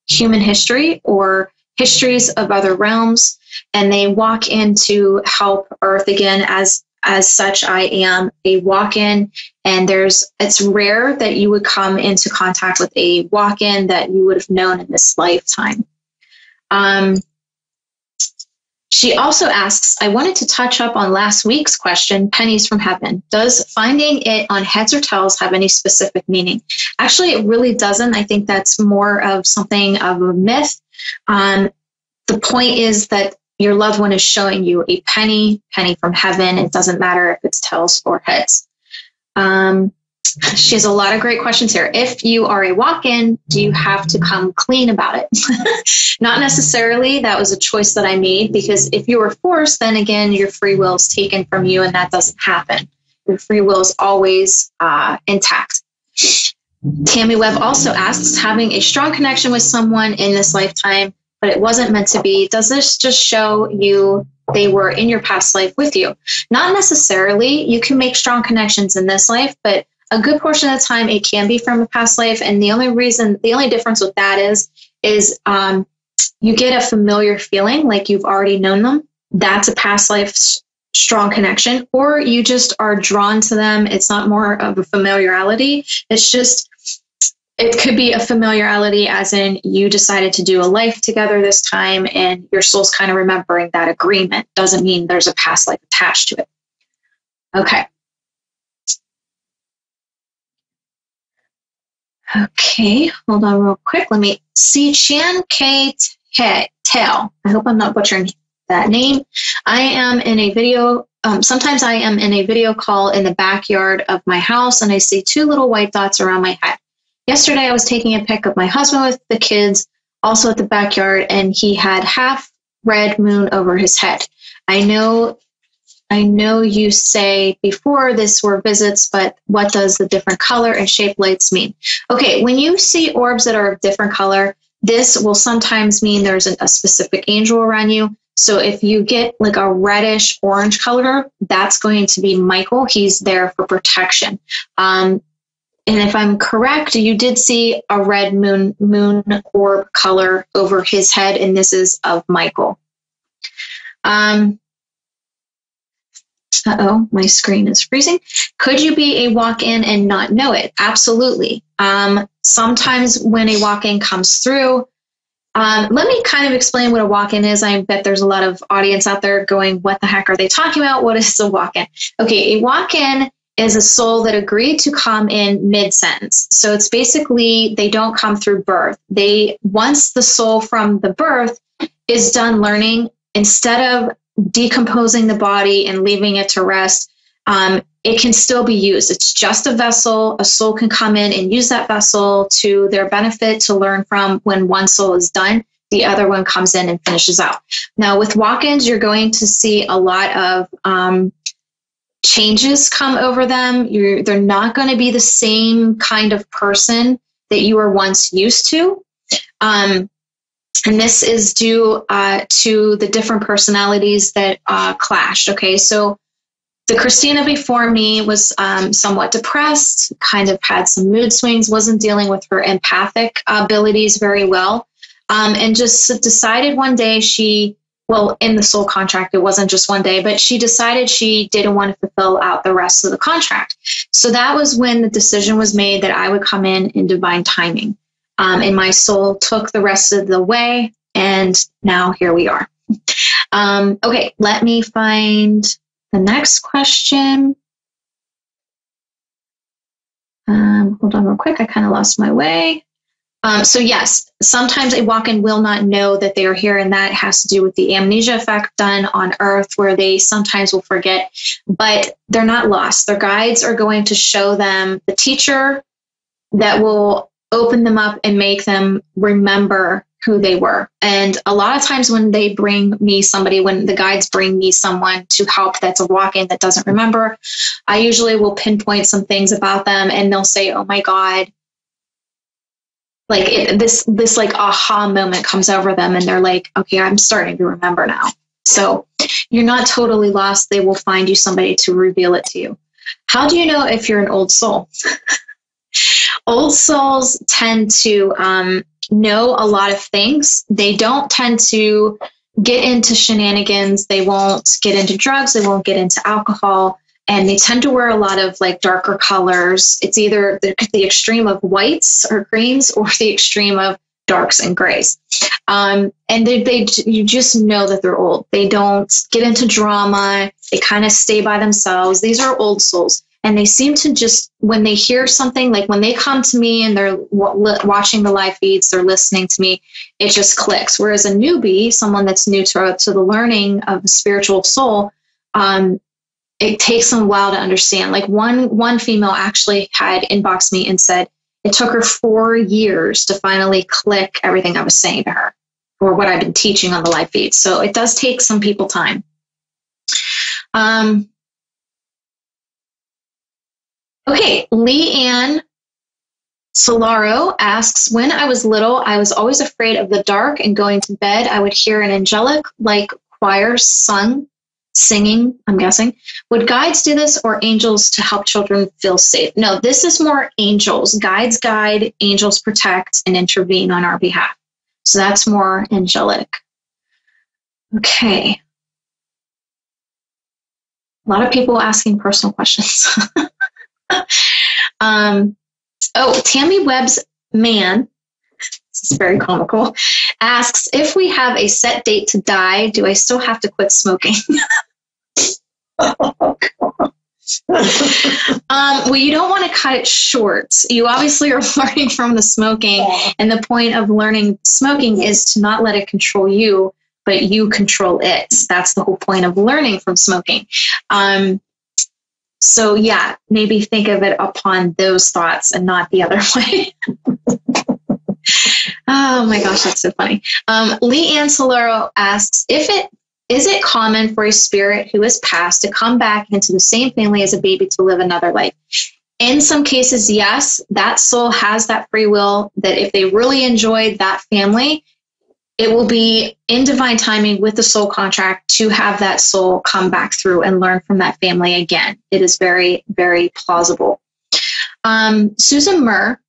human history or histories of other realms, and they walk in to help Earth again. As such, I am a walk-in, and it's rare that you would come into contact with a walk-in that you would have known in this lifetime. She also asks, I wanted to touch up on last week's question, Pennies from Heaven. Does finding it on heads or tails have any specific meaning? Actually, it really doesn't. I think that's more of something of a myth. The point is that your loved one is showing you a penny from heaven. It doesn't matter if it's tails or heads. She has a lot of great questions here. If you are a walk-in, do you have to come clean about it? Not necessarily. That was a choice that I made, because if you were forced, then again, your free will is taken from you, and that doesn't happen. Your free will is always intact. Tammy Webb also asks, having a strong connection with someone in this lifetime, but it wasn't meant to be, does this just show you they were in your past life with you? Not necessarily. You can make strong connections in this life, but a good portion of the time it can be from a past life. And the only difference with that is you get a familiar feeling like you've already known them. That's a past life strong connection, or you just are drawn to them. It's not more of a familiarity. It's just, it could be a familiarity as in you decided to do a life together this time and your soul's kind of remembering that agreement. Doesn't mean there's a past life attached to it. Okay. Okay, hold on real quick. Let me see. Chan K. Tail. I hope I'm not butchering that name. I am in a video. Sometimes I am in a video call in the backyard of my house, and I see two little white dots around my head. Yesterday, I was taking a pic of my husband with the kids, also at the backyard, and he had half red moon over his head. I know you say before this were visits, but what does the different color and shape lights mean? Okay, when you see orbs that are of different color, this will sometimes mean there's a specific angel around you. So if you get like a reddish orange color, that's going to be Michael. He's there for protection. And if I'm correct, you did see a red moon orb color over his head, and this is of Michael. Uh-oh, my screen is freezing. Could you be a walk-in and not know it? Absolutely. Sometimes when a walk-in comes through, let me kind of explain what a walk-in is. I bet there's a lot of audience out there going, what the heck are they talking about? What is a walk-in? Okay, a walk-in is a soul that agreed to come in mid-sentence. So it's basically, they don't come through birth. Once the soul from the birth is done learning, instead of decomposing the body and leaving it to rest, it can still be used. It's just a vessel. A soul can come in and use that vessel to their benefit to learn from. When one soul is done, the other one comes in and finishes out. Now with walk-ins, you're going to see a lot of changes come over them. They're not going to be the same kind of person that you were once used to. And this is due to the different personalities that clashed. Okay, so the Christina before me was somewhat depressed, kind of had some mood swings, wasn't dealing with her empathic abilities very well, and just decided one day she well, in the soul contract, it wasn't just one day, but she decided she didn't want to fulfill out the rest of the contract. So that was when the decision was made that I would come in divine timing. And my soul took the rest of the way, and now here we are. Okay, let me find the next question. Hold on real quick. I kind of lost my way. So yes, sometimes a walk-in will not know that they are here, and that has to do with the amnesia effect done on Earth, where they sometimes will forget, but they're not lost. Their guides are going to show them the teacher that will open them up and make them remember who they were. And a lot of times when they bring me somebody, when the guides bring me someone to help that's a walk-in that doesn't remember, I usually will pinpoint some things about them, and they'll say, oh my God, like this like aha moment comes over them, and they're like, okay, I'm starting to remember now. So you're not totally lost. They will find you somebody to reveal it to you. How do you know if you're an old soul? Old souls tend to know a lot of things. They don't tend to get into shenanigans. They won't get into drugs. They won't get into alcohol. And they tend to wear a lot of like darker colors. It's either the extreme of whites or greens, or the extreme of darks and grays. And you just know that they're old. They don't get into drama. They kind of stay by themselves. These are old souls. And they seem to just, when they hear something, like when they come to me and they're watching the live feeds, they're listening to me, it just clicks. Whereas a newbie, someone that's new to the learning of a spiritual soul, it takes them a while to understand. Like one female actually had inboxed me and said it took her 4 years to finally click everything I was saying to her, or what I've been teaching on the live feed. So it does take some people time. Okay, Leanne Solaro asks, when I was little, I was always afraid of the dark, and going to bed, I would hear an angelic-like choir singing, I'm guessing. Would guides do this, or angels to help children feel safe? No, this is more angels. Guides guide, angels protect and intervene on our behalf. So that's more angelic. Okay. A lot of people asking personal questions. Tammy Webb's man, this is very comical, asks, if we have a set date to die, do I still have to quit smoking? Oh, God. Well, you don't want to cut it short. You obviously are learning from the smoking, and the point of learning smoking is to not let it control you, but you control it. That's the whole point of learning from smoking. So yeah, maybe think of it upon those thoughts and not the other way. Oh my gosh, that's so funny. Leanne Solero asks, is it common for a spirit who has passed to come back into the same family as a baby to live another life? In some cases, yes, that soul has that free will, that if they really enjoyed that family, it will be in divine timing with the soul contract to have that soul come back through and learn from that family again. It is very, very plausible. Susan Murr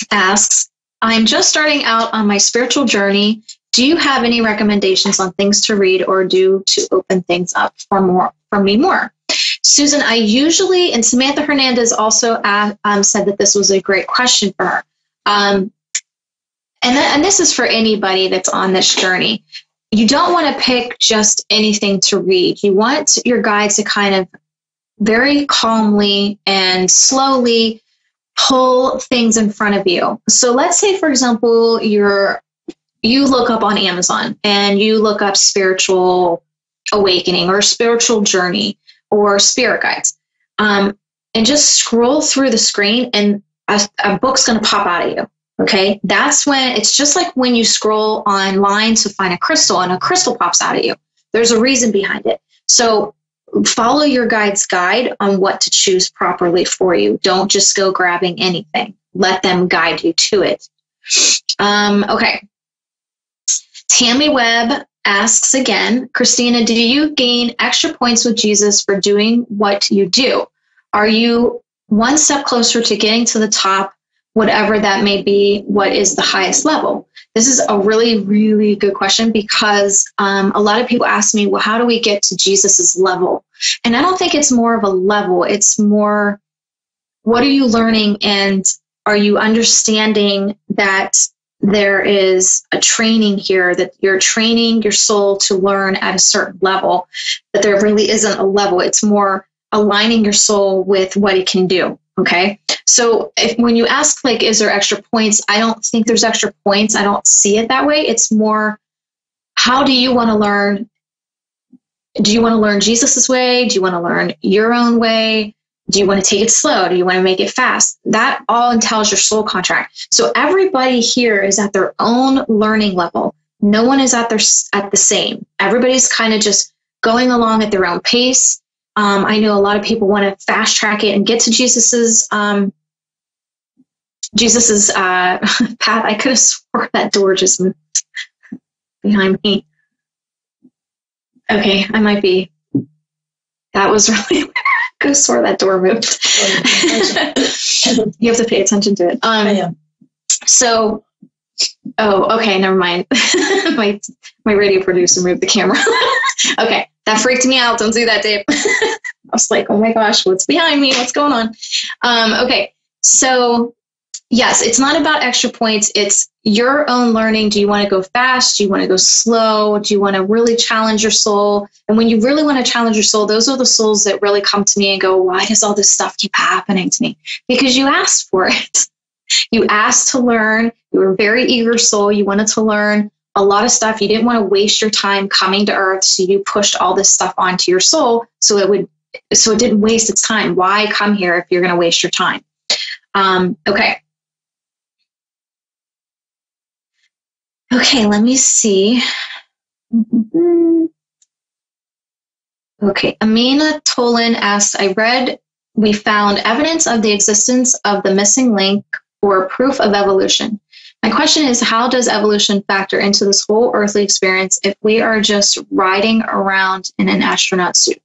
asks, I'm just starting out on my spiritual journey. Do you have any recommendations on things to read or do to open things up for me more? Susan, I usually, and Samantha Hernandez also said that this was a great question for her. And this is for anybody that's on this journey. You don't want to pick just anything to read. You want your guides to kind of very calmly and slowly pull things in front of you. So let's say, for example, you look up on Amazon and you look up spiritual awakening or spiritual journey or spirit guides, and just scroll through the screen and a book's going to pop out at you. Okay, that's when it's just like when you scroll online to find a crystal and a crystal pops out at you. There's a reason behind it. So follow your guide's guide on what to choose properly for you. Don't just go grabbing anything. Let them guide you to it. Okay. Tammy Webb asks again, Christina, do you gain extra points with Jesus for doing what you do? Are you one step closer to getting to the top whatever that may be, what is the highest level? This is a really, really good question, because a lot of people ask me, well, how do we get to Jesus's level? And I don't think it's more of a level. It's more, what are you learning? And are you understanding that there is a training here, that you're training your soul to learn at a certain level, that there really isn't a level. It's more aligning your soul with what it can do. Okay. So when you ask, like, is there extra points? I don't think there's extra points. I don't see it that way. It's more, how do you want to learn? Do you want to learn Jesus's way? Do you want to learn your own way? Do you want to take it slow? Do you want to make it fast? That all entails your soul contract. So everybody here is at their own learning level. No one is at the same. Everybody's kind of just going along at their own pace. I know a lot of people want to fast track it and get to Jesus's path. I could have swore that door just moved behind me. Okay, I might be. That was really weird. I could have swore that door moved. You have to pay attention to it. So, okay, never mind. my radio producer moved the camera. Okay, that freaked me out. Don't do that, Dave. I was like, oh my gosh, what's behind me? What's going on? Okay, so yes, it's not about extra points. It's your own learning. Do you want to go fast? Do you want to go slow? Do you want to really challenge your soul? And when you really want to challenge your soul, those are the souls that really come to me and go, why does all this stuff keep happening to me? Because you asked for it. You asked to learn. You were a very eager soul. You wanted to learn a lot of stuff. You didn't want to waste your time coming to earth. So you pushed all this stuff onto your soul so it didn't waste its time. Why come here if you're going to waste your time? Okay. Okay, let me see. Okay, Amina Tolan asks, I read we found evidence of the existence of the missing link or proof of evolution. My question is, how does evolution factor into this whole earthly experience if we are just riding around in an astronaut suit?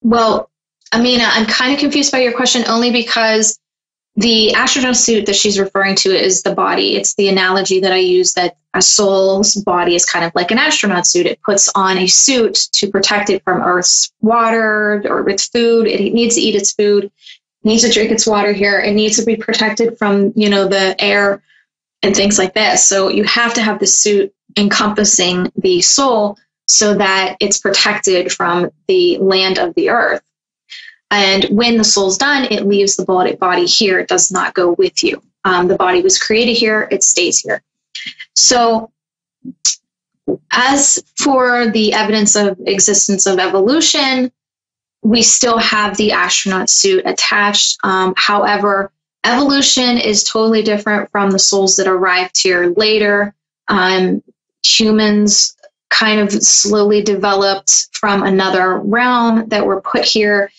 Well, Amina, I'm kind of confused by your question only because the astronaut suit that she's referring to is the body. It's the analogy that I use, that a soul's body is kind of like an astronaut suit. It puts on a suit to protect it from Earth's water or with food. It needs to eat its food, needs to drink its water here. It needs to be protected from, the air and things like that. So you have to have the suit encompassing the soul so that it's protected from the land of the earth. And when the soul's done, it leaves the body here. It does not go with you. The body was created here. It stays here. So as for the evidence of existence of evolution, we still have the astronaut suit attached. However, evolution is totally different from the souls that arrived here later. Humans kind of slowly developed from another realm that were put here.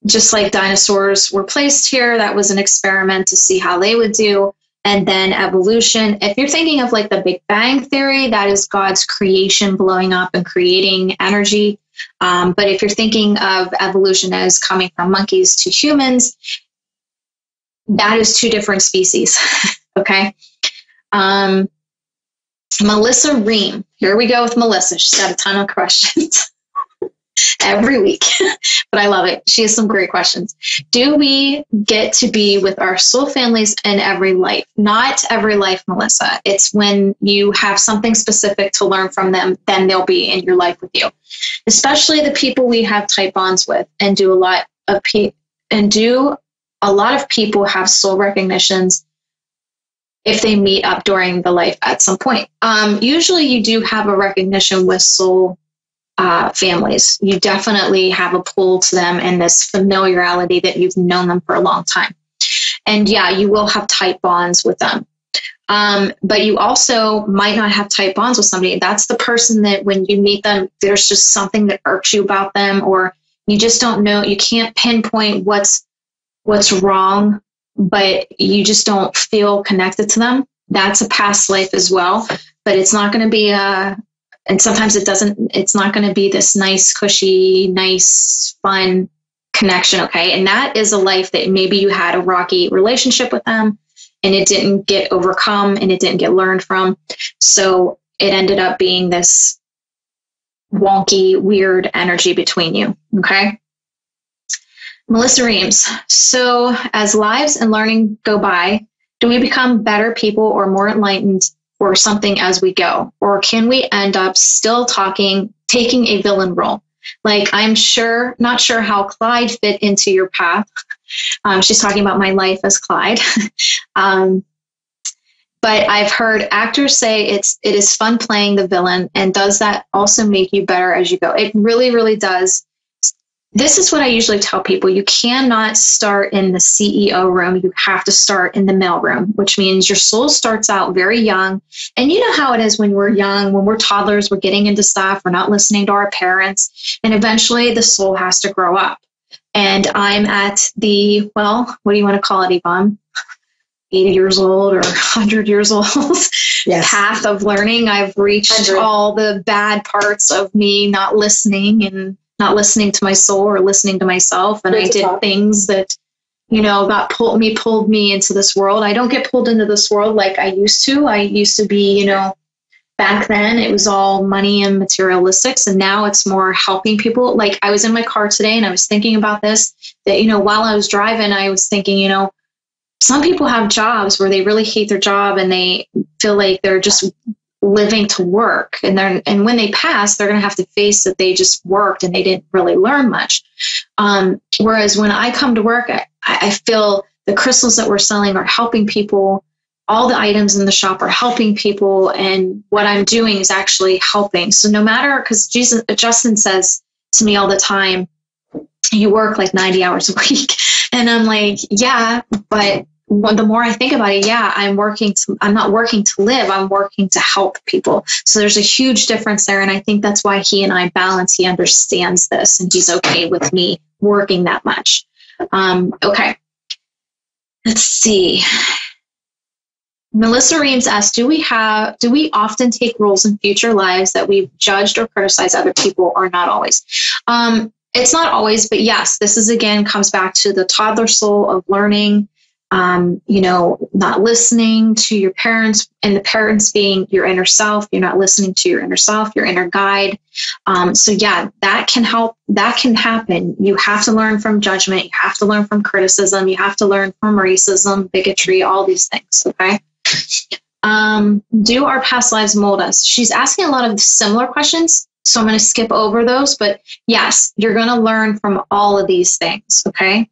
Just like dinosaurs were placed here, that was an experiment to see how they would do. And then evolution, if you're thinking of like the Big Bang Theory, that is God's creation blowing up and creating energy. But if you're thinking of evolution as coming from monkeys to humans, that is two different species. Okay. Melissa Ream, here we go with Melissa. She's got a ton of questions. Every week, but I love it. She has some great questions. Do we get to be with our soul families in every life? Not every life, Melissa. It's when you have something specific to learn from them, then they'll be in your life with you. Especially the people we have tight bonds with, and do a lot of people have soul recognitions if they meet up during the life at some point. Usually you do have a recognition with soul families. You definitely have a pull to them and this familiarity that you've known them for a long time. And yeah, you will have tight bonds with them. But you also might not have tight bonds with somebody. That's the person that when you meet them, there's just something that irks you about them, or you just don't know. You can't pinpoint what's wrong, but you just don't feel connected to them. That's a past life as well, but it's not going to be and sometimes it's not going to be this nice, cushy, nice, fun connection, okay? And that is a life that maybe you had a rocky relationship with them and it didn't get overcome and it didn't get learned from. So it ended up being this wonky, weird energy between you, okay? Melissa Reams. So as lives and learning go by, do we become better people or more enlightened or something as we go? Or can we end up still taking a villain role? Like, I'm not sure how Clyde fit into your path. She's talking about my life as Clyde. But I've heard actors say it is fun playing the villain. And does that also make you better as you go? It really, really does. This is what I usually tell people. You cannot start in the CEO room. You have to start in the mail room, which means your soul starts out very young. And you know how it is when we're young, when we're toddlers, we're getting into stuff, we're not listening to our parents. And eventually the soul has to grow up. And I'm at the, well, what do you want to call it, Yvonne? 80 years old or 100 years old path of learning. I've reached all the bad parts of me not listening and not listening to my soul or listening to myself. And I did things that, you know, pulled me into this world. I don't get pulled into this world like I used to. I used to be, you know, back then it was all money and materialistics. And now it's more helping people. Like, I was in my car today and I was thinking about this, that, you know, while I was driving, I was thinking, you know, some people have jobs where they really hate their job and they feel like they're just living to work. And when they pass, they're going to have to face that they just worked and they didn't really learn much. Whereas when I come to work, I feel the crystals that we're selling are helping people. All the items in the shop are helping people. And what I'm doing is actually helping. So no matter, because Justin says to me all the time, you work like 90 hours a week. And I'm like, yeah, but the more I think about it, yeah, I'm not working to live. I'm working to help people. So there's a huge difference there. And I think that's why he and I balance. He understands this and he's okay with me working that much. Okay. Let's see. Melissa Reams asks, do we often take roles in future lives that we've judged or criticized other people, or not always? It's not always, but yes, this is again comes back to the toddler soul of learning, you know, not listening to your parents, and the parents being your inner self. You're not listening to your inner self, your inner guide. So yeah, that can help. That can happen. You have to learn from judgment. You have to learn from criticism. You have to learn from racism, bigotry, all these things. Okay. Do our past lives mold us? She's asking a lot of similar questions. So I'm going to skip over those, but yes, you're going to learn from all of these things. Okay.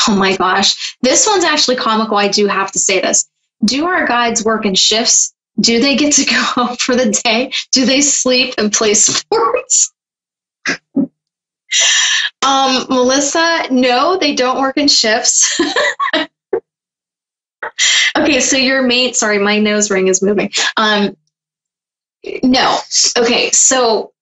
Oh my gosh. This one's actually comical. I do have to say this. Do our guides work in shifts? Do they get to go home for the day? Do they sleep and play sports? Melissa, no, they don't work in shifts. Okay. So your mate, sorry, my nose ring is moving. No. Okay. So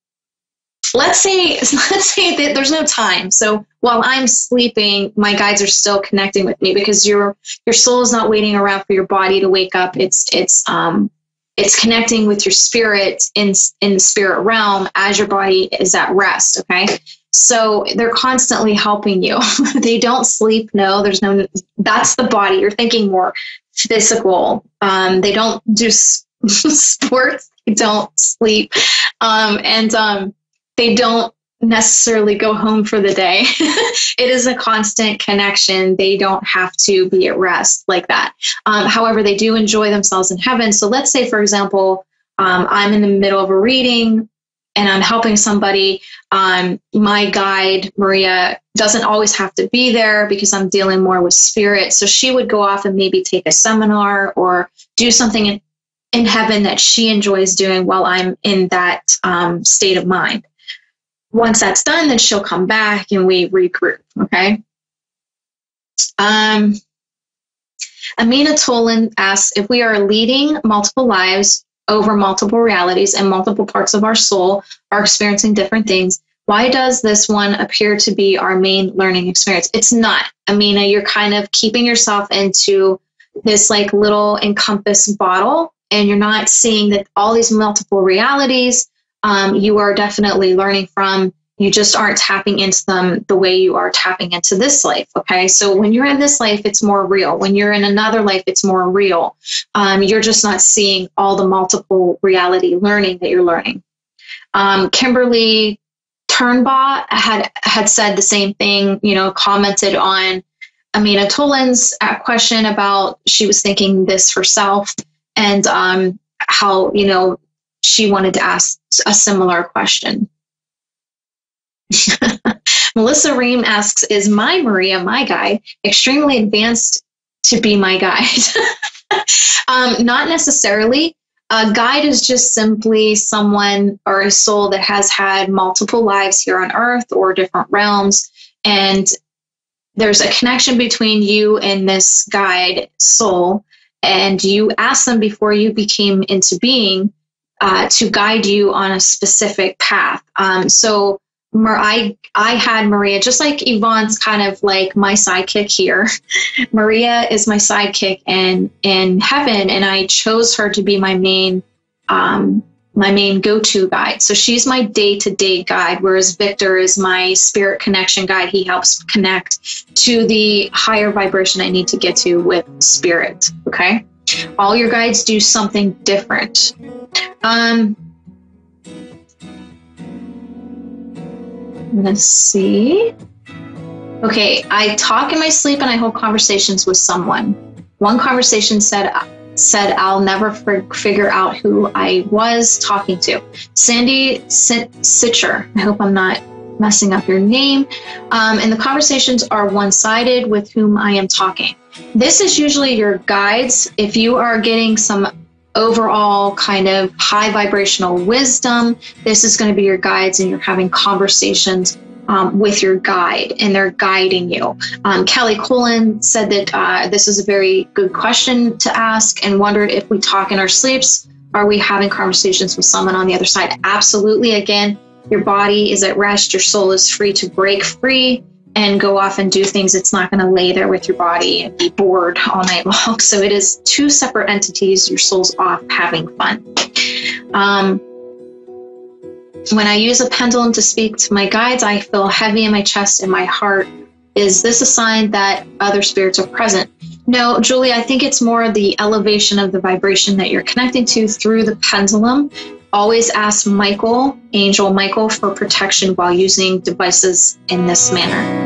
let's say that there's no time. So while I'm sleeping, my guides are still connecting with me, because your soul is not waiting around for your body to wake up. It's connecting with your spirit in the spirit realm as your body is at rest. Okay. So they're constantly helping you. They don't sleep. No, that's the body. You're thinking more physical. They don't do sports. They don't sleep. And they don't necessarily go home for the day. It is a constant connection. They don't have to be at rest like that. However, they do enjoy themselves in heaven. So let's say, for example, I'm in the middle of a reading and I'm helping somebody. My guide, Maria, doesn't always have to be there because I'm dealing more with spirit. So she would go off and maybe take a seminar or do something in heaven that she enjoys doing while I'm in that state of mind. Once that's done, then she'll come back and we regroup. Okay. Amina Tolan asks, if we are leading multiple lives over multiple realities and multiple parts of our soul are experiencing different things, why does this one appear to be our main learning experience? It's not, Amina. You're kind of keeping yourself into this like little encompassed bottle, and you're not seeing that all these multiple realities you are definitely learning from. You just aren't tapping into them the way you are tapping into this life. Okay. So when you're in this life, it's more real. When you're in another life, it's more real. You're just not seeing all the multiple reality learning that you're learning. Kimberly Turnbaugh had said the same thing, commented on Amina Tolan's question about she was thinking this herself, and how, she wanted to ask a similar question. Melissa Ream asks, is my Maria, my guide, extremely advanced to be my guide? Not necessarily. A guide is just simply someone or a soul that has had multiple lives here on earth or different realms. And there's a connection between you and this guide soul. And you asked them before you became into being to guide you on a specific path. So I had Maria, just like Yvonne's kind of like my sidekick here. Maria is my sidekick in heaven, and I chose her to be my main go-to guide. So she's my day-to-day guide, whereas Victor is my spirit connection guide. He helps connect to the higher vibration I need to get to with spirit. Okay. All your guides do something different. Let's see. Okay, I talk in my sleep and I hold conversations with someone. One conversation said I'll never figure out who I was talking to. Sandy Sitcher, I hope I'm not messing up your name. And the conversations are one-sided with whom I am talking. This is usually your guides. If you are getting some overall kind of high vibrational wisdom, this is going to be your guides, and you're having conversations with your guide, and they're guiding you. Kelly Colin said that this is a very good question to ask, and wondered if we talk in our sleeps, are we having conversations with someone on the other side? Absolutely. Again, your body is at rest, your soul is free to break free and go off and do things. It's not going to lay there with your body and be bored all night long. So it is two separate entities. Your soul's off having fun. When I use a pendulum to speak to my guides, I feel heavy in my chest and my heart. Is this a sign that other spirits are present? No, Julie, I think it's more the elevation of the vibration that you're connecting to through the pendulum. Always ask Michael, Angel Michael, for protection while using devices in this manner.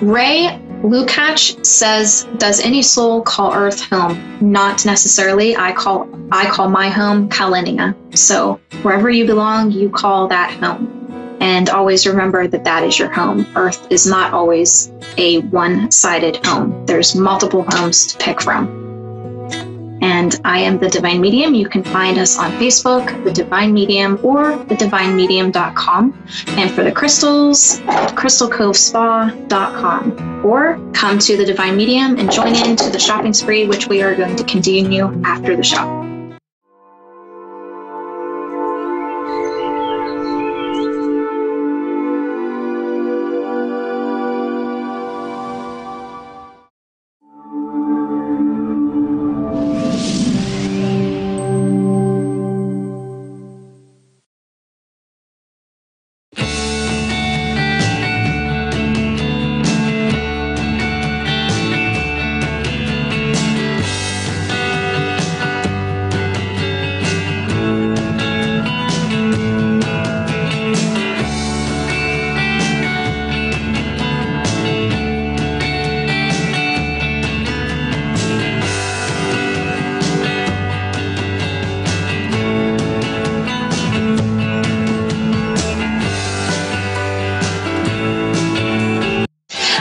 Ray Lukács says, does any soul call Earth home? Not necessarily. I call my home Kalinia. So wherever you belong, you call that home. And always remember that that is your home. Earth is not always a one-sided home. There's multiple homes to pick from. And I am the Divine Medium. You can find us on Facebook, The Divine Medium, or thedivinemedium.com. And for the crystals, crystalcovespa.com. Or come to the Divine Medium and join in to the shopping spree, which we are going to continue after the show.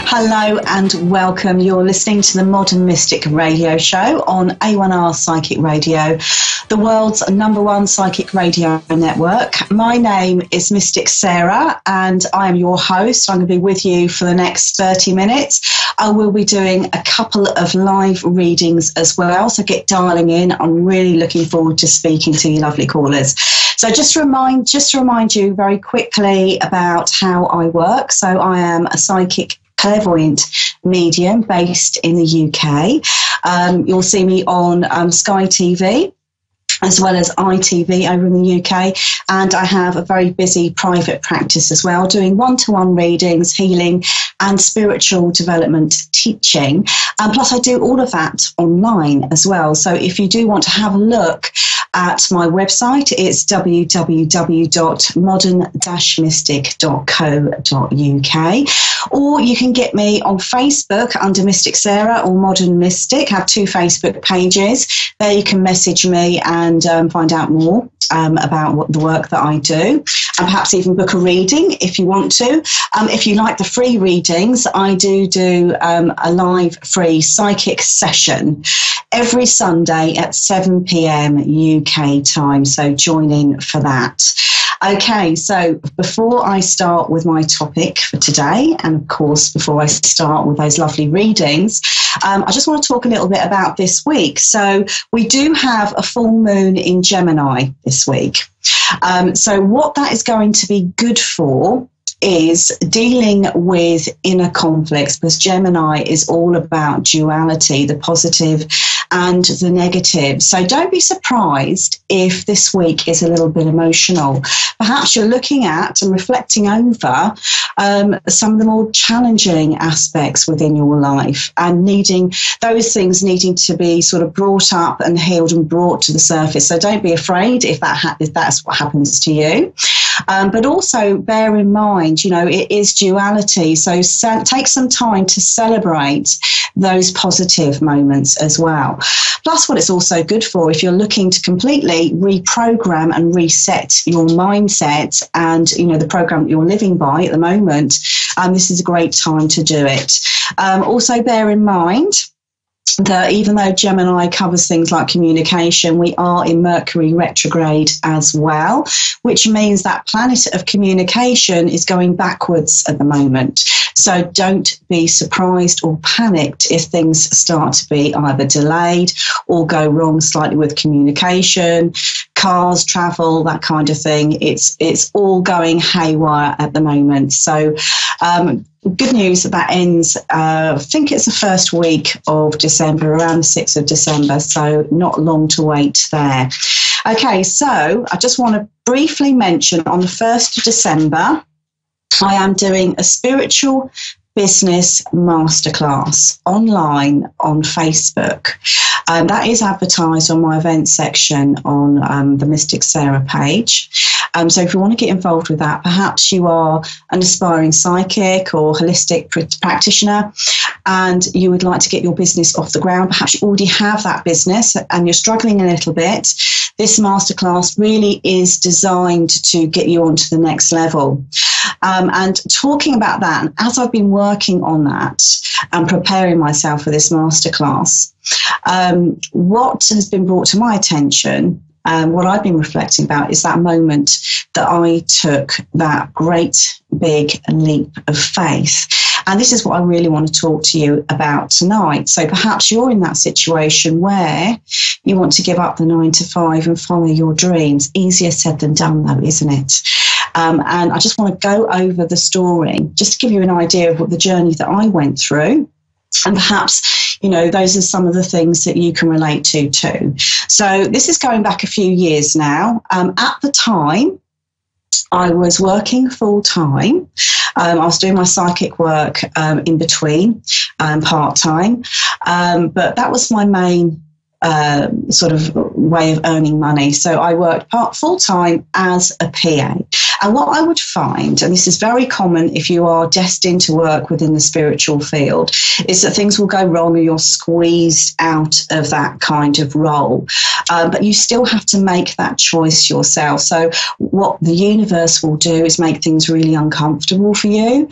Hello and welcome. You're listening to the Modern Mystic radio show on A1R Psychic Radio, the world's #1 psychic radio network. My name is Mystic Sarah and I am your host. I'm going to be with you for the next 30 minutes. I will be doing a couple of live readings as well, so get dialing in. I'm really looking forward to speaking to you lovely callers. So just to remind you very quickly about how I work. So I am a psychic clairvoyant medium based in the UK. You'll see me on Sky TV as well as ITV over in the UK. And I have a very busy private practice as well, doing one-to-one readings, healing and spiritual development teaching. And plus I do all of that online as well. So if you do want to have a look at my website, it's www.modern-mystic.co.uk, or you can get me on Facebook under Mystic Sarah or Modern Mystic. I have 2 Facebook pages. There you can message me and find out more about what the work that I do, and perhaps even book a reading if you want to. If you like the free readings, I do a live free psychic session every Sunday at 7 p.m. UK time, so join in for that. Okay, so before I start with my topic for today, and of course before I start with those lovely readings, I just want to talk a little bit about this week. So we do have a full moon in Gemini this week. So what that is going to be good for is dealing with inner conflicts, because Gemini is all about duality, the positive and the negative. So don't be surprised if this week is a little bit emotional. Perhaps you're looking at and reflecting over some of the more challenging aspects within your life, and needing to be sort of brought up and healed and brought to the surface. So don't be afraid if that's what happens to you. But also bear in mind, it is duality. So take some time to celebrate those positive moments as well. Plus, what it's also good for, if you're looking to completely reprogram and reset your mindset and, the program that you're living by at the moment, this is a great time to do it. Also bear in mind that even though Gemini covers things like communication, we are in Mercury retrograde as well, which means that planet of communication is going backwards at the moment. So don't be surprised or panicked if things start to be either delayed or go wrong slightly with communication, cars, travel, that kind of thing. It's all going haywire at the moment. So good news that ends, I think it's the first week of December, around the 6th of December, so not long to wait there. Okay, so I just want to briefly mention on the 1st of December, I am doing a spiritual business masterclass online on Facebook. That is advertised on my events section on the Mystic Sarah page. So if you want to get involved with that, perhaps you are an aspiring psychic or holistic practitioner and you would like to get your business off the ground. Perhaps you already have that business and you're struggling a little bit. This masterclass really is designed to get you onto the next level. And talking about that, as I've been working on that and preparing myself for this masterclass, what has been brought to my attention, what I've been reflecting about, is that moment that I took that great big leap of faith. And this is what I really want to talk to you about tonight. So perhaps you're in that situation where you want to give up the 9 to 5 and follow your dreams. Easier said than done, though, isn't it? And I just want to go over the story, just to give you an idea of what the journey that I went through. And perhaps, those are some of the things that you can relate to too. So this is going back a few years now. At the time, I was working full time. I was doing my psychic work in between, part time. But that was my main sort of way of earning money. So I worked full time as a PA. And what I would find, and this is very common if you are destined to work within the spiritual field, is that things will go wrong and you're squeezed out of that kind of role. But you still have to make that choice yourself. So what the universe will do is make things really uncomfortable for you.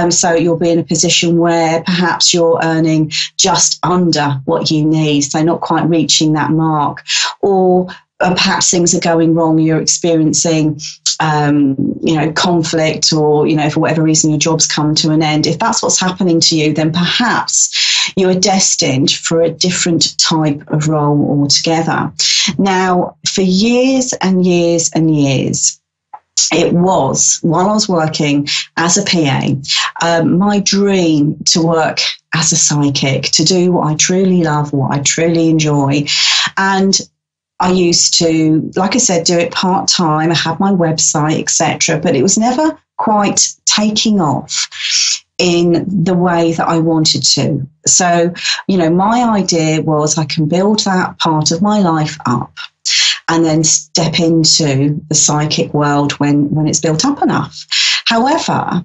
So you'll be in a position where perhaps you're earning just under what you need, so not quite reaching that mark. Or perhaps things are going wrong, you're experiencing conflict, or for whatever reason your job's come to an end. If that's what's happening to you, then perhaps you are destined for a different type of role altogether. Now, for years and years and years, it was, while I was working as a PA, my dream to work as a psychic, to do what I truly love, what I truly enjoy. And I used to, like I said, do it part-time. I had my website, etc., but it was never quite taking off in the way that I wanted to. So, my idea was I can build that part of my life up and then step into the psychic world when it's built up enough. However,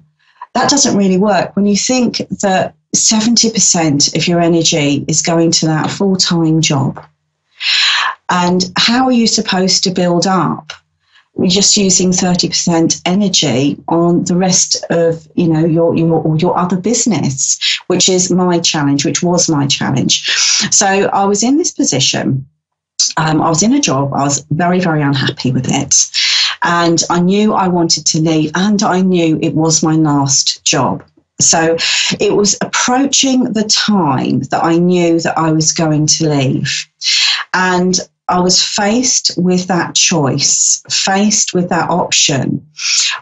that doesn't really work when you think that 70% of your energy is going to that full-time job. And how are you supposed to build up? We're just using 30% energy on the rest of, your other business, which is my challenge, which was my challenge. So I was in this position. I was in a job. I was very, very unhappy with it. And I knew I wanted to leave, and I knew it was my last job. So it was approaching the time that I knew that I was going to leave. And I was faced with that choice, faced with that option.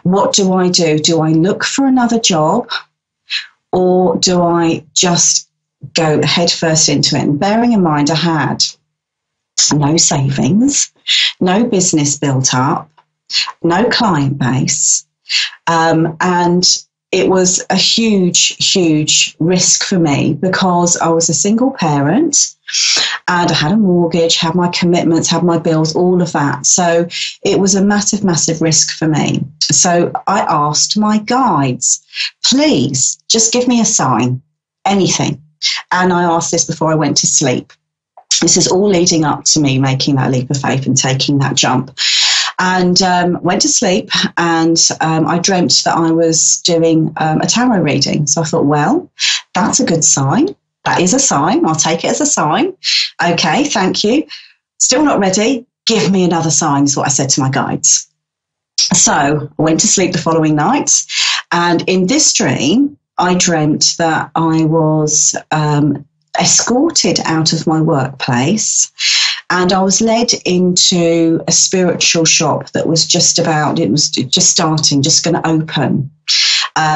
What do I do? Do I look for another job, or do I just go head first into it? And bearing in mind, I had no savings, no business built up, no client base, and it was a huge, huge risk for me because I was a single parent and I had a mortgage, had my commitments, had my bills, all of that. So it was a massive, massive risk for me. So I asked my guides, please just give me a sign, anything. And I asked this before I went to sleep. This is all leading up to me making that leap of faith and taking that jump. And went to sleep, and I dreamt that I was doing a tarot reading. So I thought, well, that's a good sign. That is a sign. I'll take it as a sign. Okay, thank you. Still not ready. Give me another sign, is what I said to my guides. So I went to sleep the following night, and in this dream, I dreamt that I was escorted out of my workplace, and I was led into a spiritual shop that was just starting, just going to open.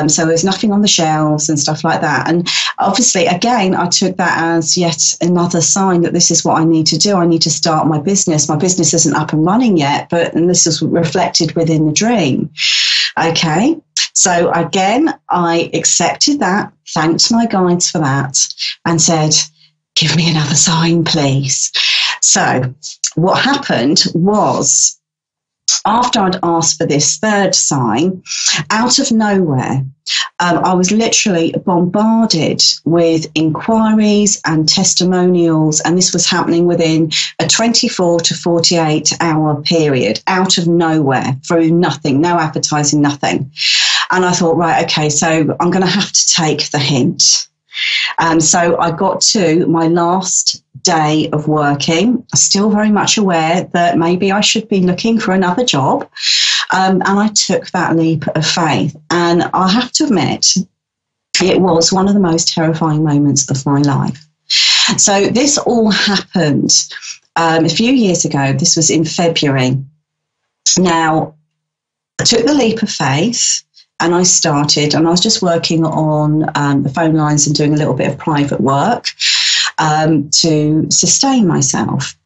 So there's nothing on the shelves and stuff like that. And obviously, again, I took that as yet another sign that this is what I need to do. I need to start my business. My business isn't up and running yet, and this is reflected within the dream. Okay. So again, I accepted that, thanked my guides for that, and said, give me another sign, please. So what happened was, after I'd asked for this third sign, out of nowhere, I was literally bombarded with inquiries and testimonials, and this was happening within a 24 to 48 hour period, out of nowhere, through nothing, no advertising, nothing. And I thought, right, okay, so I'm going to have to take the hint. So I got to my last day of working, still very much aware that maybe I should be looking for another job. And I took that leap of faith. And I have to admit, it was one of the most terrifying moments of my life. So this all happened a few years ago. This was in February. Now, I took the leap of faith. And I started, and I was just working on the phone lines and doing a little bit of private work to sustain myself.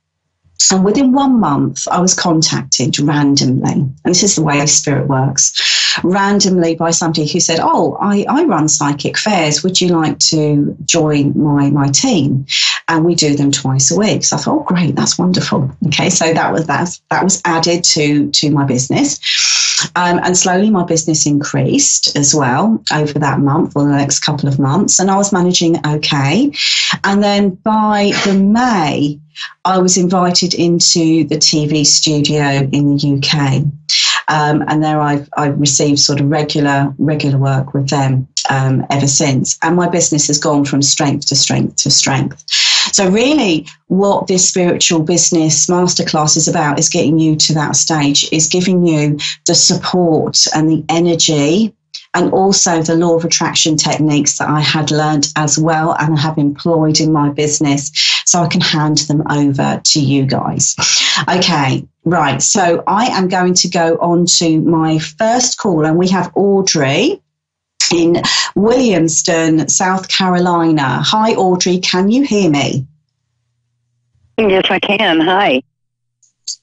And within 1 month, I was contacted randomly, and this is the way Spirit works, randomly by somebody who said, oh, I run psychic fairs. Would you like to join my team? And we do them twice a week. So I thought, oh, great, that's wonderful. Okay, so that was added to my business. And slowly my business increased as well over that month or the next couple of months. And I was managing okay. And then by the May, I was invited into the TV studio in the UK. And there I've received sort of regular work with them ever since. And my business has gone from strength to strength to strength. So really what this spiritual business masterclass is about is getting you to that stage, is giving you the support and the energy and also the law of attraction techniques that I had learned as well and have employed in my business, so I can hand them over to you guys. Okay, right. So I am going to go on to my first call, and we have Audrey in Williamston, South Carolina. Hi, Audrey. Can you hear me? Yes, I can. Hi.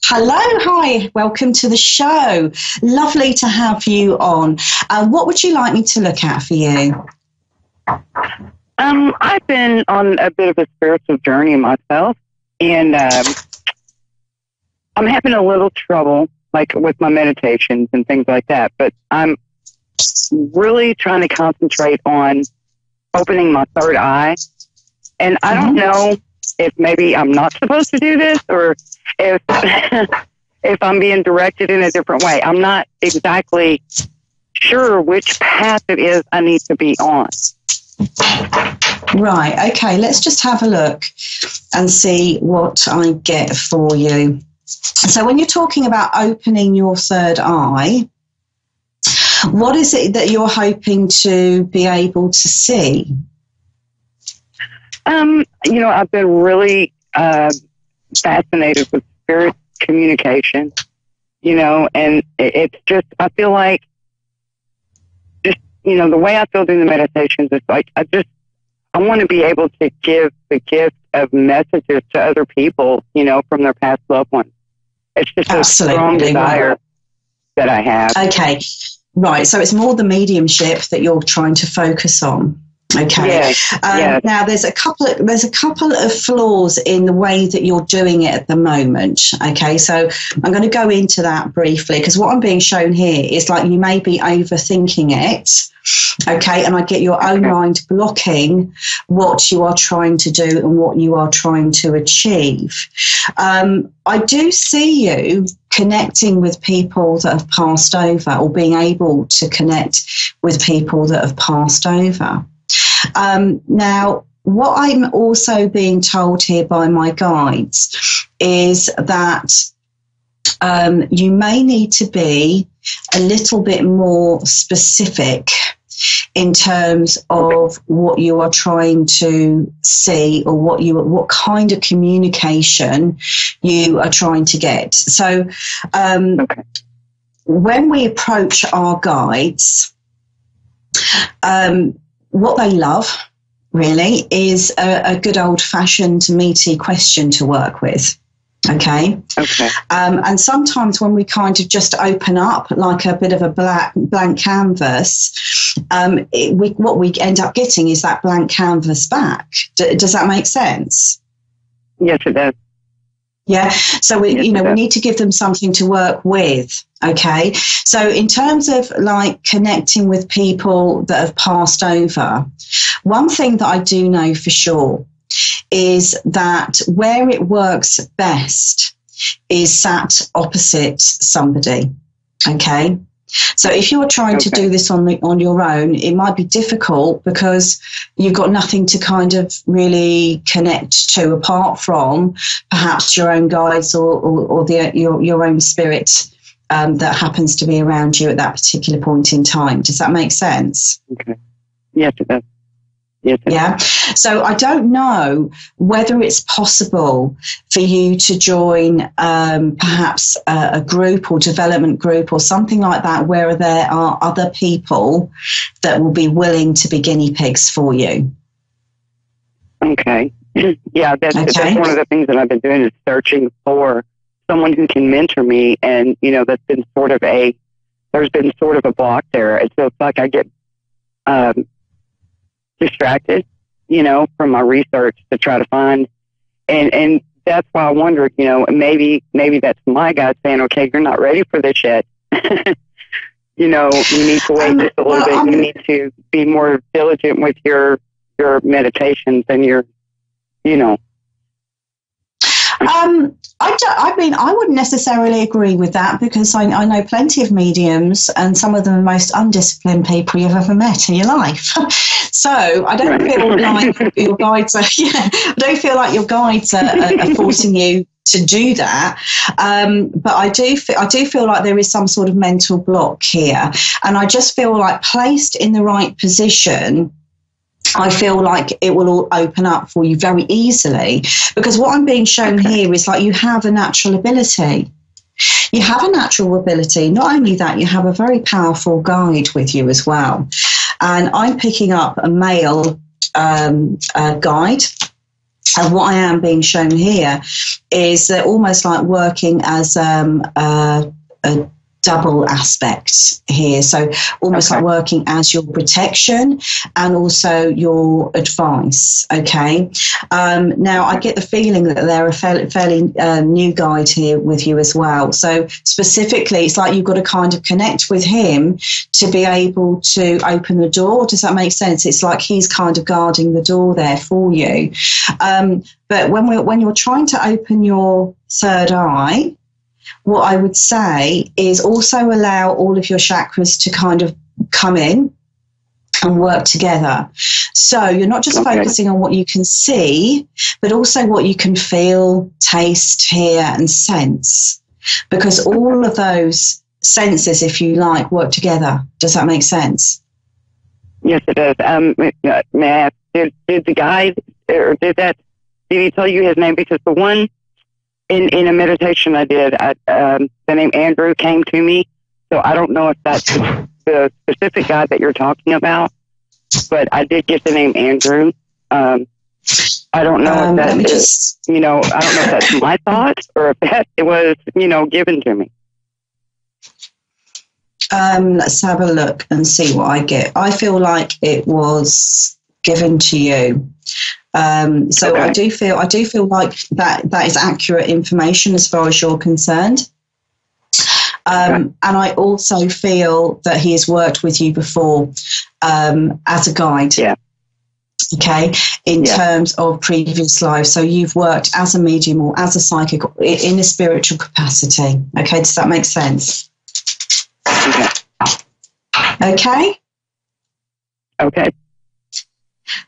Hello, hi, welcome to the show. Lovely to have you on. What would you like me to look at for you? I've been on a bit of a spiritual journey myself, and I'm having a little trouble, like with my meditations and things like that, but I'm really trying to concentrate on opening my third eye, and I don't know if maybe I'm not supposed to do this, or if if I'm being directed in a different way. I'm not exactly sure which path it is I need to be on. Right, okay, let's just have a look and see what I get for you. So when you're talking about opening your third eye, what is it that you're hoping to be able to see? You know, I've been really fascinated with spirit communication, you know, and it's just, I feel like, just, you know, the way I feel doing the meditations is like, I want to be able to give the gift of messages to other people, you know, from their past loved ones. It's just a strong desire that I have. Okay, right. So it's more the mediumship that you're trying to focus on. Okay. Yes, yes. Now there's a couple of flaws in the way that you're doing it at the moment. Okay, so I'm going to go into that briefly, because what I'm being shown here is like you may be overthinking it. Okay, and I get your own mind blocking what you are trying to do and what you are trying to achieve. I do see you connecting with people that have passed over, or being able to connect with people that have passed over. Now, what I'm also being told here by my guides is that you may need to be a little bit more specific in terms of what you are trying to see, or what kind of communication you are trying to get. So when we approach our guides, what they love, really, is a good old-fashioned meaty question to work with. Okay. And sometimes when we kind of just open up like a bit of a blank canvas, what we end up getting is that blank canvas back. Does that make sense? Yes, it does. Yeah. So we need to give them something to work with. Okay. So in terms of like connecting with people that have passed over, one thing that I do know for sure is that where it works best is sat opposite somebody. Okay. So if you're trying to do this on your own, it might be difficult because you've got nothing to kind of really connect to apart from perhaps your own guides or your own spirit that happens to be around you at that particular point in time. Does that make sense? Okay. Yes, it does. Yes, it yeah. So I don't know whether it's possible for you to join perhaps a group or development group or something like that where there are other people that will be willing to be guinea pigs for you. Okay. Yeah, that's one of the things that I've been doing is searching for someone who can mentor me, and there's been sort of a block there. And so it's like I get distracted, from my research to try to find, and that's why I wondered, maybe that's my God saying, okay, you're not ready for this yet. You need to wait just a little bit. You need to be more diligent with your meditations and your, I wouldn't necessarily agree with that, because I know plenty of mediums, and some of them are the most undisciplined people you've ever met in your life. So I don't feel like your guides are. Yeah, I don't feel like your guides are forcing you to do that. But I do feel like there is some sort of mental block here, and I just feel like placed in the right position, I feel like it will all open up for you very easily, because what I'm being shown here is like you have a natural ability. You have a natural ability. Not only that, you have a very powerful guide with you as well. And I'm picking up a male guide. And what I am being shown here is almost like working as a double aspect here. So almost like working as your protection and also your advice. Okay. Now I get the feeling that they're a fairly new guide here with you as well. So specifically, it's like you've got to kind of connect with him to be able to open the door. Does that make sense? It's like he's kind of guarding the door there for you. But when you're trying to open your third eye, what I would say is also allow all of your chakras to kind of come in and work together. So you're not just focusing on what you can see, but also what you can feel, taste, hear, and sense. Because all of those senses, if you like, work together. Does that make sense? Yes, it does. May I ask, did the guide, or did he tell you his name? Because the one in a meditation I did, the name Andrew came to me. So I don't know if that's the specific guy that you're talking about, but I did get the name Andrew. I don't know if that is, I don't know if that's my thoughts or if that it was, given to me. Let's have a look and see what I get. I feel like it was given to you. So I do feel like that is accurate information as far as you're concerned. And I also feel that he has worked with you before as a guide. Yeah. Okay, in terms of previous lives. So you've worked as a medium or as a psychic in a spiritual capacity. Okay, does that make sense? Okay. Okay.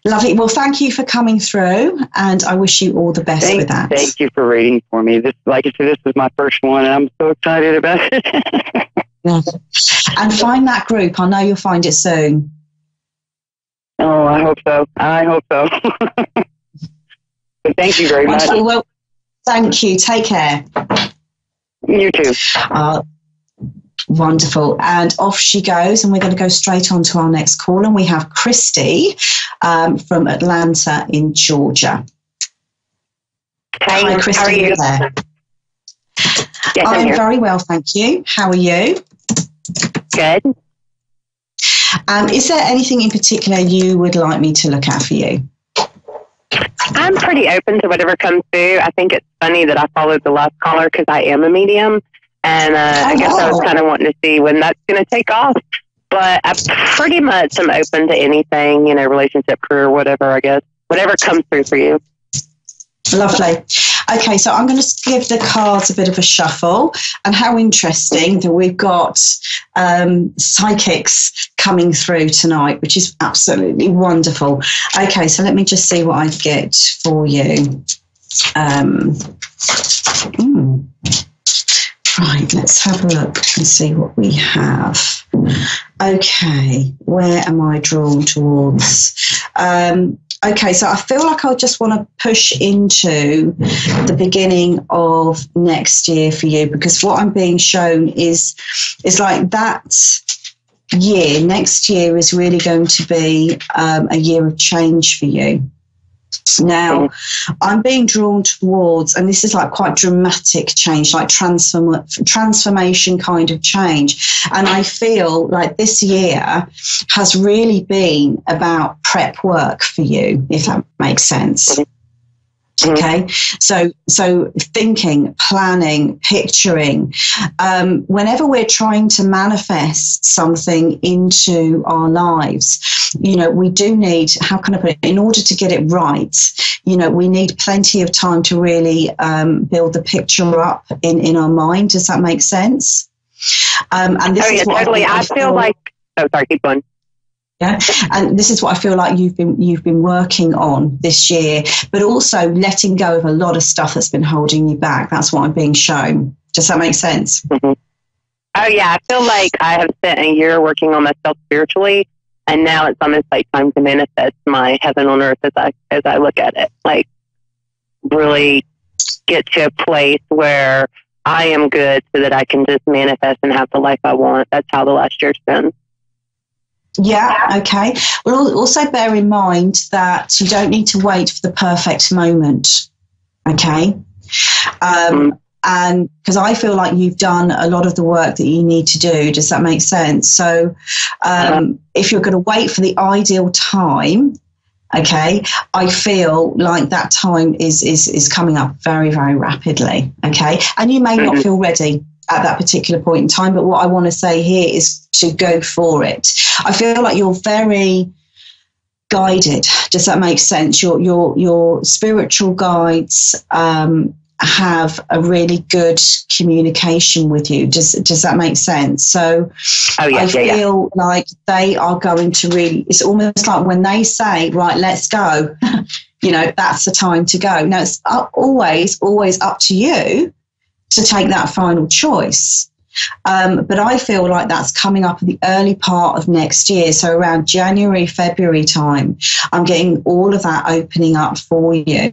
Lovely. Well, thank you for coming through, and I wish you all the best with that. Thank you for reading for me. This, like I said, this is my first one, and I'm so excited about it. And find that group. I know you'll find it soon. Oh, I hope so. But thank you very much. Well, thank you. Take care. You too. Wonderful. And off she goes, and we're going to go straight on to our next call. And we have Christy from Atlanta in Georgia. Hi, Christy. How are you? There. Yes, I'm very well, thank you. How are you? Good. Is there anything in particular you would like me to look at for you? I'm pretty open to whatever comes through. I think it's funny that I followed the last caller because I am a medium. And I guess I was kind of wanting to see when that's going to take off. But I pretty much am open to anything, relationship, career, whatever, I guess. Whatever comes through for you. Lovely. Okay, so I'm going to give the cards a bit of a shuffle. And how interesting that we've got psychics coming through tonight, which is absolutely wonderful. Okay, so let me just see what I get for you. Right, let's have a look and see what we have. Okay, where am I drawn towards? Okay, so I feel like I just want to push into the beginning of next year for you, because what I'm being shown is like that year, next year is really going to be a year of change for you. Now, I'm being drawn towards, and this is like quite dramatic change, like transformation kind of change. And I feel like this year has really been about prep work for you, if that makes sense. Okay, so thinking, planning, picturing. Whenever we're trying to manifest something into our lives, we do need, how can I put it, in order to get it right, we need plenty of time to really build the picture up in our mind. Does that make sense? And this is what totally. I feel like. Oh, sorry. Keep going. Yeah, and this is what I feel like you've been working on this year, but also letting go of a lot of stuff that's been holding you back. That's what I'm being shown. Does that make sense? Mm-hmm. Oh yeah, I feel like I have spent a year working on myself spiritually, and now it's almost like time to manifest my heaven on earth as I look at it. Like really get to a place where I am good, so that I can just manifest and have the life I want. That's how the last year's been. Yeah, okay. Well, also bear in mind that you don't need to wait for the perfect moment, okay? And because I feel like you've done a lot of the work that you need to do. Does that make sense? So if you're going to wait for the ideal time, okay, I feel like that time is coming up very, very rapidly, okay? And you may not feel ready at that particular point in time, but what I want to say here is to go for it. I feel like you're very guided. Does that make sense? Your spiritual guides have a really good communication with you. Does that make sense? So I feel like they are going to really, it's almost like when they say, right, let's go, you know, that's the time to go. Now, it's always up to you to take that final choice. But I feel like that's coming up in the early part of next year. So around January, February time, I'm getting all of that opening up for you.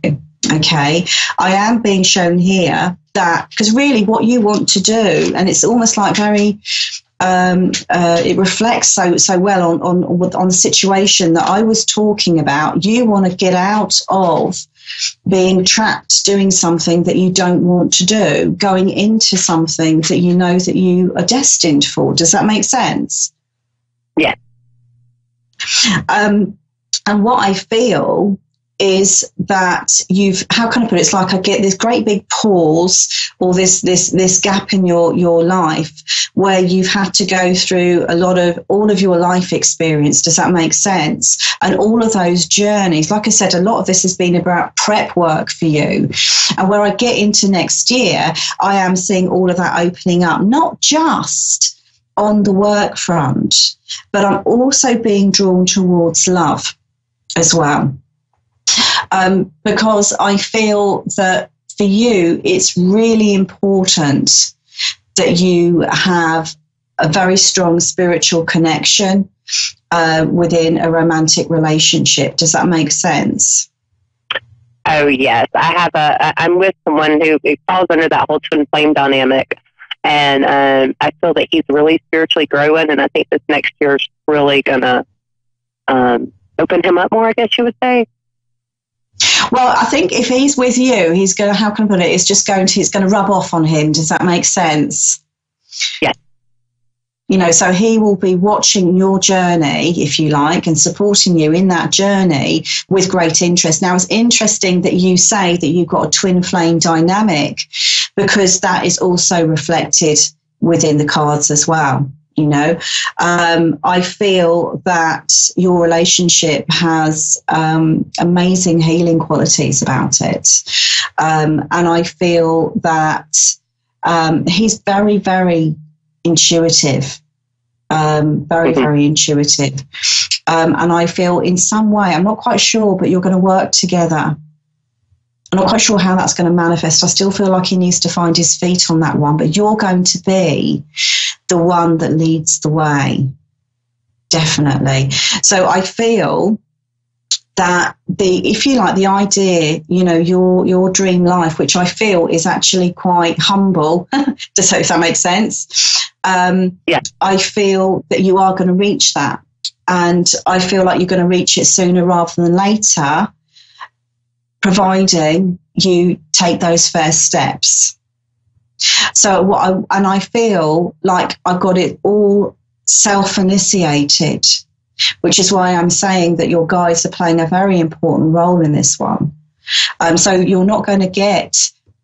Okay, I am being shown here that, because really what you want to do, and it's almost like very, it reflects so well on the situation that I was talking about. You want to get out of being trapped doing something that you don't want to do, going into something that you know that you are destined for. Does that make sense? Yeah. And what I feel is that how can I put it? It's like I get this great big pause or this gap in your life where you've had to go through all of your life experience. Does that make sense? And all of those journeys, like I said, a lot of this has been about prep work for you. And where I get into next year, I am seeing all of that opening up, not just on the work front, but I'm also being drawn towards love as well. Because I feel that for you, it's really important that you have a very strong spiritual connection within a romantic relationship. Does that make sense? Oh, yes. I'm with someone who falls under that whole twin flame dynamic. And I feel that he's really spiritually growing. And I think this next year is really going to open him up more, I guess you would say. Well, I think if he's with you, he's going to, how can I put it? It's going to rub off on him. Does that make sense? Yeah. You know, so he will be watching your journey, if you like, and supporting you in that journey with great interest. Now, it's interesting that you say that you've got a twin flame dynamic, because that is also reflected within the cards as well. You know, I feel that your relationship has amazing healing qualities about it. And I feel that he's very, very intuitive, very intuitive. And I feel in some way, I'm not quite sure, but you're going to work together. I'm not quite sure how that's going to manifest. I still feel like he needs to find his feet on that one, but you're going to be the one that leads the way, definitely. So I feel that if you like, the idea, you know, your dream life, which I feel is actually quite humble, just if that makes sense. I feel that you are going to reach that, and I feel like you're going to reach it sooner rather than later, providing you take those first steps. So I feel like I got it all self-initiated, which is why I'm saying that your guides are playing a very important role in this one. So you're not going to get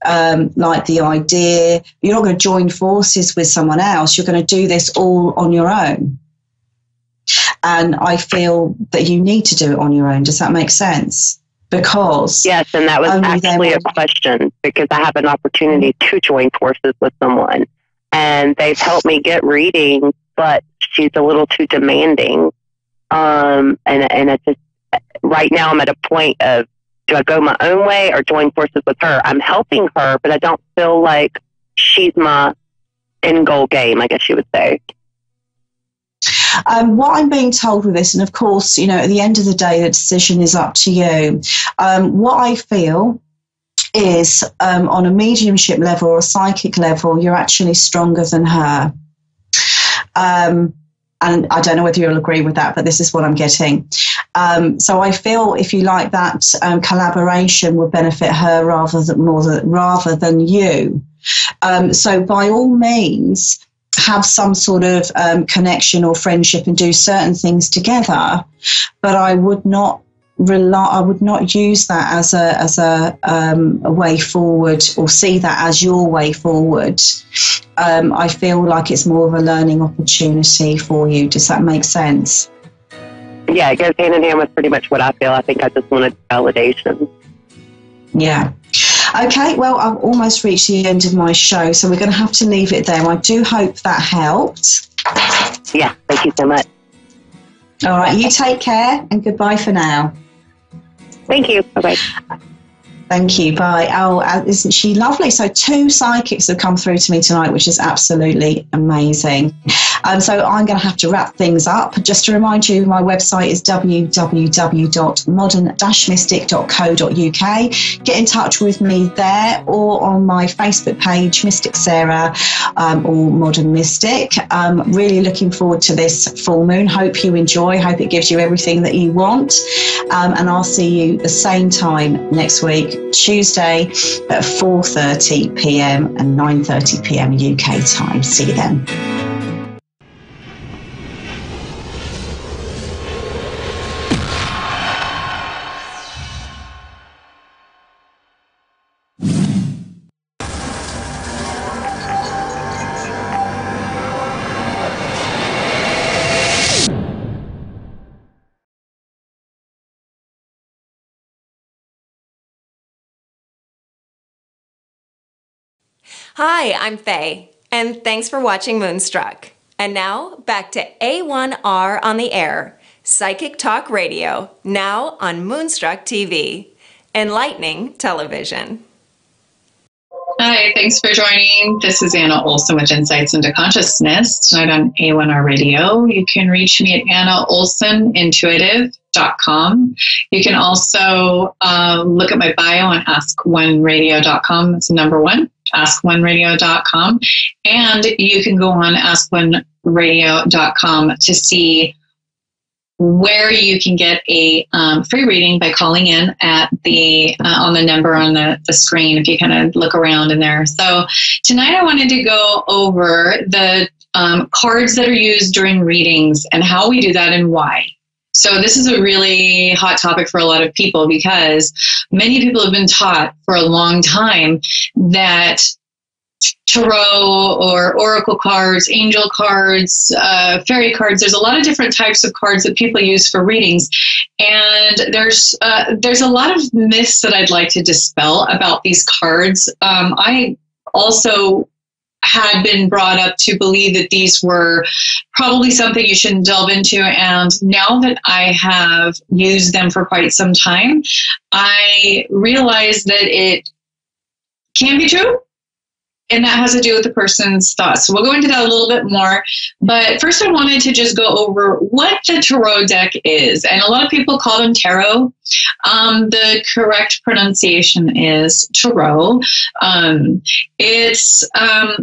like the idea, you're not going to join forces with someone else. You're going to do this all on your own. And I feel that you need to do it on your own. Does that make sense? Because yes, and that was actually a question, because I have an opportunity to join forces with someone, and they've helped me get readings, but she's a little too demanding. And it's just, right now I'm at a point of, do I go my own way or join forces with her? I'm helping her, but I don't feel like she's my end goal game, I guess you would say. What I'm being told with this, and of course, you know, at the end of the day, the decision is up to you. What I feel is on a mediumship level or a psychic level, you're actually stronger than her. And I don't know whether you'll agree with that, but this is what I'm getting. So I feel, if you like, that collaboration would benefit her rather than you. So by all means, have some sort of connection or friendship and do certain things together. But I would not use that as a way forward, or see that as your way forward. I feel like it's more of a learning opportunity for you. Does that make sense? Yeah, it goes hand in hand with pretty much what I feel. I think I just wanted validation. Yeah. Okay, well, I've almost reached the end of my show, so we're going to have to leave it there. I do hope that helped. Yeah, thank you so much. All right, you take care, and goodbye for now. Thank you. Bye-bye. Thank you. Bye. Oh, isn't she lovely? So 2 psychics have come through to me tonight, which is absolutely amazing. So I'm going to have to wrap things up. Just to remind you, my website is www.modern-mystic.co.uk. Get in touch with me there, or on my Facebook page, Mystic Sarah, or Modern Mystic. Really looking forward to this full moon. Hope you enjoy. Hope it gives you everything that you want. And I'll see you the same time next week, Tuesday at 4:30 p.m. and 9:30 p.m. UK time. See you then. Hi, I'm Faye, and thanks for watching Moonstruck. And now, back to A1R on the air, Psychic Talk Radio, now on Moonstruck TV, enlightening television. Hi, thanks for joining. This is Anna Olson with Insights into Consciousness, tonight on A1R Radio. You can reach me at AnnaOlsonIntuitive.com. You can also look at my bio on AskOneRadio.com. It's number 1. AskOneRadio.com, and you can go on AskOneRadio.com to see where you can get a free reading by calling in at the on the number on the screen, if you kind of look around in there. So tonight I wanted to go over the cards that are used during readings and how we do that and why. So this is a really hot topic for a lot of people, because many people have been taught for a long time that tarot or oracle cards, angel cards, fairy cards, there's a lot of different types of cards that people use for readings. And there's a lot of myths that I'd like to dispel about these cards. I also had been brought up to believe that these were probably something you shouldn't delve into. And now that I have used them for quite some time, I realize that it can be true. And that has to do with the person's thoughts. So we'll go into that a little bit more. But first I wanted to just go over what the tarot deck is. And a lot of people call them tarot. The correct pronunciation is tarot. First I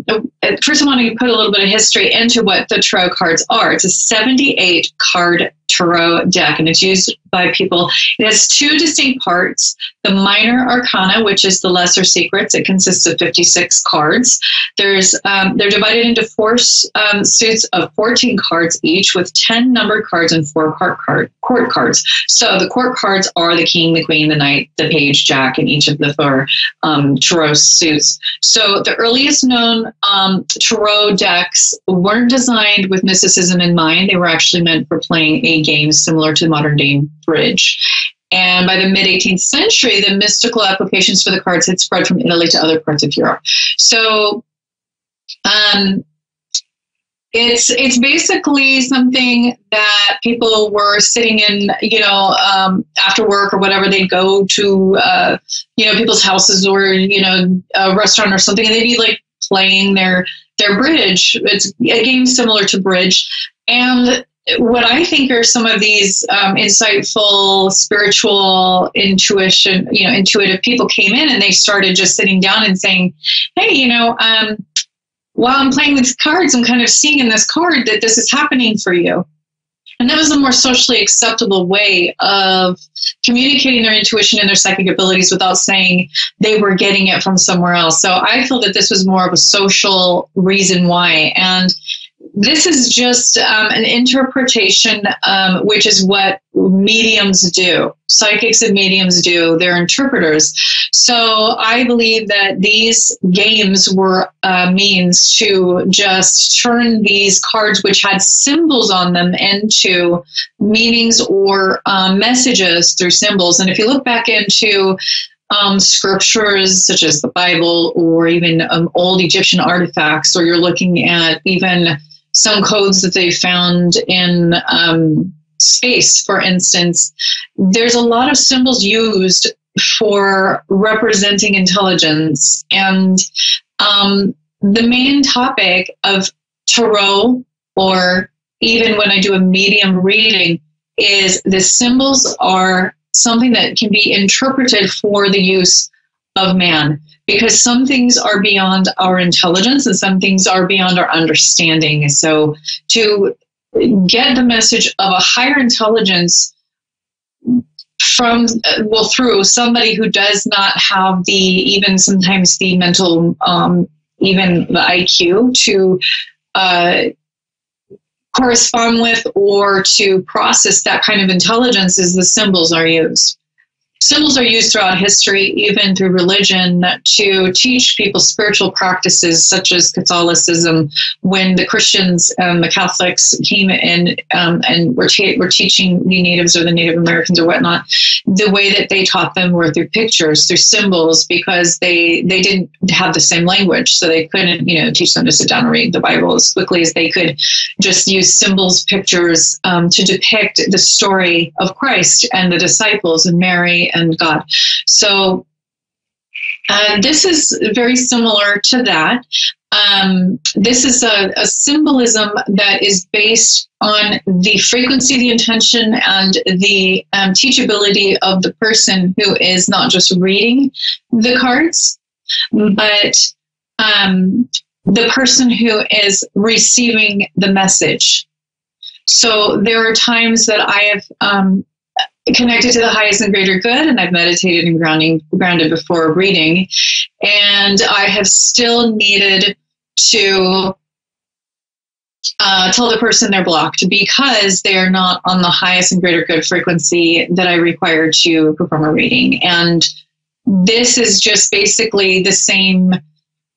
want to put a little bit of history into what the tarot cards are. It's a 78 card tarot deck, and it's used by people. It has 2 distinct parts. The minor arcana, which is the lesser secrets. It consists of 56 cards. They're divided into 4 suits of 14 cards each, with 10 numbered cards and 4 court cards. So the court cards are the king, the queen, the knight, the page, jack, in each of the 4 tarot suits. So the earliest known tarot decks weren't designed with mysticism in mind. They were actually meant for playing a game similar to modern day bridge. And by the mid-18th century, the mystical applications for the cards had spread from Italy to other parts of Europe. So it's basically something that people were sitting in, after work or whatever. They'd go to, people's houses or, a restaurant or something, and they'd be like playing their bridge. It's a game similar to bridge. And what I think are some of these insightful, spiritual, intuitive people came in, and they started just sitting down and saying, hey, while I'm playing with cards, I'm kind of seeing in this card that this is happening for you. And that was a more socially acceptable way of communicating their intuition and their psychic abilities without saying they were getting it from somewhere else. So I feel that this was more of a social reason why. And this is just an interpretation, which is what mediums do. Psychics and mediums do. They're interpreters. So I believe that these games were means to just turn these cards, which had symbols on them, into meanings or messages through symbols. And if you look back into scriptures such as the Bible, or even old Egyptian artifacts, or you're looking at even some codes that they found in space, for instance, there's a lot of symbols used for representing intelligence. And the main topic of tarot, or even when I do a medium reading, is the symbols are something that can be interpreted for the use of man, because some things are beyond our intelligence and some things are beyond our understanding. So to get the message of a higher intelligence from, through somebody who does not have even sometimes the mental, even the IQ to correspond with or to process that kind of intelligence, is the symbols are used. Symbols are used throughout history, even through religion, to teach people spiritual practices such as Catholicism. When the Christians and the Catholics came in and were teaching the natives or the Native Americans or whatnot, the way that they taught them were through pictures, through symbols, because they didn't have the same language. So they couldn't, teach them to sit down and read the Bible as quickly as they could just use symbols, pictures to depict the story of Christ and the disciples and Mary and God. So this is very similar to that. This is a symbolism that is based on the frequency, the intention, and the teachability of the person who is not just reading the cards, but the person who is receiving the message. So there are times that I have connected to the highest and greater good, and I've meditated and grounded before reading, and I have still needed to tell the person they're blocked because they are not on the highest and greater good frequency that I require to perform a reading. And this is just basically the same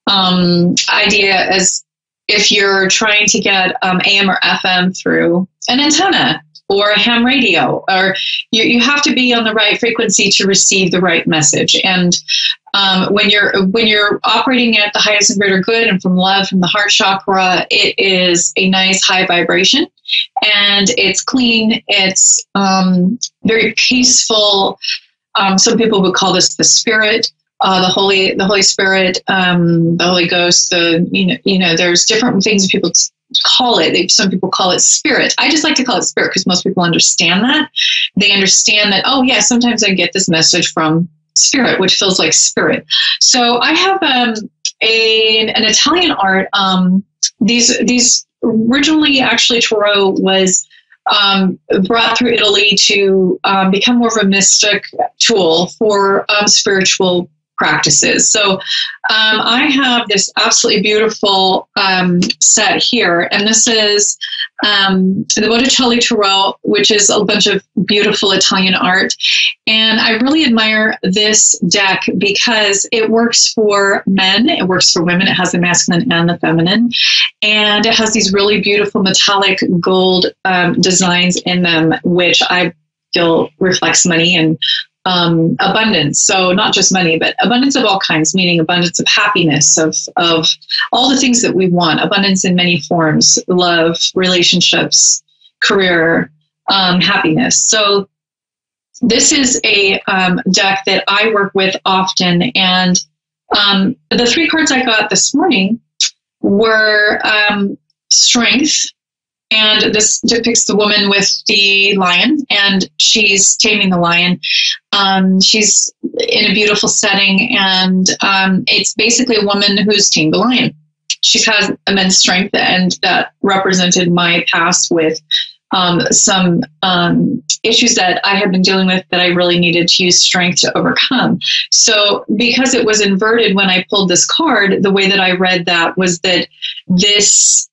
idea as if you're trying to get AM or FM through an antenna or a ham radio, or you have to be on the right frequency to receive the right message. And when you're operating at the highest and greater good and from love, from the heart chakra, it is a nice high vibration, and it's clean. It's very peaceful. Some people would call this the spirit, the Holy Spirit, the Holy Ghost. There's different things people call it. Some people call it spirit. I just like to call it spirit because most people understand that. They understand that, oh yeah, sometimes I get this message from spirit, which feels like spirit. So I have an Italian art. These originally, actually, tarot was brought through Italy to become more of a mystic tool for spiritual practices. So I have this absolutely beautiful set here, and this is the Botticelli Tarot, which is a bunch of beautiful Italian art. And I really admire this deck because it works for men, it works for women, it has the masculine and the feminine, and it has these really beautiful metallic gold designs in them, which I feel reflects money and abundance. So not just money, but abundance of all kinds, meaning abundance of happiness, of all the things that we want, abundance in many forms, love, relationships, career, happiness. So this is a deck that I work with often. And the 3 cards I got this morning were strength. And this depicts the woman with the lion, and she's taming the lion. She's in a beautiful setting, and it's basically a woman who's tamed the lion. she's had immense strength, and that represented my past with some issues that I had been dealing with that I really needed to use strength to overcome. So because it was inverted when I pulled this card, the way that I read that was that this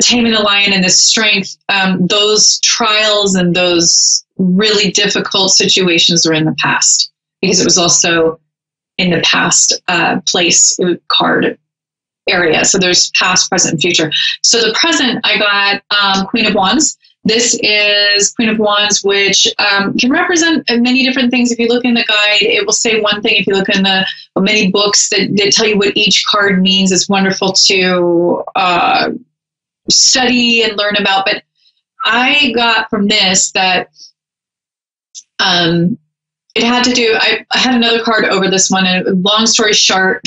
taming the lion and this strength, those trials and those really difficult situations are in the past, because it was also in the past place card area. So there's past, present, and future. So the present, I got Queen of Wands. This is Queen of Wands, which can represent many different things. If you look in the guide, it will say one thing. If you look in the many books that tell you what each card means, it's wonderful to study and learn about. But I got from this that it had to do, I had another card over this one, and long story short,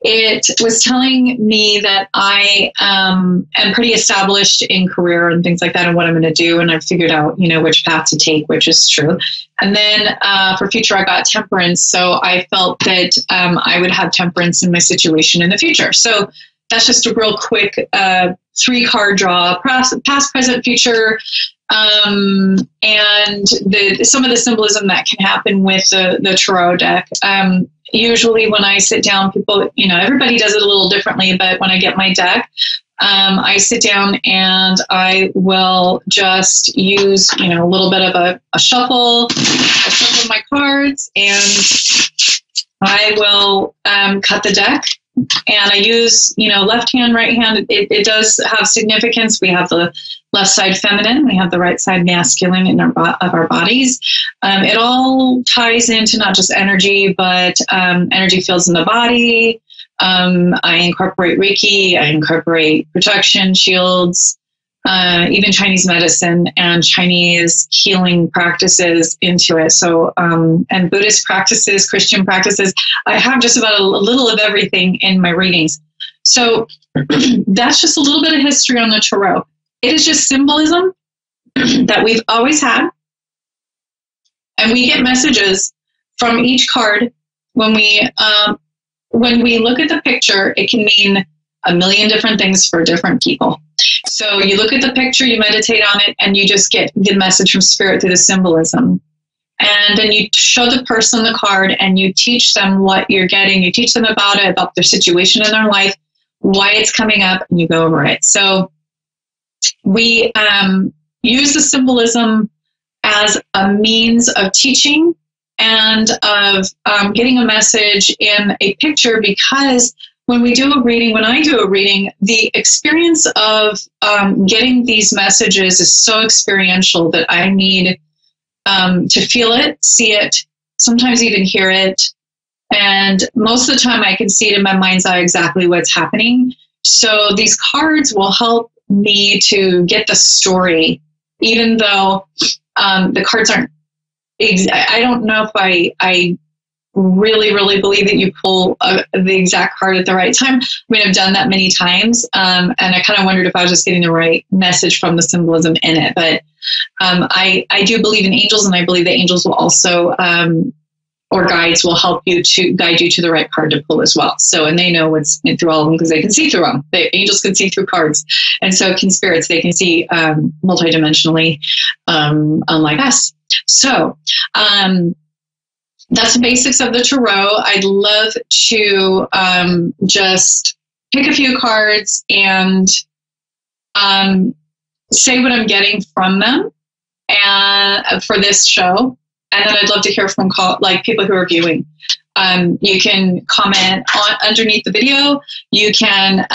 it was telling me that I am pretty established in career and things like that and what I'm going to do. And I've figured out, which path to take, which is true. And then for future, I got temperance. So I felt that I would have temperance in my situation in the future. So that's just a real quick 3-card draw, past, present, future. And some of the symbolism that can happen with the tarot deck. Usually when I sit down, people, everybody does it a little differently, but when I get my deck, I sit down and I will just use, a little bit of a shuffle my cards, and I will cut the deck. And I use, left hand, right hand. It does have significance. We have the left side feminine. We have the right side masculine of our bodies. It all ties into not just energy, but energy fields in the body. I incorporate Reiki. I incorporate protection, shields, even Chinese medicine and Chinese healing practices into it. So, and Buddhist practices, Christian practices. I have just about a little of everything in my readings. So that's just a little bit of history on the tarot. It is just symbolism that we've always had. And we get messages from each card. When we look at the picture, it can mean a million different things for different people. So you look at the picture, you meditate on it, and you just get the message from spirit through the symbolism. And then you show the person the card and you teach them what you're getting. You teach them about it, about their situation in their life, why it's coming up, and you go over it. So we use the symbolism as a means of teaching and of getting a message in a picture, because when I do a reading, the experience of getting these messages is so experiential that I need to feel it, see it, sometimes even hear it. And most of the time I can see it in my mind's eye exactly what's happening. So these cards will help me to get the story, even though the cards aren't, I don't know if I really, really believe that you pull the exact card at the right time. I mean, I've done that many times, and I kind of wondered if I was just getting the right message from the symbolism in it. But I do believe in angels, and I believe that angels will also, or guides will help you to guide you to the right card to pull as well. So, and they know what's through all of them because they can see through them. The angels can see through cards, and so can spirits. They can see multidimensionally, unlike us. So, that's the basics of the tarot. I'd love to just pick a few cards and say what I'm getting from them and for this show. And then I'd love to hear from people who are viewing. You can comment underneath the video. You can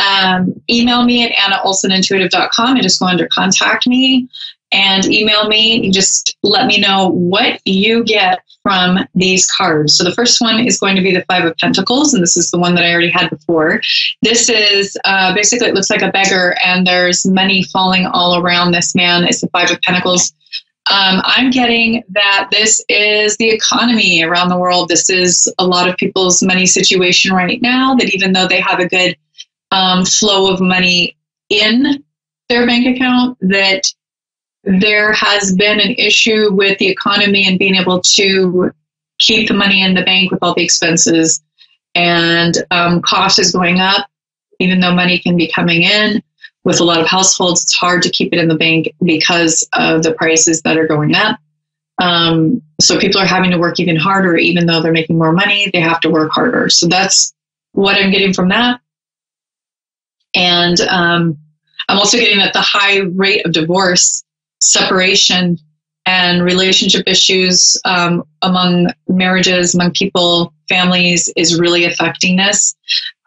email me at annaolsonintuitive.com and just go under contact me and email me. You just let me know what you get from these cards. So the first one is going to be the 5 of Pentacles, and this is the one that I already had before. This is basically, it looks like a beggar, and there's money falling all around this man. It's the 5 of Pentacles. I'm getting that this is the economy around the world. This is a lot of people's money situation right now, that even though they have a good flow of money in their bank account, that there has been an issue with the economy and being able to keep the money in the bank with all the expenses, and cost is going up. even though money can be coming in with a lot of households, it's hard to keep it in the bank because of the prices that are going up. So people are having to work even harder, even though they're making more money, they have to work harder. So that's what I'm getting from that. And I'm also getting that the high rate of divorce, separation, and relationship issues among marriages, among people, families is really affecting this.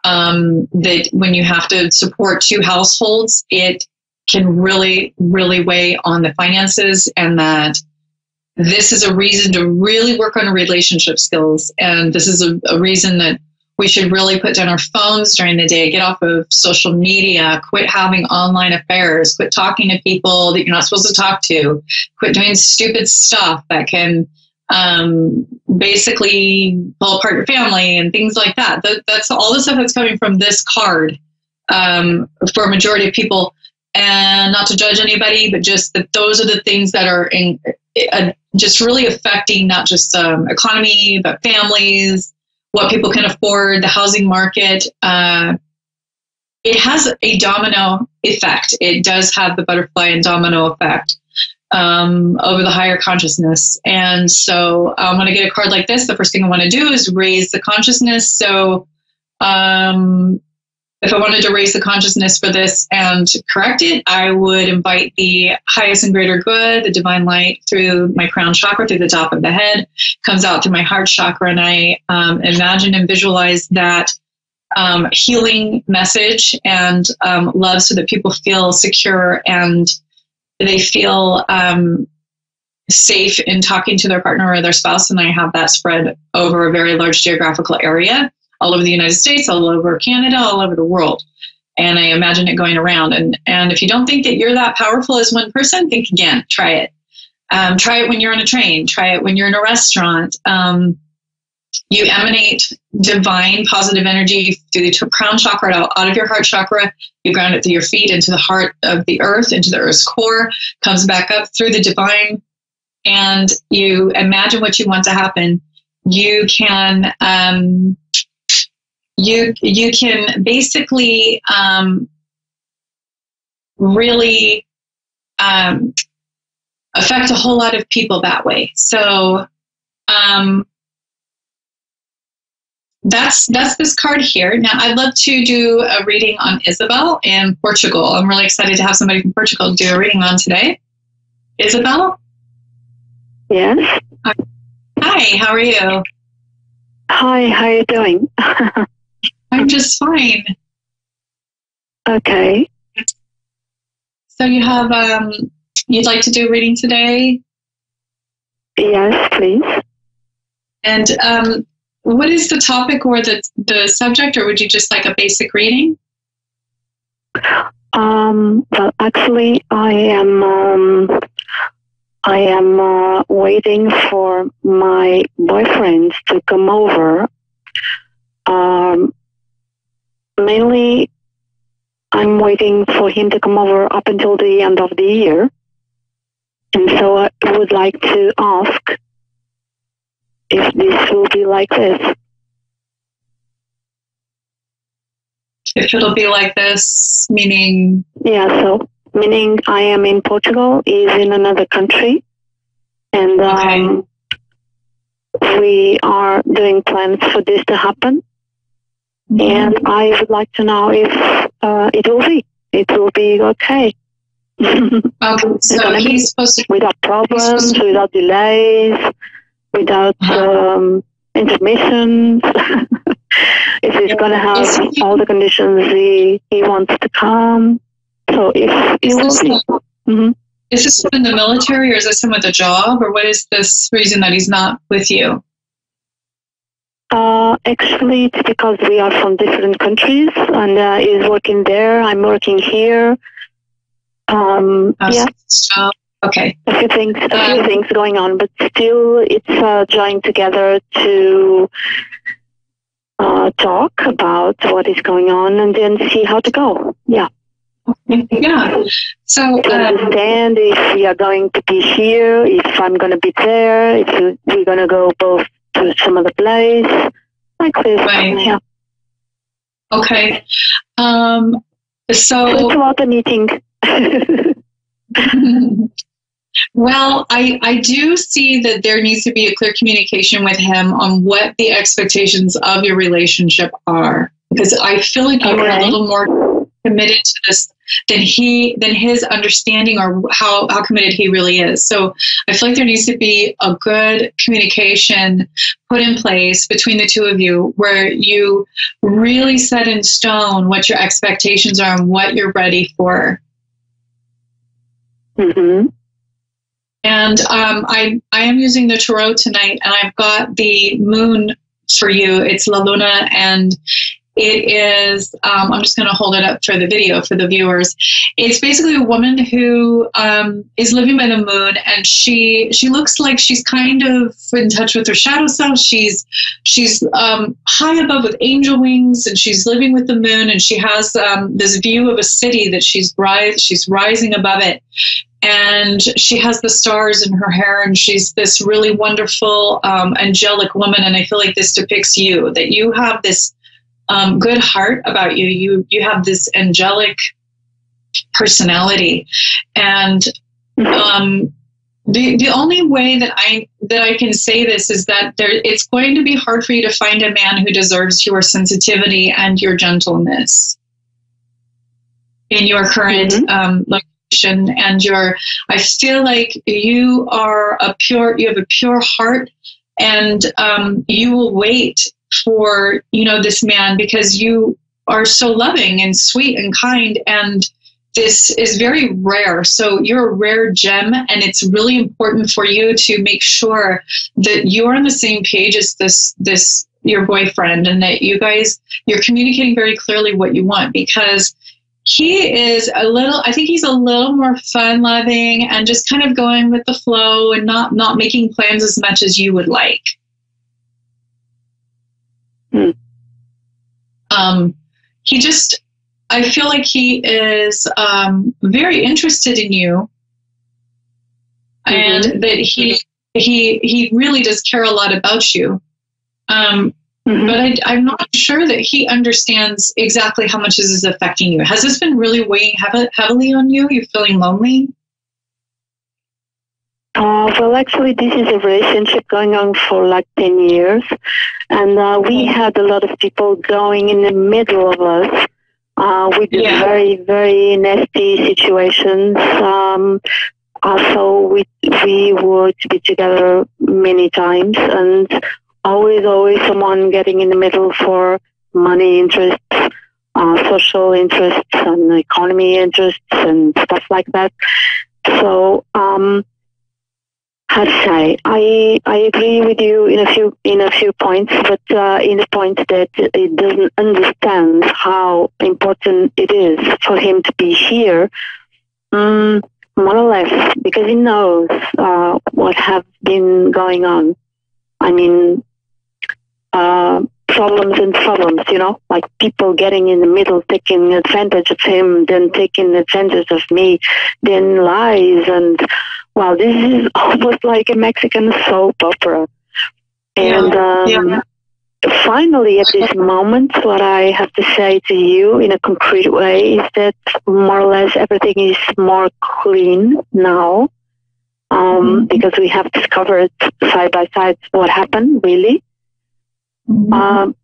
That when you have to support two households, it can really, really weigh on the finances, and that this is a reason to really work on relationship skills. And this is a reason that we should really put down our phones during the day, get off of social media, quit having online affairs, quit talking to people that you're not supposed to talk to, quit doing stupid stuff that can basically pull apart your family and things like that. That's all the stuff that's coming from this card for a majority of people. And not to judge anybody, but just that those are the things that are just really affecting not just economy, but families, what people can afford, the housing market. It has a domino effect. It does have the butterfly and domino effect over the higher consciousness. And so when I get a card like this, the first thing I want to do is raise the consciousness. So if I wanted to raise the consciousness for this and correct it, I would invite the highest and greater good, the divine light, through my crown chakra, through the top of the head, comes out through my heart chakra, and I imagine and visualize that healing message and love, so that people feel secure and they feel safe in talking to their partner or their spouse. And I have that spread over a very large geographical area, all over the United States, all over Canada, all over the world. And I imagine it going around. And if you don't think that you're that powerful as one person, think again, try it. Try it when you're on a train, try it when you're in a restaurant. You emanate divine positive energy through the crown chakra, out of your heart chakra. You ground it through your feet into the heart of the earth, into the earth's core, comes back up through the divine. And you imagine what you want to happen. You can, you can basically really affect a whole lot of people that way. So that's this card here. Now, I'd love to do a reading on Isabel in Portugal. I'm really excited to have somebody from Portugal do a reading on today. Isabel? Yes. Hi, how are you? Hi, how are you doing? I'm just fine. Okay. So you have, you'd like to do a reading today? Yes, please. And what is the topic or the subject, or would you just like a basic reading? Well, actually, I am waiting for my boyfriend to come over. Mainly, I'm waiting for him to come over up until the end of the year. And so I would like to ask if this will be like this. If it'll be like this, meaning? Yeah, so meaning I am in Portugal, he's in another country. And we are doing plans for this to happen. Mm-hmm. And I would like to know if it will be okay. Okay, so he's supposed to, without problems, without delays, without intermissions. If he's going to have all the conditions he wants to come. So if it will be. Is this in the military, or is this him with a job, or what is this reason that he's not with you? Actually, it's because we are from different countries, and he's working there, I'm working here. Yeah. Okay. A few things going on, but still it's joining together to talk about what is going on and then see how to go. Yeah. Yeah. So to understand if we are going to be here, if I'm going to be there, if we're going to go both to some other place, like this. Right. Yeah. Okay. So it's about the meeting. Well, I do see that there needs to be a clear communication with him on what the expectations of your relationship are, because I feel like you are a little more committed to this than his understanding or how committed he really is. So I feel like there needs to be a good communication put in place between the two of you where you really set in stone what your expectations are and what you're ready for. Mm-hmm. And I am using the tarot tonight, and I've got the moon for you. It's La Luna, and it is, I'm just going to hold it up for the video for the viewers. It's basically a woman who is living by the moon, and she looks like she's kind of in touch with her shadow self. She's high above with angel wings, and she's living with the moon, and she has this view of a city that she's rising above it. And she has the stars in her hair, and she's this really wonderful, angelic woman. And I feel like this depicts you, that you have this good heart about you. You have this angelic personality. And the only way that I can say this is that it's going to be hard for you to find a man who deserves your sensitivity and your gentleness in your current location. And I feel like you have a pure heart, and you will wait for, this man, because you are so loving and sweet and kind, and this is very rare. So you're a rare gem, and it's really important for you to make sure that you're on the same page as this your boyfriend, and that you're communicating very clearly what you want, because he is I think he's a little more fun loving and just kind of going with the flow and not making plans as much as you would like. I feel like he is very interested in you, and that he really does care a lot about you. But I'm not sure that he understands exactly how much this is affecting you. Has this been really weighing heavily on you? You're feeling lonely? Well, actually, this is a relationship going on for like 10 years. And we had a lot of people going in the middle of us with very, very nasty situations. Also, we would be together many times, and always someone getting in the middle for money interests, social interests, and economy interests, and stuff like that. So, how to say? I agree with you in a few points, but in the point that it doesn't understand how important it is for him to be here, more or less, because he knows what have been going on. I mean, problems and problems, like people getting in the middle, taking advantage of him, then taking advantage of me, then lies. And, well, this is almost like a Mexican soap opera. And finally, at this moment, what I have to say to you in a concrete way is that more or less everything is more clean now, because we have discovered side by side what happened, really. And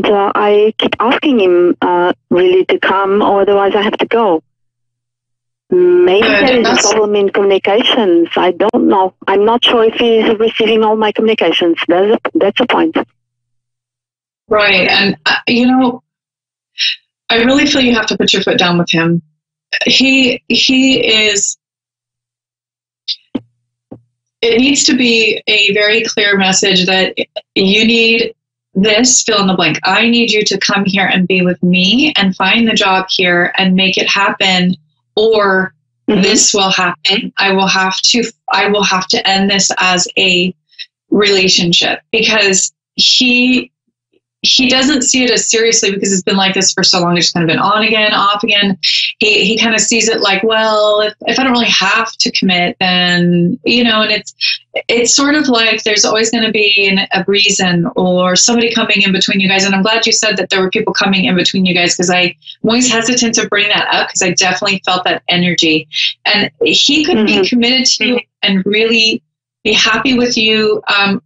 I keep asking him really to come, or otherwise I have to go. Maybe there is a problem in communications. I don't know. I'm not sure if he's receiving all my communications. That's a point. Right. And, I really feel you have to put your foot down with him. He is... It needs to be a very clear message that you need this, fill in the blank. I need you to come here and be with me and find the job here and make it happen, or this will happen. I will have to end this as a relationship, because he he doesn't see it as seriously because it's been like this for so long. It's kind of been on again, off again. He kind of sees it like, well, if I don't really have to commit, then, and it's sort of like there's always going to be a reason or somebody coming in between you guys. And I'm glad you said that there were people coming in between you guys, because I'm always hesitant to bring that up because I definitely felt that energy. And he could be committed to you and really be happy with you. I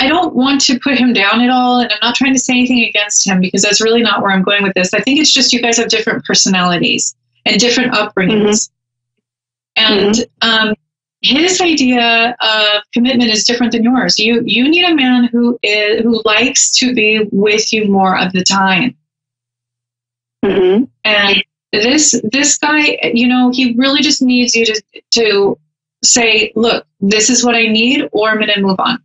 don't want to put him down at all, and I'm not trying to say anything against him because that's really not where I'm going with this. I think it's just you guys have different personalities and different upbringings. And his idea of commitment is different than yours. You need a man who likes to be with you more of the time. And this guy, he really just needs you to say, look, this is what I need, or I'm going to move on.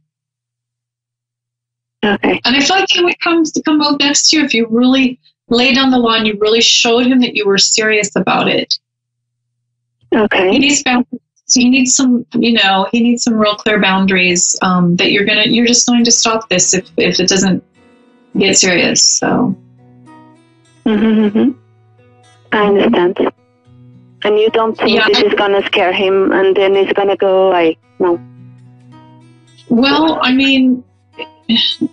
Okay. And I feel like he would come move next to you if you really laid down the law and you really showed him that you were serious about it. Okay. He needs boundaries. He needs some, he needs some real clear boundaries that you're just going to stop this if it doesn't get serious. So. I understand. And you don't think this is going to scare him and then it's going to go like, no? Well, I mean, that's the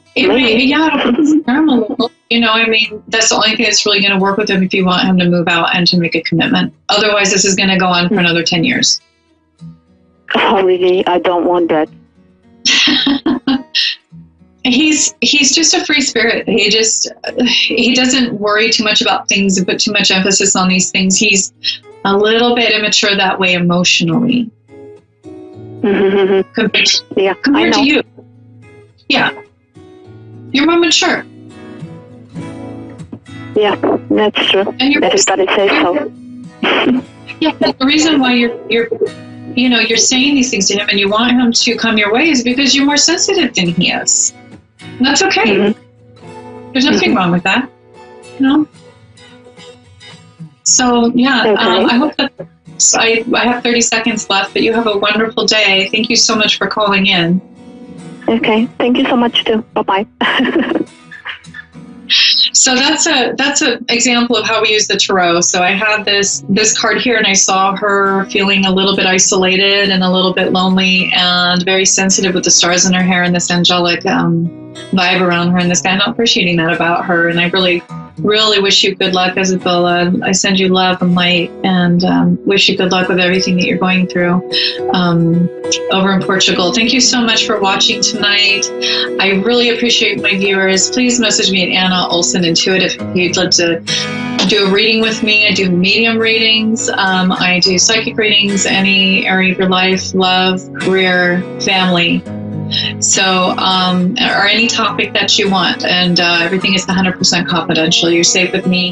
only thing that's really going to work with him if you want him to move out and to make a commitment. Otherwise, this is going to go on for another 10 years. Oh, really? I don't want that. He's just a free spirit. He doesn't worry too much about things and put too much emphasis on these things. He's a little bit immature that way emotionally. Compared to you. Yeah. You're more mature. Yeah, that's true. And everybody says so. Yeah, but the reason why you're saying these things to him and you want him to come your way is because you're more sensitive than he is. And that's okay. There's nothing wrong with that. So, yeah, I hope that I have 30 seconds left, but you have a wonderful day. Thank you so much for calling in. Okay. Thank you so much, too. Bye-bye. So that's an example of how we use the tarot. So I have this card here, and I saw her feeling a little bit isolated and a little bit lonely and very sensitive with the stars in her hair and this angelic vibe around her and this guy. Not appreciating that about her. And I really, really wish you good luck, Isabella. I send you love and light and wish you good luck with everything that you're going through over in Portugal. Thank you so much for watching tonight. I really appreciate my viewers. Please message me at Anna Olson Intuitive if you'd love to do a reading with me. I do medium readings. I do psychic readings, any area of your life, love, career, family. So, or any topic that you want. And everything is 100% confidential. You're safe with me.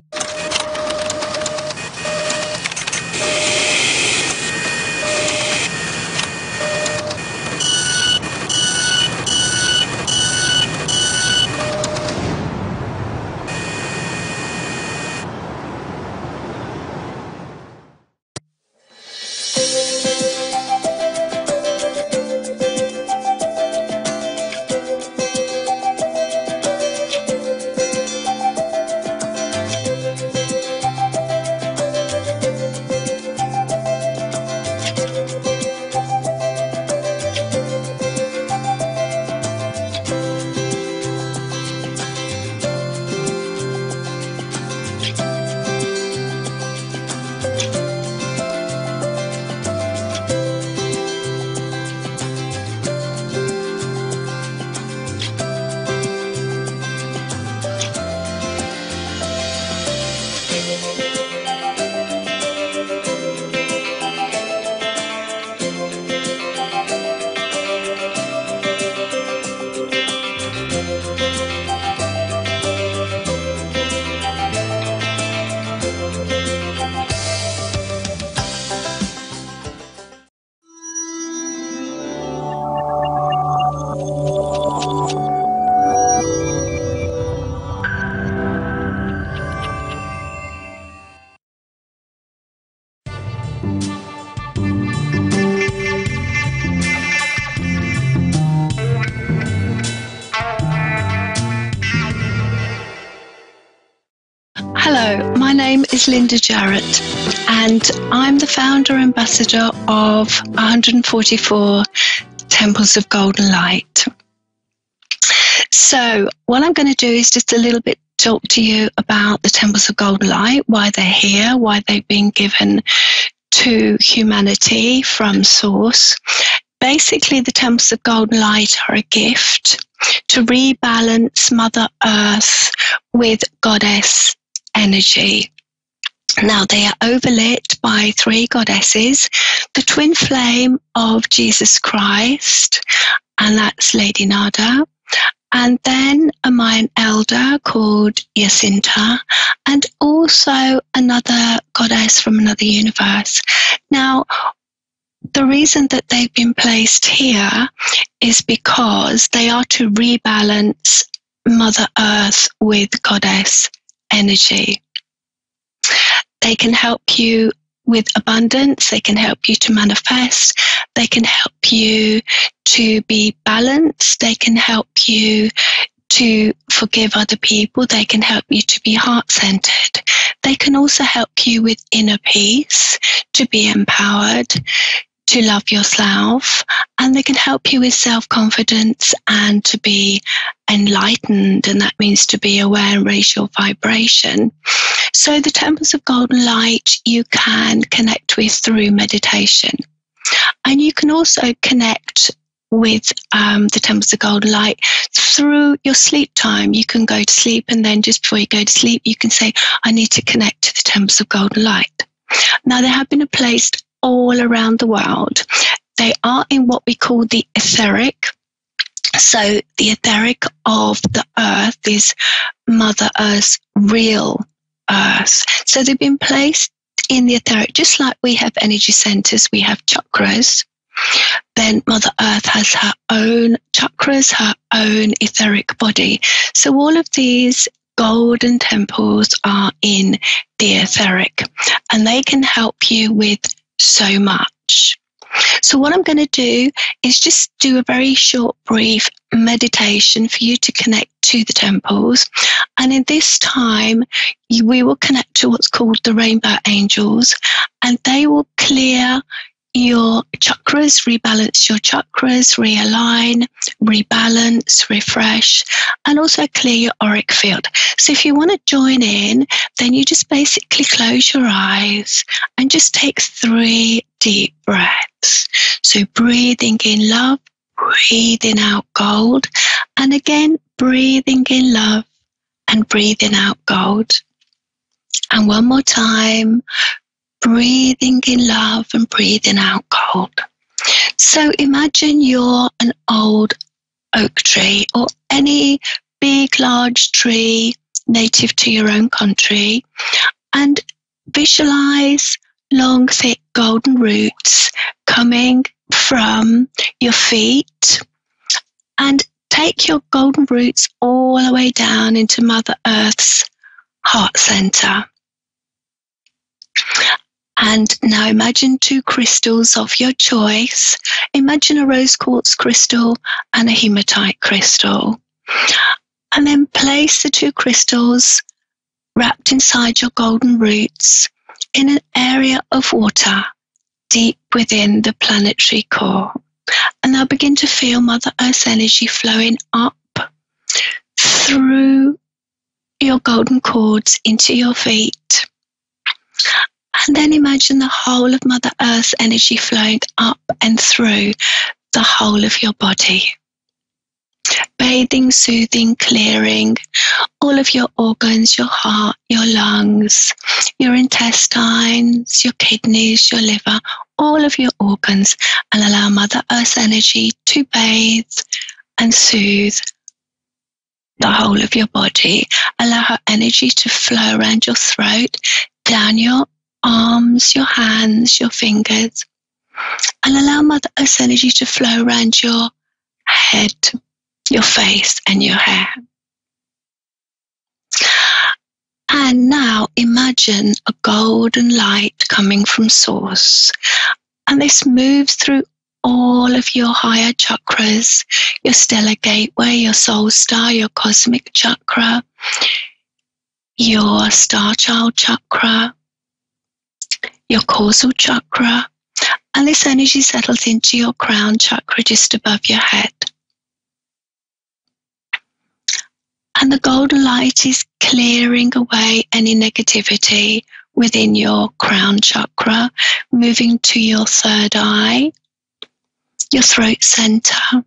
is Linda Jarrett, and I'm the founder and ambassador of 144 Temples of Golden Light. So what I'm going to do is just a little bit talk to you about the Temples of Golden Light, why they're here, why they've been given to humanity from Source. Basically, the Temples of Golden Light are a gift to rebalance Mother Earth with Goddess energy. Now, they are overlit by 3 goddesses, the twin flame of Jesus Christ, and that's Lady Nada, and then a Mayan elder called Jacinta, and also another goddess from another universe. Now, the reason that they've been placed here is because they are to rebalance Mother Earth with Goddess energy. They can help you with abundance, they can help you to manifest, they can help you to be balanced, they can help you to forgive other people, they can help you to be heart-centered. They can also help you with inner peace, to be empowered, to love yourself, and they can help you with self-confidence and to be enlightened, and that means to be aware and raise your vibration. So the Temples of Golden Light you can connect with through meditation, and you can also connect with the Temples of Golden Light through your sleep time. You can go to sleep, and then just before you go to sleep you can say, I need to connect to the Temples of Golden Light. Now, they have been placed all around the world. They are in what we call the etheric. So the etheric of the earth is Mother Earth's real earth. So they've been placed in the etheric, just like we have energy centers, we have chakras. Then Mother Earth has her own chakras, her own etheric body. So all of these golden temples are in the etheric, and they can help you with so much. So what I'm going to do is just do a very short, brief meditation for you to connect to the temples. And in this time, we will connect to what's called the rainbow angels, and they will clear your chakras, rebalance your chakras, realign, rebalance, refresh, and also clear your auric field. So if you want to join in, then you just basically close your eyes and just take 3 deep breaths. So breathing in love, breathing out gold, and again breathing in love and breathing out gold. And one more time, breathing in love and breathing out gold. So imagine you're an old oak tree or any big, large tree native to your own country, and visualize long, thick, golden roots coming from your feet, and take your golden roots all the way down into Mother Earth's heart center. And now imagine 2 crystals of your choice. Imagine a rose quartz crystal and a hematite crystal. And then place the 2 crystals wrapped inside your golden roots in an area of water deep within the planetary core. And now begin to feel Mother Earth's energy flowing up through your golden cords into your feet. And then imagine the whole of Mother Earth's energy flowing up and through the whole of your body. Bathing, soothing, clearing all of your organs, your heart, your lungs, your intestines, your kidneys, your liver, all of your organs, and allow Mother Earth's energy to bathe and soothe the whole of your body. Allow her energy to flow around your throat, down your arms, your hands, your fingers, and allow Mother Earth's energy to flow around your head, your face, and your hair. And now imagine a golden light coming from Source, and this moves through all of your higher chakras, your stellar gateway, your soul star, your cosmic chakra, your star child chakra, your causal chakra, and this energy settles into your crown chakra just above your head. And the golden light is clearing away any negativity within your crown chakra, moving to your third eye, your throat center,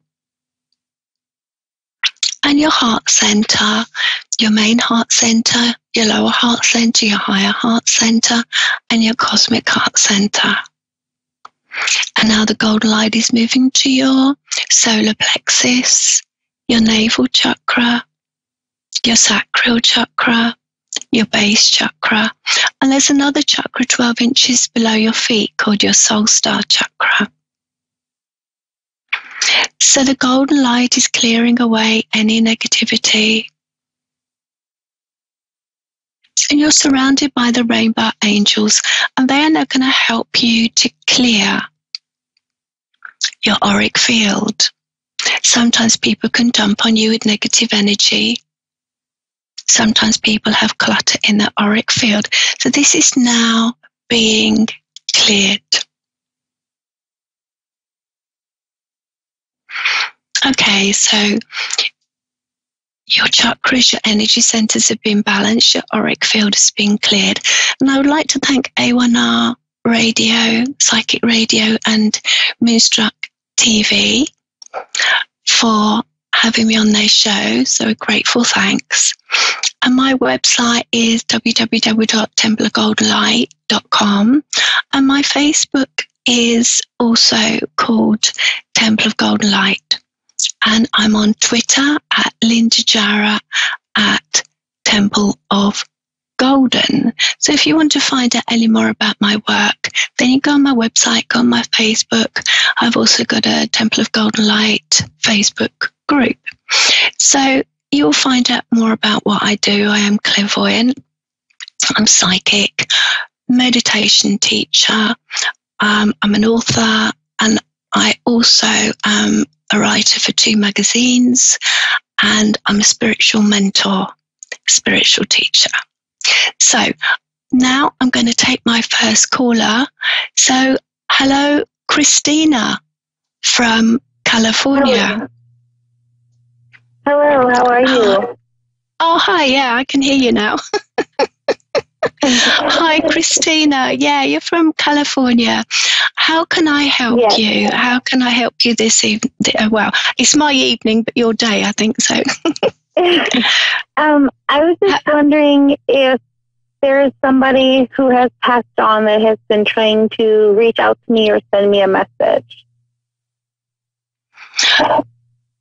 and your heart center, your main heart center, your lower heart center, your higher heart center, and your cosmic heart center. And now the golden light is moving to your solar plexus, your navel chakra, your sacral chakra, your base chakra, and there's another chakra 12 inches below your feet called your soul star chakra. So the golden light is clearing away any negativity. And you're surrounded by the rainbow angels, and they are now going to help you to clear your auric field. Sometimes people can dump on you with negative energy. Sometimes people have clutter in their auric field. So this is now being cleared. Okay, so your chakras, your energy centers have been balanced, your auric field has been cleared. And I would like to thank A1R Radio, Psychic Radio, and Moonstruck TV for having me on their show. So a grateful thanks. And my website is www.templeofgoldenlight.com. And my Facebook is also called Temple of Golden Light. And I'm on Twitter at Linda Jara at Temple of Golden. So if you want to find out any more about my work, then you go on my website, go on my Facebook. I've also got a Temple of Golden Light Facebook group. So you'll find out more about what I do. I am clairvoyant, I'm psychic, meditation teacher, I'm an author, and I also am a writer for 2 magazines, and I'm a spiritual mentor, spiritual teacher. So now I'm going to take my first caller. So hello, Christina from California. Hello, how are you? Oh, hi, yeah, I can hear you now. Hi, Christina. Yeah, you're from California. How can I help you? How can I help you this evening? Well, it's my evening, but your day, I think so. I was just wondering if there is somebody who has passed on that has been trying to reach out to me or send me a message.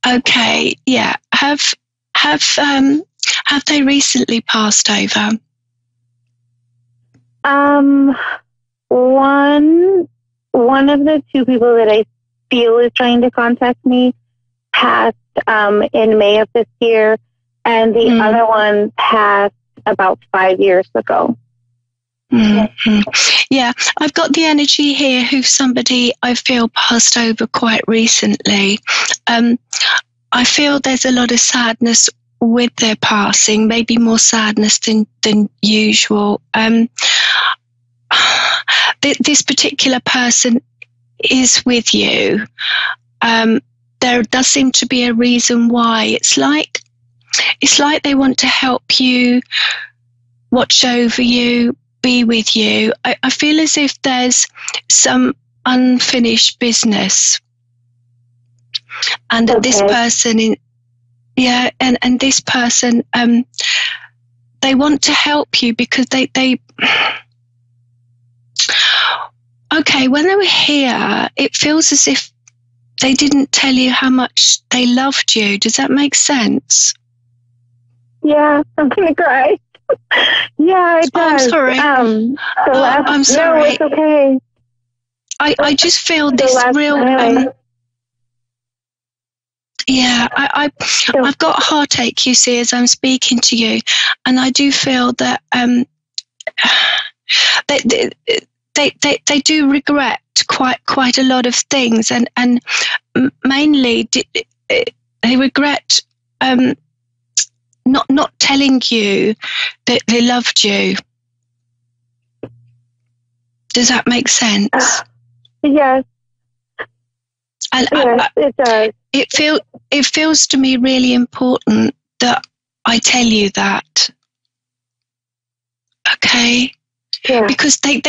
Okay, yeah. Have they recently passed over? One of the 2 people that I feel is trying to contact me passed in May of this year, and the other one passed about 5 years ago. Mm-hmm. Yeah, I've got the energy here who somebody I feel passed over quite recently. I feel there's a lot of sadness with their passing, maybe more sadness than usual. This particular person is with you. There does seem to be a reason why. It's like they want to help you, watch over you, be with you. I feel as if there's some unfinished business, and this person and this person, they want to help you because they okay, when they were here, it feels as if they didn't tell you how much they loved you. Does that make sense? Yeah, I'm going to cry. Yeah, it does. I'm sorry. I'm sorry. No, it's okay. I just feel this real... I've got heartache, you see, as I'm speaking to you. And I do feel that they do regret quite a lot of things, and mainly they regret not telling you that they loved you. Does that make sense? Yes. And yes, it does. It feels to me really important that I tell you that. Okay? Yeah. Because they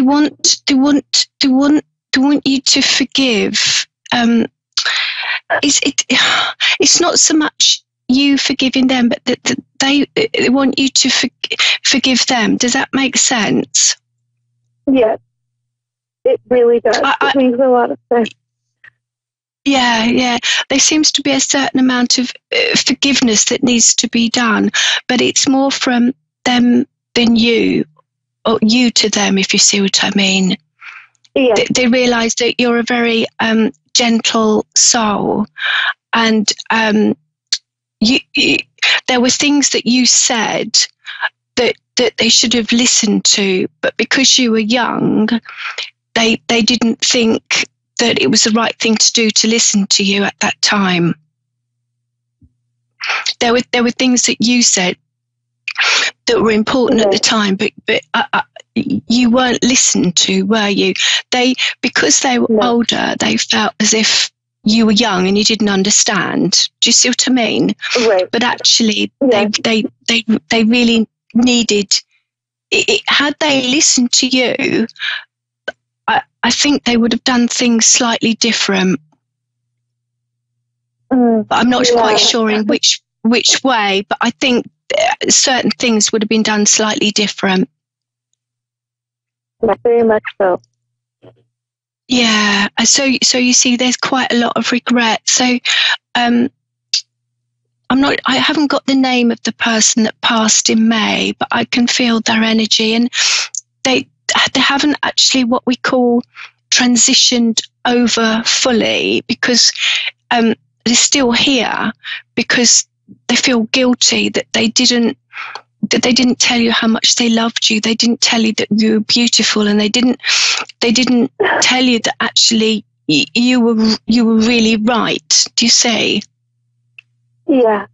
want you to forgive. It's not so much you forgiving them, but that they want you to forgive them. Does that make sense? Yes, it really does. It makes a lot of sense. Yeah. There seems to be a certain amount of forgiveness that needs to be done, but it's more from them than you, or you to them, if you see what I mean. Yeah. They realise that you're a very gentle soul, and there were things that you said that they should have listened to, but because you were young, they didn't think that it was the right thing to do to listen to you at that time. There were things that you said that were important at the time, but you weren't listened to, were you? Because they were older, they felt as if you were young and you didn't understand. Do you see what I mean? Right. But actually, they really needed it. Had they listened to you, I think they would have done things slightly different. But I'm not quite sure in which way. But I think certain things would have been done slightly different. Very much so. Yeah. So you see, there's quite a lot of regret. So I haven't got the name of the person that passed in May, but I can feel their energy, and they haven't actually what we call transitioned over fully, because they're still here because they feel guilty that they didn't tell you how much they loved you. They didn't tell you that you were beautiful, and they didn't tell you that actually you were really right. Do you see? Yeah.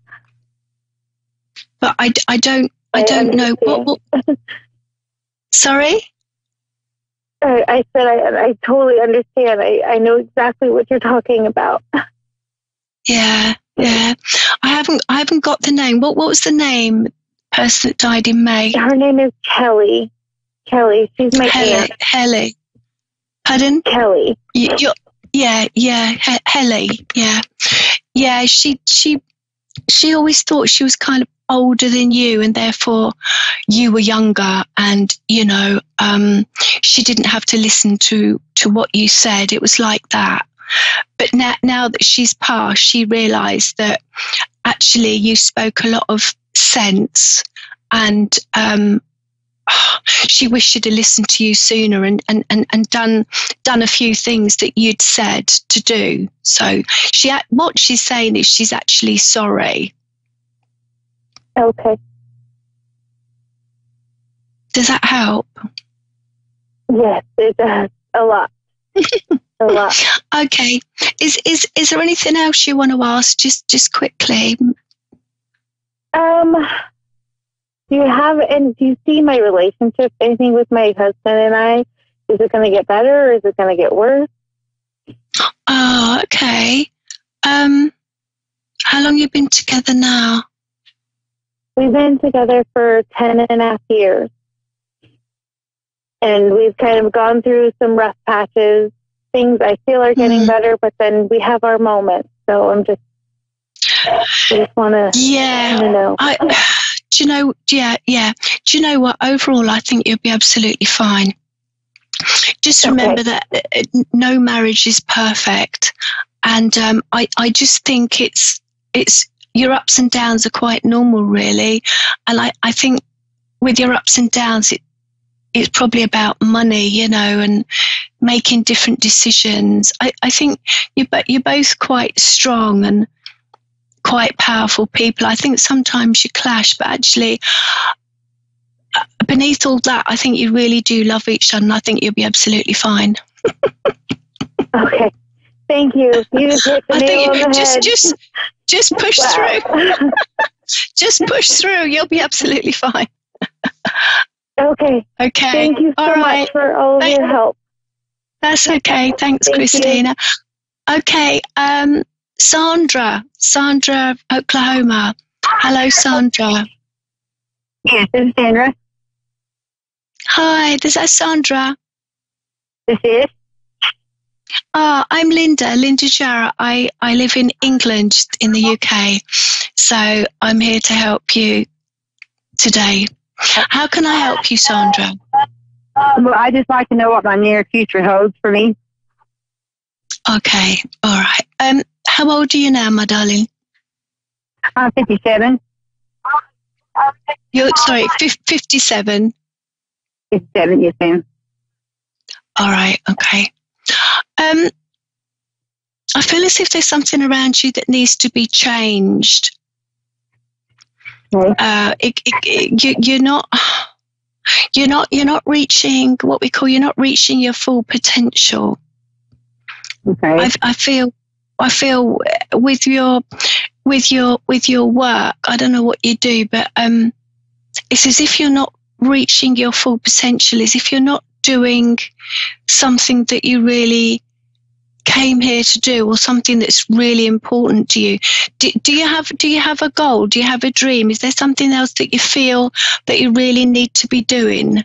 But I don't know what. Sorry? I said I totally understand. I know exactly what you're talking about. Yeah. I haven't got the name. What was the name? Person that died in May. Her name is Kelly. Kelly. She's my aunt. Helly. Pardon? Kelly. Helly. Yeah. She always thought she was kind of older than you, and therefore you were younger, and she didn't have to listen to what you said. It was like that. But now that she's passed, she realised that actually you spoke a lot of sense, and she wished she'd have listened to you sooner and done a few things that you'd said to do. So what she's saying is she's actually sorry. Okay. Does that help? Yes, it does. A lot. A lot. Okay. Is there anything else you want to ask? Just quickly. Do you see my relationship, anything with my husband and I? Is it going to get better, or is it going to get worse? Oh, okay. How long have you been together now? We've been together for 10.5 years. And we've kind of gone through some rough patches. Things I feel are getting better, but then we have our moments. So I just want to know. Do you know? Yeah. Do you know what? Overall, I think you'll be absolutely fine. Just remember that no marriage is perfect, and I just think it's your ups and downs are quite normal, really. And I think with your ups and downs, it's probably about money, and making different decisions. I think you're both quite strong and quite powerful people. I think sometimes you clash, but actually beneath all that, I think you really do love each other, and I think you'll be absolutely fine. Okay. Thank you. You just hit the nail on the head. Just push through. Just push through. You'll be absolutely fine. Okay. Okay. Thank you so much for all of your help. That's okay. Thanks, Christina. Okay. Sandra, Oklahoma. Hello, Sandra. Yes, this is Sandra. Hi, this is Sandra. This is? I'm Linda Jarrett. I live in England, in the UK. So I'm here to help you today. How can I help you, Sandra? Well, I just like to know what my near future holds for me. Okay, all right. How old are you now, my darling? I'm 57. You're, sorry, 57? 57, yes, ma'am. All right, okay. I feel as if there's something around you that needs to be changed. You're not reaching what we call, you're not reaching your full potential. Okay. I feel with your work, I don't know what you do, but it's as if you're not reaching your full potential, as if you're not doing something that you really came here to do, or something that's really important to you. Do you have a goal? Do you have a dream? Is there something else that you feel that you really need to be doing?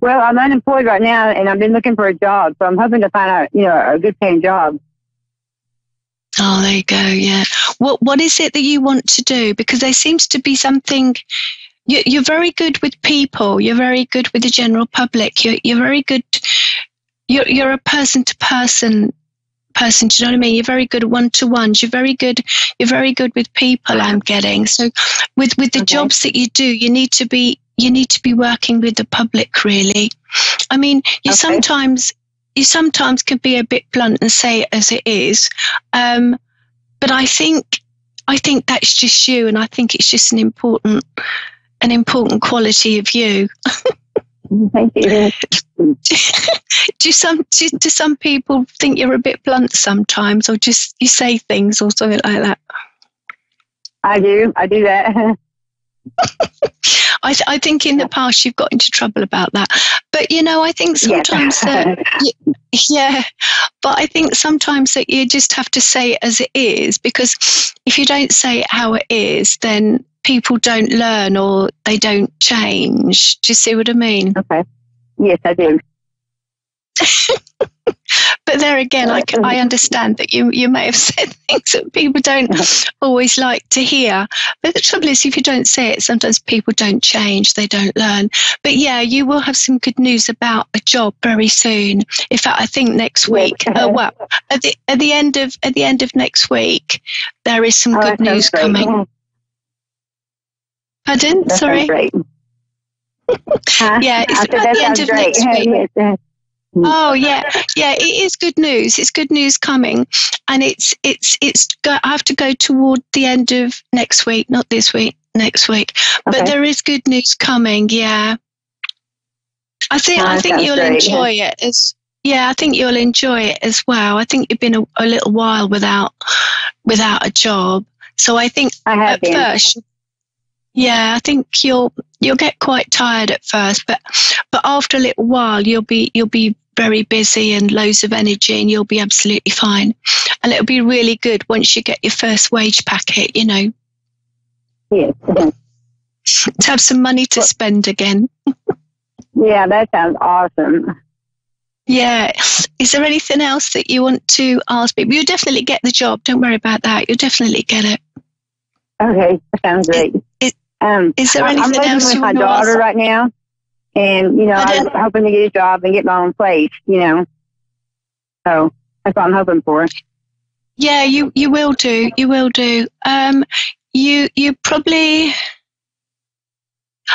Well, I'm unemployed right now, and I've been looking for a job, so I'm hoping to find a good paying job. Oh, there you go. Yeah. What is it that you want to do? Because there seems to be something. You're very good with people. You're very good with the general public. You're very good. You're a person to person. Do you know what I mean? You're very good one to ones. You're very good with people. I'm getting so with the jobs that you do, you need to be working with the public. Really, I mean, you sometimes can be a bit blunt and say it as it is, but I think that's just you, and I think it's just an important quality of you. Thank you. Do some people think you're a bit blunt sometimes, or just you say things or something like that? I do that. I think in the past you've got into trouble about that, but I think sometimes but I think sometimes that you just have to say it as it is, because if you don't say it how it is, then people don't learn or they don't change. Do you see what I mean? Okay. Yes, I do. But there again, I understand that you may have said things that people don't always like to hear. But the trouble is, if you don't say it, sometimes people don't change, they don't learn. But yeah, you will have some good news about a job very soon. In fact, I think next week. At the end of next week, there is some good news coming. Pardon? That sorry. Great. Yeah, it's at the end of next week. Oh yeah, it is good news. It's good news coming, and I have to go toward the end of next week, not this week, next week. But there is good news coming. Yeah, I think you'll enjoy it. I think you'll enjoy it as well. I think you've been a little while without a job, so I think at first. Yeah, I think you'll get quite tired at first, but after a little while you'll be very busy and loads of energy, and you'll be absolutely fine. And it'll be really good once you get your first wage packet, Yes. To have some money to spend again. Yeah, that sounds awesome. Yeah. Is there anything else that you want to ask me? You'll definitely get the job. Don't worry about that. You'll definitely get it. Okay, that sounds great. Is there anything I'm living else with you my want to daughter ask? right now, and I'm hoping to get a job and get my own place. So that's what I'm hoping for. Yeah, you will do. You will do. You probably.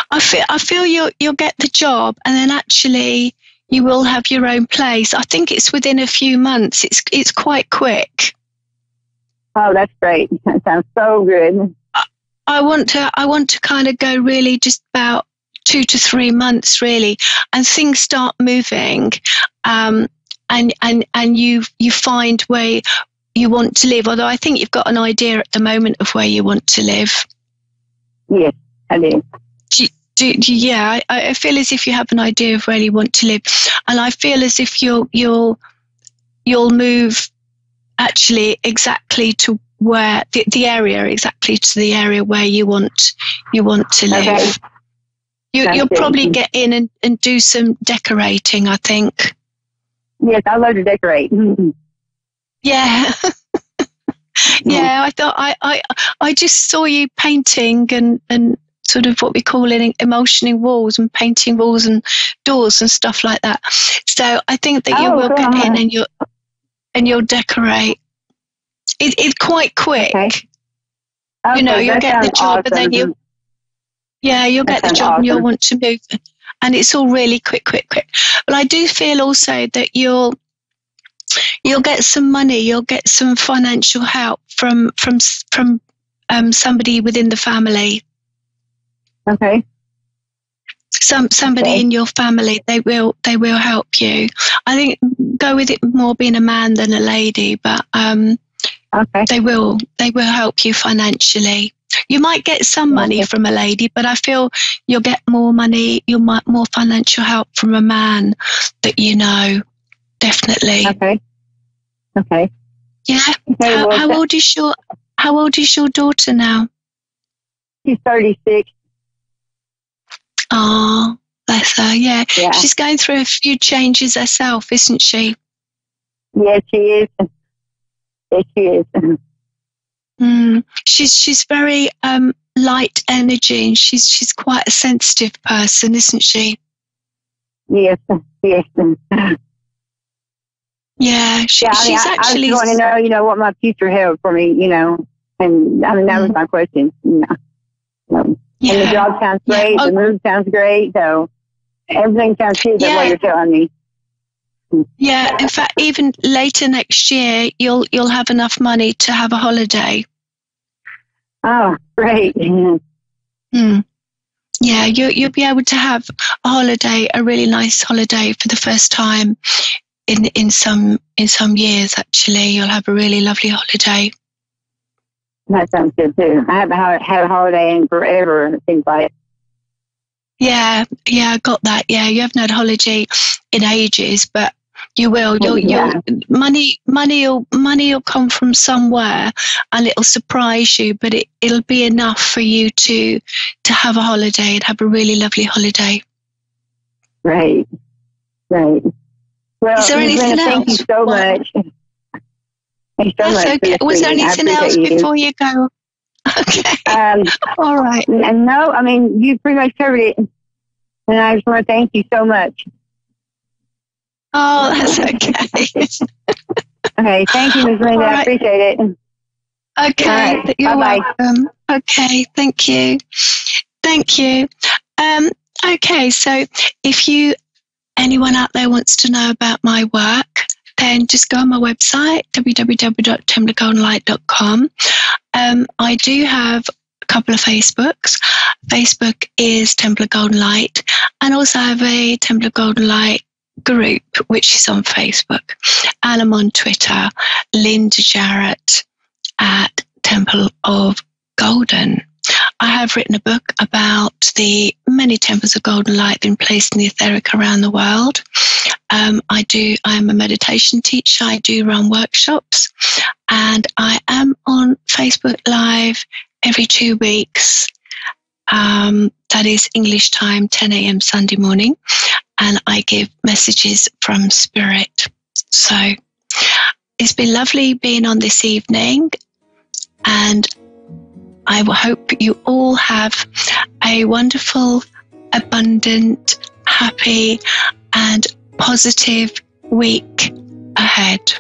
I feel you'll get the job, and then actually you will have your own place. I think it's within a few months. It's quite quick. Oh, that's great. That sounds so good. I want to kind of go really just about 2 to 3 months really, and things start moving, and you find where you want to live. Although I think you've got an idea at the moment of where you want to live. Yes, I do. Yeah, I feel as if you have an idea of where you want to live, and I feel as if you'll move actually exactly to where the area exactly to the area where you want to live. Okay. You'll probably get in and do some decorating, I think. Yes, I love to decorate. Yeah. Yeah, I thought I just saw you painting and sort of what we call emotioning walls and painting walls and doors and stuff like that. So I think that you will get in and you'll decorate. It's quite quick. Okay. You know, you'll get the job, but then you'll get the job and you'll want to move, and it's all really quick. But I do feel also that you'll get some money, you'll get some financial help from somebody within the family. Okay. Somebody in your family, they will help you. I think go with it more being a man than a lady, but they will help you financially. You might get some money from a lady, but I feel you'll get more money, more financial help from a man that you know, definitely. Okay. Yeah. How old is your daughter now? She's 36. Oh, bless her. Yeah. She's going through a few changes herself, isn't she? Yes, she is. Yes, she is. She's very light energy, and she's quite a sensitive person, isn't she? Yes. Yeah, she's actually. I just want to know, what my future held for me, and I mean that was my question. And the job sounds great, the move sounds great, so everything sounds good what you're telling me. Yeah, in fact, even later next year, you'll have enough money to have a holiday. Oh, great! Yeah, you'll be able to have a holiday, a really nice holiday for the first time in some years. Actually, you'll have a really lovely holiday. That sounds good too. I haven't had a holiday in forever. It seems like. Yeah, I got that. Yeah, you haven't had a holiday in ages, but you will. Money will come from somewhere, and it'll surprise you. But it'll be enough for you to have a holiday and have a really lovely holiday. Right. Well, is there anything else? Thank you so much. That's okay. Was there anything else before you go? Okay. All right. No, I mean, you pretty much covered it. And I just want to thank you so much. Oh, that's okay. Okay, thank you, Ms. Linda. Right. I appreciate it. Okay, right. You're Bye-bye. welcome. Okay, thank you. Okay, so if anyone out there wants to know about my work, then just go on my website, www.templargoldenlight.com. I do have a couple of Facebooks. Facebook is Templar Golden Light, and also I have a Templar Golden Light group, which is on Facebook. And I'm on Twitter, Linda Jarrett at Temple of Golden. I have written a book about the many temples of golden light being placed in the etheric around the world. I'm a meditation teacher. I do run workshops, and I am on Facebook Live every 2 weeks. That is English time, 10 a.m. Sunday morning, and I give messages from Spirit. So it's been lovely being on this evening, and I hope you all have a wonderful, abundant, happy, and positive week ahead.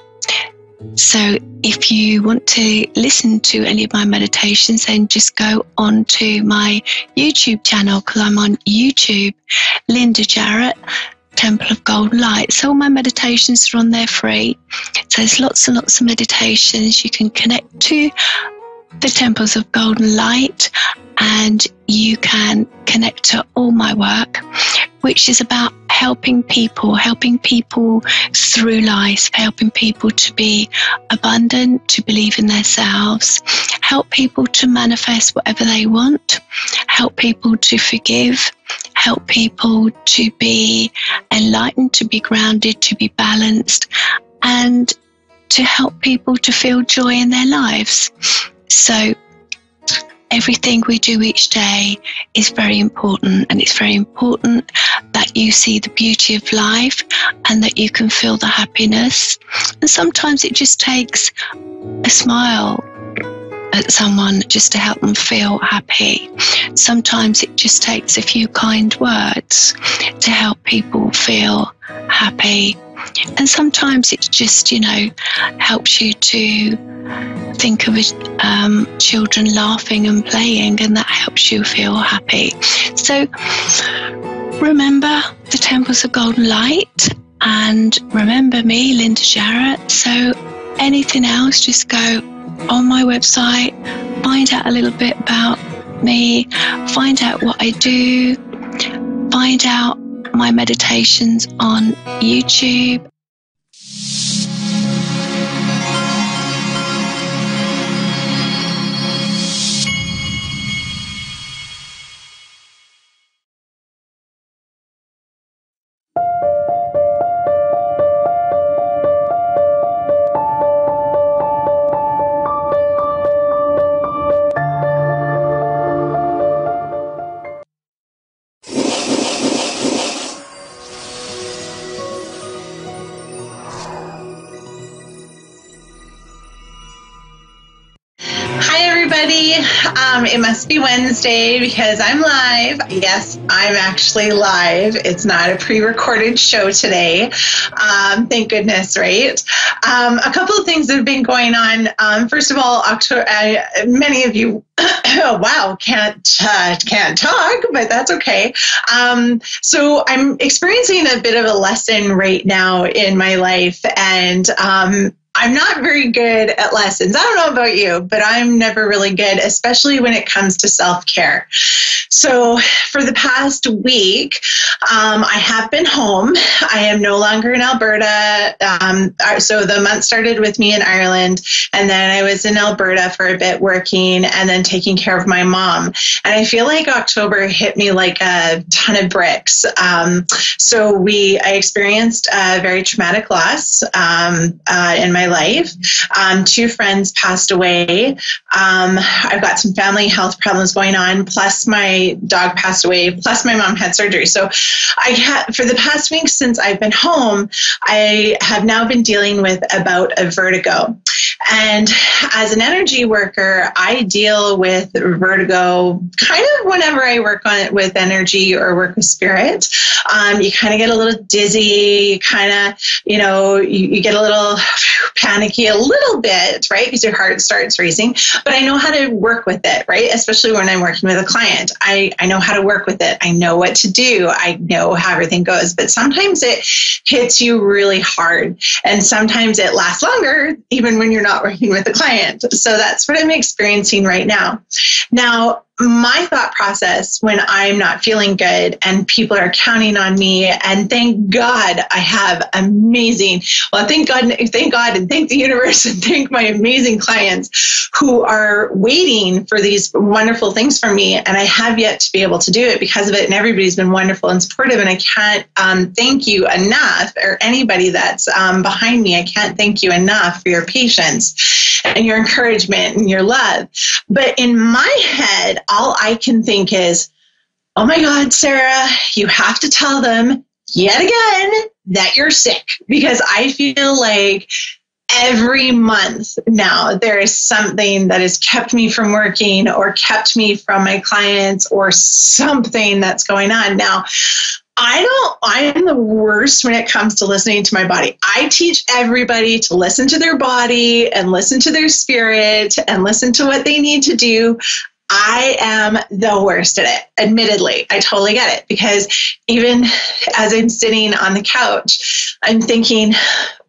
So if you want to listen to any of my meditations, then just go on to my YouTube channel, because I'm on YouTube, Linda Jarrett, Temple of Golden Light. So all my meditations are on there free. So there's lots and lots of meditations you can connect to the Temples of Golden Light, and you can connect to all my work, which is about helping people through life, helping people to be abundant, to believe in themselves, help people to manifest whatever they want, help people to forgive, help people to be enlightened, to be grounded, to be balanced, and to help people to feel joy in their lives. So everything we do each day is very important, and it's very important that you see the beauty of life and that you can feel the happiness. And sometimes it just takes a smile at someone just to help them feel happy. Sometimes it just takes a few kind words to help people feel happy. And sometimes it just, helps you to think of children laughing and playing, and that helps you feel happy. So remember the Temples of Golden Light, and remember me, Linda Jarrett. So anything else, just go on my website, find out a little bit about me, find out what I do, find out my meditations on YouTube. It must be Wednesday because I'm live. Yes, I'm actually live. It's not a pre-recorded show today. Thank goodness, right? A couple of things have been going on. First of all, October. Many of you, wow, can't talk, but that's okay. So I'm experiencing a bit of a lesson right now in my life, and I'm not very good at lessons. I don't know about you, but I'm never really good, especially when it comes to self-care. So for the past week, I have been home. I am no longer in Alberta. So the month started with me in Ireland, and then I was in Alberta for a bit working and then taking care of my mom. And I feel like October hit me like a ton of bricks. So I experienced a very traumatic loss in my life. 2 friends passed away. I've got some family health problems going on, plus my dog passed away, plus my mom had surgery. So for the past week since I've been home, I have now been dealing with a bout of vertigo. And as an energy worker, I deal with vertigo kind of whenever I work on it with energy or work with spirit. You kind of get a little dizzy, kind of, you get a little panicky a little bit, right? Because your heart starts racing. But I know how to work with it, right? Especially when I'm working with a client. I know how to work with it. I know what to do. I know how everything goes. But sometimes it hits you really hard. And sometimes it lasts longer, even when you're not working with a client. So that's what I'm experiencing right now. Now, my thought process when I'm not feeling good and people are counting on me, and thank God I have thank God and thank the universe and thank my amazing clients who are waiting for these wonderful things from me, and I have yet to be able to do it because of it, and everybody's been wonderful and supportive, and I can't thank you enough, or anybody that's behind me, I can't thank you enough for your patience and your encouragement and your love. But in my head, all I can think is, oh my God, Sarah, you have to tell them yet again that you're sick, because I feel like every month now there is something that has kept me from working or kept me from my clients or something that's going on. Now, I am the worst when it comes to listening to my body. I teach everybody to listen to their body and listen to their spirit and listen to what they need to do. I am the worst at it, admittedly. I totally get it, because even as I'm sitting on the couch, I'm thinking,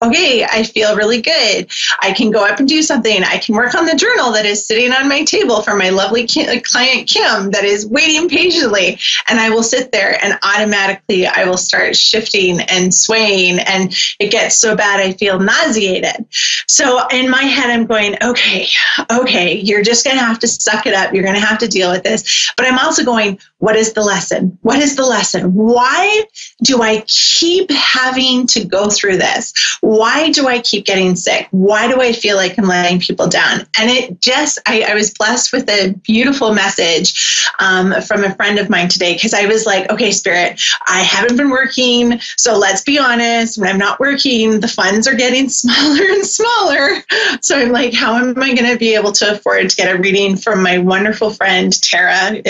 okay, I feel really good. I can go up and do something. I can work on the journal that is sitting on my table for my lovely client, Kim, that is waiting patiently. And I will sit there and automatically I will start shifting and swaying. And it gets so bad I feel nauseated. So in my head, I'm going, okay, you're just going to have to suck it up. You're going to have to deal with this. But I'm also going, what is the lesson? What is the lesson? Why do I keep having to go through this? Why do I keep getting sick? Why do I feel like I'm letting people down? And it just, I was blessed with a beautiful message from a friend of mine today, because I was like, okay, Spirit, I haven't been working. So let's be honest, when I'm not working, the funds are getting smaller and smaller. So I'm like, how am I going to be able to afford to get a reading from my wonderful friend, Tara,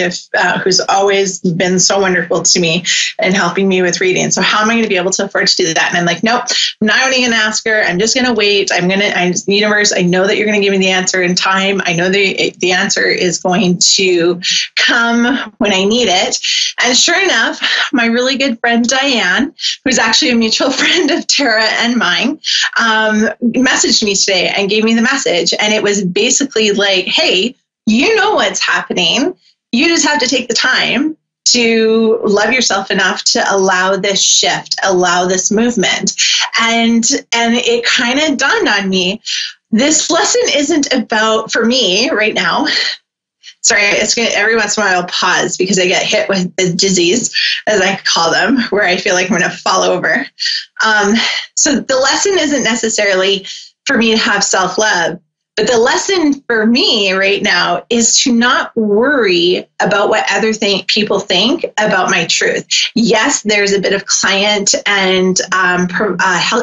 who's always been so wonderful to me and helping me with reading. So how am I going to be able to afford to do that? And I'm like, nope, I'm not even going to ask her. I'm just going to wait. Universe, I know that you're going to give me the answer in time. I know the answer is going to come when I need it. And sure enough, my really good friend, Diane, who's actually a mutual friend of Tara and mine, messaged me today and gave me the message. And it was basically like, hey, you know what's happening. You just have to take the time to love yourself enough to allow this shift, allow this movement. And it kind of dawned on me, this lesson isn't about, for me right now, sorry, it's going to, every once in a while I'll pause because I get hit with the dizzies, as I call them, where I feel like I'm going to fall over. So the lesson isn't necessarily for me to have self-love, but the lesson for me right now is to not worry about what other people think about my truth. Yes, there's a bit of client and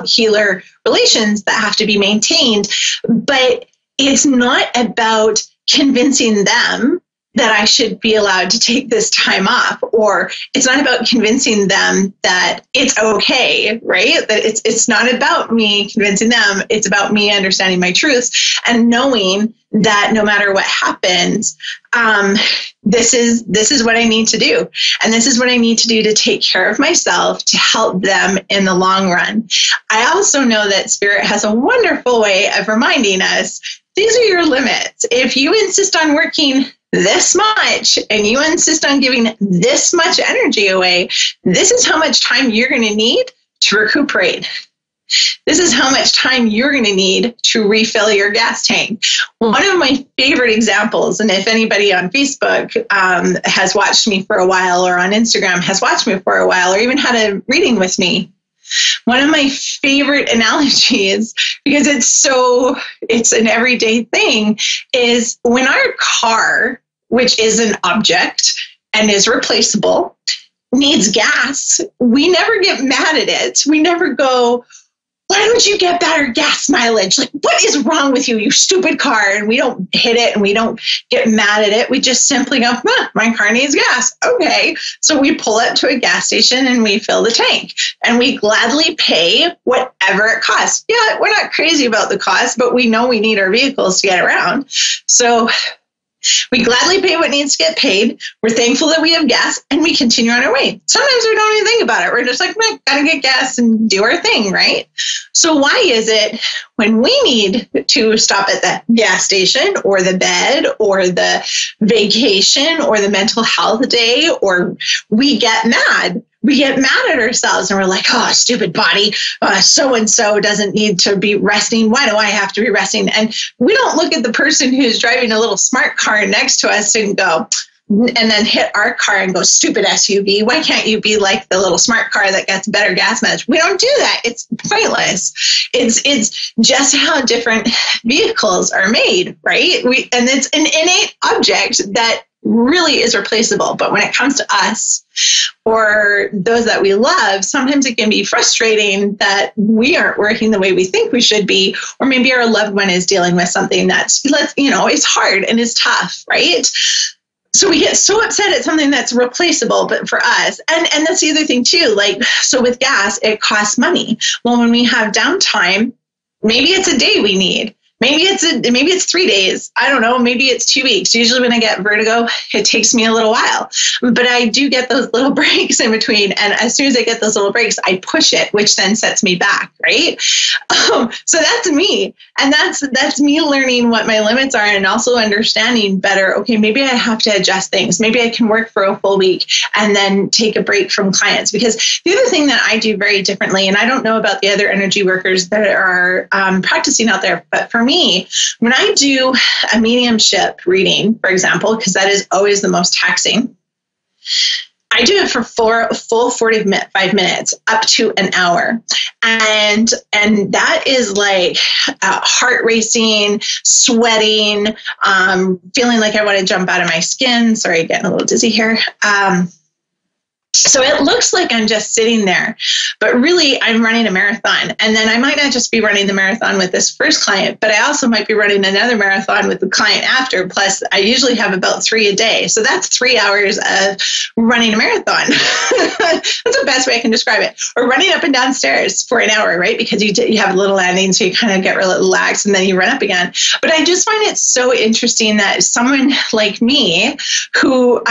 healer relations that have to be maintained, but it's not about convincing them that I should be allowed to take this time off, or it's not about convincing them that it's okay, right? That it's not about me convincing them. It's about me understanding my truths and knowing that no matter what happens, this is what I need to do. And this is what I need to do to take care of myself, to help them in the long run. I also know that Spirit has a wonderful way of reminding us, these are your limits. If you insist on working this much and you insist on giving this much energy away, this is how much time you're going to need to recuperate. This is how much time you're going to need to refill your gas tank. One of my favorite examples, and if anybody on Facebook has watched me for a while, or on Instagram has watched me for a while, or even had a reading with me, one of my favorite analogies, because it's an everyday thing, is when our car, which is an object and is replaceable, needs gas, we never get mad at it. We never go, why don't you get better gas mileage? Like, what is wrong with you, you stupid car? And we don't hit it and we don't get mad at it. We just simply go, my car needs gas. Okay. So we pull it to a gas station and we fill the tank, and we gladly pay whatever it costs. Yeah, we're not crazy about the cost, but we know we need our vehicles to get around. So we gladly pay what needs to get paid. We're thankful that we have gas, and we continue on our way. Sometimes we don't even think about it. We're just like, gotta get gas and do our thing, right? So why is it when we need to stop at the gas station or the bed or the vacation or the mental health day, or we get mad? We get mad at ourselves and we're like, oh, stupid body, so-and-so doesn't need to be resting. Why do I have to be resting? And we don't look at the person who's driving a little smart car next to us and go, and then hit our car and go, stupid SUV. Why can't you be like the little smart car that gets better gas mileage? We don't do that. It's pointless. It's just how different vehicles are made, right? And it's an innate object that really is replaceable. But when it comes to us or those that we love, sometimes it can be frustrating that we aren't working the way we think we should be, or maybe our loved one is dealing with something that's, it's hard and is tough, right? So we get so upset at something that's replaceable, but for us, and that's the other thing too, so with gas, it costs money. Well, when we have downtime, maybe it's a day we need. Maybe it's 3 days. I don't know. Maybe it's 2 weeks. Usually when I get vertigo, it takes me a little while, but I do get those little breaks in between. And as soon as I get those little breaks, I push it, which then sets me back. Right. So that's me. And that's me learning what my limits are and also understanding better. Okay, maybe I have to adjust things. Maybe I can work for a full week and then take a break from clients. Because the other thing that I do very differently, and I don't know about the other energy workers that are practicing out there, but for me, when I do a mediumship reading, for example, because that is always the most taxing, I do it for full 45 minutes up to an hour. And that is like heart racing, sweating, feeling like I want to jump out of my skin. Sorry, getting a little dizzy here. So it looks like I'm just sitting there, but really I'm running a marathon. And then I might not just be running the marathon with this first client, but I also might be running another marathon with the client after. Plus, I usually have about 3 a day. So that's 3 hours of running a marathon. That's the best way I can describe it. Or running up and down stairs for an hour, right? Because you have a little landing, so you kind of get relaxed and then you run up again. But I just find it so interesting that someone like me who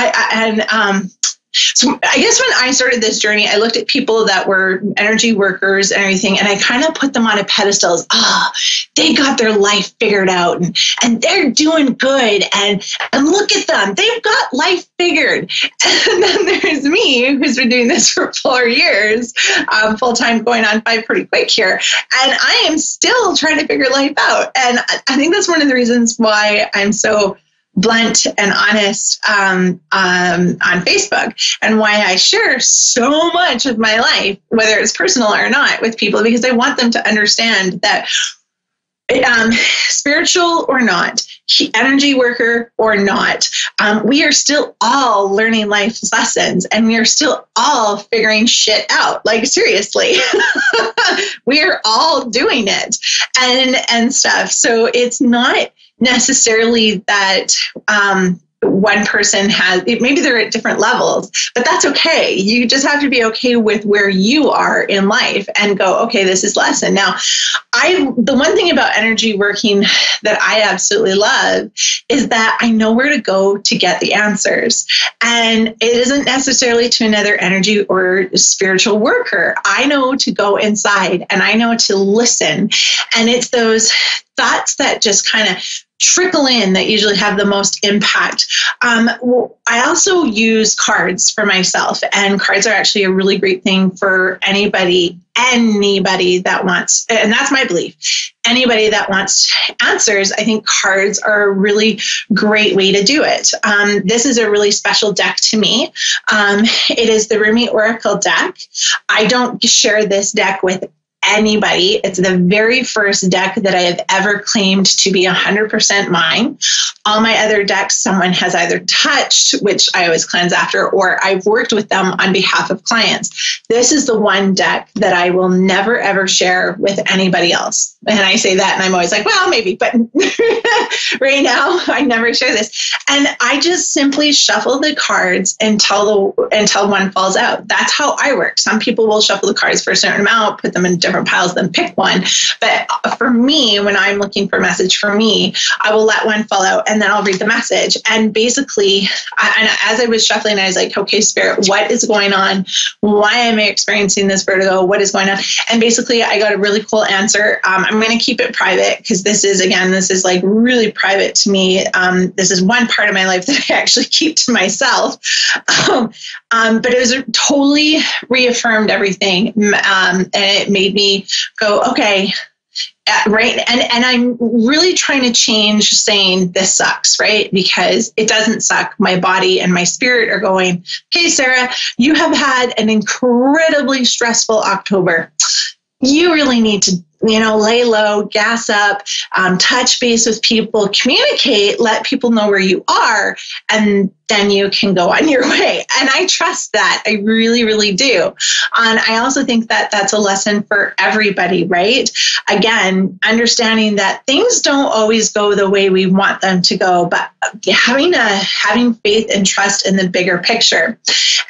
so I guess when I started this journey, I looked at people that were energy workers and everything, and I kind of put them on a pedestal as, they got their life figured out and they're doing good. And look at them. They've got life figured. And then there's me, who's been doing this for 4 years, full time, going on 5 pretty quick here. And I am still trying to figure life out. And I think that's one of the reasons why I'm so blunt and honest on Facebook, and why I share so much of my life, whether it's personal or not, with people, because I want them to understand that spiritual or not, energy worker or not, we are still all learning life lessons, and we are still all figuring shit out. Like, seriously, we are all doing it and stuff. So it's not necessarily that one person has, maybe they're at different levels, but that's okay. You just have to be okay with where you are in life and go, okay, this is lesson. Now, the one thing about energy working that I absolutely love is that I know where to go to get the answers. And it isn't necessarily to another energy or spiritual worker. I know to go inside and I know to listen. And it's those thoughts that just kind of trickle in that usually have the most impact. I also use cards for myself, and cards are actually a really great thing for anybody that wants, and that's my belief, anybody that wants answers. I think cards are a really great way to do it. This is a really special deck to me. It is the Rumi Oracle deck. I don't share this deck with anybody. It's the very first deck that I have ever claimed to be 100% mine. All my other decks, someone has either touched, which I always cleanse after, or I've worked with them on behalf of clients. This is the one deck that I will never, ever share with anybody else. And I say that and I'm always like, well, maybe, but right now I never share this. And I just simply shuffle the cards until one falls out. That's how I work. Some people will shuffle the cards for a certain amount, put them in different piles, then pick one. But for me, when I'm looking for a message for me, I will let one fall out and then I'll read the message. And basically, as I was shuffling, I was like, okay, Spirit, what is going on? Why am I experiencing this vertigo? What is going on? And basically, I got a really cool answer. I'm going to keep it private because this is like really private to me. This is one part of my life that I actually keep to myself. But it was totally reaffirmed everything. And it made me go, okay, right. And I'm really trying to change saying this sucks, right? Because it doesn't suck. My body and my spirit are going, okay, Sarah, you have had an incredibly stressful October. You really need to, lay low, gas up, touch base with people, communicate, let people know where you are, and then you can go on your way. And I trust that. I really, really do. And I also think that that's a lesson for everybody, right? Again, understanding that things don't always go the way we want them to go, but having faith and trust in the bigger picture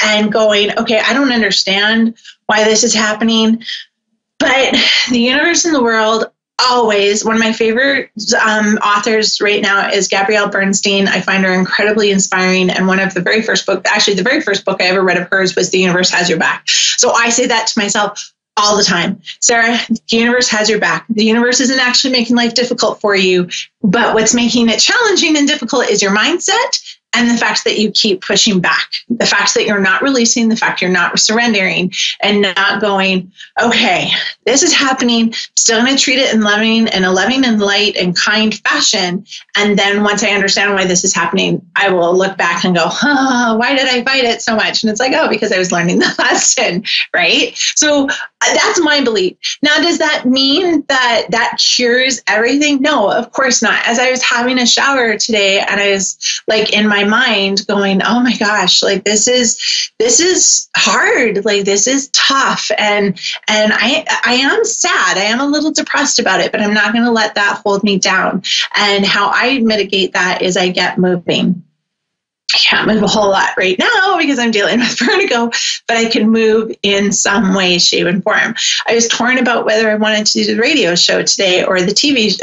and going, okay, I don't understand why this is happening, but the universe and the world always, one of my favorite authors right now is Gabrielle Bernstein. I find her incredibly inspiring. And one of the very first book, actually the very first book I ever read of hers was The Universe Has Your Back. So I say that to myself all the time. Sarah, the universe has your back. The universe isn't actually making life difficult for you, but what's making it challenging and difficult is your mindset and the fact that you keep pushing back, the fact that you're not releasing, the fact you're not surrendering and not going, okay, this is happening. Still going to treat it in a loving and light and kind fashion. And then once I understand why this is happening, I will look back and go, why did I fight it so much? And it's like, oh, because I was learning the lesson, right? So that's my belief. Now, does that mean that that cures everything? No, of course not. As I was having a shower today and I was like in my mind going, oh my gosh, like this is hard. Like this is tough. And I am sad. I am a little depressed about it, but I'm not going to let that hold me down. And how I mitigate that is I get moving. I can't move a whole lot right now because I'm dealing with vertigo, but I can move in some way, shape, and form. I was torn about whether I wanted to do the radio show today or the TV,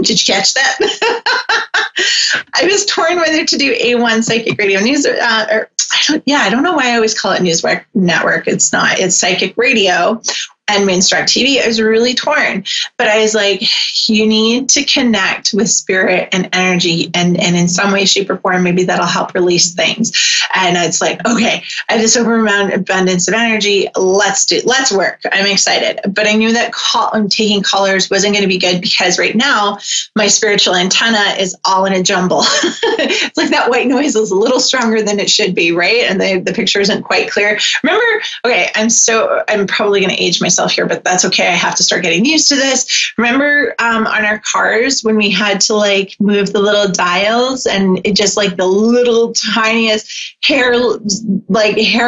did you catch that? I was torn whether to do A1 Psychic Radio News, I don't know why I always call it News Network. It's not. It's Psychic Radio and Moonstruck TV. I was really torn, but I was like, you need to connect with spirit and energy, and in some way, shape, or form, maybe that'll help release things. And it's like, okay, I have this overabundance of energy. Let's work. I'm excited. But I knew that taking callers wasn't going to be good because right now my spiritual antenna is all in a jumble. It's like that white noise is a little stronger than it should be, right? And the picture isn't quite clear. Remember, okay, I'm probably going to age myself here, but that's okay. I have to start getting used to this. Remember on our cars when we had to like move the little dials and it just like the little tiniest hair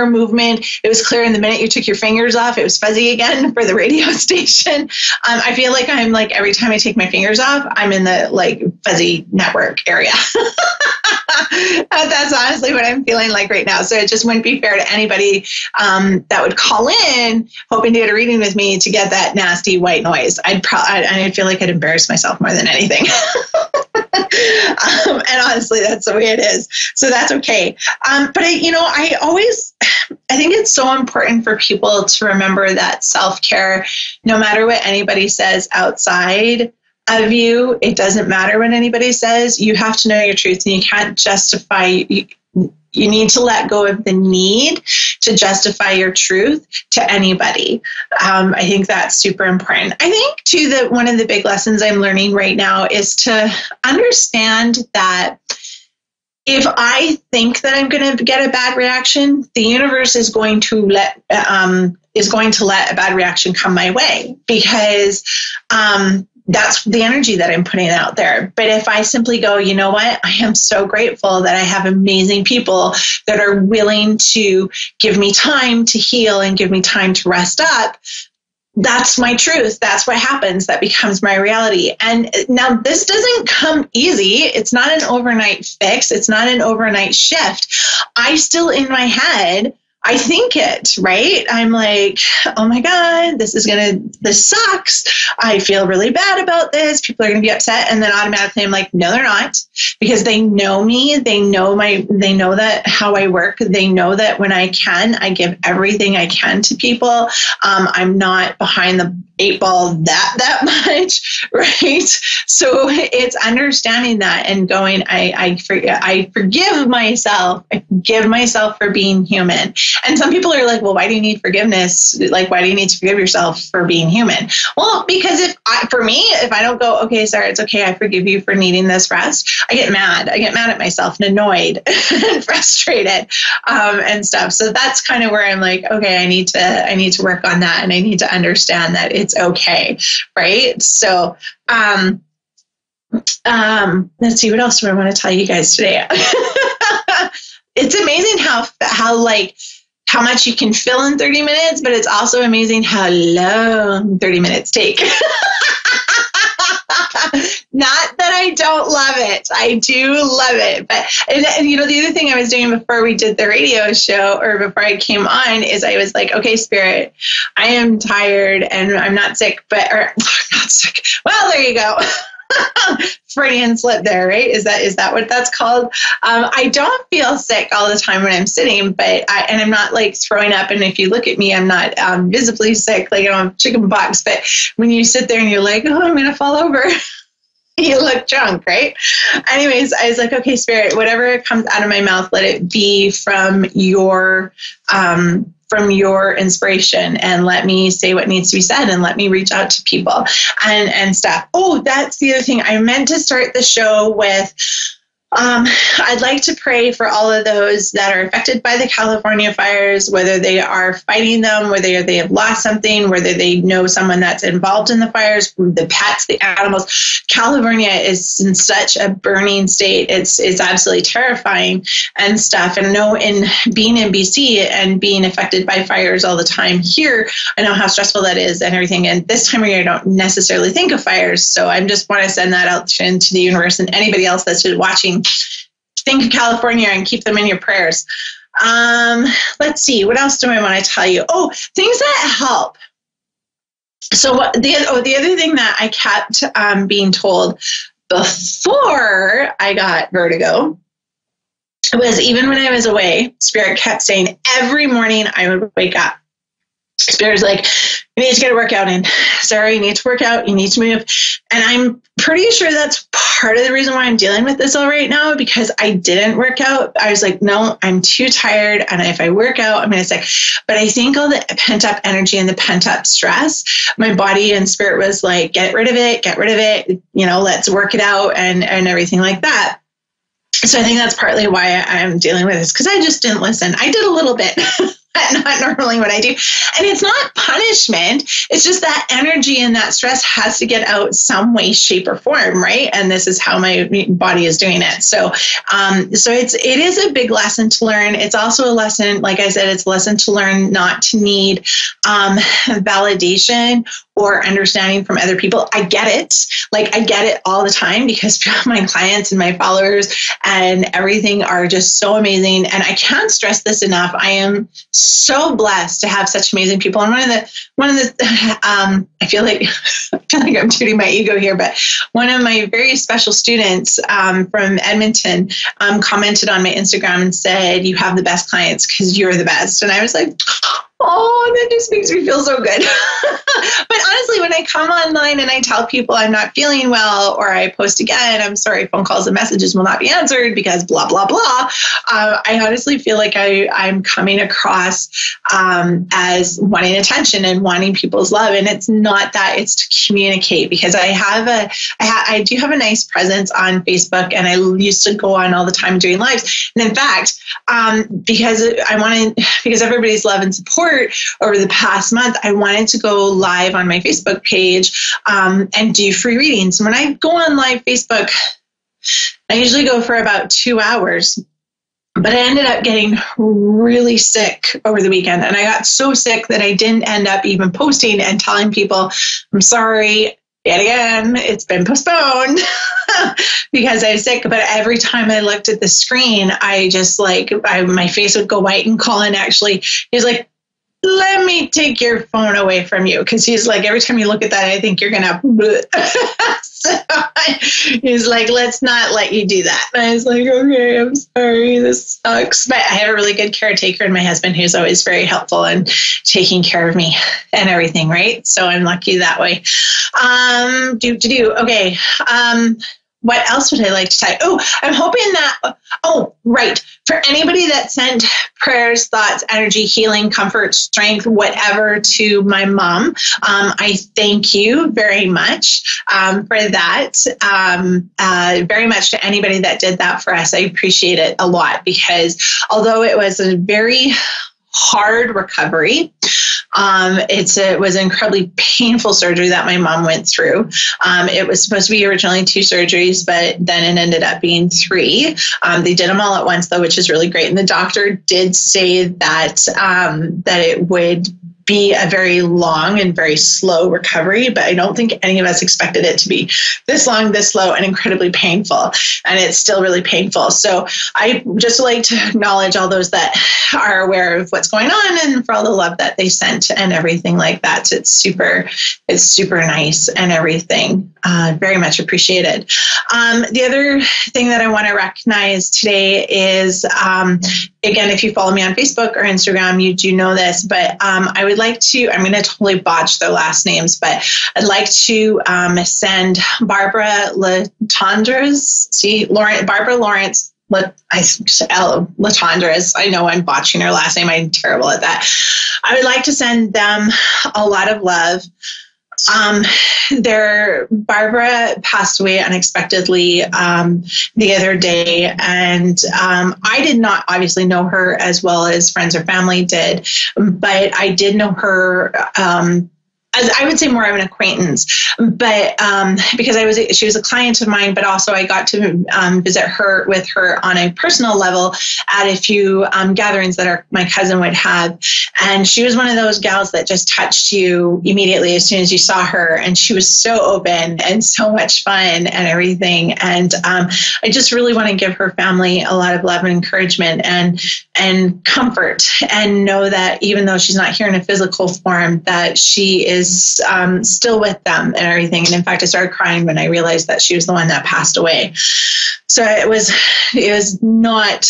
movement, it was clear. And the minute you took your fingers off, it was fuzzy again for the radio station. I feel like I'm like, every time I take my fingers off, I'm in the like fuzzy network area. That's honestly what I'm feeling like right now. So it just wouldn't be fair to anybody that would call in hoping to get a reading with me to get that nasty white noise. I'd feel like I'd embarrass myself more than anything. And honestly, that's the way it is. So that's okay. But I think it's so important for people to remember that self-care, no matter what anybody says outside of you, it doesn't matter what anybody says. You have to know your truth, and you can't justify. You need to let go of the need to justify your truth to anybody. I think that's super important. I think too that one of the big lessons I'm learning right now is to understand that if I think that I'm going to get a bad reaction, the universe is going to let a bad reaction come my way, because that's the energy that I'm putting out there. But if I simply go, you know what, I am so grateful that I have amazing people that are willing to give me time to heal and give me time to rest up, that's my truth. That's what happens. That becomes my reality. And now this doesn't come easy. It's not an overnight fix. It's not an overnight shift. I still in my head, I think it, right? I'm like, oh my God, this sucks. I feel really bad about this. People are going to be upset. And then automatically I'm like, no, they're not, because they know me. They know that how I work. They know that when I give everything I can to people. I'm not behind the 8 ball that much, right? So it's understanding that and going, I forgive myself. I forgive myself for being human. And some people are like, well, why do you need forgiveness? Like, why do you need to forgive yourself for being human? Well, because if I don't go, okay, Sarah, it's okay, I forgive you for needing this rest, I get mad. I get mad at myself and annoyed and frustrated and stuff. So that's kind of where I'm like, okay, I need to work on that, and I need to understand that it's okay, right? So let's see, what else do I want to tell you guys today? It's amazing how much you can fill in 30 minutes, but it's also amazing how long 30 minutes take. Not that I don't love it. it. I do love it. But, and you know, the other thing I was doing before we did the radio show or before I came on is I was like, okay, Spirit, I am tired and I'm not sick, or not sick. Well, there you go. Freudian slip there, right? Is that what that's called? I don't feel sick all the time when I'm sitting, but I'm not like throwing up. And if you look at me, I'm not visibly sick, like I don't have chicken pox. But when you sit there and you're like, oh, I'm going to fall over, you look drunk, right? Anyways, I was like, okay, Spirit, whatever comes out of my mouth, let it be from your inspiration, and let me say what needs to be said, and let me reach out to people and stuff. Oh, that's the other thing. I meant to start the show with, I'd like to pray for all of those that are affected by the California fires, whether they are fighting them, whether they have lost something, whether they know someone that's involved in the fires, the pets, the animals. California is in such a burning state. It's absolutely terrifying and stuff. And I know in being in BC and being affected by fires all the time here, I know how stressful that is and everything. And this time of year, I don't necessarily think of fires. So I just want to send that out into the universe, and anybody else that's just watching, think of California and keep them in your prayers. Let's see. What else do I want to tell you? Oh, things that help. So the other thing that I kept being told before I got vertigo was, even when I was away, Spirit kept saying every morning I would wake up, Spirit's like, you need to get a workout in. Sarah, you need to work out. You need to move. And I'm pretty sure that's part of the reason why I'm dealing with this all right now, because I didn't work out. I was like, no, I'm too tired. And if I work out, I'm going to sick. But I think all the pent up energy and the pent up stress, my body and spirit was like, get rid of it. You know, let's work it out and everything like that. So I think that's partly why I'm dealing with this, because I just didn't listen. I did a little bit. Not normally what I do. And it's not punishment. It's just that energy and that stress has to get out some way, shape, or form, right? And this is how my body is doing it. So it is a big lesson to learn. It's also a lesson, like I said, it's a lesson to learn not to need validation or understanding from other people. I get it. Like, I get it all the time, because my clients and my followers and everything are just so amazing. And I can't stress this enough. I am so blessed to have such amazing people. And one of the I feel like I'm tooting my ego here, but one of my very special students from Edmonton commented on my Instagram and said, you have the best clients because you're the best. And I was like, oh, that just makes me feel so good. But honestly, when I come online and I tell people I'm not feeling well, or I post again, I'm sorry, phone calls and messages will not be answered because blah, blah, blah. I honestly feel like I'm coming across as wanting attention and wanting people's love. And it's not that, it's to communicate, because I do have a nice presence on Facebook, and I used to go on all the time doing lives. And in fact, because everybody's love and support over the past month, I wanted to go live on my Facebook page and do free readings. When I go on live Facebook, I usually go for about 2 hours. But I ended up getting really sick over the weekend. And I got so sick that I didn't end up even posting and telling people, I'm sorry, yet again, it's been postponed because I was sick. But every time I looked at the screen, I just my face would go white. And Colin actually, he's like, let me take your phone away from you. Because he's like, every time you look at that, I think you're going to. So he's like, let's not let you do that. And I was like, okay, I'm sorry. This sucks. But I have a really good caretaker in my husband, who's always very helpful and taking care of me and everything. Right. So I'm lucky that way. Okay. What else would I like to say? Oh, I'm hoping that, right. For anybody that sent prayers, thoughts, energy, healing, comfort, strength, whatever to my mom, I thank you very much for that. Very much to anybody that did that for us. I appreciate it a lot, because although it was a very hard recovery, it was an incredibly painful surgery that my mom went through. It was supposed to be originally 2 surgeries, but then it ended up being 3. They did them all at once, though, which is really great. And the doctor did say that that it would be a very long and very slow recovery, but I don't think any of us expected it to be this long, this slow, and incredibly painful. And it's still really painful. So I just like to acknowledge all those that are aware of what's going on and for all the love that they sent and everything like that. So it's super nice and everything. Very much appreciated. The other thing that I want to recognize today is, again, if you follow me on Facebook or Instagram, you do know this, but I would like to, I'm going to totally botch their last names, but I'd like to send Barbara Latondras, Barbara Lawrence, Latondras. I know I'm botching her last name. I'm terrible at that. I would like to send them a lot of love. Barbara passed away unexpectedly the other day, and I did not obviously know her as well as friends or family did, but I did know her as I would say more of an acquaintance, but because she was a client of mine, but also I got to visit her on a personal level at a few gatherings that my cousin would have. And she was one of those gals that just touched you immediately as soon as you saw her. And she was so open and so much fun and everything. And I just really want to give her family a lot of love and encouragement and comfort, and know that even though she's not here in a physical form, that she is still with them and everything. And in fact, I started crying when I realized that she was the one that passed away. So it's not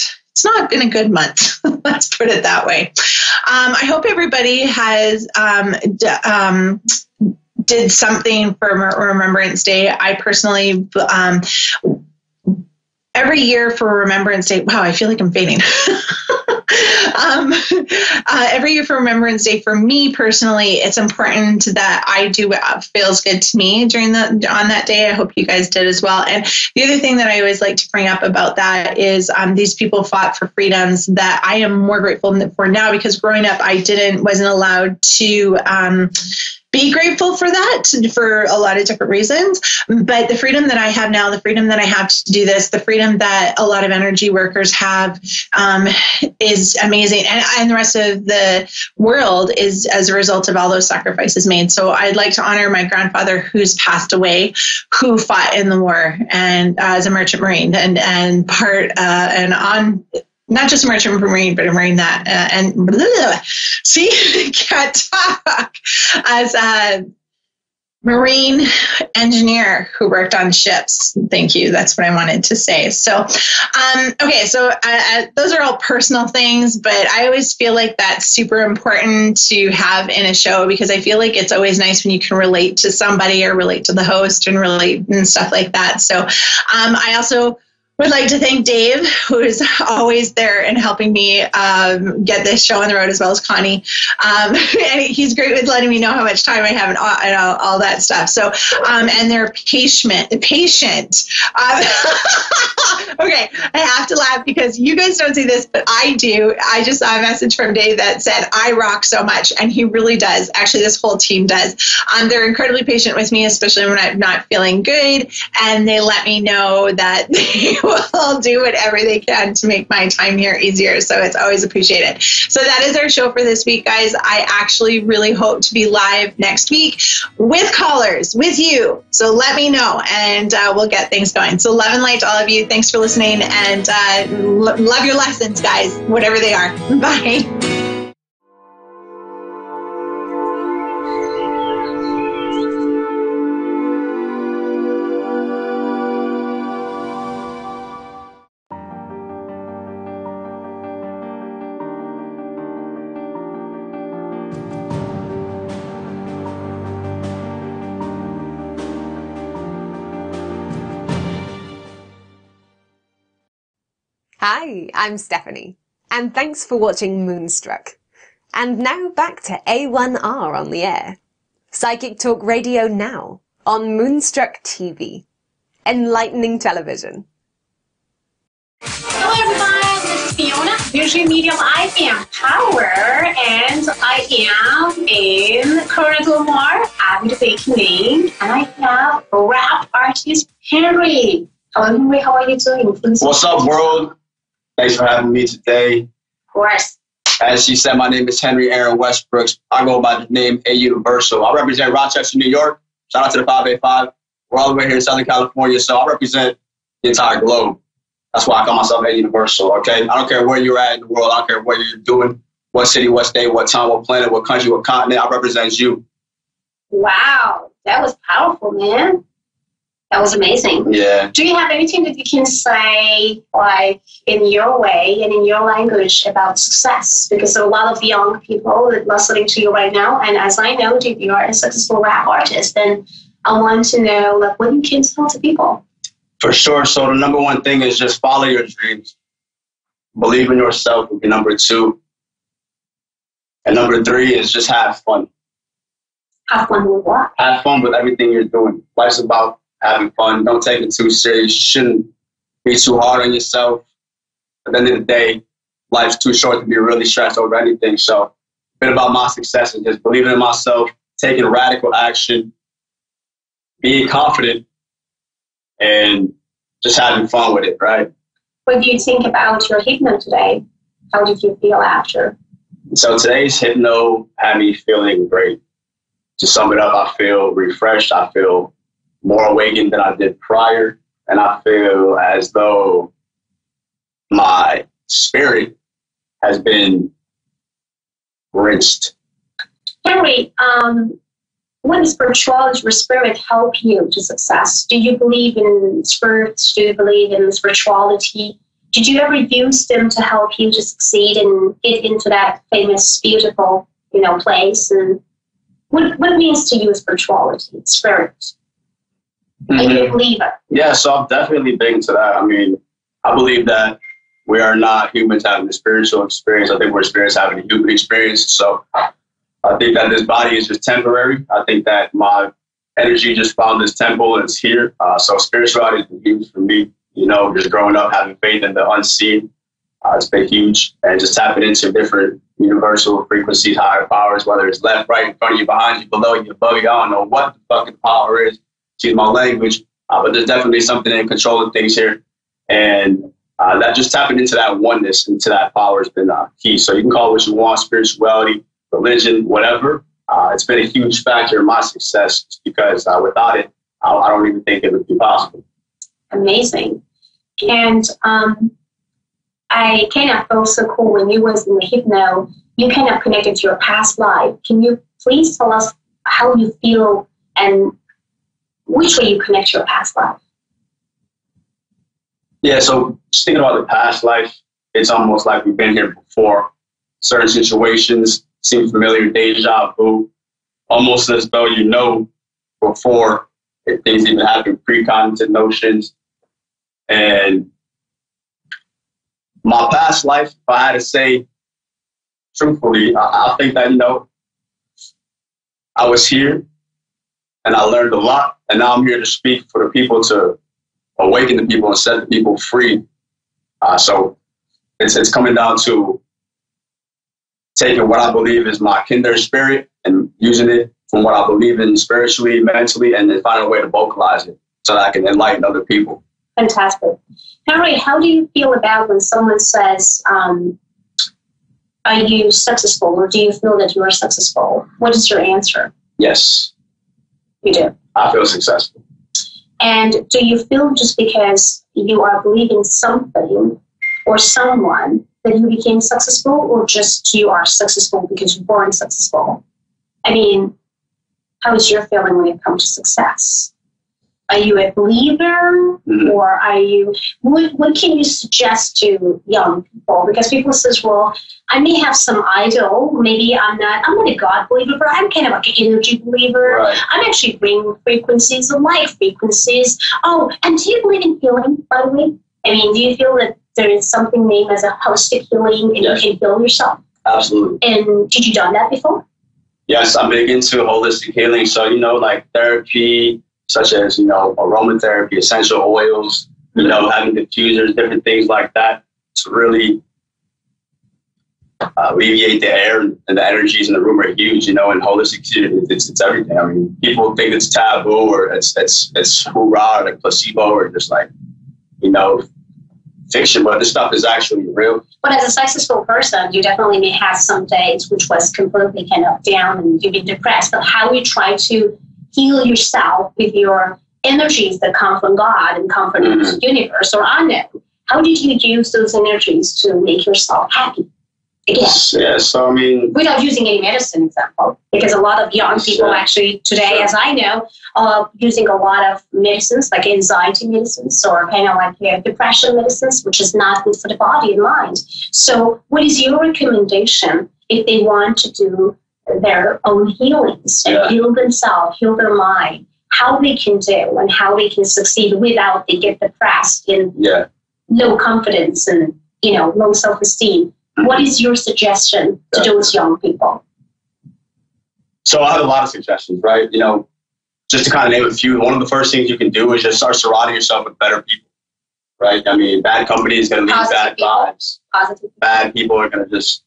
been a good month. Let's put it that way. I hope everybody has did something for Remembrance Day. I personally, every year for Remembrance Day, wow, I feel like I'm fainting. Every year for Remembrance Day, for me personally, it's important that I do what feels good to me on that day. I hope you guys did as well. And the other thing that I always like to bring up about that is these people fought for freedoms that I am more grateful for now, because growing up, I wasn't allowed to be grateful for that for a lot of different reasons. But the freedom that I have now, the freedom that I have to do this, the freedom that a lot of energy workers have is amazing. And the rest of the world is as a result of all those sacrifices made. So I'd like to honor my grandfather who's passed away, who fought in the war and as a merchant marine and not just a merchant marine, but a marine that, can't talk, as a marine engineer who worked on ships. Thank you. That's what I wanted to say. So, okay. So those are all personal things, but I always feel like that's super important to have in a show, because I feel like it's always nice when you can relate to somebody or relate to the host and relate and stuff like that. So, I also would like to thank Dave, who is always there and helping me get this show on the road, as well as Connie. And he's great with letting me know how much time I have and all that stuff. So, and they're patient. Okay, I have to laugh because you guys don't see this, but I do. I just saw a message from Dave that said, I rock so much. And he really does. Actually, this whole team does. They're incredibly patient with me, especially when I'm not feeling good. And they let me know that they will do whatever they can to make my time here easier. So it's always appreciated. So that is our show for this week, guys. I actually really hope to be live next week with callers, with you. So let me know, and we'll get things going. So love and light to all of you. Thanks for listening, and love your lessons, guys, whatever they are. Bye. Hi, I'm Stephanie, and thanks for watching Moonstruck. And now back to A1R on the air. Psychic Talk Radio now on Moonstruck TV. Enlightening television. Hello everybody, this is Fiona. Usually medium, I am power, and I am in Corona Glomar, avid awakening, and I have rap artist Henry. Hello Henry, how are you doing? What's up world? Thanks for having me today. Of course. As she said, my name is Henry Aaron Westbrooks. I go by the name A Universal. I represent Rochester, New York. Shout out to the 585. We're all the way here in Southern California, so I represent the entire globe. That's why I call myself A Universal, okay? I don't care where you're at in the world. I don't care what you're doing, what city, what state, what time, what planet, what country, what continent. I represent you. Wow, that was powerful, man. That was amazing. Yeah. Do you have anything that you can say, like, in your way and in your language about success? Because there are a lot of young people that are listening to you right now, and as I know, if you are a successful rap artist, then I want to know, like, what you can tell to people. For sure. So the number one thing is just follow your dreams. Believe in yourself would be number 2. And number 3 is just have fun. Have fun with what? Have fun with everything you're doing. Life's about having fun. Don't take it too serious. You shouldn't be too hard on yourself. At the end of the day, life's too short to be really stressed over anything. So a bit about my success is just believing in myself, taking radical action, being confident, and just having fun with it, right? What do you think about your hypno today? How did you feel after? So today's hypno had me feeling great. To sum it up, I feel refreshed. I feel more awakened than I did prior. And I feel as though my spirit has been rinsed. Henry, when spirituality or spirit help you to success? Do you believe in spirits? Do you believe in spirituality? Did you ever use them to help you to succeed and get into that famous, beautiful, place? And what it means to you spirituality, spirit? Are you a believer? Yeah, so I'm definitely big into that. I mean, I believe that we are not humans having a spiritual experience. I think we're spirits having a human experience. So I think that this body is just temporary. I think that my energy just found this temple and it's here. So spirituality has been huge for me. Just growing up, having faith in the unseen. It's been huge. And just tapping into different universal frequencies, higher powers, whether it's left, right, in front of you, behind you, below you, above you. I don't know what the fucking power is. Excuse my language. But there's definitely something in control of things here. And that just tapping into that oneness, into that power has been key. So you can call it what you want, spirituality, religion, whatever. It's been a huge factor in my success because without it, I don't even think it would be possible. Amazing. And I kind of felt so cool when you was in the hypno, you kind of connected to your past life. Can you please tell us how you feel and which way you connect to your past life? Yeah, so just thinking about the past life, it's almost like we've been here before. Certain situations seem familiar, deja vu, almost as though before if things even happen, precognitive notions. And my past life, if I had to say truthfully, I think that, I was here and I learned a lot. And now I'm here to speak for the people, to awaken the people and set the people free. So it's coming down to taking what I believe is my kindred spirit and using it from what I believe in spiritually, mentally, and then finding a way to vocalize it so that I can enlighten other people. Fantastic. Henry, how do you feel about when someone says, are you successful, or do you feel that you are successful? What is your answer? Yes. You do? I feel successful. And do you feel just because you are believing something or someone that you became successful, or just you are successful because you're born successful? I mean, how is your feeling when it comes to success? Are you a believer, or are you, what can you suggest to young people? Because people says, well, I may have some idol, maybe I'm not a God believer, but I'm kind of like an energy believer. Right. I'm actually bringing frequencies of light frequencies. Oh, and do you believe in healing, by the way? I mean, do you feel that there is something named as a holistic healing and Yes. you can heal yourself? Absolutely. And did you done that before? Yes, I'm big into holistic healing. So, like therapy, such as, aromatherapy, essential oils, having diffusers, different things like that to really alleviate the air and the energies in the room are huge, and holistic healing, it's everything. I mean, people think it's taboo or it's hoorah or like placebo or just like, fiction, but this stuff is actually real. But as a successful person, you definitely may have some days which was completely kind of down and you've been depressed. But how you try to heal yourself with your energies that come from God and come from the universe or unknown, how did you use those energies to make yourself happy again? Yeah, so I mean, without using any medicine, example, because a lot of young people actually today, as I know, are using a lot of medicines like anxiety medicines or kind of like depression medicines, which is not good for the body and mind. So what is your recommendation if they want to do their own healings and heal themselves, heal their mind, how they can do and how they can succeed without they get depressed and low confidence and, you know, low self-esteem? What is your suggestion to those young people? So I have a lot of suggestions, right? You know, just to kind of name a few, one of the first things you can do is just start surrounding yourself with better people, right? I mean, bad company is going to leave bad vibes. Bad people are going to just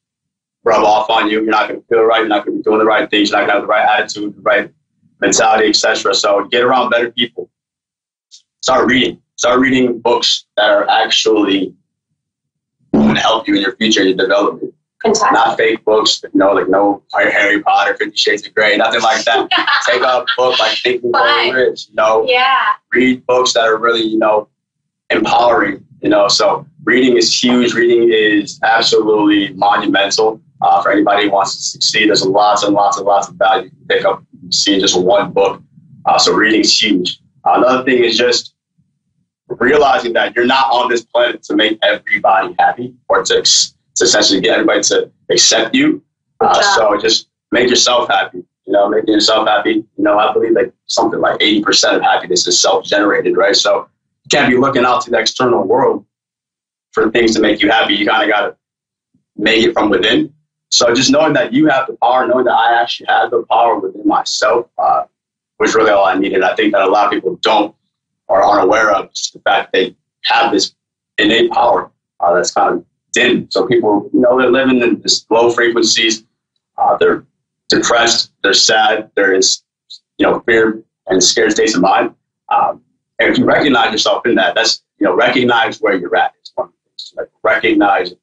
rub off on you. You're not going to feel right. You're not going to be doing the right things. You're not going to have the right attitude, the right mentality, etc. So get around better people. Start reading. Start reading books that are actually going to help you in your future, your development. Fantastic. Not fake books, you know, like no Harry Potter, 50 Shades of Grey, nothing like that. Take a book like Think and Grow Rich, you know. Read books that are really, you know, empowering, you know. So reading is huge. Reading is absolutely monumental for anybody who wants to succeed. There's lots and lots and lots of value you can pick up, you see in just one book. So reading is huge. Another thing is just realizing that you're not on this planet to make everybody happy or to essentially get everybody to accept you. So just make yourself happy, you know, making yourself happy. You know, I believe like something like 80% of happiness is self-generated, right? So you can't be looking out to the external world for things to make you happy. You kind of got to make it from within. So just knowing that you have the power, knowing that I actually have the power within myself was really all I needed. I think that a lot of people don't or aren't aware of just the fact they have this innate power that's kind of dim. So people, you know, they're living in this low frequencies. They're depressed. They're sad. There is, you know, fear and scared states of mind. And if you recognize yourself in that, that's, you know, recognize where you're at. It's one of the things. Like recognize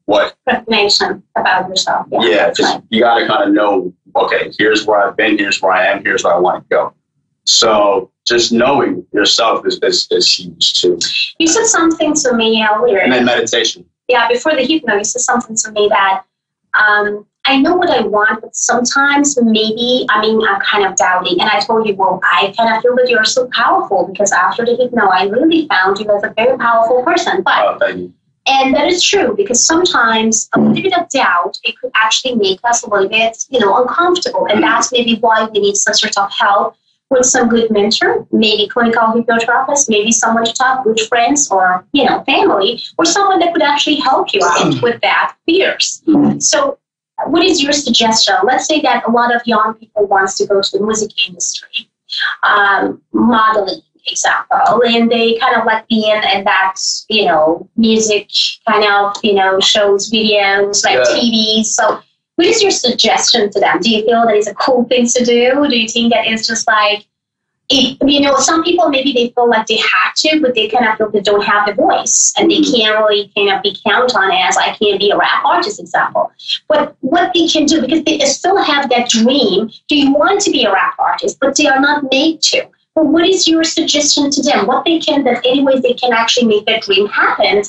what recognition about yourself. Yeah, just you got to kind of know. Okay, here's where I've been. Here's where I am. Here's where I want to go. So just knowing yourself is huge too. You said something to me earlier. And then meditation. Yeah, before the hypno, you said something to me that I know what I want, but sometimes maybe, I mean, I'm kind of doubting. And I told you, well, I kind of feel that you're so powerful because after the hypno, I really found you as a very powerful person. But thank you. And that is true because sometimes a little bit of doubt, it could actually make us a little bit, you know, uncomfortable. And that's maybe why we need some sort of help with some good mentor, maybe clinical hypnotherapist, maybe someone to talk with, friends or, you know, family, or someone that could actually help you out with that fears. So what is your suggestion? Let's say that a lot of young people wants to go to the music industry, modeling, example, and they kind of like being in that, you know, music kind of, you know, shows, videos, like TV. So what is your suggestion to them? Do you feel that it's a cool thing to do? Do you think that it's just like, you know, some people maybe they feel like they have to, but they kind of feel they don't have the voice and they can't really kind of be counted on as I can't be a rap artist, example. But what they can do, because they still have that dream, do you want to be a rap artist, but they are not made to? But what is your suggestion to them? What they can, that anyways they can actually make that dream happen,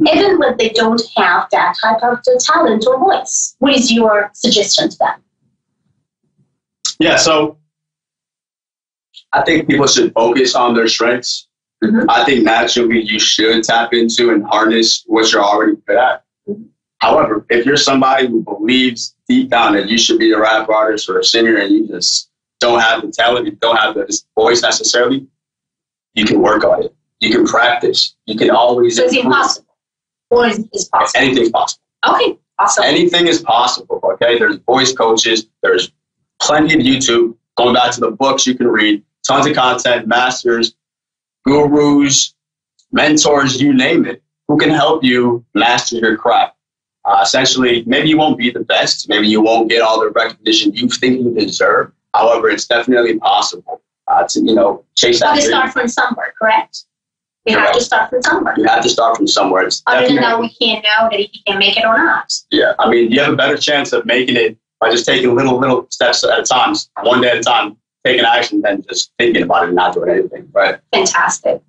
even when they don't have that type of talent or voice? What is your suggestion to them? Yeah, so I think people should focus on their strengths. I think naturally you should tap into and harness what you're already good at. However, if you're somebody who believes deep down that you should be a rap artist or a singer and you just don't have the talent, you don't have the voice necessarily, you can work on it. You can practice. You can always So it's impossible? Or is it possible? Anything's possible. Okay, awesome. Anything is possible, okay? There's voice coaches. There's plenty of YouTube. Going back to the books you can read. Tons of content, masters, gurus, mentors, you name it, who can help you master your craft. Essentially, maybe you won't be the best. Maybe you won't get all the recognition you think you deserve. However, it's definitely possible to, you know, chase that But dream. start from somewhere, correct? We have to start from somewhere. You have to start from somewhere. It's other than that, we can't know that he can make it or not. Yeah, I mean, you have a better chance of making it by just taking little steps at a time, one day at a time, taking action than just thinking about it and not doing anything, right? Fantastic.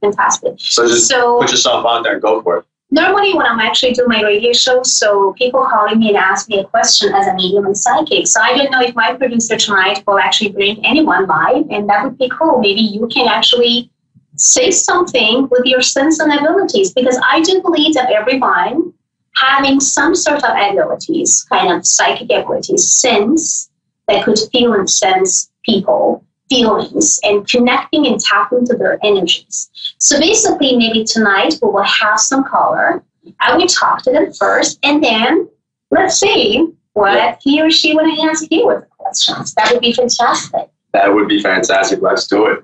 So just put yourself out there and go for it. Normally when I'm actually doing my radio show, so people calling me and ask me a question as a medium and psychic. So I don't know if my producer tonight will actually bring anyone live, and that would be cool. Maybe you can actually say something with your sense and abilities, because I do believe that everyone having some sort of abilities, kind of psychic abilities, sense, that could feel and sense people, feelings, and connecting and tapping to their energies. So basically, maybe tonight we will have some caller. I will talk to them first, and then let's see what he or she want to ask you with questions. That would be fantastic. That would be fantastic. Let's do it.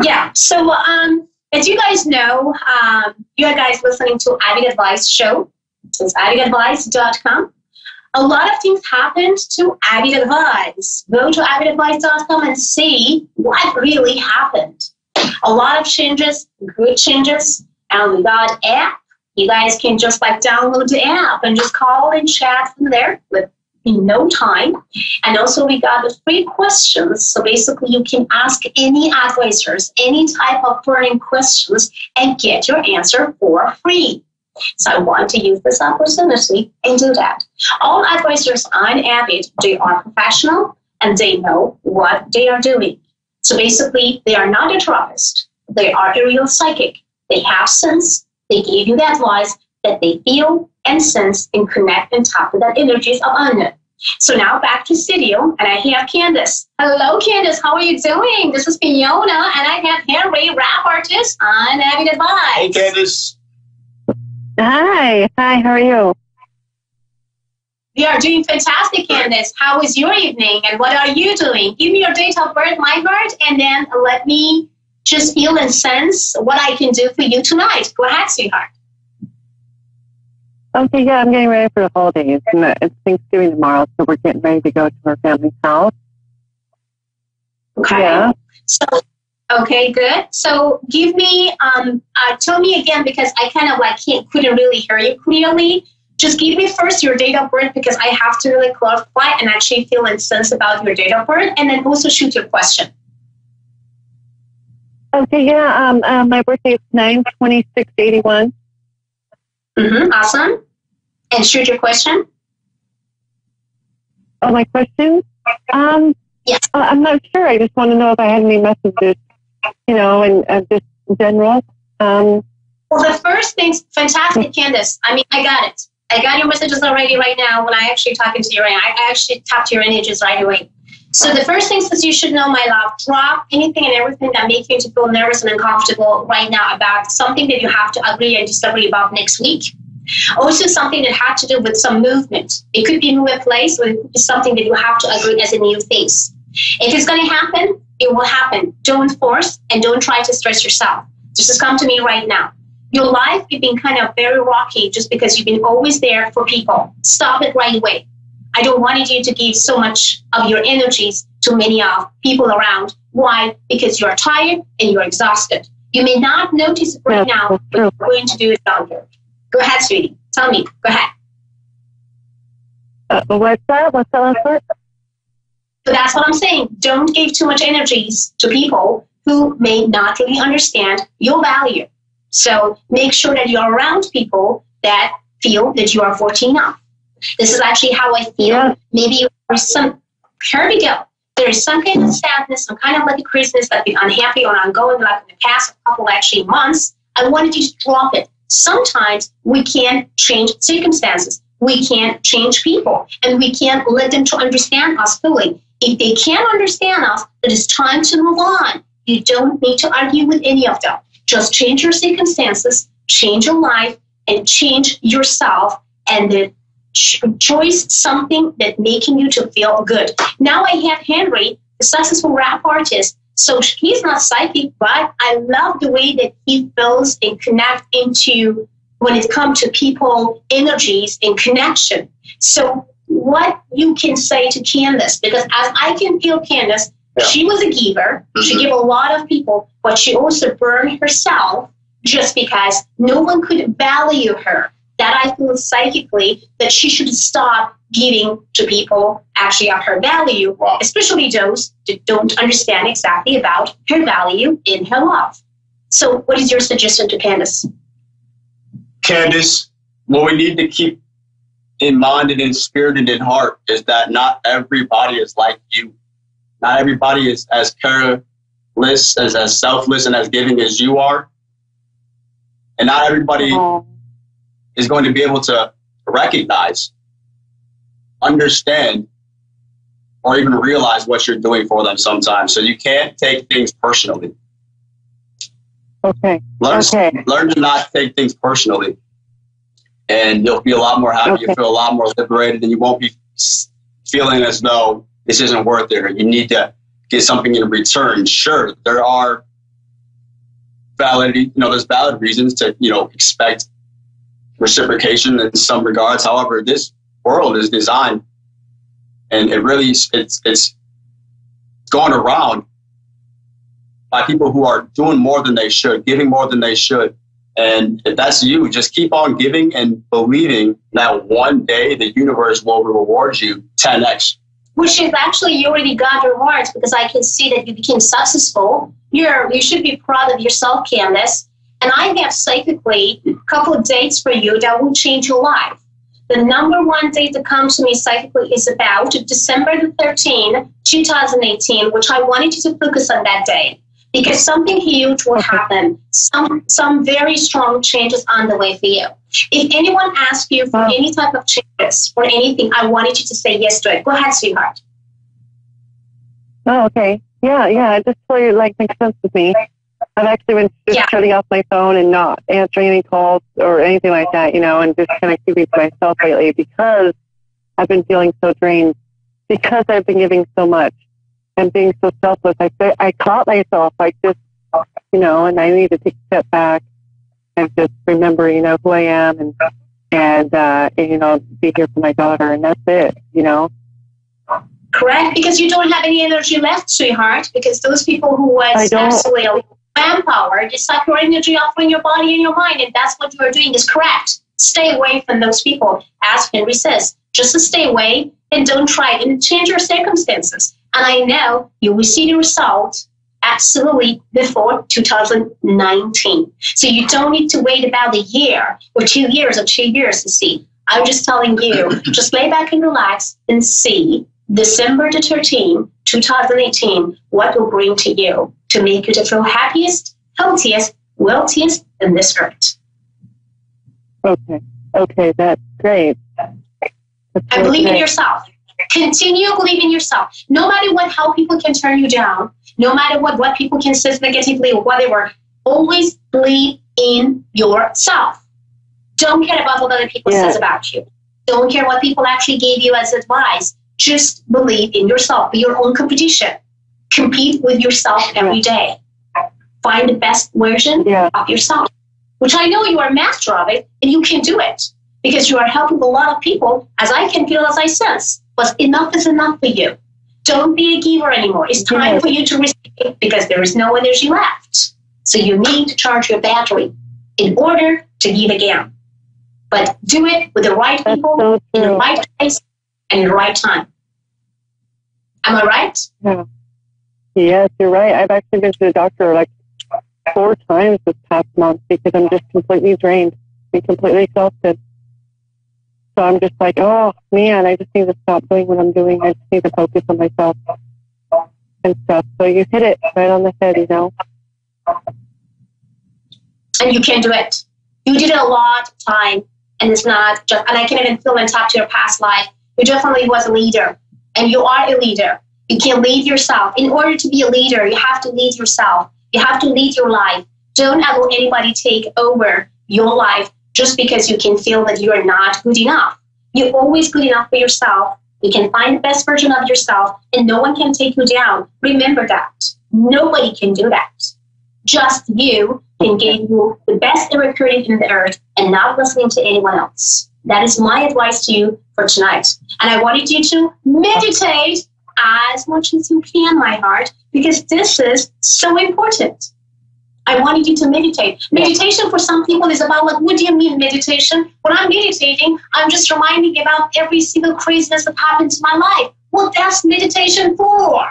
Yeah. So, as you guys know, you are guys listening to Avid Advice show. It's avidadvice.com. A lot of things happened to Avid Advice. Go to avidadvice.com and see what really happened. A lot of changes, good changes, and we got app. You guys can just download the app and just call and chat from there in no time. And also we got the free questions. So basically you can ask any advisors, any type of burning questions and get your answer for free. So I want to use this opportunity and do that. All advisors on Avid, they are professional and they know what they are doing. So basically, they are not a therapist. They are a real psychic. They have sense. They give you the advice that they feel and sense and connect and tap to that energies of unknown. So now back to studio, and I have Candace. Hello, Candace. How are you doing? This is Fiona, and I have Henry, rap artist on Avid Advice. Hey, Candace. Hi. How are you? We are doing fantastic, Candace. How is your evening, and what are you doing? Give me your date of birth, my heart, and then let me just feel and sense what I can do for you tonight. Go ahead, sweetheart. Okay, yeah, I'm getting ready for the holidays. It's Thanksgiving tomorrow, so we're getting ready to go to our family's house. Okay. Yeah. So, okay, good. So give me, tell me again, because I kind of couldn't really hear you clearly. Just give me first your date of birth, because I have to really clarify and actually feel and sense about your date of birth, and then also shoot your question. Okay, yeah, my birthday is 9/26/81. Awesome. And shoot your question. Oh, my question? Yes. I'm not sure. I just want to know if I had any messages, and just in general. Well, the first thing's fantastic, Candace. I mean, I got it. I got your messages already right now when I actually talking to you right now. I actually tapped your energies right away. So the first thing is you should know, my love, drop anything and everything that makes you feel nervous and uncomfortable right now about something that you have to agree and disagree about next week. Also something that had to do with some movement. It could be move a place, or it could be something that you have to agree as a new things. If it's going to happen, it will happen. Don't force and don't try to stress yourself. Just come to me right now. Your life has been kind of very rocky just because you've been always there for people. Stop it right away. I don't want you to give so much of your energies to many of people around. Why? Because you're tired and you're exhausted. You may not notice it right now, but you're going to do it later. Go ahead, sweetie. Tell me. Go ahead. What's that? What's the last part? So that's what I'm saying. Don't give too much energies to people who may not really understand your value. So make sure that you're around people that feel that you are worth enough. This is actually how I feel. Yeah. Maybe here we go. There is some kind of sadness, some kind of like a Christmas that been unhappy or ongoing, like in the past couple actually months. I wanted you to drop it. Sometimes we can't change circumstances. We can't change people, and we can't let them to understand us fully. If they can't understand us, it is time to move on. You don't need to argue with any of them. Just change your circumstances, change your life, and change yourself, and then choose something that making you to feel good. Now I have Henry, a successful rap artist. So he's not psychic, but I love the way that he feels and connect into when it comes to people, energies, and connection. So what you can say to Candace, because as I can feel Candace, she was a giver. She gave a lot of people, but she also burned herself just because no one could value her, that I feel psychically that she should stop giving to people actually of her value, especially those that don't understand exactly about her value in her love. So what is your suggestion to Candace? Candace, what we need to keep in mind and in spirit and in heart is that not everybody is like you. Not everybody is as careless, as selfless, and as giving as you are. And not everybody is going to be able to recognize, understand, or even realize what you're doing for them sometimes. So you can't take things personally. Okay. Learn to not take things personally. And you'll be a lot more happy. You'll feel a lot more liberated, and you won't be feeling as though this isn't worth it or you need to get something in return. Sure, there are there's valid reasons to, expect reciprocation in some regards. However, this world is designed, and it's going around by people who are doing more than they should, giving more than they should. And if that's you, just keep on giving and believing that one day the universe will reward you 10x. Which is actually, you already got rewards, because I can see that you became successful. You should be proud of yourself, Candace. And I have psychically a couple of dates for you that will change your life. The number one date that comes to me psychically is about December the 13th, 2018, which I wanted you to focus on that day, because something huge will happen. Some very strong changes on the way for you. If anyone asks you for any type of changes or anything, I wanted you to say yes to it. Go ahead, sweetheart. Oh, okay. Yeah, it just totally makes sense with me. I've actually been just shutting off my phone and not answering any calls or anything like that, and just kind of keeping to myself lately, because I've been feeling so drained, because I've been giving so much and being so selfless. I caught myself, and I need to take a step back and just remember, who I am and be here for my daughter, and that's it, Correct, because you don't have any energy left, sweetheart, because those people who was absolutely manpower, just suck your energy off from your body and your mind, and that's what you are doing is correct. Stay away from those people. Ask and resist. Just to stay away and don't try and change your circumstances. And I know you will see the result absolutely before 2019. So you don't need to wait about a year or 2 years or 2 years to see. I'm just telling you, just lay back and relax and see December the 13th, 2018, what will bring to you to make you to feel happiest, healthiest, wealthiest in this earth. Okay, that's great. And believe in yourself. Continue believing in yourself. No matter how people can turn you down, no matter what people can say negatively or whatever, always believe in yourself. Don't care about what other people says about you. Don't care what people actually gave you as advice. Just believe in yourself. Be your own competition. Compete with yourself every day. Find the best version of yourself, which I know you are a master of it, and you can do it because you are helping a lot of people, as I can feel, as I sense. But enough is enough for you. Don't be a giver anymore. It's time for you to receive, because there is no energy left. So you need to charge your battery in order to give again. But do it with the right people, in the right place, and in the right time. Am I right? Yeah. Yes, you're right. I've actually been to the doctor 4 times this past month because I'm just completely drained and completely exhausted. So I'm just oh man, I just need to stop doing what I'm doing. I just need to focus on myself and stuff. So you hit it right on the head, And you can do it. You did it a lot of time, and it's not just, and I can even feel and talk to your past life. You definitely was a leader, and you are a leader. You can lead yourself. In order to be a leader, you have to lead yourself. You have to lead your life. Don't allow anybody take over your life just because you can feel that you are not good enough. You're always good enough for yourself. You can find the best version of yourself, and no one can take you down. Remember that. Nobody can do that. Just you can give you the best ever created in the earth and not listening to anyone else. That is my advice to you for tonight. And I wanted you to meditate as much as you can, my heart, because this is so important. I wanted you to meditate. Meditation for some people is about, like, what do you mean meditation? When I'm meditating, I'm just reminding about every single craziness that happened in my life. Well, that's meditation for.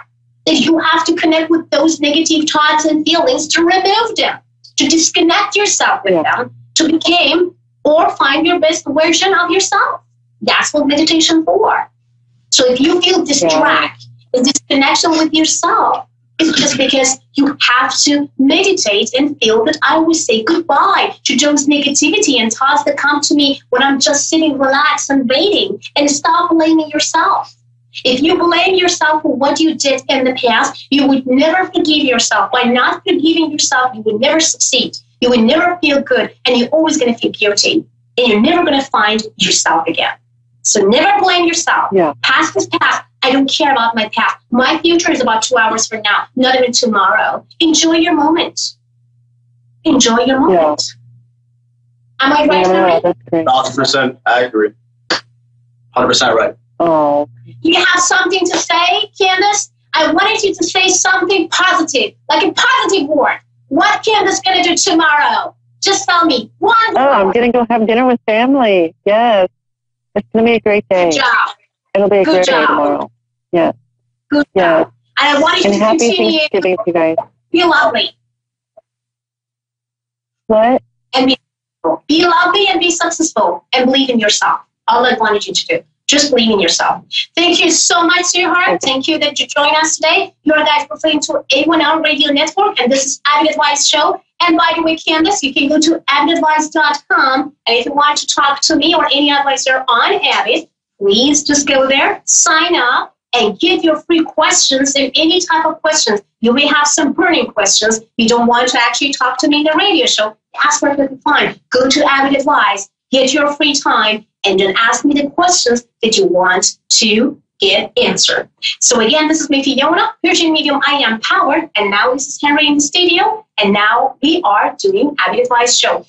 That you have to connect with those negative thoughts and feelings to remove them, to disconnect yourself with them, to become or find your best version of yourself. That's what meditation for. So if you feel distracted, the disconnection with yourself, it's just because you have to meditate and feel that I will say goodbye to those negativity and thoughts that come to me when I'm just sitting relaxed and waiting, and stop blaming yourself. If you blame yourself for what you did in the past, you would never forgive yourself. By not forgiving yourself, you would never succeed. You would never feel good, and you're always going to feel guilty, and you're never going to find yourself again. So never blame yourself. Past is past. I don't care about my past. My future is about 2 hours from now, not even tomorrow. Enjoy your moment. Enjoy your moment. Am I right, Henry? That's great. 1,000%. I agree. 100% right. Oh. You have something to say, Candace? I wanted you to say something positive, like a positive word. What Candace going to do tomorrow? Just tell me. One word. I'm going to go have dinner with family. Yes. It's going to be a great day. Good job. It'll be a Good great day job. tomorrow. Yes. Good job. And I wanted you to happy continue Thanksgiving to you guys. be lovely. What? And be lovely and be successful and believe in yourself. All I wanted you to do. Just believe in yourself. Thank you so much, sweetheart. Thank you that you joined us today. You guys listening to A1R Radio Network, and this is Avid Advice Show. And by the way, Candace, you can go to avidadvice.com, and if you want to talk to me or any advisor on Avid, please just go there, sign up, and give your free questions and any type of questions. You may have some burning questions. You don't want to actually talk to me in the radio show. That's perfectly fine. Go to Avid Advice, get your free time, and then ask me the questions that you want to get answered. So again, this is me, Fiona, Virgin Medium, I am Powered, and now this is Henry in the studio, and now we are doing Avid Advice Show.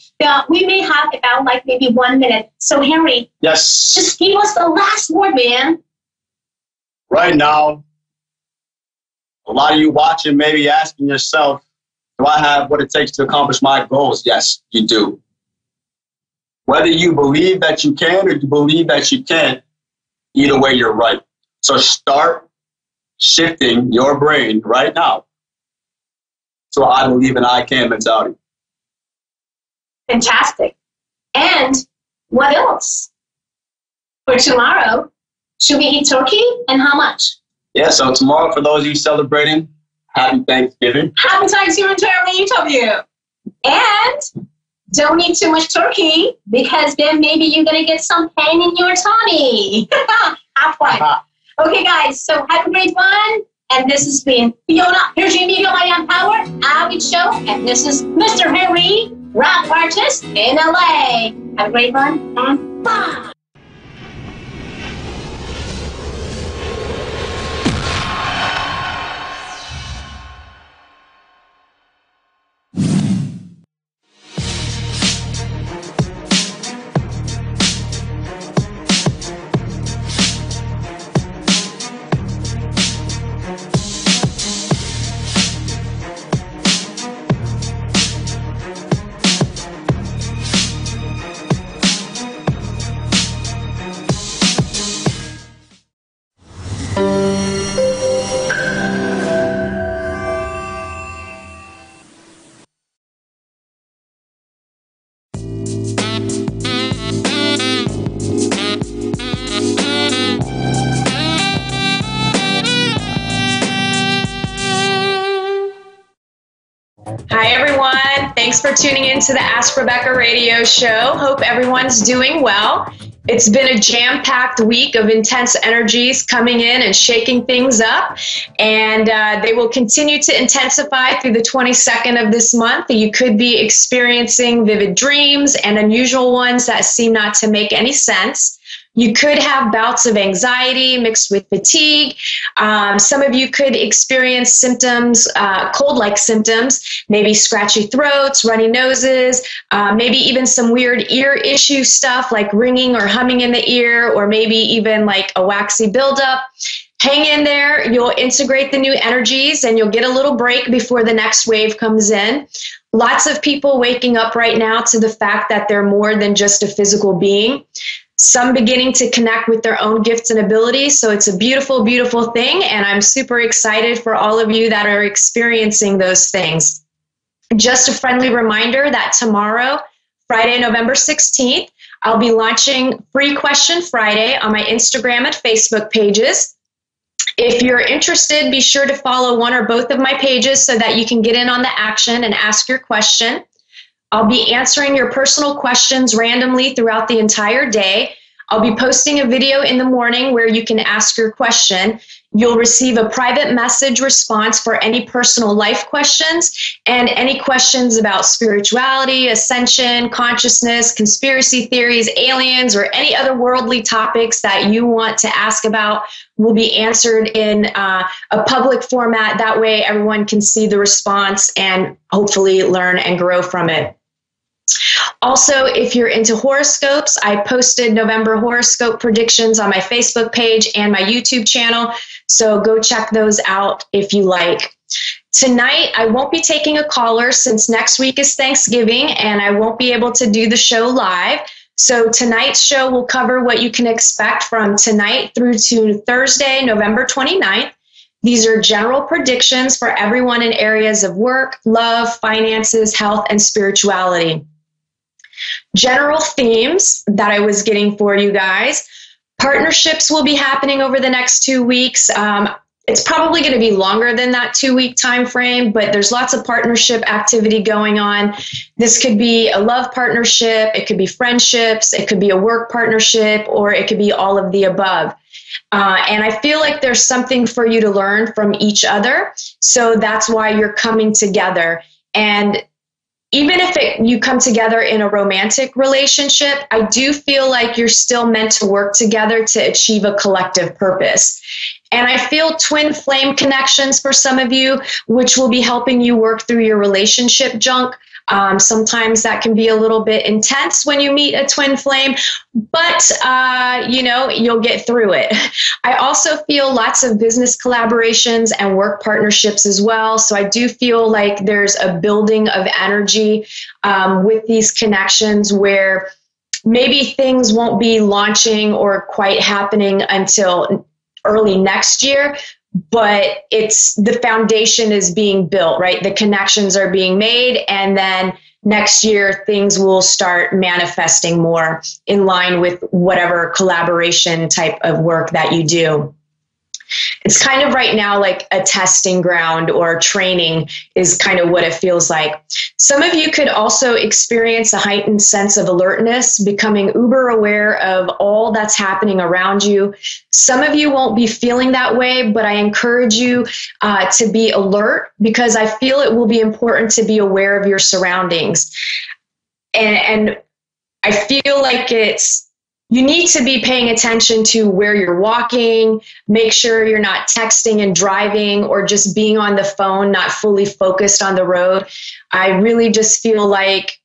We may have about like maybe 1 minute. So Henry, yes, just give us the last word, man. Right now, a lot of you watching may be asking yourself, do I have what it takes to accomplish my goals? Yes, you do. Whether you believe that you can or you believe that you can't, either way, you're right. So start shifting your brain right now to I believe and I can mentality. Fantastic. And what else? For tomorrow, should we eat turkey and how much? Yeah, so tomorrow, for those of you celebrating, happy Thanksgiving. Happy Thanksgiving to each of you. And don't eat too much turkey, because then maybe you're going to get some pain in your tummy. Have fun. Okay, guys, so have a great one. And this has been Fiona, Virgin Medium, I am Powered, Avid Show. And this is Mr. Henry, rap artist in LA. Have a great one. And bye. Hi, everyone. Thanks for tuning in to the Ask Rebecca radio show. Hope everyone's doing well. It's been a jam-packed week of intense energies coming in and shaking things up, and they will continue to intensify through the 22nd of this month. You could be experiencing vivid dreams and unusual ones that seem not to make any sense. You could have bouts of anxiety mixed with fatigue. Some of you could experience symptoms, cold-like symptoms, maybe scratchy throats, runny noses, maybe even some weird ear issue stuff like ringing or humming in the ear, or maybe even like a waxy buildup. Hang in there. You'll integrate the new energies and you'll get a little break before the next wave comes in. Lots of people waking up right now to the fact that they're more than just a physical being. Some beginning to connect with their own gifts and abilities. So it's a beautiful, beautiful thing. And I'm super excited for all of you that are experiencing those things. Just a friendly reminder that tomorrow, Friday, November 16th, I'll be launching Free Question Friday on my Instagram and Facebook pages. If you're interested, be sure to follow one or both of my pages so that you can get in on the action and ask your question. I'll be answering your personal questions randomly throughout the entire day. I'll be posting a video in the morning where you can ask your question. You'll receive a private message response for any personal life questions and any questions about spirituality, ascension, consciousness, conspiracy theories, aliens, or any other worldly topics that you want to ask about will be answered in a public format. That way everyone can see the response and hopefully learn and grow from it. Also, if you're into horoscopes, I posted November horoscope predictions on my Facebook page and my YouTube channel, so go check those out if you like. Tonight, I won't be taking a caller since next week is Thanksgiving and I won't be able to do the show live. So tonight's show will cover what you can expect from tonight through to Thursday, November 29th. These are general predictions for everyone in areas of work, love, finances, health, and spirituality. General themes that I was getting for you guys. Partnerships will be happening over the next 2 weeks. It's probably going to be longer than that 2-week time frame, but there's lots of partnership activity going on. This could be a love partnership, it could be friendships, it could be a work partnership, or it could be all of the above. And I feel like there's something for you to learn from each other. So that's why you're coming together. And even if you come together in a romantic relationship, I do feel like you're still meant to work together to achieve a collective purpose. And I feel twin flame connections for some of you, which will be helping you work through your relationship junk. Sometimes that can be a little bit intense when you meet a twin flame, but you'll get through it. I also feel lots of business collaborations and work partnerships as well. So I do feel like there's a building of energy with these connections where maybe things won't be launching or quite happening until early next year, but the foundation is being built, right? The connections are being made, and then next year things will start manifesting more in line with whatever collaboration type of work that you do. It's kind of right now like a testing ground or training is kind of what it feels like. Some of you could also experience a heightened sense of alertness, becoming uber aware of all that's happening around you. Some of you won't be feeling that way, but I encourage you to be alert because I feel it will be important to be aware of your surroundings. And I feel like you need to be paying attention to where you're walking, make sure you're not texting and driving or just being on the phone, not fully focused on the road. I really just feel like,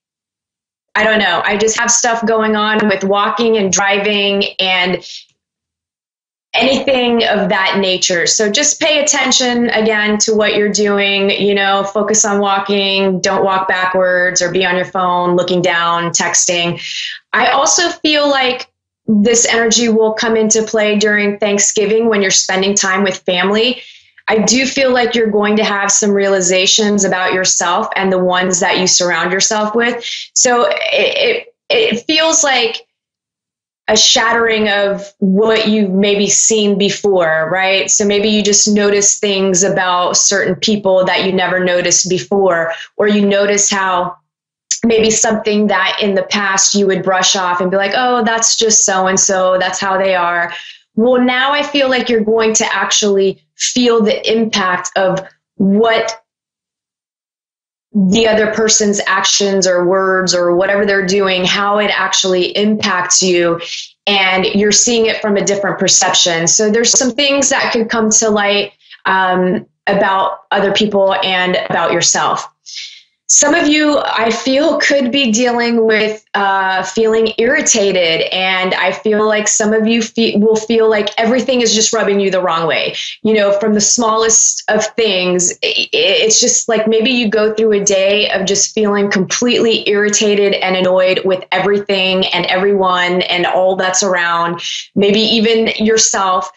I don't know, I just have stuff going on with walking and driving and anything of that nature. So just pay attention again to what you're doing, focus on walking, don't walk backwards or be on your phone, looking down, texting. I also feel like this energy will come into play during Thanksgiving when you're spending time with family. I do feel like you're going to have some realizations about yourself and the ones that you surround yourself with. So it feels like a shattering of what you've maybe seen before, right? So maybe you just notice things about certain people that you never noticed before, or you notice how maybe something that in the past you would brush off and be like, oh, that's just so-and-so, that's how they are. Well, now I feel like you're going to actually feel the impact of what the other person's actions or words or whatever they're doing, how it actually impacts you. And you're seeing it from a different perception. So there's some things that could come to light about other people and about yourself. Some of you, I feel, could be dealing with feeling irritated, and I feel like some of you will feel like everything is just rubbing you the wrong way. From the smallest of things, it's just like maybe you go through a day of just feeling completely irritated and annoyed with everything and everyone and all that's around, maybe even yourself.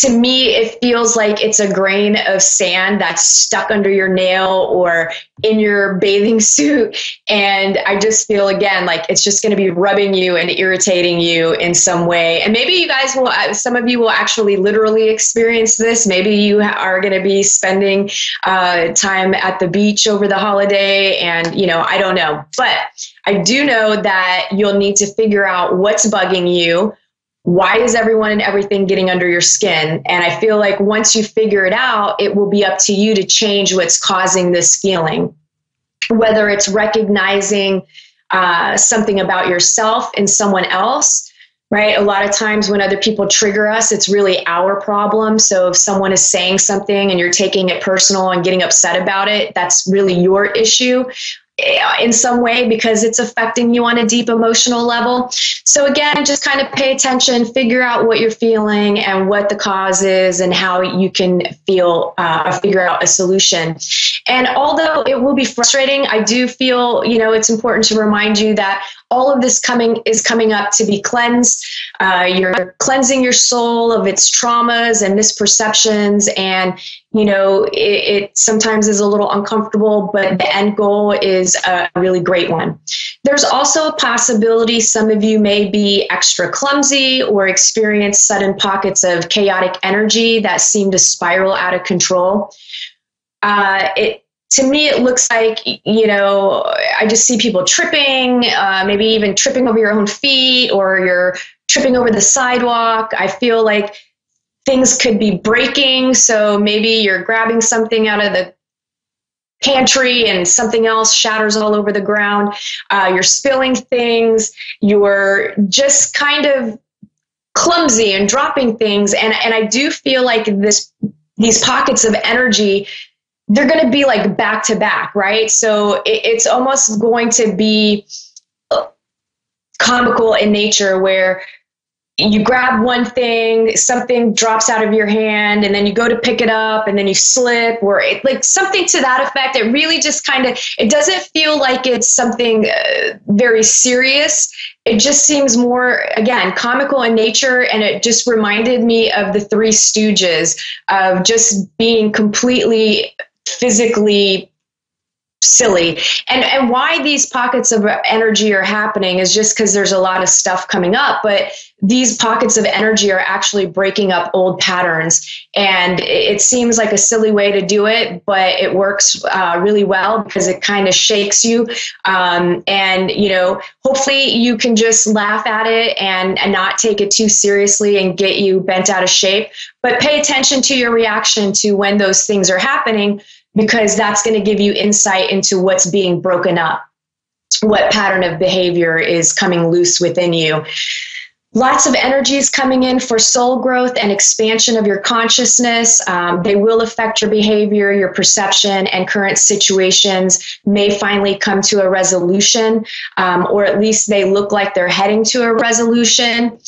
To me, it feels like it's a grain of sand that's stuck under your nail or in your bathing suit. And I just feel, again, like it's just going to be rubbing you and irritating you in some way. And maybe you guys will, some of you will actually literally experience this. Maybe you are going to be spending time at the beach over the holiday. And, I don't know. But I do know that you'll need to figure out what's bugging you. Why is everyone and everything getting under your skin? And I feel like once you figure it out, it will be up to you to change what's causing this feeling. Whether it's recognizing something about yourself in someone else, right? A lot of times when other people trigger us, it's really our problem. So if someone is saying something and you're taking it personal and getting upset about it, that's really your issue in some way because it's affecting you on a deep emotional level. So again, just kind of pay attention, figure out what you're feeling and what the cause is and how you can figure out a solution. And although it will be frustrating, I do feel, it's important to remind you that all of this is coming up to be cleansed. You're cleansing your soul of its traumas and misperceptions. And, it sometimes is a little uncomfortable, but the end goal is a really great one. There's also a possibility some of you may be extra clumsy or experience sudden pockets of chaotic energy that seem to spiral out of control. To me, it looks like, I just see people tripping, maybe even tripping over your own feet or you're tripping over the sidewalk. I feel like things could be breaking. So maybe you're grabbing something out of the pantry and something else shatters all over the ground. You're spilling things. You're just kind of clumsy and dropping things. And I do feel like these pockets of energy, they're going to be like back to back, right? So it's almost going to be comical in nature where you grab one thing, something drops out of your hand, and then you go to pick it up and then you slip or like something to that effect. It really just it doesn't feel like it's something very serious. It just seems more, again, comical in nature. And it just reminded me of the Three Stooges of just being completely physically silly. And why these pockets of energy are happening is just because there's a lot of stuff coming up, but these pockets of energy are actually breaking up old patterns. And it seems like a silly way to do it, but it works really well because it kind of shakes you. And, hopefully you can just laugh at it and not take it too seriously and get you bent out of shape, but pay attention to your reaction to when those things are happening, because that's going to give you insight into what's being broken up, what pattern of behavior is coming loose within you. Lots of energies coming in for soul growth and expansion of your consciousness. They will affect your behavior, your perception, and current situations may finally come to a resolution, or at least they look like they're heading to a resolution.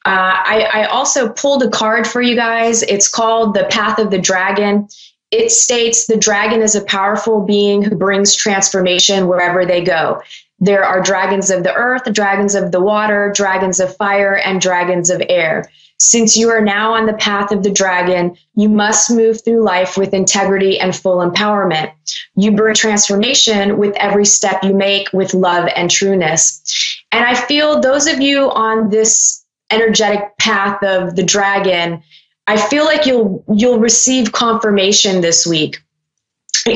I also pulled a card for you guys. It's called the Path of the Dragon. It states the dragon is a powerful being who brings transformation wherever they go. There are dragons of the earth, dragons of the water, dragons of fire, and dragons of air. Since you are now on the path of the dragon, you must move through life with integrity and full empowerment. You bring transformation with every step you make with love and trueness. And I feel those of you on this energetic path of the dragon, I feel like you'll receive confirmation this week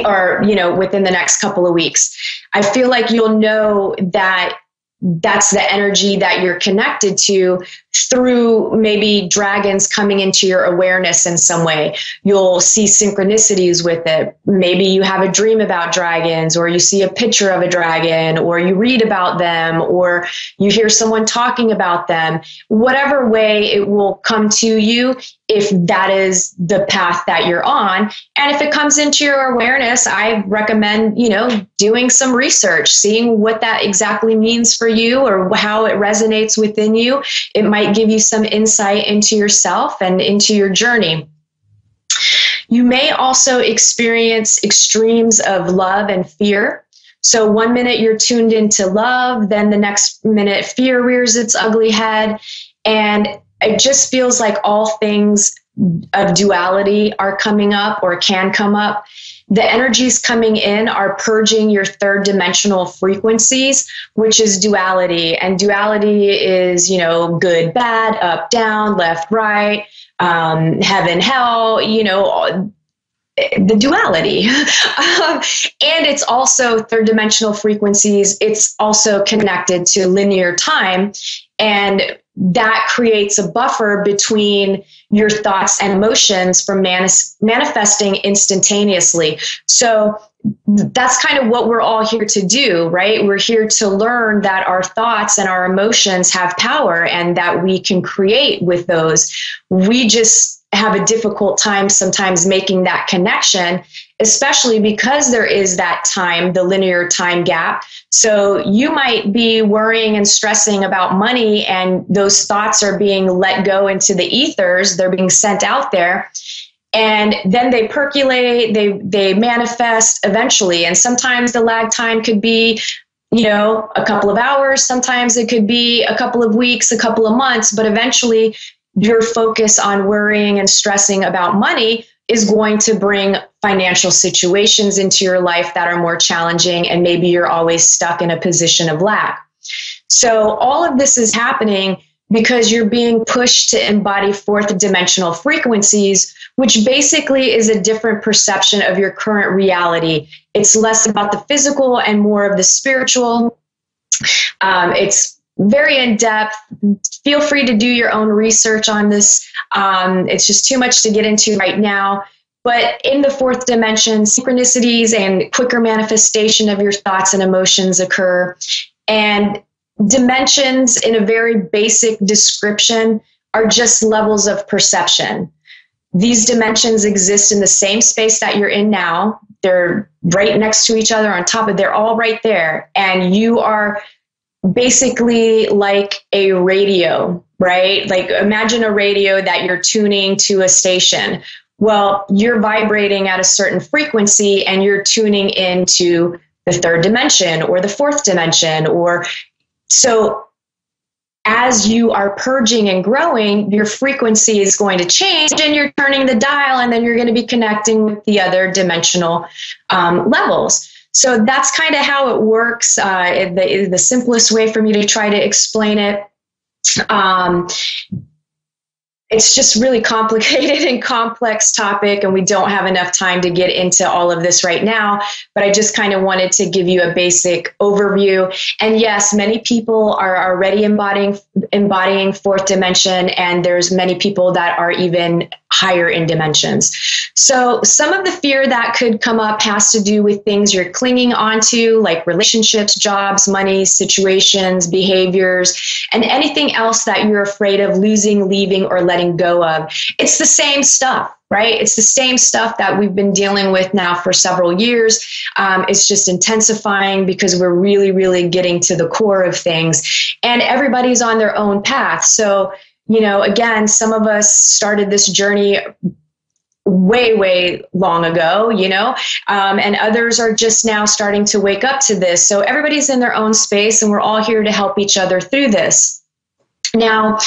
or, within the next couple of weeks. I feel like you'll know that that's the energy that you're connected to through maybe dragons coming into your awareness in some way. You'll see synchronicities with it. Maybe you have a dream about dragons, or you see a picture of a dragon, or you read about them, or you hear someone talking about them. Whatever way it will come to you, if that is the path that you're on. And if it comes into your awareness, I recommend, doing some research, seeing what that exactly means for you or how it resonates within you. It might give you some insight into yourself and into your journey. You may also experience extremes of love and fear. So one minute you're tuned into love, then the next minute fear rears its ugly head. And it just feels like all things of duality are coming up or can come up. The energies coming in are purging your third dimensional frequencies, which is duality. And duality is, good, bad, up, down, left, right, heaven, hell, the duality. And it's also third dimensional frequencies. It's also connected to linear time. And that creates a buffer between your thoughts and emotions from manifesting instantaneously. So that's kind of what we're all here to do, right? We're here to learn that our thoughts and our emotions have power and that we can create with those. We just have a difficult time sometimes making that connection, especially because there is that time, the linear time gap. So you might be worrying and stressing about money, and those thoughts are being let go into the ethers. They're being sent out there. And then they percolate, they manifest eventually. And sometimes the lag time could be, a couple of hours. Sometimes it could be a couple of weeks, a couple of months, but eventually your focus on worrying and stressing about money is going to bring financial situations into your life that are more challenging, and maybe you're always stuck in a position of lack. So all of this is happening because you're being pushed to embody fourth dimensional frequencies, which basically is a different perception of your current reality. It's less about the physical and more of the spiritual. It's very in-depth. Feel free to do your own research on this. It's just too much to get into right now. But in the fourth dimension, synchronicities and quicker manifestation of your thoughts and emotions occur. And dimensions, in a very basic description, are just levels of perception. These dimensions exist in the same space that you're in now. They're right next to each other, on top of, they're all right there. And you are basically like a radio, right? Like imagine a radio that you're tuning to a station. Well, you're vibrating at a certain frequency and you're tuning into the third dimension or the fourth dimension. Or so as you are purging and growing, your frequency is going to change and you're turning the dial, and then you're going to be connecting with the other dimensional levels. So that's kind of how it works. The simplest way for me to try to explain it. It's just really complicated and complex topic, and we don't have enough time to get into all of this right now, but I just kind of wanted to give you a basic overview. And yes, many people are already embodying fourth dimension, and there's many people that are even higher in dimensions. So some of the fear that could come up has to do with things you're clinging onto, like relationships, jobs, money, situations, behaviors, and anything else that you're afraid of losing, leaving, or letting go of. It's the same stuff, right? It's the same stuff that we've been dealing with now for several years. It's just intensifying because we're really, really getting to the core of things, and everybody's on their own path. So, again, some of us started this journey way, way long ago, and others are just now starting to wake up to this. So everybody's in their own space, and we're all here to help each other through this. Now,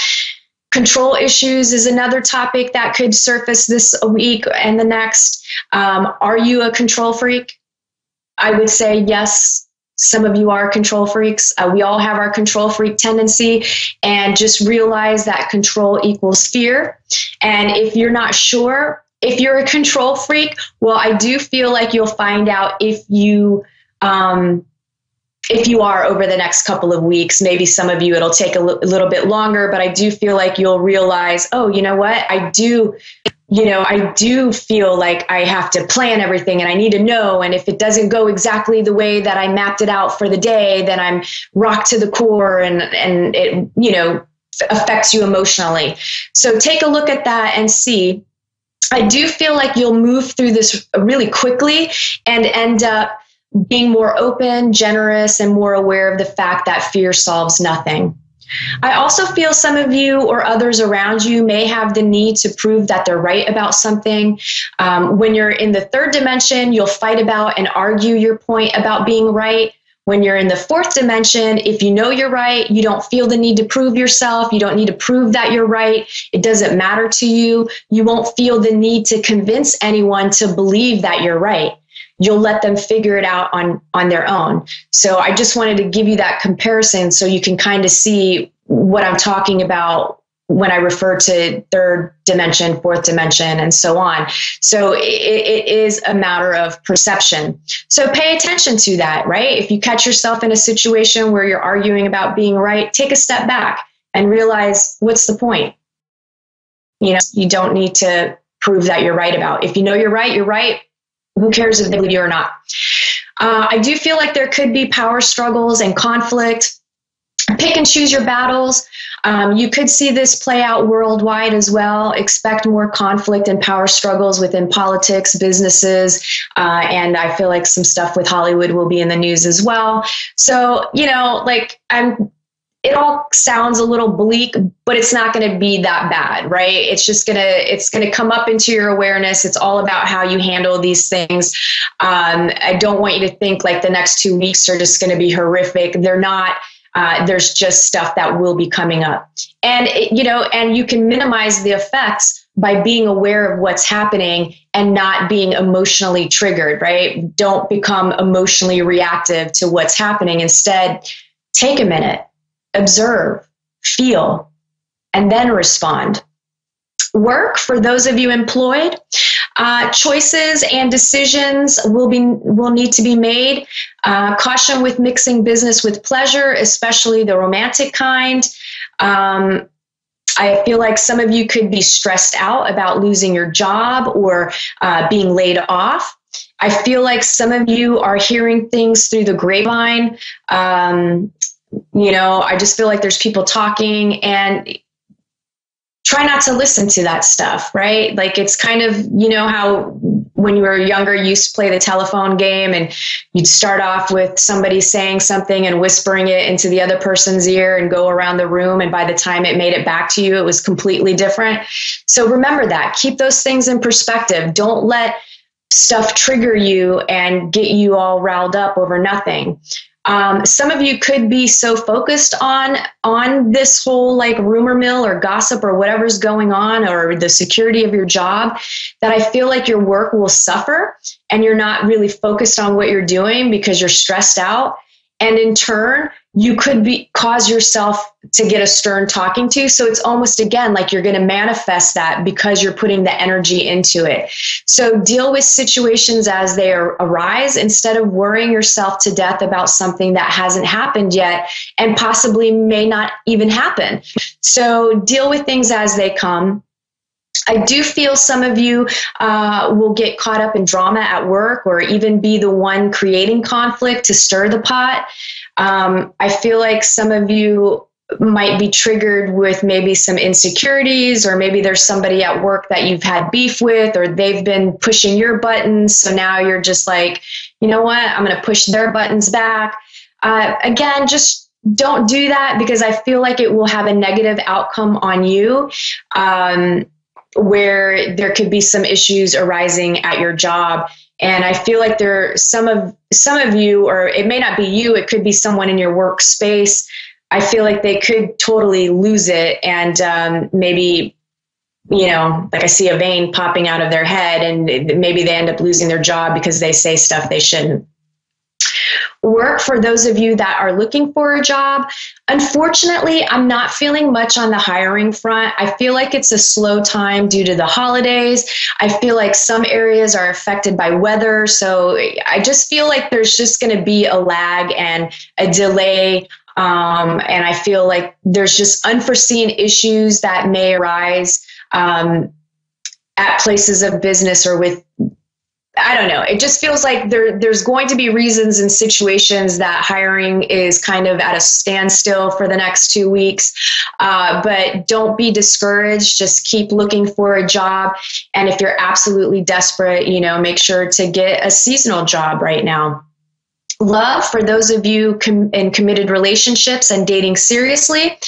control issues is another topic that could surface this week and the next. Are you a control freak? I would say yes. Some of you are control freaks. We all have our control freak tendency, and just realize that control equals fear. And if you're not sure if you're a control freak, well, I do feel like you'll find out if you if you are over the next couple of weeks, maybe some of you, it'll take a little bit longer, but I do feel like you'll realize, oh, you know what? I do feel like I have to plan everything and I need to know. And if it doesn't go exactly the way that I mapped it out for the day, then I'm rocked to the core and it, affects you emotionally. So take a look at that and see. I do feel like you'll move through this really quickly and end up being more open, generous, and more aware of the fact that fear solves nothing. I also feel some of you or others around you may have the need to prove that they're right about something. When you're in the third dimension, you'll fight about and argue your point about being right. When you're in the fourth dimension, if you know you're right, you don't feel the need to prove yourself. You don't need to prove that you're right. It doesn't matter to you. You won't feel the need to convince anyone to believe that you're right. You'll let them figure it out on their own. So I just wanted to give you that comparison so you can kind of see what I'm talking about when I refer to third dimension, fourth dimension, and so on. So it is a matter of perception. So pay attention to that, right? If you catch yourself in a situation where you're arguing about being right, take a step back and realize, what's the point? You don't need to prove that you're right about. If you know you're right, you're right. Who cares if they believe you or not? I do feel like there could be power struggles and conflict. Pick and choose your battles. You could see this play out worldwide as well. Expect more conflict and power struggles within politics, businesses, and I feel like some stuff with Hollywood will be in the news as well. So, it all sounds a little bleak, but it's not going to be that bad, right? It's going to come up into your awareness. It's all about how you handle these things. I don't want you to think like the next 2 weeks are just going to be horrific. They're not. There's just stuff that will be coming up. And, and you can minimize the effects by being aware of what's happening and not being emotionally triggered, right? Don't become emotionally reactive to what's happening. Instead, take a minute. Observe, feel, and then respond. Work, for those of you employed, choices and decisions will need to be made. Caution with mixing business with pleasure, especially the romantic kind. I feel like some of you could be stressed out about losing your job or being laid off. I feel like some of you are hearing things through the grapevine. I just feel like there's people talking, and try not to listen to that stuff, right? Like it's kind of, how when you were younger, you used to play the telephone game and you'd start off with somebody saying something and whispering it into the other person's ear and go around the room. And by the time it made it back to you, it was completely different. So remember that. Keep those things in perspective. Don't let stuff trigger you and get you all riled up over nothing. Some of you could be so focused on this whole like rumor mill or gossip or whatever's going on or the security of your job that I feel like your work will suffer and you're not really focused on what you're doing because you're stressed out. And in turn, you could cause yourself to get a stern talking to. So it's almost, again, like you're going to manifest that because you're putting the energy into it. So deal with situations as they arise instead of worrying yourself to death about something that hasn't happened yet and possibly may not even happen. So deal with things as they come. I do feel some of you will get caught up in drama at work or even be the one creating conflict to stir the pot. I feel like some of you might be triggered with maybe some insecurities, or maybe there's somebody at work that you've had beef with, or they've been pushing your buttons. So now you're just like, you know what, I'm going to push their buttons back. Again, just don't do that because I feel like it will have a negative outcome on you. Where there could be some issues arising at your job. And I feel like some of you, or it may not be you, it could be someone in your workspace. I feel like they could totally lose it. And maybe, like I see a vein popping out of their head and maybe they end up losing their job because they say stuff they shouldn't. work for those of you that are looking for a job. Unfortunately, I'm not feeling much on the hiring front. I feel like it's a slow time due to the holidays. I feel like some areas are affected by weather. So I just feel like there's just going to be a lag and a delay. And I feel like there's just unforeseen issues that may arise at places of business or with, I don't know. It just feels like there's going to be reasons and situations that hiring is kind of at a standstill for the next 2 weeks. But don't be discouraged. Just keep looking for a job. And if you're absolutely desperate, make sure to get a seasonal job right now. Love, for those of you in committed relationships and dating seriously,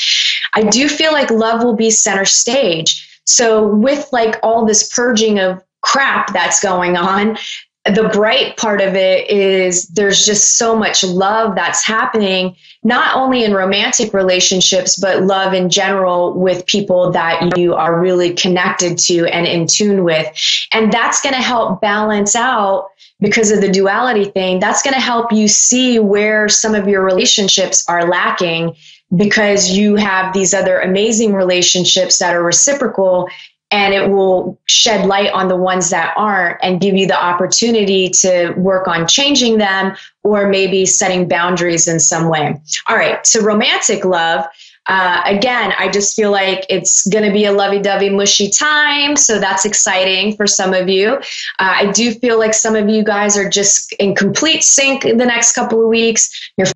I do feel like love will be center stage. So with like all this purging of crap that's going on, the bright part of it is there's just so much love that's happening, not only in romantic relationships, but love in general with people that you are really connected to and in tune with. And that's going to help balance out, because of the duality thing, that's going to help you see where some of your relationships are lacking, because you have these other amazing relationships that are reciprocal, and it will shed light on the ones that aren't and give you the opportunity to work on changing them or maybe setting boundaries in some way. All right, so romantic love. Again, I just feel like it's going to be a lovey-dovey, mushy time. So that's exciting for some of you. I do feel like some of you guys are just in complete sync in the next couple of weeks. You're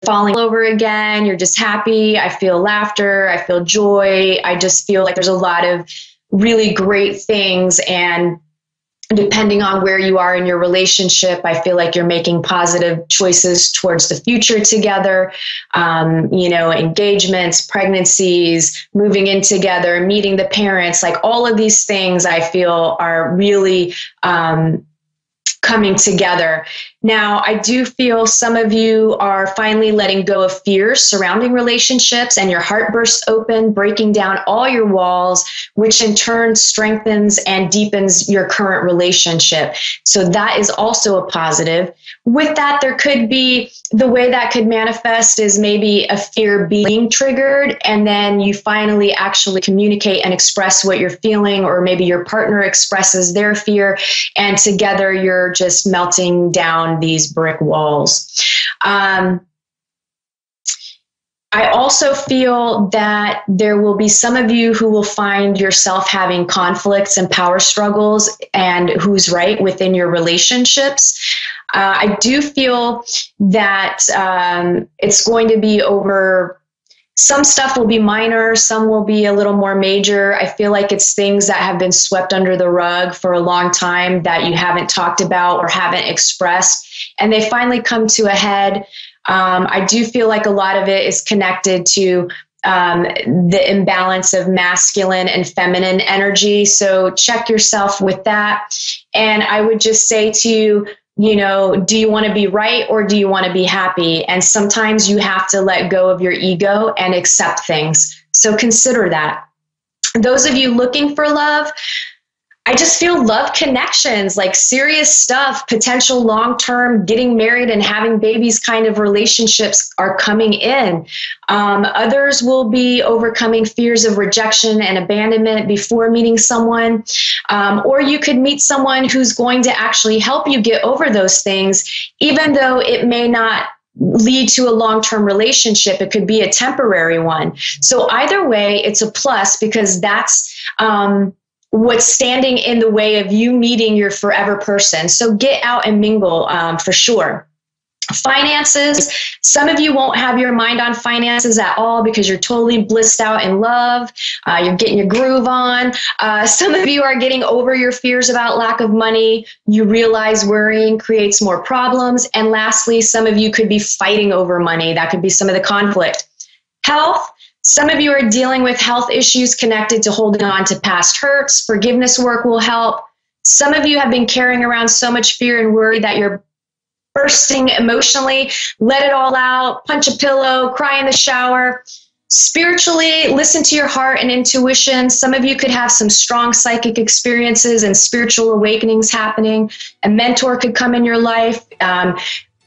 falling over again. You're just happy. I feel laughter. I feel joy. I just feel like there's a lot of really great things. And depending on where you are in your relationship, I feel like you're making positive choices towards the future together. Engagements, pregnancies, moving in together, meeting the parents, like all of these things I feel are really coming together. Now, I do feel some of you are finally letting go of fears surrounding relationships, and your heart bursts open, breaking down all your walls, which in turn strengthens and deepens your current relationship. So that is also a positive. With that, there could be, the way that could manifest is maybe a fear being triggered, and then you finally actually communicate and express what you're feeling, or maybe your partner expresses their fear, and together you're just melting down these brick walls. I also feel that there will be some of you who will find yourself having conflicts and power struggles, and who's right within your relationships. I do feel that it's going to be over. Some stuff will be minor, some will be a little more major. I feel like it's things that have been swept under the rug for a long time that you haven't talked about or haven't expressed, and they finally come to a head. I do feel like a lot of it is connected to the imbalance of masculine and feminine energy. So check yourself with that. And I would just say to you, do you want to be right or do you want to be happy? And sometimes you have to let go of your ego and accept things. So consider that. Those of you looking for love, I just feel love connections, like serious stuff, potential long-term, getting married and having babies kind of relationships are coming in. Others will be overcoming fears of rejection and abandonment before meeting someone. Or you could meet someone who's going to actually help you get over those things, even though it may not lead to a long-term relationship. It could be a temporary one. So either way, it's a plus, because that's what's standing in the way of you meeting your forever person. So get out and mingle for sure. Finances, some of you won't have your mind on finances at all because you're totally blissed out in love. You're getting your groove on. Some of you are getting over your fears about lack of money. You realize worrying creates more problems. And lastly, some of you could be fighting over money. That could be some of the conflict. Health. Some of you are dealing with health issues connected to holding on to past hurts. Forgiveness work will help. Some of you have been carrying around so much fear and worry that you're bursting emotionally. Let it all out. Punch a pillow, cry in the shower. Spiritually, listen to your heart and intuition. Some of you could have some strong psychic experiences and spiritual awakenings happening. A mentor could come in your life.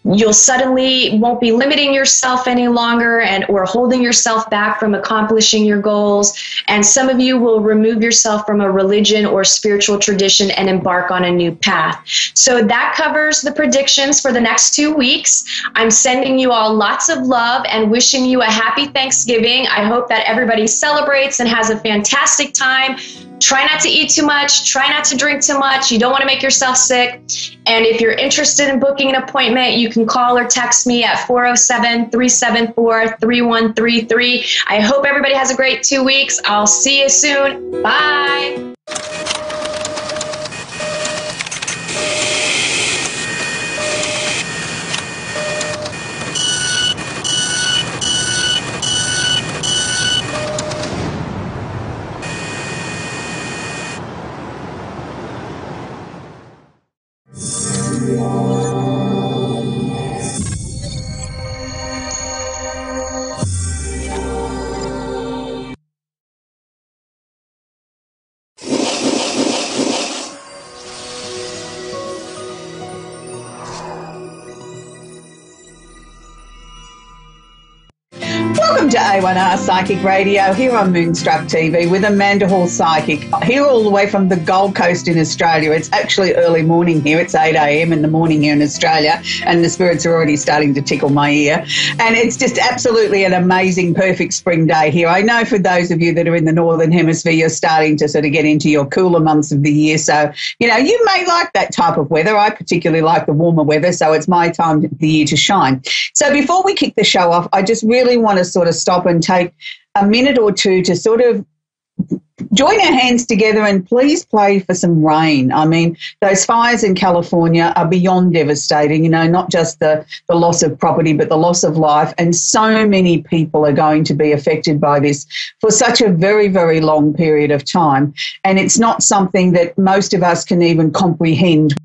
you'll suddenly won't be limiting yourself any longer or holding yourself back from accomplishing your goals. And some of you will remove yourself from a religion or spiritual tradition and embark on a new path. So that covers the predictions for the next 2 weeks. I'm sending you all lots of love and wishing you a happy Thanksgiving. I hope that everybody celebrates and has a fantastic time. Try not to eat too much. Try not to drink too much. You don't want to make yourself sick. And if you're interested in booking an appointment, you can call or text me at 407-374-3133. I hope everybody has a great 2 weeks. I'll see you soon. Bye. Welcome to A1R Psychic Radio here on Moonstruck TV with Amanda Hall Psychic, here all the way from the Gold Coast in Australia. It's actually early morning here. It's 8 a.m. in the morning here in Australia, and the spirits are already starting to tickle my ear. And it's just absolutely an amazing, perfect spring day here. I know for those of you that are in the Northern Hemisphere, you're starting to sort of get into your cooler months of the year. So, you know, you may like that type of weather. I particularly like the warmer weather, so it's my time of the year to shine. So before we kick the show off, I just really want to sort of stop and take a minute or two to sort of join our hands together and please pray for some rain. I mean, those fires in California are beyond devastating, you know, not just the loss of property, but the loss of life. And so many people are going to be affected by this for such a very, very long period of time. And it's not something that most of us can even comprehend.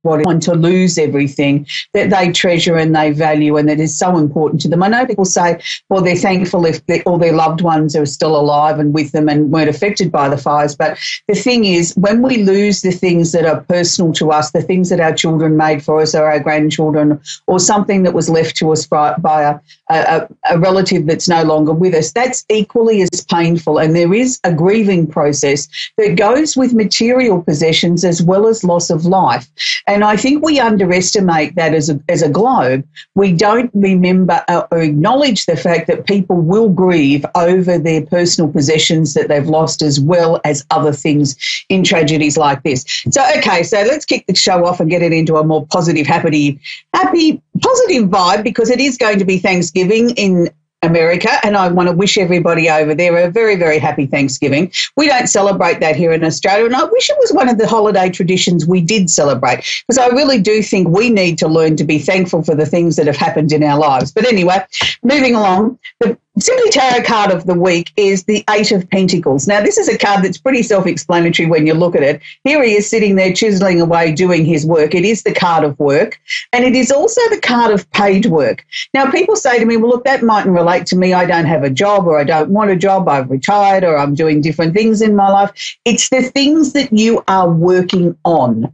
Want to lose everything that they treasure and they value and that is so important to them. I know people say, well, they're thankful if all their loved ones are still alive and with them and weren't affected by the fires. But the thing is, when we lose the things that are personal to us, the things that our children made for us or our grandchildren or something that was left to us by a relative that's no longer with us, that's equally as painful. And there is a grieving process that goes with material possessions as well as loss of life. And I think we underestimate that as a globe. We don't remember or acknowledge the fact that people will grieve over their personal possessions that they've lost as well as other things in tragedies like this. So, okay, so let's kick the show off and get it into a more positive, happy, positive vibe because it is going to be Thanksgiving in America, and I want to wish everybody over there a very, very happy Thanksgiving. We don't celebrate that here in Australia, and I wish it was one of the holiday traditions we did celebrate, because I really do think we need to learn to be thankful for the things that have happened in our lives. But anyway, moving along, the Simply Tarot card of the week is the Eight of Pentacles. Now, this is a card that's pretty self-explanatory when you look at it. Here he is sitting there chiseling away doing his work. It is the card of work, and it is also the card of paid work. Now, people say to me, well, look, that mightn't relate to me. I don't have a job, or I don't want a job. I've retired, or I'm doing different things in my life. It's the things that you are working on.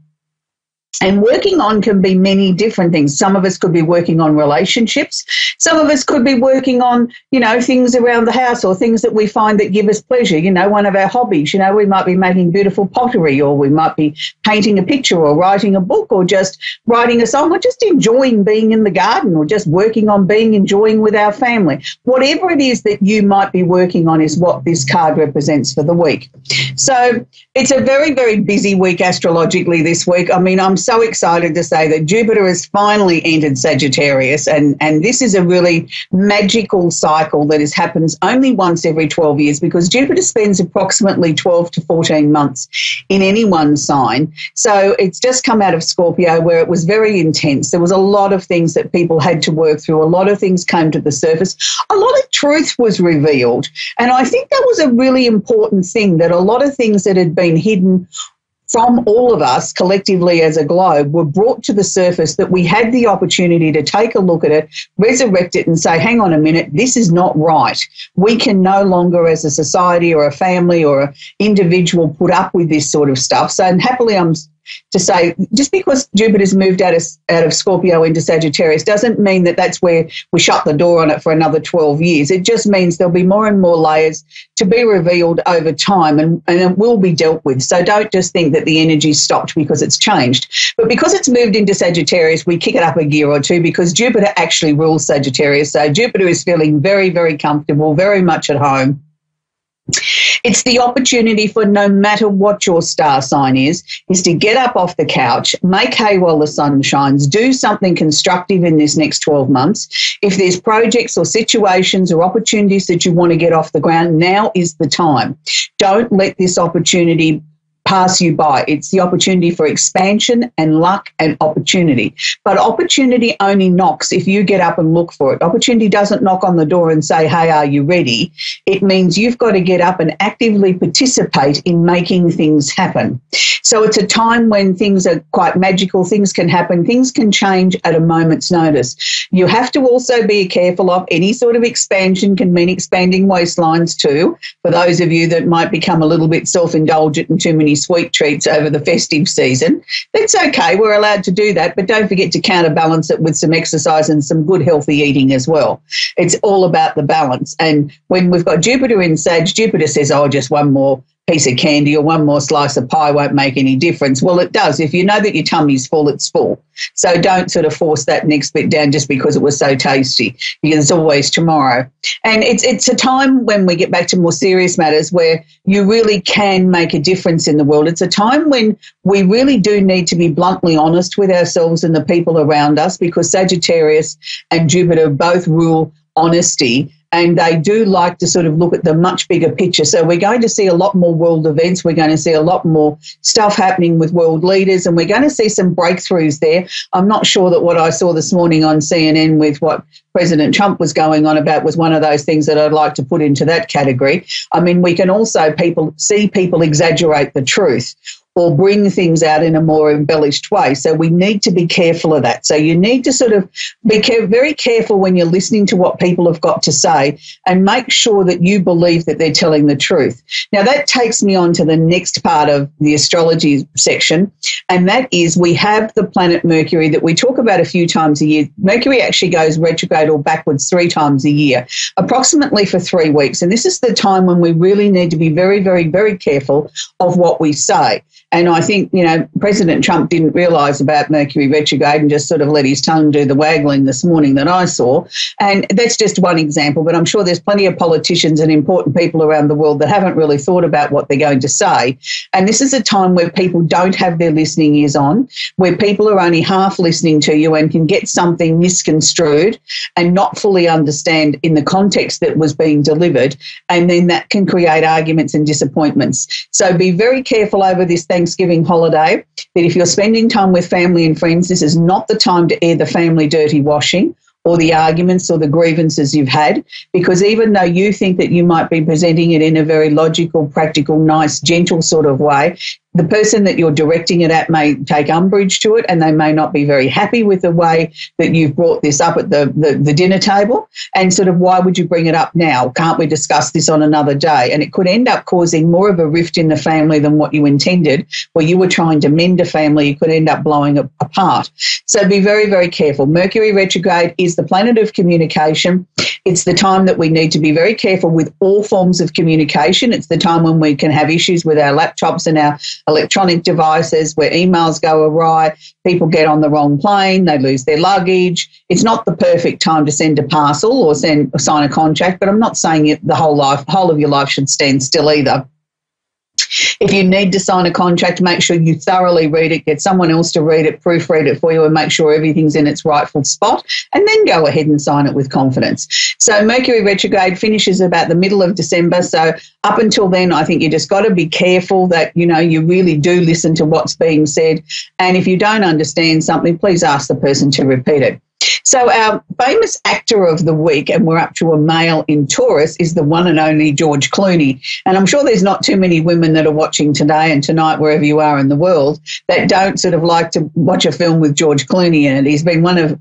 And working on can be many different things. Some of us could be working on relationships. Some of us could be working on, you know, things around the house or things that we find that give us pleasure. You know, one of our hobbies, you know, we might be making beautiful pottery, or we might be painting a picture or writing a book or just writing a song or just enjoying being in the garden or just working on enjoying with our family. Whatever it is that you might be working on is what this card represents for the week. So it's a very, very busy week astrologically this week. I mean, I'm so excited to say that Jupiter has finally entered Sagittarius, and this is a really magical cycle that happens only once every 12 years because Jupiter spends approximately 12 to 14 months in any one sign. So it's just come out of Scorpio where it was very intense. There was a lot of things that people had to work through. A lot of things came to the surface. A lot of truth was revealed. And I think that was a really important thing, that a lot of things that had been hidden from all of us collectively as a globe were brought to the surface, that we had the opportunity to take a look at it, resurrect it and say, hang on a minute, this is not right. We can no longer as a society or a family or an individual put up with this sort of stuff. So and happily I'm to say just because Jupiter's moved out of Scorpio into Sagittarius doesn't mean that that's where we shut the door on it for another 12 years. It just means there'll be more and more layers to be revealed over time, and it will be dealt with. So don't just think that the energy stopped because it's changed. But because it's moved into Sagittarius, we kick it up a gear or two because Jupiter actually rules Sagittarius. So Jupiter is feeling very, very comfortable, very much at home. It's the opportunity for, no matter what your star sign is to get up off the couch, make hay while the sun shines, do something constructive in this next 12 months. If there's projects or situations or opportunities that you want to get off the ground, now is the time. Don't let this opportunity pass you by. It's the opportunity for expansion and luck and opportunity. But opportunity only knocks if you get up and look for it. Opportunity doesn't knock on the door and say, hey, are you ready? It means you've got to get up and actively participate in making things happen. So it's a time when things are quite magical. Things can happen. Things can change at a moment's notice. You have to also be careful of any sort of expansion can mean expanding waistlines too. For those of you that might become a little bit self-indulgent and too many sweet treats over the festive season, that's okay. We're allowed to do that, but don't forget to counterbalance it with some exercise and some good healthy eating as well. It's all about the balance. And when we've got Jupiter in Sag, Jupiter says, oh, just one more piece of candy or one more slice of pie won't make any difference. Well, it does. If you know that your tummy's full, it's full. So don't sort of force that next bit down just because it was so tasty, because it's always tomorrow. And it's a time when we get back to more serious matters where you really can make a difference in the world. It's a time when we really do need to be bluntly honest with ourselves and the people around us, because Sagittarius and Jupiter both rule honesty. And they do like to sort of look at the much bigger picture. So we're going to see a lot more world events. We're going to see a lot more stuff happening with world leaders, and we're going to see some breakthroughs there. I'm not sure that what I saw this morning on CNN with what President Trump was going on about was one of those things that I'd like to put into that category. I mean, we can also see people exaggerate the truth or bring things out in a more embellished way. So we need to be careful of that. So you need to sort of be very careful when you're listening to what people have got to say, and make sure that you believe that they're telling the truth. Now, that takes me on to the next part of the astrology section, and that is we have the planet Mercury that we talk about a few times a year. Mercury actually goes retrograde or backwards 3 times a year, approximately for 3 weeks. And this is the time when we really need to be very, very, very careful of what we say. And I think, President Trump didn't realise about Mercury retrograde and just sort of let his tongue do the waggling this morning that I saw. And that's just one example, but I'm sure there's plenty of politicians and important people around the world that haven't really thought about what they're going to say. And this is a time where people don't have their listening ears on, where people are only half listening to you and can get something misconstrued and not fully understand in the context that was being delivered. And then that can create arguments and disappointments. So be very careful over this Thanksgiving holiday, that if you're spending time with family and friends, this is not the time to air the family dirty washing or the arguments or the grievances you've had, because even though you think that you might be presenting it in a very logical, practical, nice, gentle sort of way, the person that you're directing it at may take umbrage to it, and they may not be very happy with the way that you've brought this up at the dinner table. And sort of, why would you bring it up now? Can't we discuss this on another day? And it could end up causing more of a rift in the family than what you intended. Where you were trying to mend a family, you could end up blowing it apart. So be very, very careful. Mercury retrograde is the planet of communication. It's the time that we need to be very careful with all forms of communication. It's the time when we can have issues with our laptops and our electronic devices, where emails go awry, people get on the wrong plane, they lose their luggage. It's not the perfect time to send a parcel or sign a contract, but I'm not saying the whole of your life should stand still either. If you need to sign a contract, make sure you thoroughly read it, get someone else to read it, proofread it for you, and make sure everything's in its rightful spot, and then go ahead and sign it with confidence. So Mercury retrograde finishes about the middle of December. So up until then, I think you just got to be careful that, you really do listen to what's being said. And if you don't understand something, please ask the person to repeat it. So our famous actor of the week, and we're up to a male in Taurus, is the one and only George Clooney. And I'm sure there's not too many women that are watching today and tonight, wherever you are in the world, that don't sort of like to watch a film with George Clooney in it. He's been one of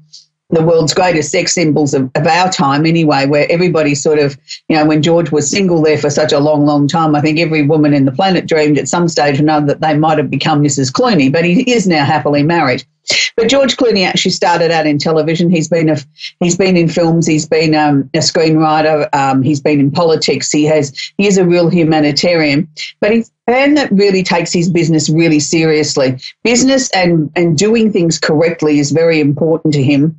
the world's greatest sex symbols of our time anyway, where everybody sort of, you know, when George was single there for such a long, long time, I think every woman in the planet dreamed at some stage or another that they might have become Mrs. Clooney, but he is now happily married. But George Clooney actually started out in television. He's been in films. He's been a screenwriter. He's been in politics. He is a real humanitarian. But he's a man that really takes his business really seriously. Business and doing things correctly is very important to him.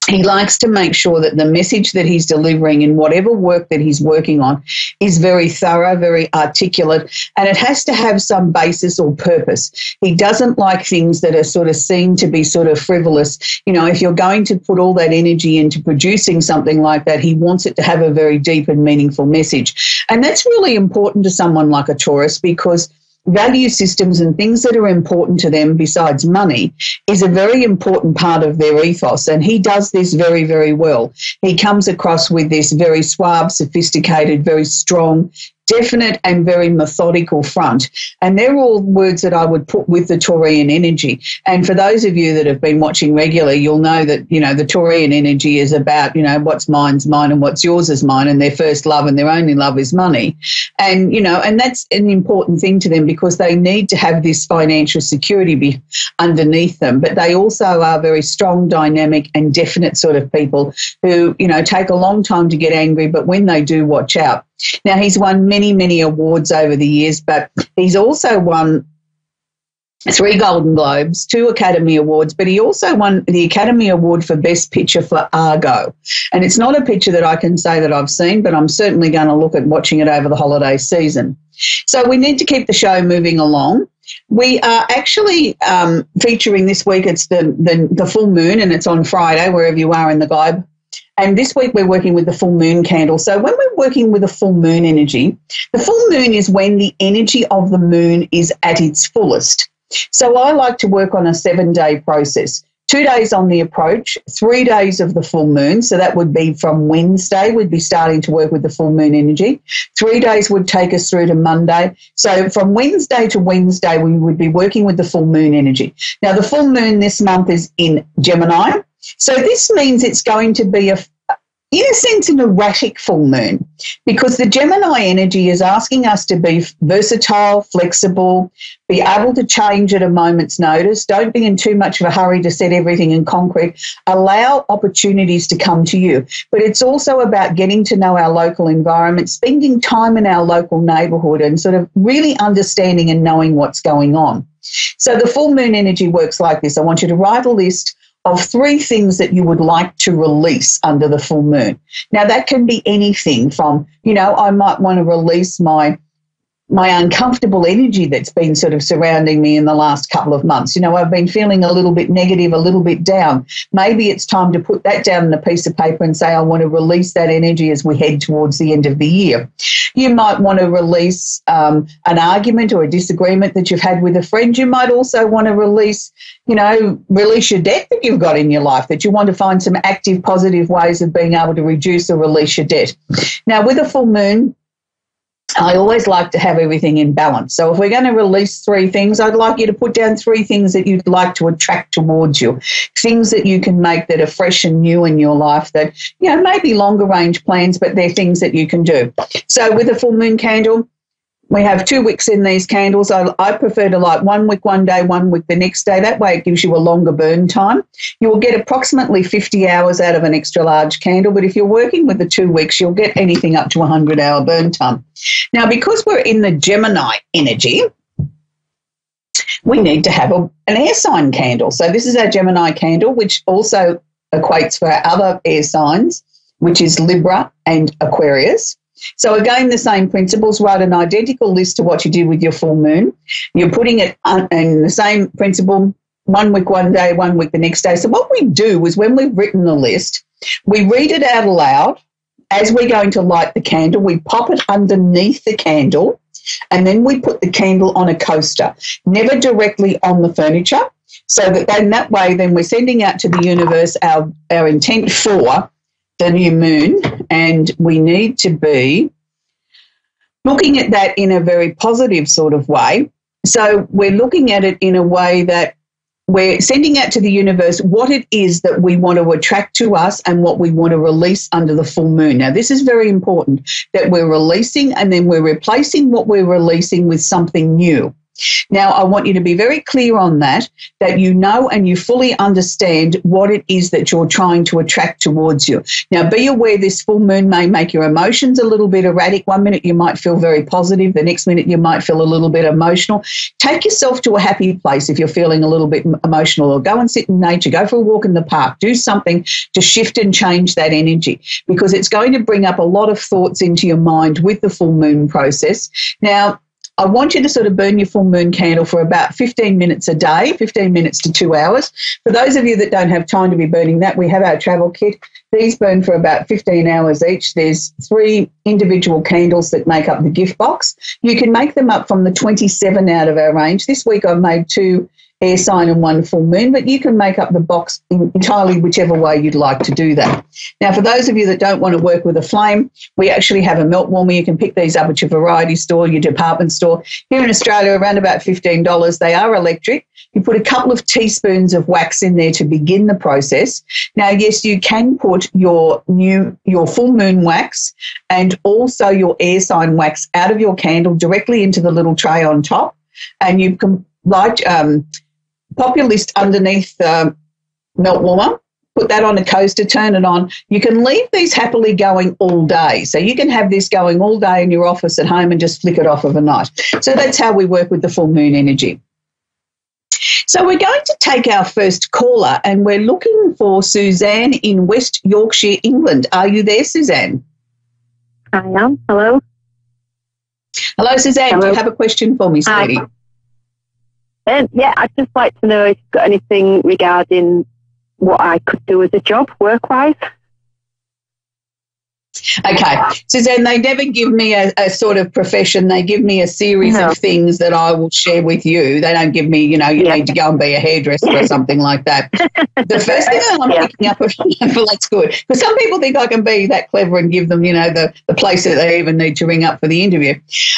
He likes to make sure that the message that he's delivering in whatever work that he's working on is very thorough, very articulate, and it has to have some basis or purpose. He doesn't like things that are sort of seen to be sort of frivolous. You know, if you're going to put all that energy into producing something like that, he wants it to have a very deep and meaningful message. And that's really important to someone like a Taurus, because value systems and things that are important to them besides money is a very important part of their ethos, and he does this very, very well. He comes across with this very suave, sophisticated, very strong, definite and very methodical front. And they're all words that I would put with the Taurian energy. And for those of you that have been watching regularly, you'll know that, you know, the Taurian energy is about, you know, what's mine's mine and what's yours is mine, and their first love and their only love is money. And, you know, and that's an important thing to them because they need to have this financial security underneath them. But they also are very strong, dynamic and definite sort of people who, you know, take a long time to get angry, but when they do, watch out. Now, he's won many, many awards over the years, but he's also won 3 Golden Globes, 2 Academy Awards, but he also won the Academy Award for Best Picture for Argo. And it's not a picture that I can say that I've seen, but I'm certainly going to look at watching it over the holiday season. So we need to keep the show moving along. We are actually featuring this week, it's the full moon, and it's on Friday, wherever you are in the globe. And this week we're working with the full moon candle. So when we're working with the full moon energy, the full moon is when the energy of the moon is at its fullest. So I like to work on a 7-day process. 2 days on the approach, 3 days of the full moon. So that would be from Wednesday, we'd be starting to work with the full moon energy. 3 days would take us through to Monday. So from Wednesday to Wednesday, we would be working with the full moon energy. Now, the full moon this month is in Gemini. So this means it's going to be, in a sense, an erratic full moon, because the Gemini energy is asking us to be versatile, flexible, be able to change at a moment's notice. Don't be in too much of a hurry to set everything in concrete. Allow opportunities to come to you. But it's also about getting to know our local environment, spending time in our local neighbourhood and sort of really understanding and knowing what's going on. So the full moon energy works like this. I want you to write a list of 3 things that you would like to release under the full moon. Now, that can be anything from, you know, I might want to release my uncomfortable energy that's been sort of surrounding me in the last couple of months. You know, I've been feeling a little bit negative, a little bit down. Maybe it's time to put that down on a piece of paper and say, I want to release that energy as we head towards the end of the year. You might want to release an argument or a disagreement that you've had with a friend. You might also want to release your debt that you've got in your life, that you want to find some active, positive ways of being able to reduce or release your debt. Now, with a full moon, I always like to have everything in balance. So if we're going to release 3 things, I'd like you to put down 3 things that you'd like to attract towards you, things that you can make that are fresh and new in your life that, you know, maybe longer range plans, but they're things that you can do. So with a full moon candle, we have 2 wicks in these candles. I prefer to light 1 wick one day, 1 wick the next day. That way it gives you a longer burn time. You will get approximately 50 hours out of an extra large candle, but if you're working with the 2 wicks, you'll get anything up to 100-hour burn time. Now, because we're in the Gemini energy, we need to have an air sign candle. So this is our Gemini candle, which also equates for our other air signs, which is Libra and Aquarius. So again, the same principles. Write an identical list to what you did with your full moon. You're putting it in the same principle, 1 wick one day, 1 wick the next day. So what we do is when we've written the list, we read it out aloud. As we're going to light the candle, we pop it underneath the candle, and then we put the candle on a coaster, never directly on the furniture, so that then that way then we're sending out to the universe our intent for the new moon, and we need to be looking at that in a very positive sort of way. So we're looking at it in a way that we're sending out to the universe what it is that we want to attract to us and what we want to release under the full moon. Now, this is very important, that we're releasing and then we're replacing what we're releasing with something new. Now, I want you to be very clear on that you know and you fully understand what it is that you're trying to attract towards you. Now, be aware this full moon may make your emotions a little bit erratic. 1 minute you might feel very positive. The next minute you might feel a little bit emotional. Take yourself to a happy place if you're feeling a little bit emotional, or go and sit in nature, go for a walk in the park, do something to shift and change that energy, because it's going to bring up a lot of thoughts into your mind with the full moon process. Now, I want you to sort of burn your full moon candle for about 15 minutes a day, 15 minutes to 2 hours. For those of you that don't have time to be burning that, we have our travel kit. These burn for about 15 hours each. There's 3 individual candles that make up the gift box. You can make them up from the 27 out of our range. This week I've made 2 air sign and 1 full moon, but you can make up the box entirely whichever way you'd like to do that. Now, for those of you that don't want to work with a flame, we actually have a melt warmer. You can pick these up at your variety store, your department store. Here in Australia, around about $15. They are electric. You put a couple of teaspoons of wax in there to begin the process. Now, yes, you can put your full moon wax and also your air sign wax out of your candle directly into the little tray on top, and you can light pop your list underneath the melt warmer, put that on a coaster, turn it on. You can leave these happily going all day. So you can have this going all day in your office at home and just flick it off overnight. So that's how we work with the full moon energy. So we're going to take our first caller, and we're looking for Suzanne in West Yorkshire, England. Are you there, Suzanne? I am. Hello. Hello, Suzanne. Hello. Do you have a question for me, sweetie? Hi. Yeah, I'd just like to know if you've got anything regarding what I could do as a job, work-wise. Okay. Suzanne, they never give me a sort of profession. They give me a series of things that I will share with you. They don't give me, you need to go and be a hairdresser or something like that. The first thing I'm picking up, well, that's good. Because some people think I can be that clever and give them, the place that they even need to ring up for the interview.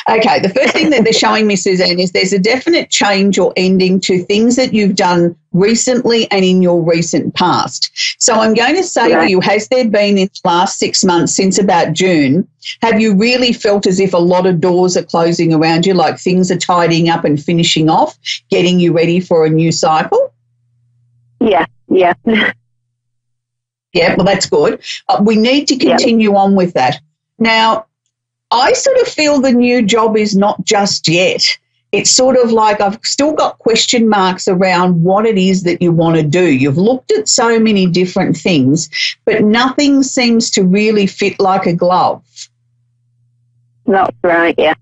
Okay, the first thing that they're showing me, Suzanne, is there's a definite change or ending to things that you've done recently and in your recent past. So I'm going to say to you, has there been in the last 6 months, since about June, have you really felt as if a lot of doors are closing around you, like things are tidying up and finishing off, getting you ready for a new cycle? Yeah. Yeah, well, that's good. We need to continue on with that. Now, I sort of feel the new job is not just yet. It's sort of like I've still got question marks around what it is that you want to do. You've looked at so many different things, but nothing seems to really fit like a glove. That's right, yeah.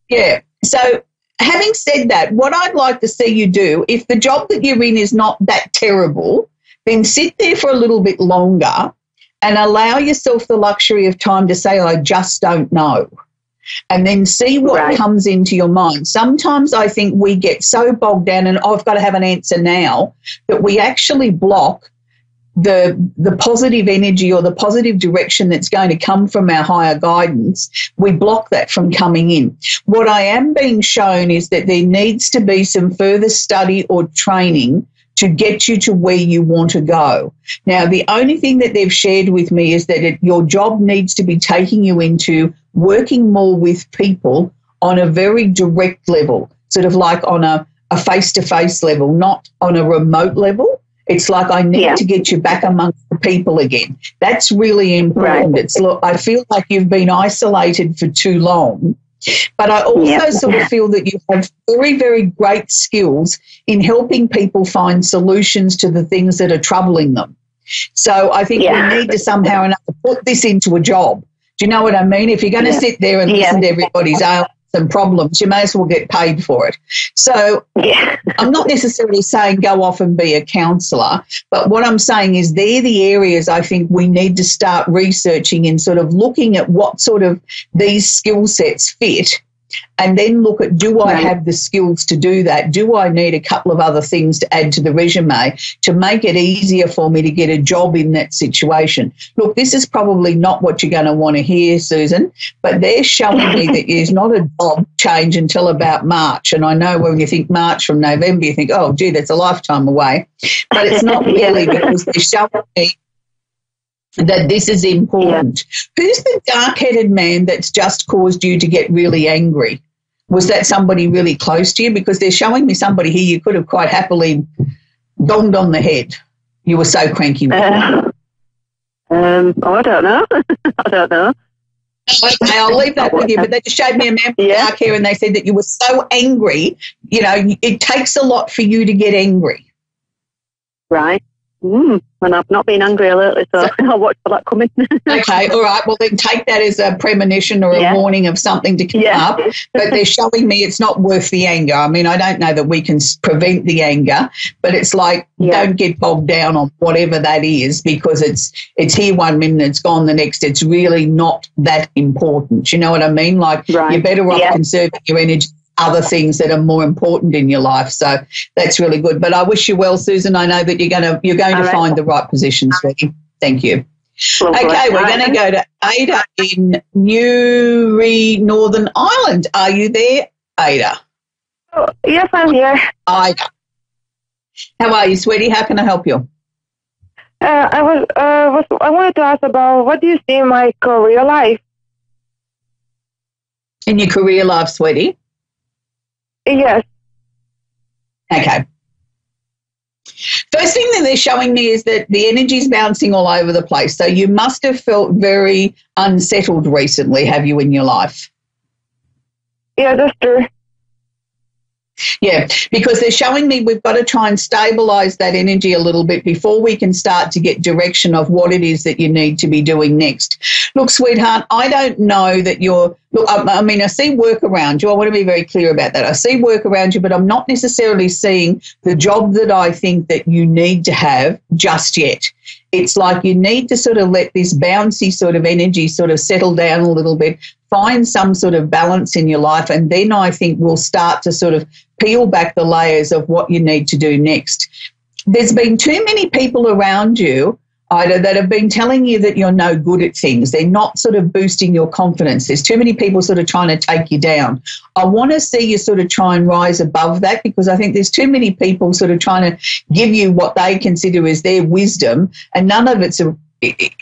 Yeah. So having said that, what I'd like to see you do, if the job that you're in is not that terrible, then sit there for a little bit longer and allow yourself the luxury of time to say, I just don't know. And then see what comes into your mind. Sometimes I think we get so bogged down and I've got to have an answer now that we actually block the positive energy or the positive direction that's going to come from our higher guidance. We block that from coming in. What I am being shown is that there needs to be some further study or training to get you to where you want to go. Now, the only thing that they've shared with me is that your job needs to be taking you into working more with people on a very direct level, sort of like on a face-to-face level, not on a remote level. It's like I need to get you back amongst the people again. That's really important. I feel like you've been isolated for too long. But I also sort of feel that you have very, very great skills in helping people find solutions to the things that are troubling them. So I think we need to somehow or another put this into a job. Do you know what I mean? If you're going to sit there and listen to everybody's ailments and problems, you may as well get paid for it. So I'm not necessarily saying go off and be a counsellor, but what I'm saying is they're the areas I think we need to start researching and sort of looking at what sort of these skill sets fit and then look at, do I have the skills to do that? Do I need a couple of other things to add to the resume to make it easier for me to get a job in that situation? Look, this is probably not what you're going to want to hear, Susan, but they're showing me that there's not a job change until about March. And I know when you think March from November, you think, oh, gee, that's a lifetime away. But it's not really, because they're showing me that this is important. Who's the dark-headed man that's just caused you to get really angry? Was that somebody really close to you? Because they're showing me somebody here you could have quite happily donged on the head. You were so cranky with I don't know. I don't know. Okay, I'll leave that with you, but they just showed me a man with dark hair, and they said that you were so angry. You know, it takes a lot for you to get angry. Right. And I've not been angry lately, so I'll watch for that coming. Okay, all right. Well, then take that as a premonition or a warning of something to come up. But they're showing me it's not worth the anger. I mean, I don't know that we can prevent the anger, but it's like don't get bogged down on whatever that is, because it's here one minute, it's gone the next. It's really not that important. You know what I mean? Like you're better off conserving your energy, other things that are more important in your life. So that's really good. But I wish you well, Susan. I know that you're going to find the right position, sweetie. Thank you. Okay, we're going to go to Ada in Newry, Northern Ireland. Are you there, Ada? Oh, yes, I'm here. Ada. How are you, sweetie? How can I help you? I wanted to ask about, what do you see in my career life? In your career life, sweetie? Yes. Okay. First thing that they're showing me is that the energy's bouncing all over the place. So you must have felt very unsettled recently, have you, in your life? Yeah, that's true. Yeah, because they're showing me we've got to try and stabilise that energy a little bit before we can start to get direction of what it is that you need to be doing next. Look, sweetheart, I don't know that you're – look, I mean, I see work around you. I want to be very clear about that. I see work around you, but I'm not necessarily seeing the job that I think that you need to have just yet. It's like you need to sort of let this bouncy sort of energy sort of settle down a little bit, find some sort of balance in your life, and then I think we'll start to sort of peel back the layers of what you need to do next. There's been too many people around you, Ida, that have been telling you that you're no good at things. They're not sort of boosting your confidence. There's too many people sort of trying to take you down. I want to see you sort of try and rise above that, because I think there's too many people sort of trying to give you what they consider as their wisdom, and none of it's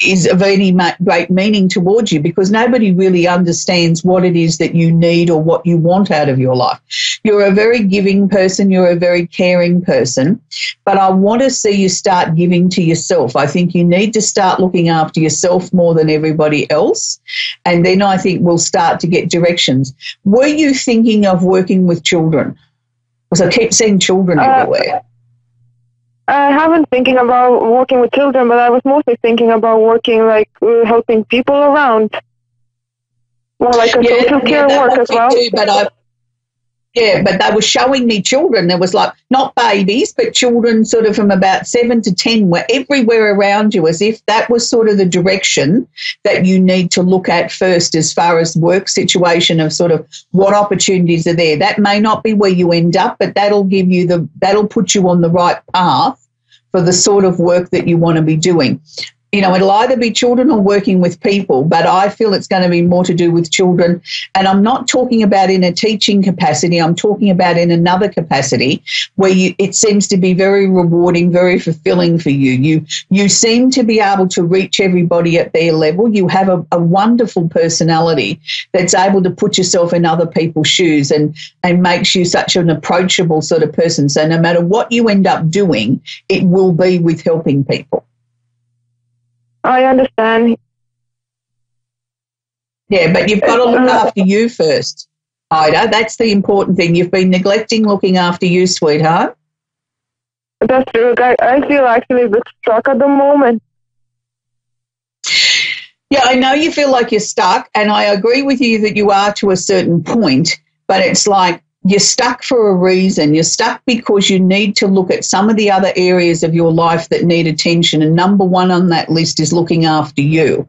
is of any great meaning towards you, because nobody really understands what it is that you need or what you want out of your life. You're a very giving person. You're a very caring person, but I want to see you start giving to yourself. I think you need to start looking after yourself more than everybody else, and then I think we'll start to get directions. Were you thinking of working with children? Because I keep seeing children everywhere. I haven't thinking about working with children, but I was mostly thinking about working, like, helping people around. More like a social care work as well. Too, but they were showing me children. There was like, not babies, but children sort of from about 7 to 10 were everywhere around you, as if that was sort of the direction that you need to look at first as far as work situation of sort of what opportunities are there. That may not be where you end up, but that'll put you on the right path for the sort of work that you want to be doing. You know, it'll either be children or working with people, but I feel it's going to be more to do with children. And I'm not talking about in a teaching capacity. I'm talking about in another capacity where it seems to be very rewarding, very fulfilling for you. You seem to be able to reach everybody at their level. You have a wonderful personality that's able to put yourself in other people's shoes and makes you such an approachable sort of person. So no matter what you end up doing, it will be with helping people. I understand. Yeah, but you've got to look after you first, Ida. That's the important thing. You've been neglecting looking after you, sweetheart. That's true. I feel actually a bit stuck at the moment. Yeah, I know you feel like you're stuck, and I agree with you that you are to a certain point, but it's like you're stuck for a reason. You're stuck because you need to look at some of the other areas of your life that need attention, and number one on that list is looking after you.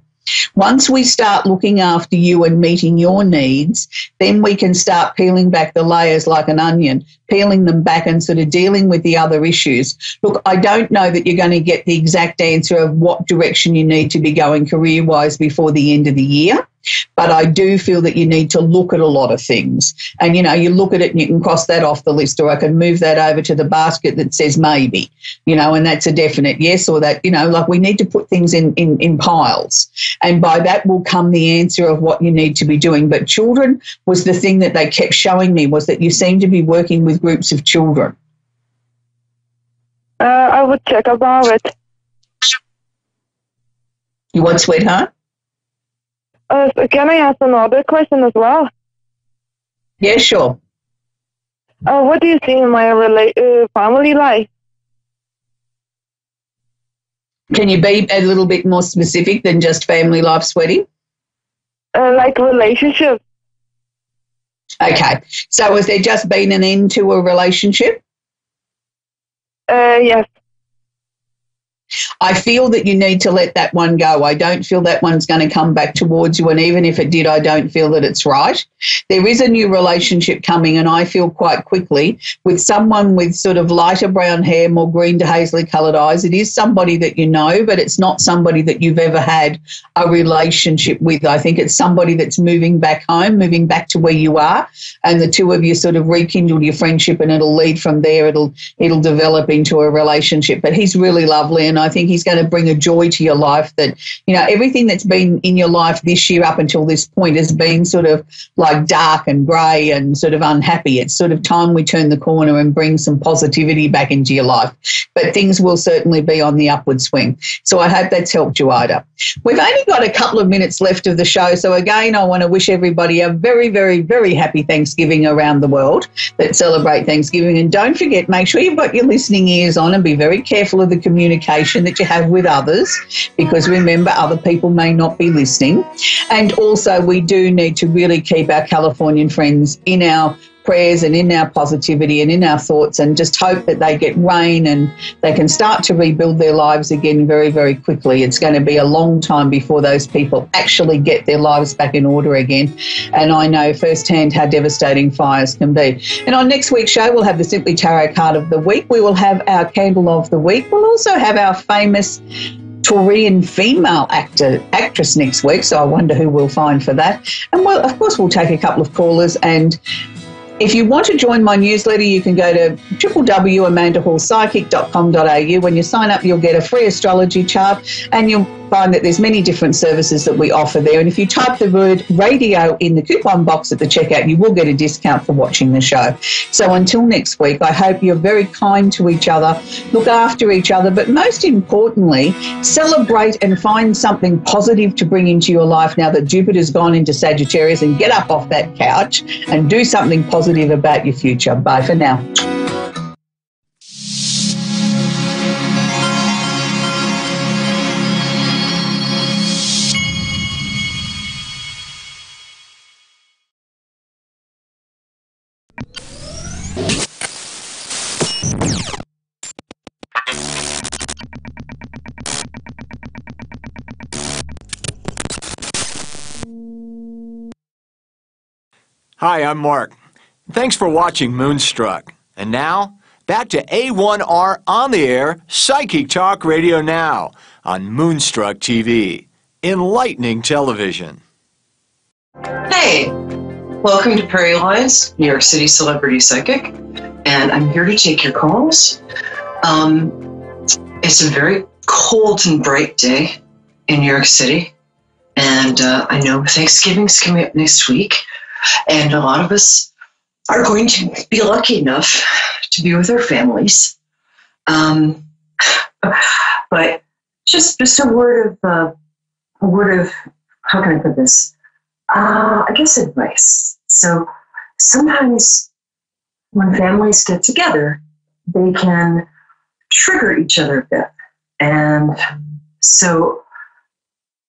Once we start looking after you and meeting your needs, then we can start peeling back the layers like an onion, peeling them back and sort of dealing with the other issues. Look, I don't know that you're going to get the exact answer of what direction you need to be going career-wise before the end of the year. But I do feel that you need to look at a lot of things. And, you know, you look at it and you can cross that off the list, or I can move that over to the basket that says maybe, you know, and that's a definite yes, or that, you know, like we need to put things in piles. And by that will come the answer of what you need to be doing. But children was the thing that they kept showing me, was that you seem to be working with groups of children. I would check about it. You what, sweetheart? So can I ask another question as well? Yeah, sure. What do you see in my family life? Can you be a little bit more specific than just family life, sweetie? Like relationships. Okay. So has there just been an end to a relationship? Yes. I feel that you need to let that one go. I don't feel that one's going to come back towards you, and even if it did, I don't feel that it's right. There is a new relationship coming, and I feel quite quickly, with someone with sort of lighter brown hair, more green to hazily coloured eyes. It is somebody that you know, but it's not somebody that you've ever had a relationship with. I think it's somebody that's moving back home, moving back to where you are, and the two of you sort of rekindle your friendship, and it'll lead from there. It'll develop into a relationship. But he's really lovely, and I think he's going to bring a joy to your life that, you know, everything that's been in your life this year up until this point has been sort of like dark and grey and sort of unhappy. It's sort of time we turn the corner and bring some positivity back into your life. But things will certainly be on the upward swing. So I hope that's helped you, Ida. We've only got a couple of minutes left of the show. So again, I want to wish everybody a very, very, very happy Thanksgiving around the world that celebrate Thanksgiving. And don't forget, make sure you've got your listening ears on and be very careful of the communication that you have with others, because remember, other people may not be listening. And also we do need to really keep our Californian friends in our prayers and in our positivity and in our thoughts, and just hope that they get rain and they can start to rebuild their lives again very, very quickly. It's going to be a long time before those people actually get their lives back in order again. And I know firsthand how devastating fires can be. And on next week's show, we'll have the Simply Tarot card of the week. We will have our candle of the week. We'll also have our famous Taurian female actress next week, so I wonder who we'll find for that. And, well, of course, we'll take a couple of callers. And if you want to join my newsletter, you can go to www.amandahallpsychic.com.au. When you sign up, you'll get a free astrology chart, and you'll find that there's many different services that we offer there. And if you type the word radio in the coupon box at the checkout, you will get a discount for watching the show. So until next week, I hope you're very kind to each other, look after each other, but most importantly, celebrate and find something positive to bring into your life now that Jupiter's gone into Sagittarius, and get up off that couch and do something positive about your future. Bye for now. Hi, I'm Mark. Thanks for watching Moonstruck. And now, back to A1R On the Air Psychic Talk Radio Now on Moonstruck TV. Enlightening television. Hey, welcome to Prairie Lines, New York City Celebrity Psychic, and I'm here to take your calls. It's a very cold and bright day in New York City, and I know Thanksgiving's coming up next week, and a lot of us are going to be lucky enough to be with our families. But just a word of how can I put this? I guess advice. So sometimes when families get together, they can trigger each other a bit. And so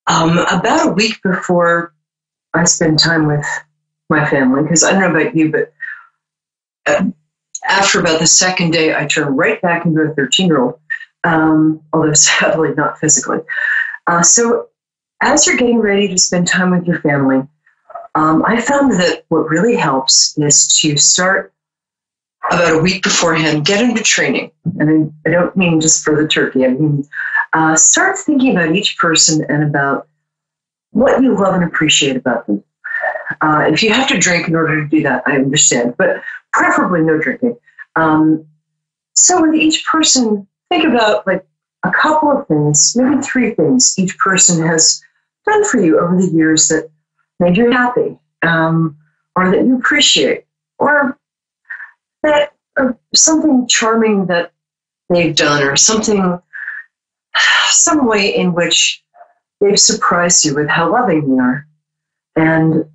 about a week before I spend time with my family, because I don't know about you, but after about the second day, I turn right back into a 13-year-old, although sadly not physically. So as you're getting ready to spend time with your family, I found that what really helps is to start about a week beforehand, get into training. And I don't mean just for the turkey. I mean, start thinking about each person and about what you love and appreciate about them. If you have to drink in order to do that, I understand, but preferably no drinking. So with each person, think about like a couple of things, maybe 3 things each person has done for you over the years that made you happy, or that you appreciate, or that or something charming that they've done, or some way in which they've surprised you with how loving they are. And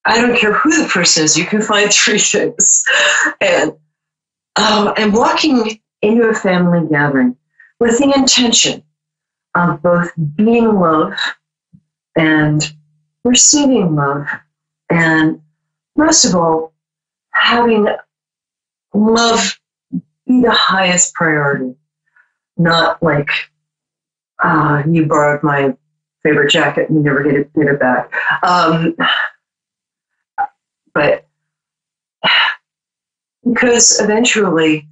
I don't care who the person is, you can find 3 things. And walking into a family gathering with the intention of both being love and receiving love, and most of all, having love be the highest priority, not like, you borrowed my favorite jacket and you never get it back. But because eventually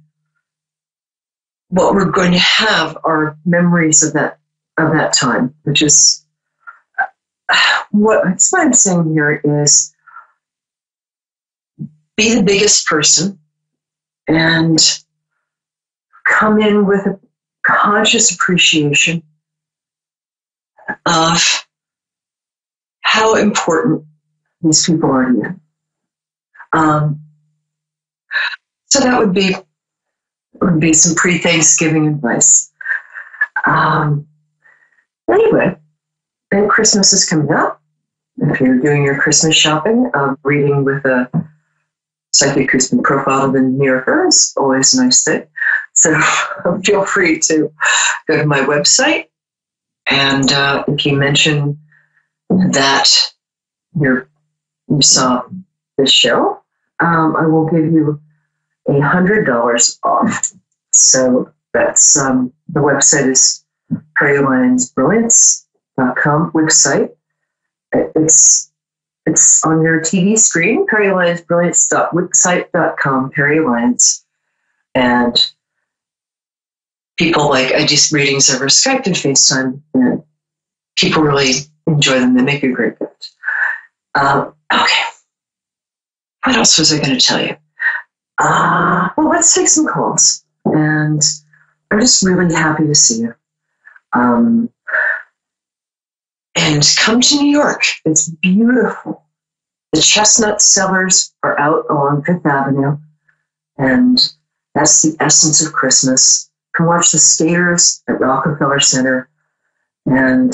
what we're going to have are memories of that time, which is what I'm saying here is be the biggest person and come in with a conscious appreciation of how important these people are to you. So that would be some pre-Thanksgiving advice. Anyway, and Christmas is coming up. If you're doing your Christmas shopping, reading with a psychic who's been profiled in the New Yorker is always a nice thing. So feel free to go to my website, and if you mention that you saw this show, I will give you $100 off. So that's the website is PerryLionsBrilliance.com website. It's on your TV screen, PerryLionsBrilliance.website.com, Perry Lyons. And people I do readings over Skype and FaceTime, and people really enjoy them. They make a great gift. Okay. What else was I going to tell you? Well, let's take some calls. And I'm just really happy to see you. And come to New York. It's beautiful. The chestnut cellars are out along 5th Avenue, and that's the essence of Christmas. Come watch the skaters at Rockefeller Center, and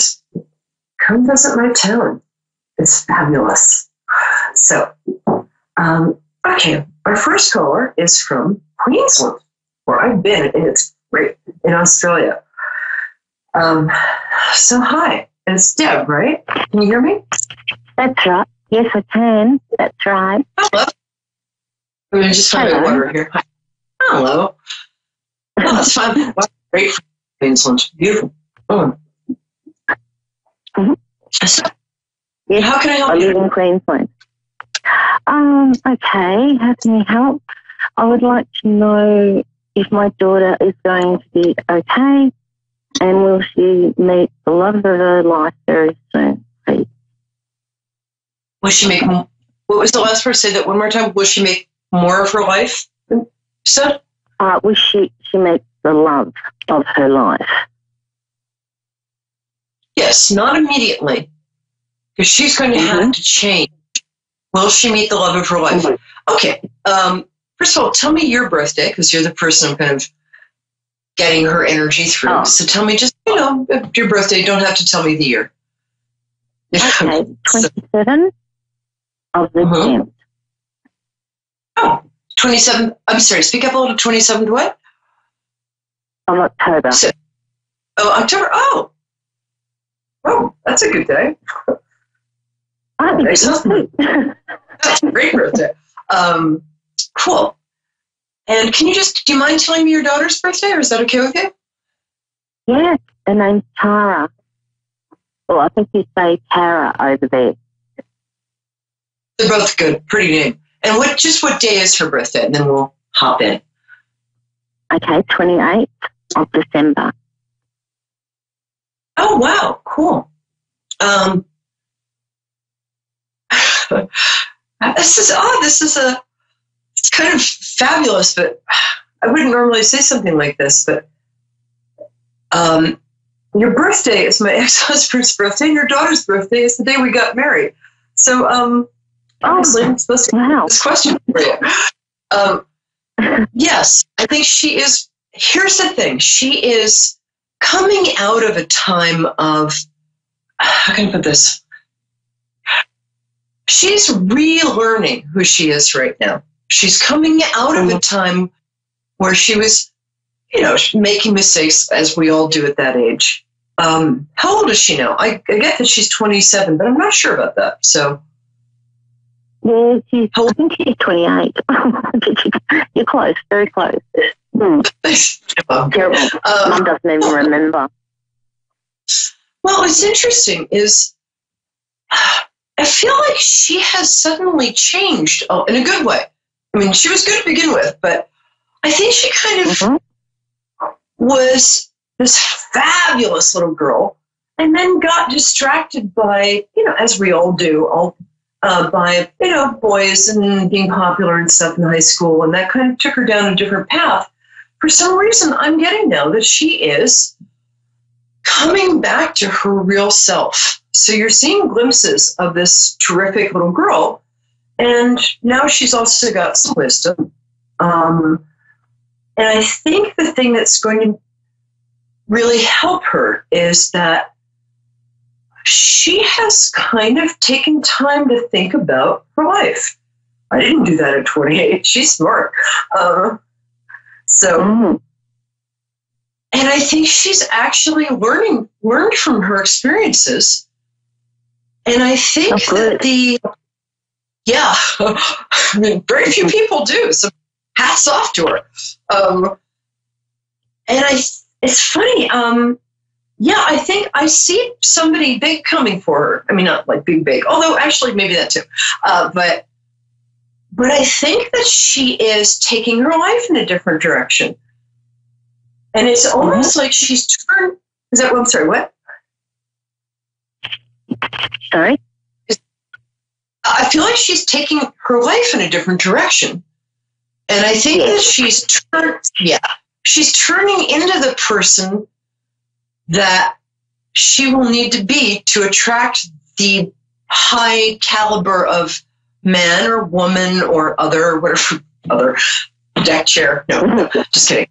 come visit my town. It's fabulous. So, okay, our first caller is from Queensland, where I've been, and it's great, in Australia. So hi, it's Deb, right? Can you hear me? That's right. Yes, I can. That's right. Hello. I'm going to just find my water here. Hi. Hello. Oh, that's fine. Wow, great for Queensland. Beautiful. Oh. So, yes, how can I help you? I live you? in Queensland. Okay, how can you help? I would like to know if my daughter is going to be okay, and will she meet the love of her life very soon, please? Will she make, what was the last part? Say that one more time. Will she make more of her life? So? Will she meet the love of her life? Yes, not immediately, because she's going to have to change. Will she meet the love of her life? Okay. First of all, tell me your birthday, because you're the person I'm kind of getting her energy through. Oh. So tell me just, your birthday. You don't have to tell me the year. Okay, 27 of the 10th. Oh, 27. I'm sorry, speak up a little. 27th what? Of October. October. Oh, that's a good day. That's a great birthday. Cool. And do you mind telling me your daughter's birthday, or is that okay with you? Yes, her name's Tara. Well, I think you say Tara over there. They're both good. Pretty name. And what day is her birthday? And then we'll hop in. Okay, 28th of December. Oh, wow. Cool. It's kind of fabulous, but I wouldn't normally say something like this, but your birthday is my ex-husband's birthday, and your daughter's birthday is the day we got married. So, obviously, I'm supposed to ask this question for you. Yes, I think she is. Here's the thing. She is coming out of a time of, how can I put this? She's relearning who she is right now. She's coming out of a time where she was, making mistakes, as we all do at that age. How old is she now? I get that she's 27, but I'm not sure about that. So, yeah, I think she's 28. You're close, very close. Terrible. Mum doesn't even remember. Well, what's interesting is I feel like she has suddenly changed in a good way. I mean, she was good to begin with, but I think she kind of was this fabulous little girl and then got distracted by, as we all do, by, boys and being popular and stuff in high school. And that kind of took her down a different path. For some reason, I'm getting now that she is coming back to her real self. So you're seeing glimpses of this terrific little girl. And now she's also got some wisdom. And I think the thing that's going to really help her is that she has kind of taken time to think about her life. I didn't do that at 28. She's smart. And I think she's actually learned from her experiences. And I think I mean, very few people do. So hats off to her. It's funny. I think I see somebody big coming for her. I mean, not like big, although actually maybe that too. But I think that she is taking her life in a different direction. And it's almost like she's turned. Is that what? I'm sorry, what? Sorry? I feel like she's taking her life in a different direction. And I think that she's turning into the person that she will need to be to attract the high caliber of man or woman or whatever other deck chair. No, just kidding.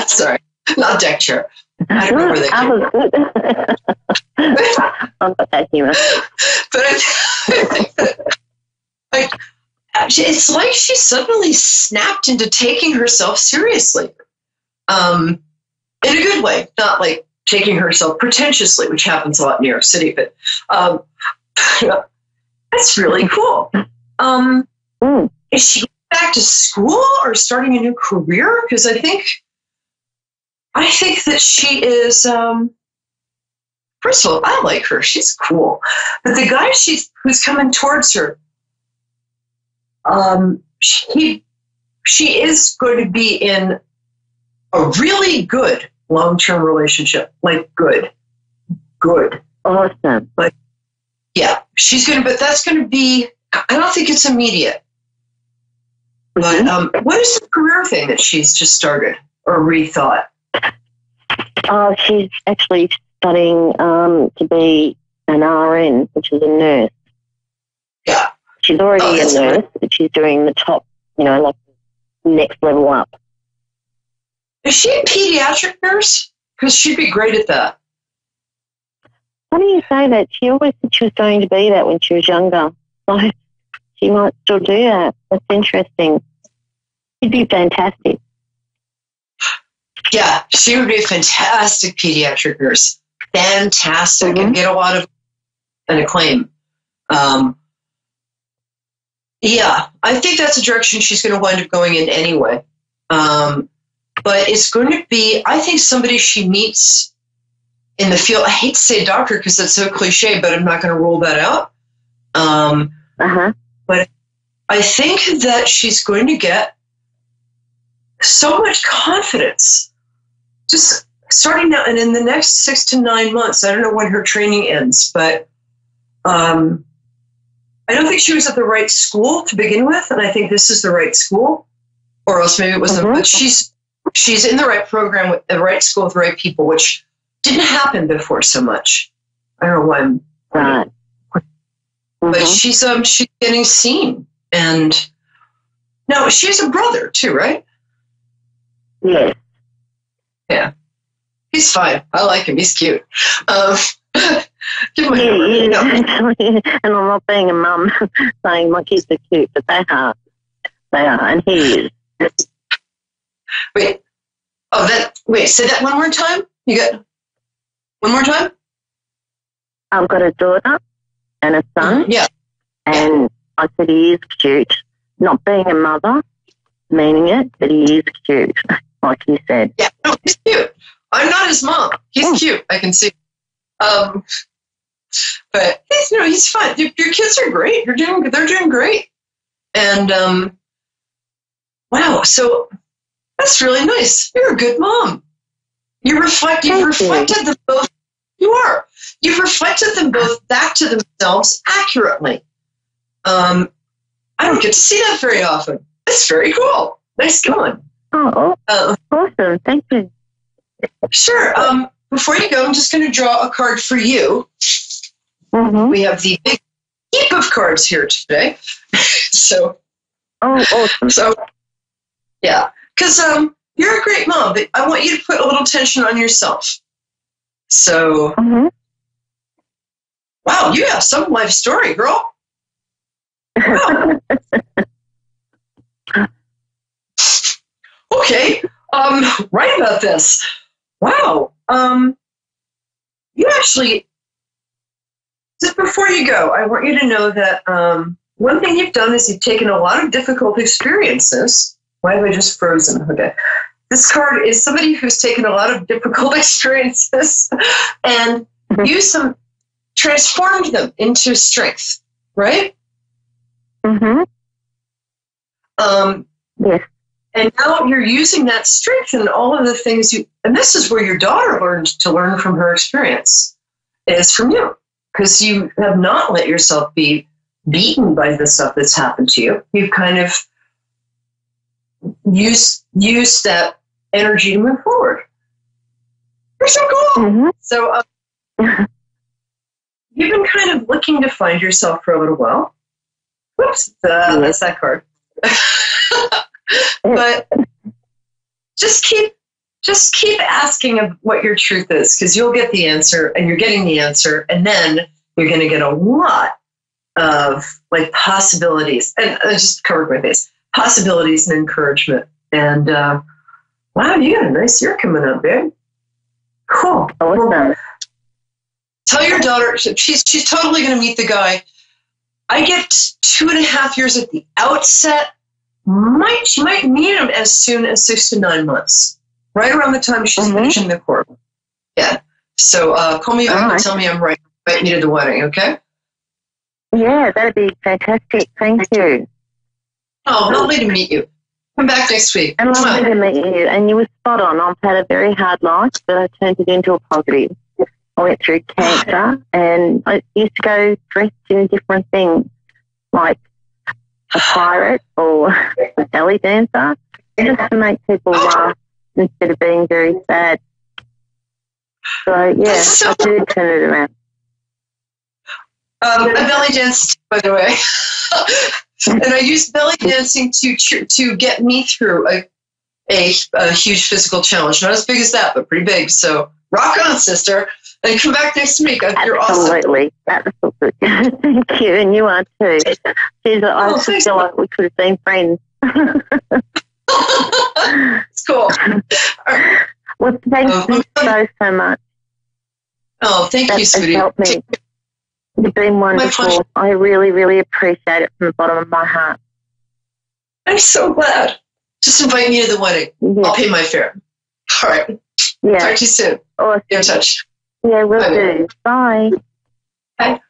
Sorry, not deck chair. I don't know where they came from. But I think that, it's like she suddenly snapped into taking herself seriously. In a good way, not like taking herself pretentiously, which happens a lot in New York City, but that's really cool. Is she going back to school or starting a new career? Because I think that she is, first of all, I like her. She's cool. But the guy who's coming towards her, she is going to be in a really good long-term relationship. Like good. Awesome. But yeah, but that's going to be, I don't think it's immediate. But what is the career thing that she's just started or rethought? She's actually studying to be an RN, which is a nurse. Yeah. She's already a nurse, but she's doing the top, like next level up. Is she a pediatric nurse? Because she'd be great at that. Funny you say that. She always said she was going to be that when she was younger. So she might still do that. That's interesting. She'd be fantastic. Yeah, she would be a fantastic pediatric nurse. Fantastic. And get a lot of acclaim. Yeah, I think that's a direction she's going to wind up going in anyway. But it's going to be, I think, somebody she meets in the field. I hate to say doctor because that's so cliche, but I'm not going to rule that out. But I think that she's going to get so much confidence just starting now, and in the next 6 to 9 months. I don't know when her training ends, but I don't think she was at the right school to begin with, and I think this is the right school, or else maybe it wasn't. But she's in the right program with the right school with the right people, which didn't happen before so much. I don't know why I'm right. But she's getting seen, and now she has a brother too, right? Yes. Yeah. He's fine. I like him. He's cute. Give him and I'm not being a mum saying my kids are cute, but they are. They are, and he is. Wait. Wait, say that one more time. You got one more time? I've got a daughter and a son. Yeah. And I said he is cute. Not being a mother, meaning it, but he is cute, like you said. Yeah, no, he's cute. I'm not his mom. He's cute. I can see. But he's fine. Your kids are great. They're doing great. And wow, so that's really nice. You're a good mom. You've reflected them both. You are. You've reflected them both back to themselves accurately. I don't get to see that very often. That's very cool. Nice going. Awesome. Thank you. Sure. Before you go, I'm just going to draw a card for you. We have the big heap of cards here today. So, awesome. So, yeah, because you're a great mom, but I want you to put a little tension on yourself. So, wow, you have some life story, girl. Wow. Okay, right about this. Wow. You actually, just before you go, I want you to know that one thing you've done is you've taken a lot of difficult experiences. Why have I just frozen? Okay. This card is somebody who's taken a lot of difficult experiences and transformed them into strength, right? Yes. And now you're using that strength and all of the things and this is where your daughter learned to learn from her experience, is from you. Because you have not let yourself be beaten by the stuff that's happened to you. You've kind of used that energy to move forward. You're so cool. So you've been kind of looking to find yourself for a little while. Whoops, that's that card. But just keep asking of what your truth is, because you'll get the answer, and you're getting the answer, and then you're going to get a lot of like possibilities. And I just covered my face. Possibilities and encouragement. And wow, you got a nice year coming up, babe. Cool. Tell your daughter she's totally going to meet the guy. I get 2.5 years at the outset. She might meet him as soon as 6 to 9 months, right around the time she's finishing the course. Yeah. So call me back and tell me I'm right. Invite me to the wedding, okay? Yeah, that'd be fantastic. Thank you. Oh, lovely to meet you. Come back next week. And lovely to meet you. And you were spot on. I've had a very hard life, but I turned it into a positive. I went through cancer, and I used to go dressed in different things, like a pirate or a belly dancer, just to make people laugh instead of being very sad. So, yeah, I did turn it around. I belly danced, by the way. And I used belly dancing to get me through a huge physical challenge. Not as big as that, but pretty big. So rock on, sister. And come back next week. You're Absolutely. Absolutely. Thank you. And you are too. Jeez, I just feel like we could have been friends. It's cool. Well, thank you so much. Oh, thank you, sweetie. Helped me. You've been wonderful. I really, really appreciate it from the bottom of my heart. I'm so glad. Just invite me to the wedding. Yeah. I'll pay my fare. All right. Yeah. Talk to you soon. Awesome. Be in touch. Yeah, will do. Bye. I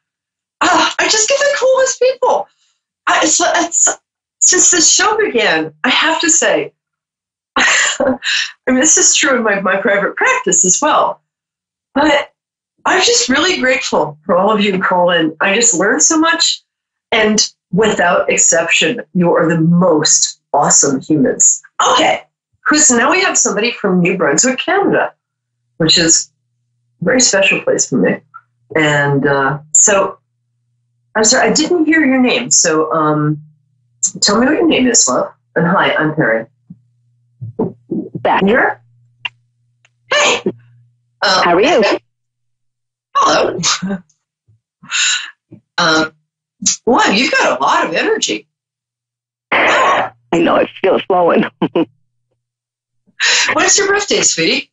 just get the coolest people. Since this show began, I have to say, I mean, this is true in my private practice as well. But I'm just really grateful for all of you who call in. I just learned so much. And without exception, you are the most awesome humans. Okay. Now we have somebody from New Brunswick, Canada, which is a very special place for me. And so, I'm sorry, I didn't hear your name. So tell me what your name is, love. And hi, I'm Perry. Back. Here? Hey. How are you? Hello. Wow, you've got a lot of energy. I know, it feels flowing. When's your birthday, sweetie?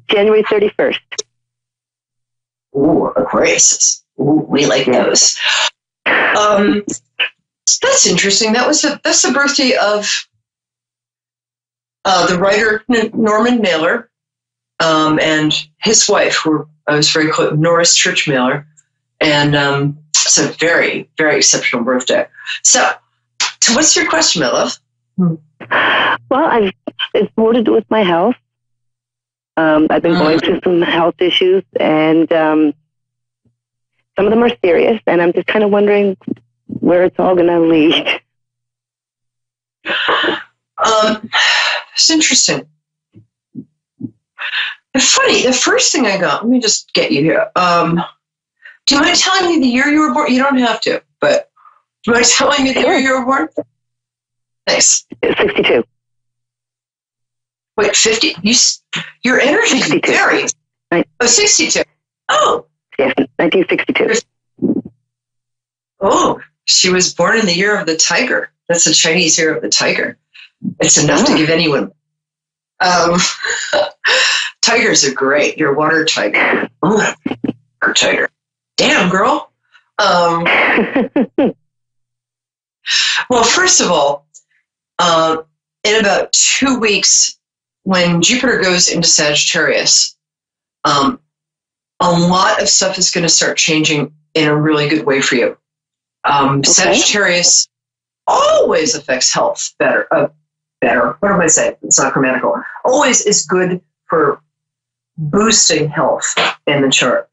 January 31st. Ooh, Aquarius. Ooh, we like those. That's interesting. That's the birthday of the writer Norman Mailer and his wife, who I was very close, Norris Church Mailer, and it's a very, very exceptional birthday. So what's your question, my love? Well, it's more to do with my health. I've been going through some health issues, and some of them are serious, and I'm just kind of wondering where it's all going to lead. It's interesting. It's funny, the first thing I got, let me just get you here. Do you mind telling me the year you were born? You don't have to, but do you mind telling me the year you were born? Nice. 62. Wait, 50? Your energy is very... Oh, 62. Oh. Yes, 1962. Oh, she was born in the year of the tiger. That's the Chinese year of the tiger. It's enough to give anyone... tigers are great. You're a water tiger. Oh, water tiger. Damn, girl. Well, first of all, in about 2 weeks, when Jupiter goes into Sagittarius, a lot of stuff is going to start changing in a really good way for you. Sagittarius always affects health better. What am I saying? It's not grammatical. Always is good for boosting health in the chart.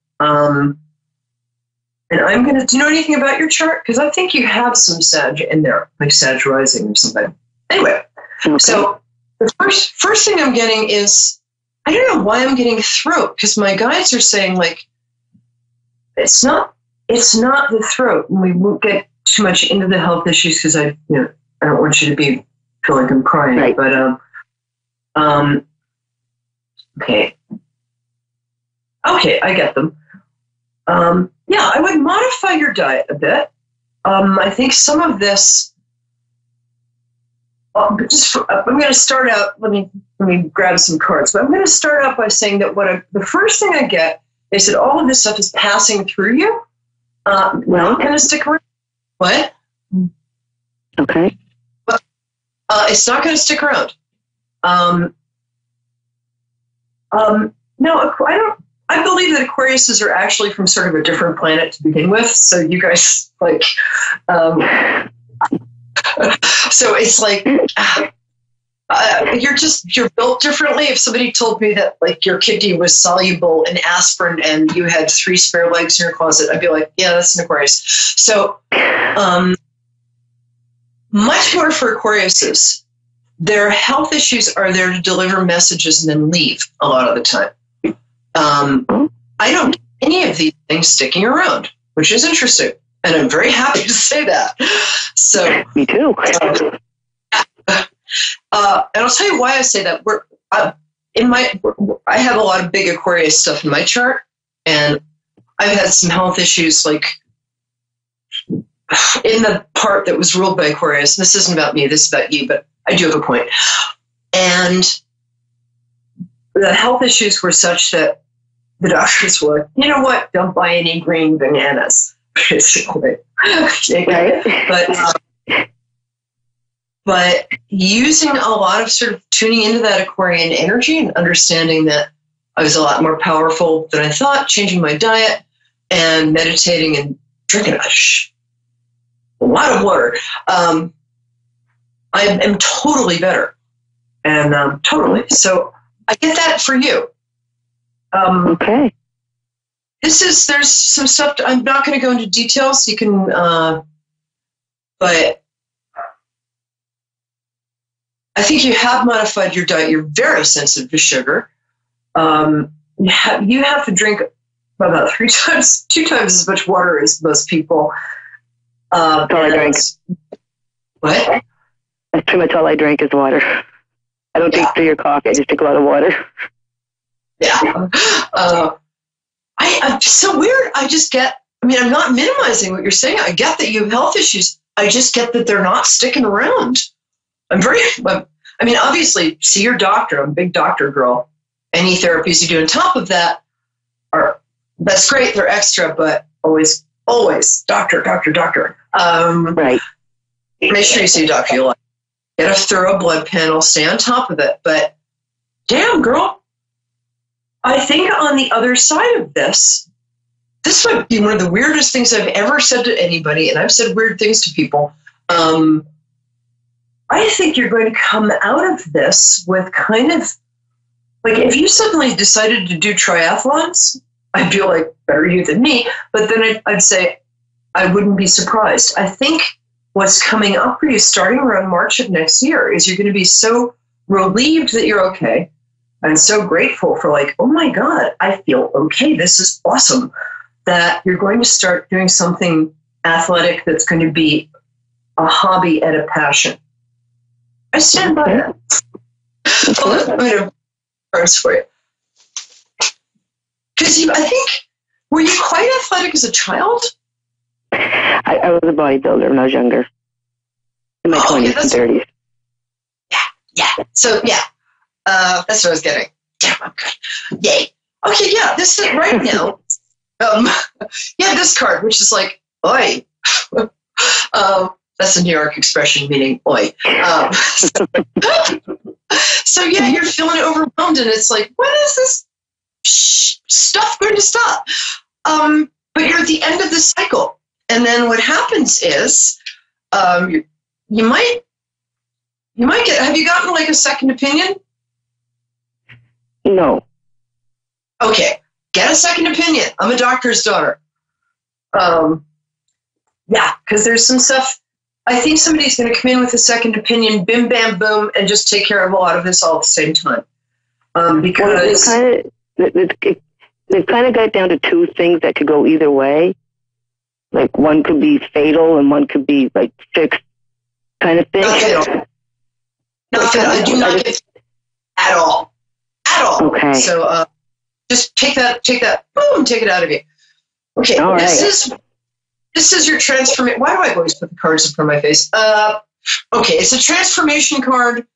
And I'm going to, do you know anything about your chart? Because I think you have some Sag in there, like Sag rising or something. Anyway, so the first thing I'm getting is, I don't know why I'm getting throat, because my guides are saying, like, it's not the throat. And we won't get too much into the health issues because I don't want you to feel like I'm crying. Right. But okay, I get them. Yeah, I would modify your diet a bit. I think some of this. I'm going to start out. Let me grab some cards. But I'm going to start out by saying that the first thing I get is that all of this stuff is passing through you. Well, going to stick around. What? Okay. But it's not going to stick around. No, I don't. I believe that Aquariuses are actually from sort of a different planet to begin with. So you guys so it's like you're built differently. If somebody told me that like your kidney was soluble in aspirin and you had 3 spare legs in your closet, I'd be like, yeah, that's an Aquarius. So much more for Aquariuses. Their health issues are there to deliver messages and then leave a lot of the time. I don't get any of these things sticking around, which is interesting. And I'm very happy to say that. So me too. And I'll tell you why I say that. I have a lot of big Aquarius stuff in my chart, and I've had some health issues like in the part that was ruled by Aquarius. This isn't about me, this is about you, but I do have a point. And the health issues were such that the doctors were like, you know what, don't buy any green bananas, basically. But using a lot of sort of tuning into that Aquarian energy and understanding that I was a lot more powerful than I thought, changing my diet and meditating and drinking a lot of water. I am totally better. And totally. So I get that for you. Okay. There's some stuff, I'm not going to go into details. You can, but I think you have modified your diet. You're very sensitive to sugar. You have to drink about 2 times as much water as most people. That's all I drink. What? That's pretty much all I drink is water. I don't drink tea or coffee. I just drink a lot of water. Yeah. I'm so weird. I mean, I'm not minimizing what you're saying. I get that you have health issues. I just get that they're not sticking around. Obviously, see your doctor. I'm a big doctor girl. Any therapies you do on top of that that's great. They're extra, but always, doctor. Right. Make sure you see a doctor you like. Get a thorough blood panel. Stay on top of it. But damn, girl, I think on the other side of this might be one of the weirdest things I've ever said to anybody, and I've said weird things to people. I think you're going to come out of this with kind of, like, if you suddenly decided to do triathlons, I'd be like, better you than me, but then I'd say I wouldn't be surprised. I think what's coming up for you starting around March of next year is you're going to be so relieved that you're okay and so grateful for, like, oh my God, I feel okay. This is awesome. That you're going to start doing something athletic that's going to be a hobby and a passion. I stand by that. I'm going to cards for you. Because I think, were you quite athletic as a child? I was a bodybuilder when I was younger. In my 20s and 30s. Yeah. So, that's what I was getting. Damn, I'm good. Yay. Okay, yeah, this is right now. This card, which is like, oi. That's a New York expression meaning oi. So you're feeling overwhelmed, and it's like, when is this stuff going to stop? But you're at the end of the cycle. And then what happens is, you might get, have you gotten like a second opinion? No. Okay. Get a second opinion. I'm a doctor's daughter. Because there's some stuff. I think somebody's going to come in with a second opinion, bim, bam, boom, and just take care of a lot of this all at the same time. Because they've kind of got down to 2 things that could go either way. Like, one could be fatal and one could be like fixed kind of thing. Not fatal. Not fatal. I do not get at all. At all. Okay. So just take that, boom, take it out of you. Okay, all right. This is your transformation. Why do I always put the cards in front of my face? Okay, it's a transformation card.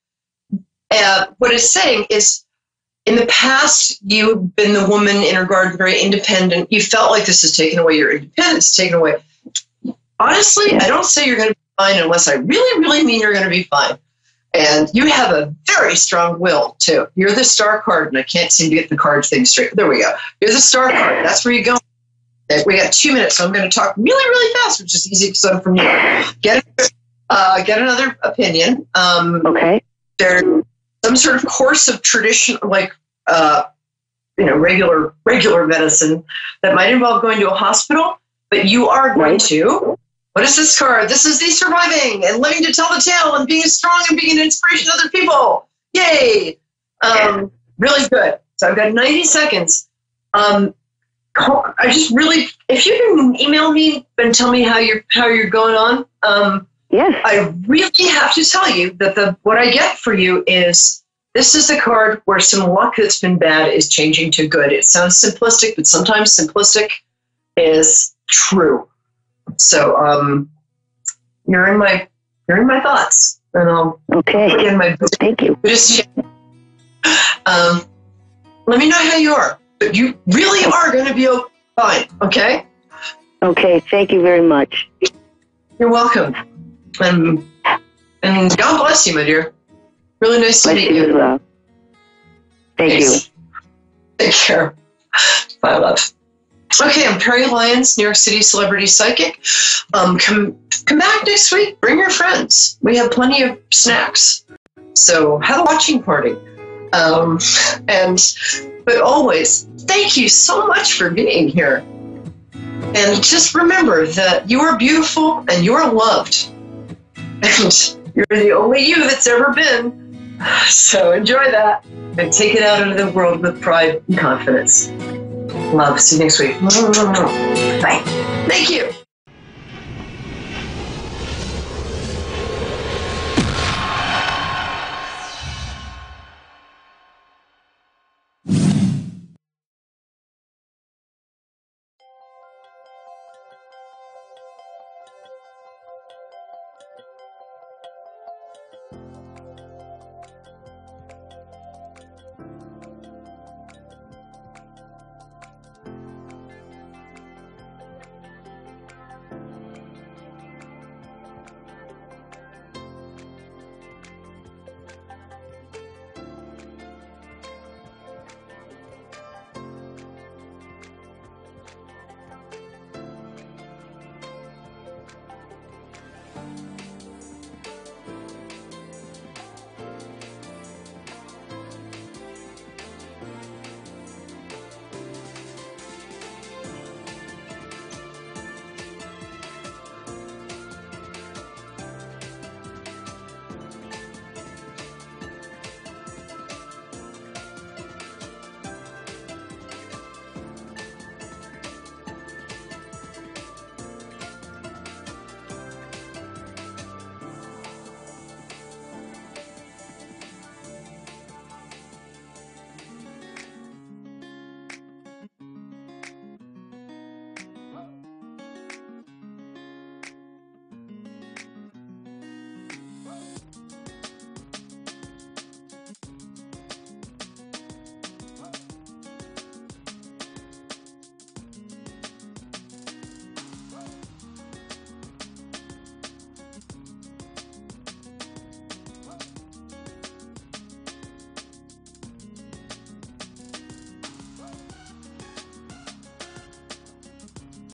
What it's saying is, in the past, you've been the woman in her garden, very independent. You felt like this is taking away your independence, taken away. Honestly, I don't say you're going to be fine unless I really, really mean you're going to be fine. And you have a very strong will, too. You're the star card, and I can't seem to get the card thing straight. There we go. You're the star card. That's where you go. We got 2 minutes, so I'm going to talk really, really fast, which is easy because I'm from New York. Get another opinion. Okay. There's some sort of course of tradition, like regular medicine that might involve going to a hospital, but you are going to. What is this card? This is the surviving and living to tell the tale and being strong and being an inspiration to other people. Yay! Really good. So I've got 90 seconds. I just really, if you can email me and tell me how you're going on. Yes. I really have to tell you that what I get for you is, this is the card where some luck that's been bad is changing to good. It sounds simplistic, but sometimes simplistic is true. So you're in my thoughts, and I'll put in my book. Thank you. Let me know how you are, but you really are going to be fine. Okay. Okay. Thank you very much. You're welcome, and God bless you, my dear. Really nice to meet you. As well. Thank you. Take care. Bye, love. Okay, I'm Perry Lyons, New York City celebrity psychic. Come back next week. Bring your friends. We have plenty of snacks. So have a watching party. But always, thank you so much for being here. And just remember that you are beautiful and you are loved. And you're the only you that's ever been. So enjoy that and take it out into the world with pride and confidence. Love. See you next week. Bye. Thank you.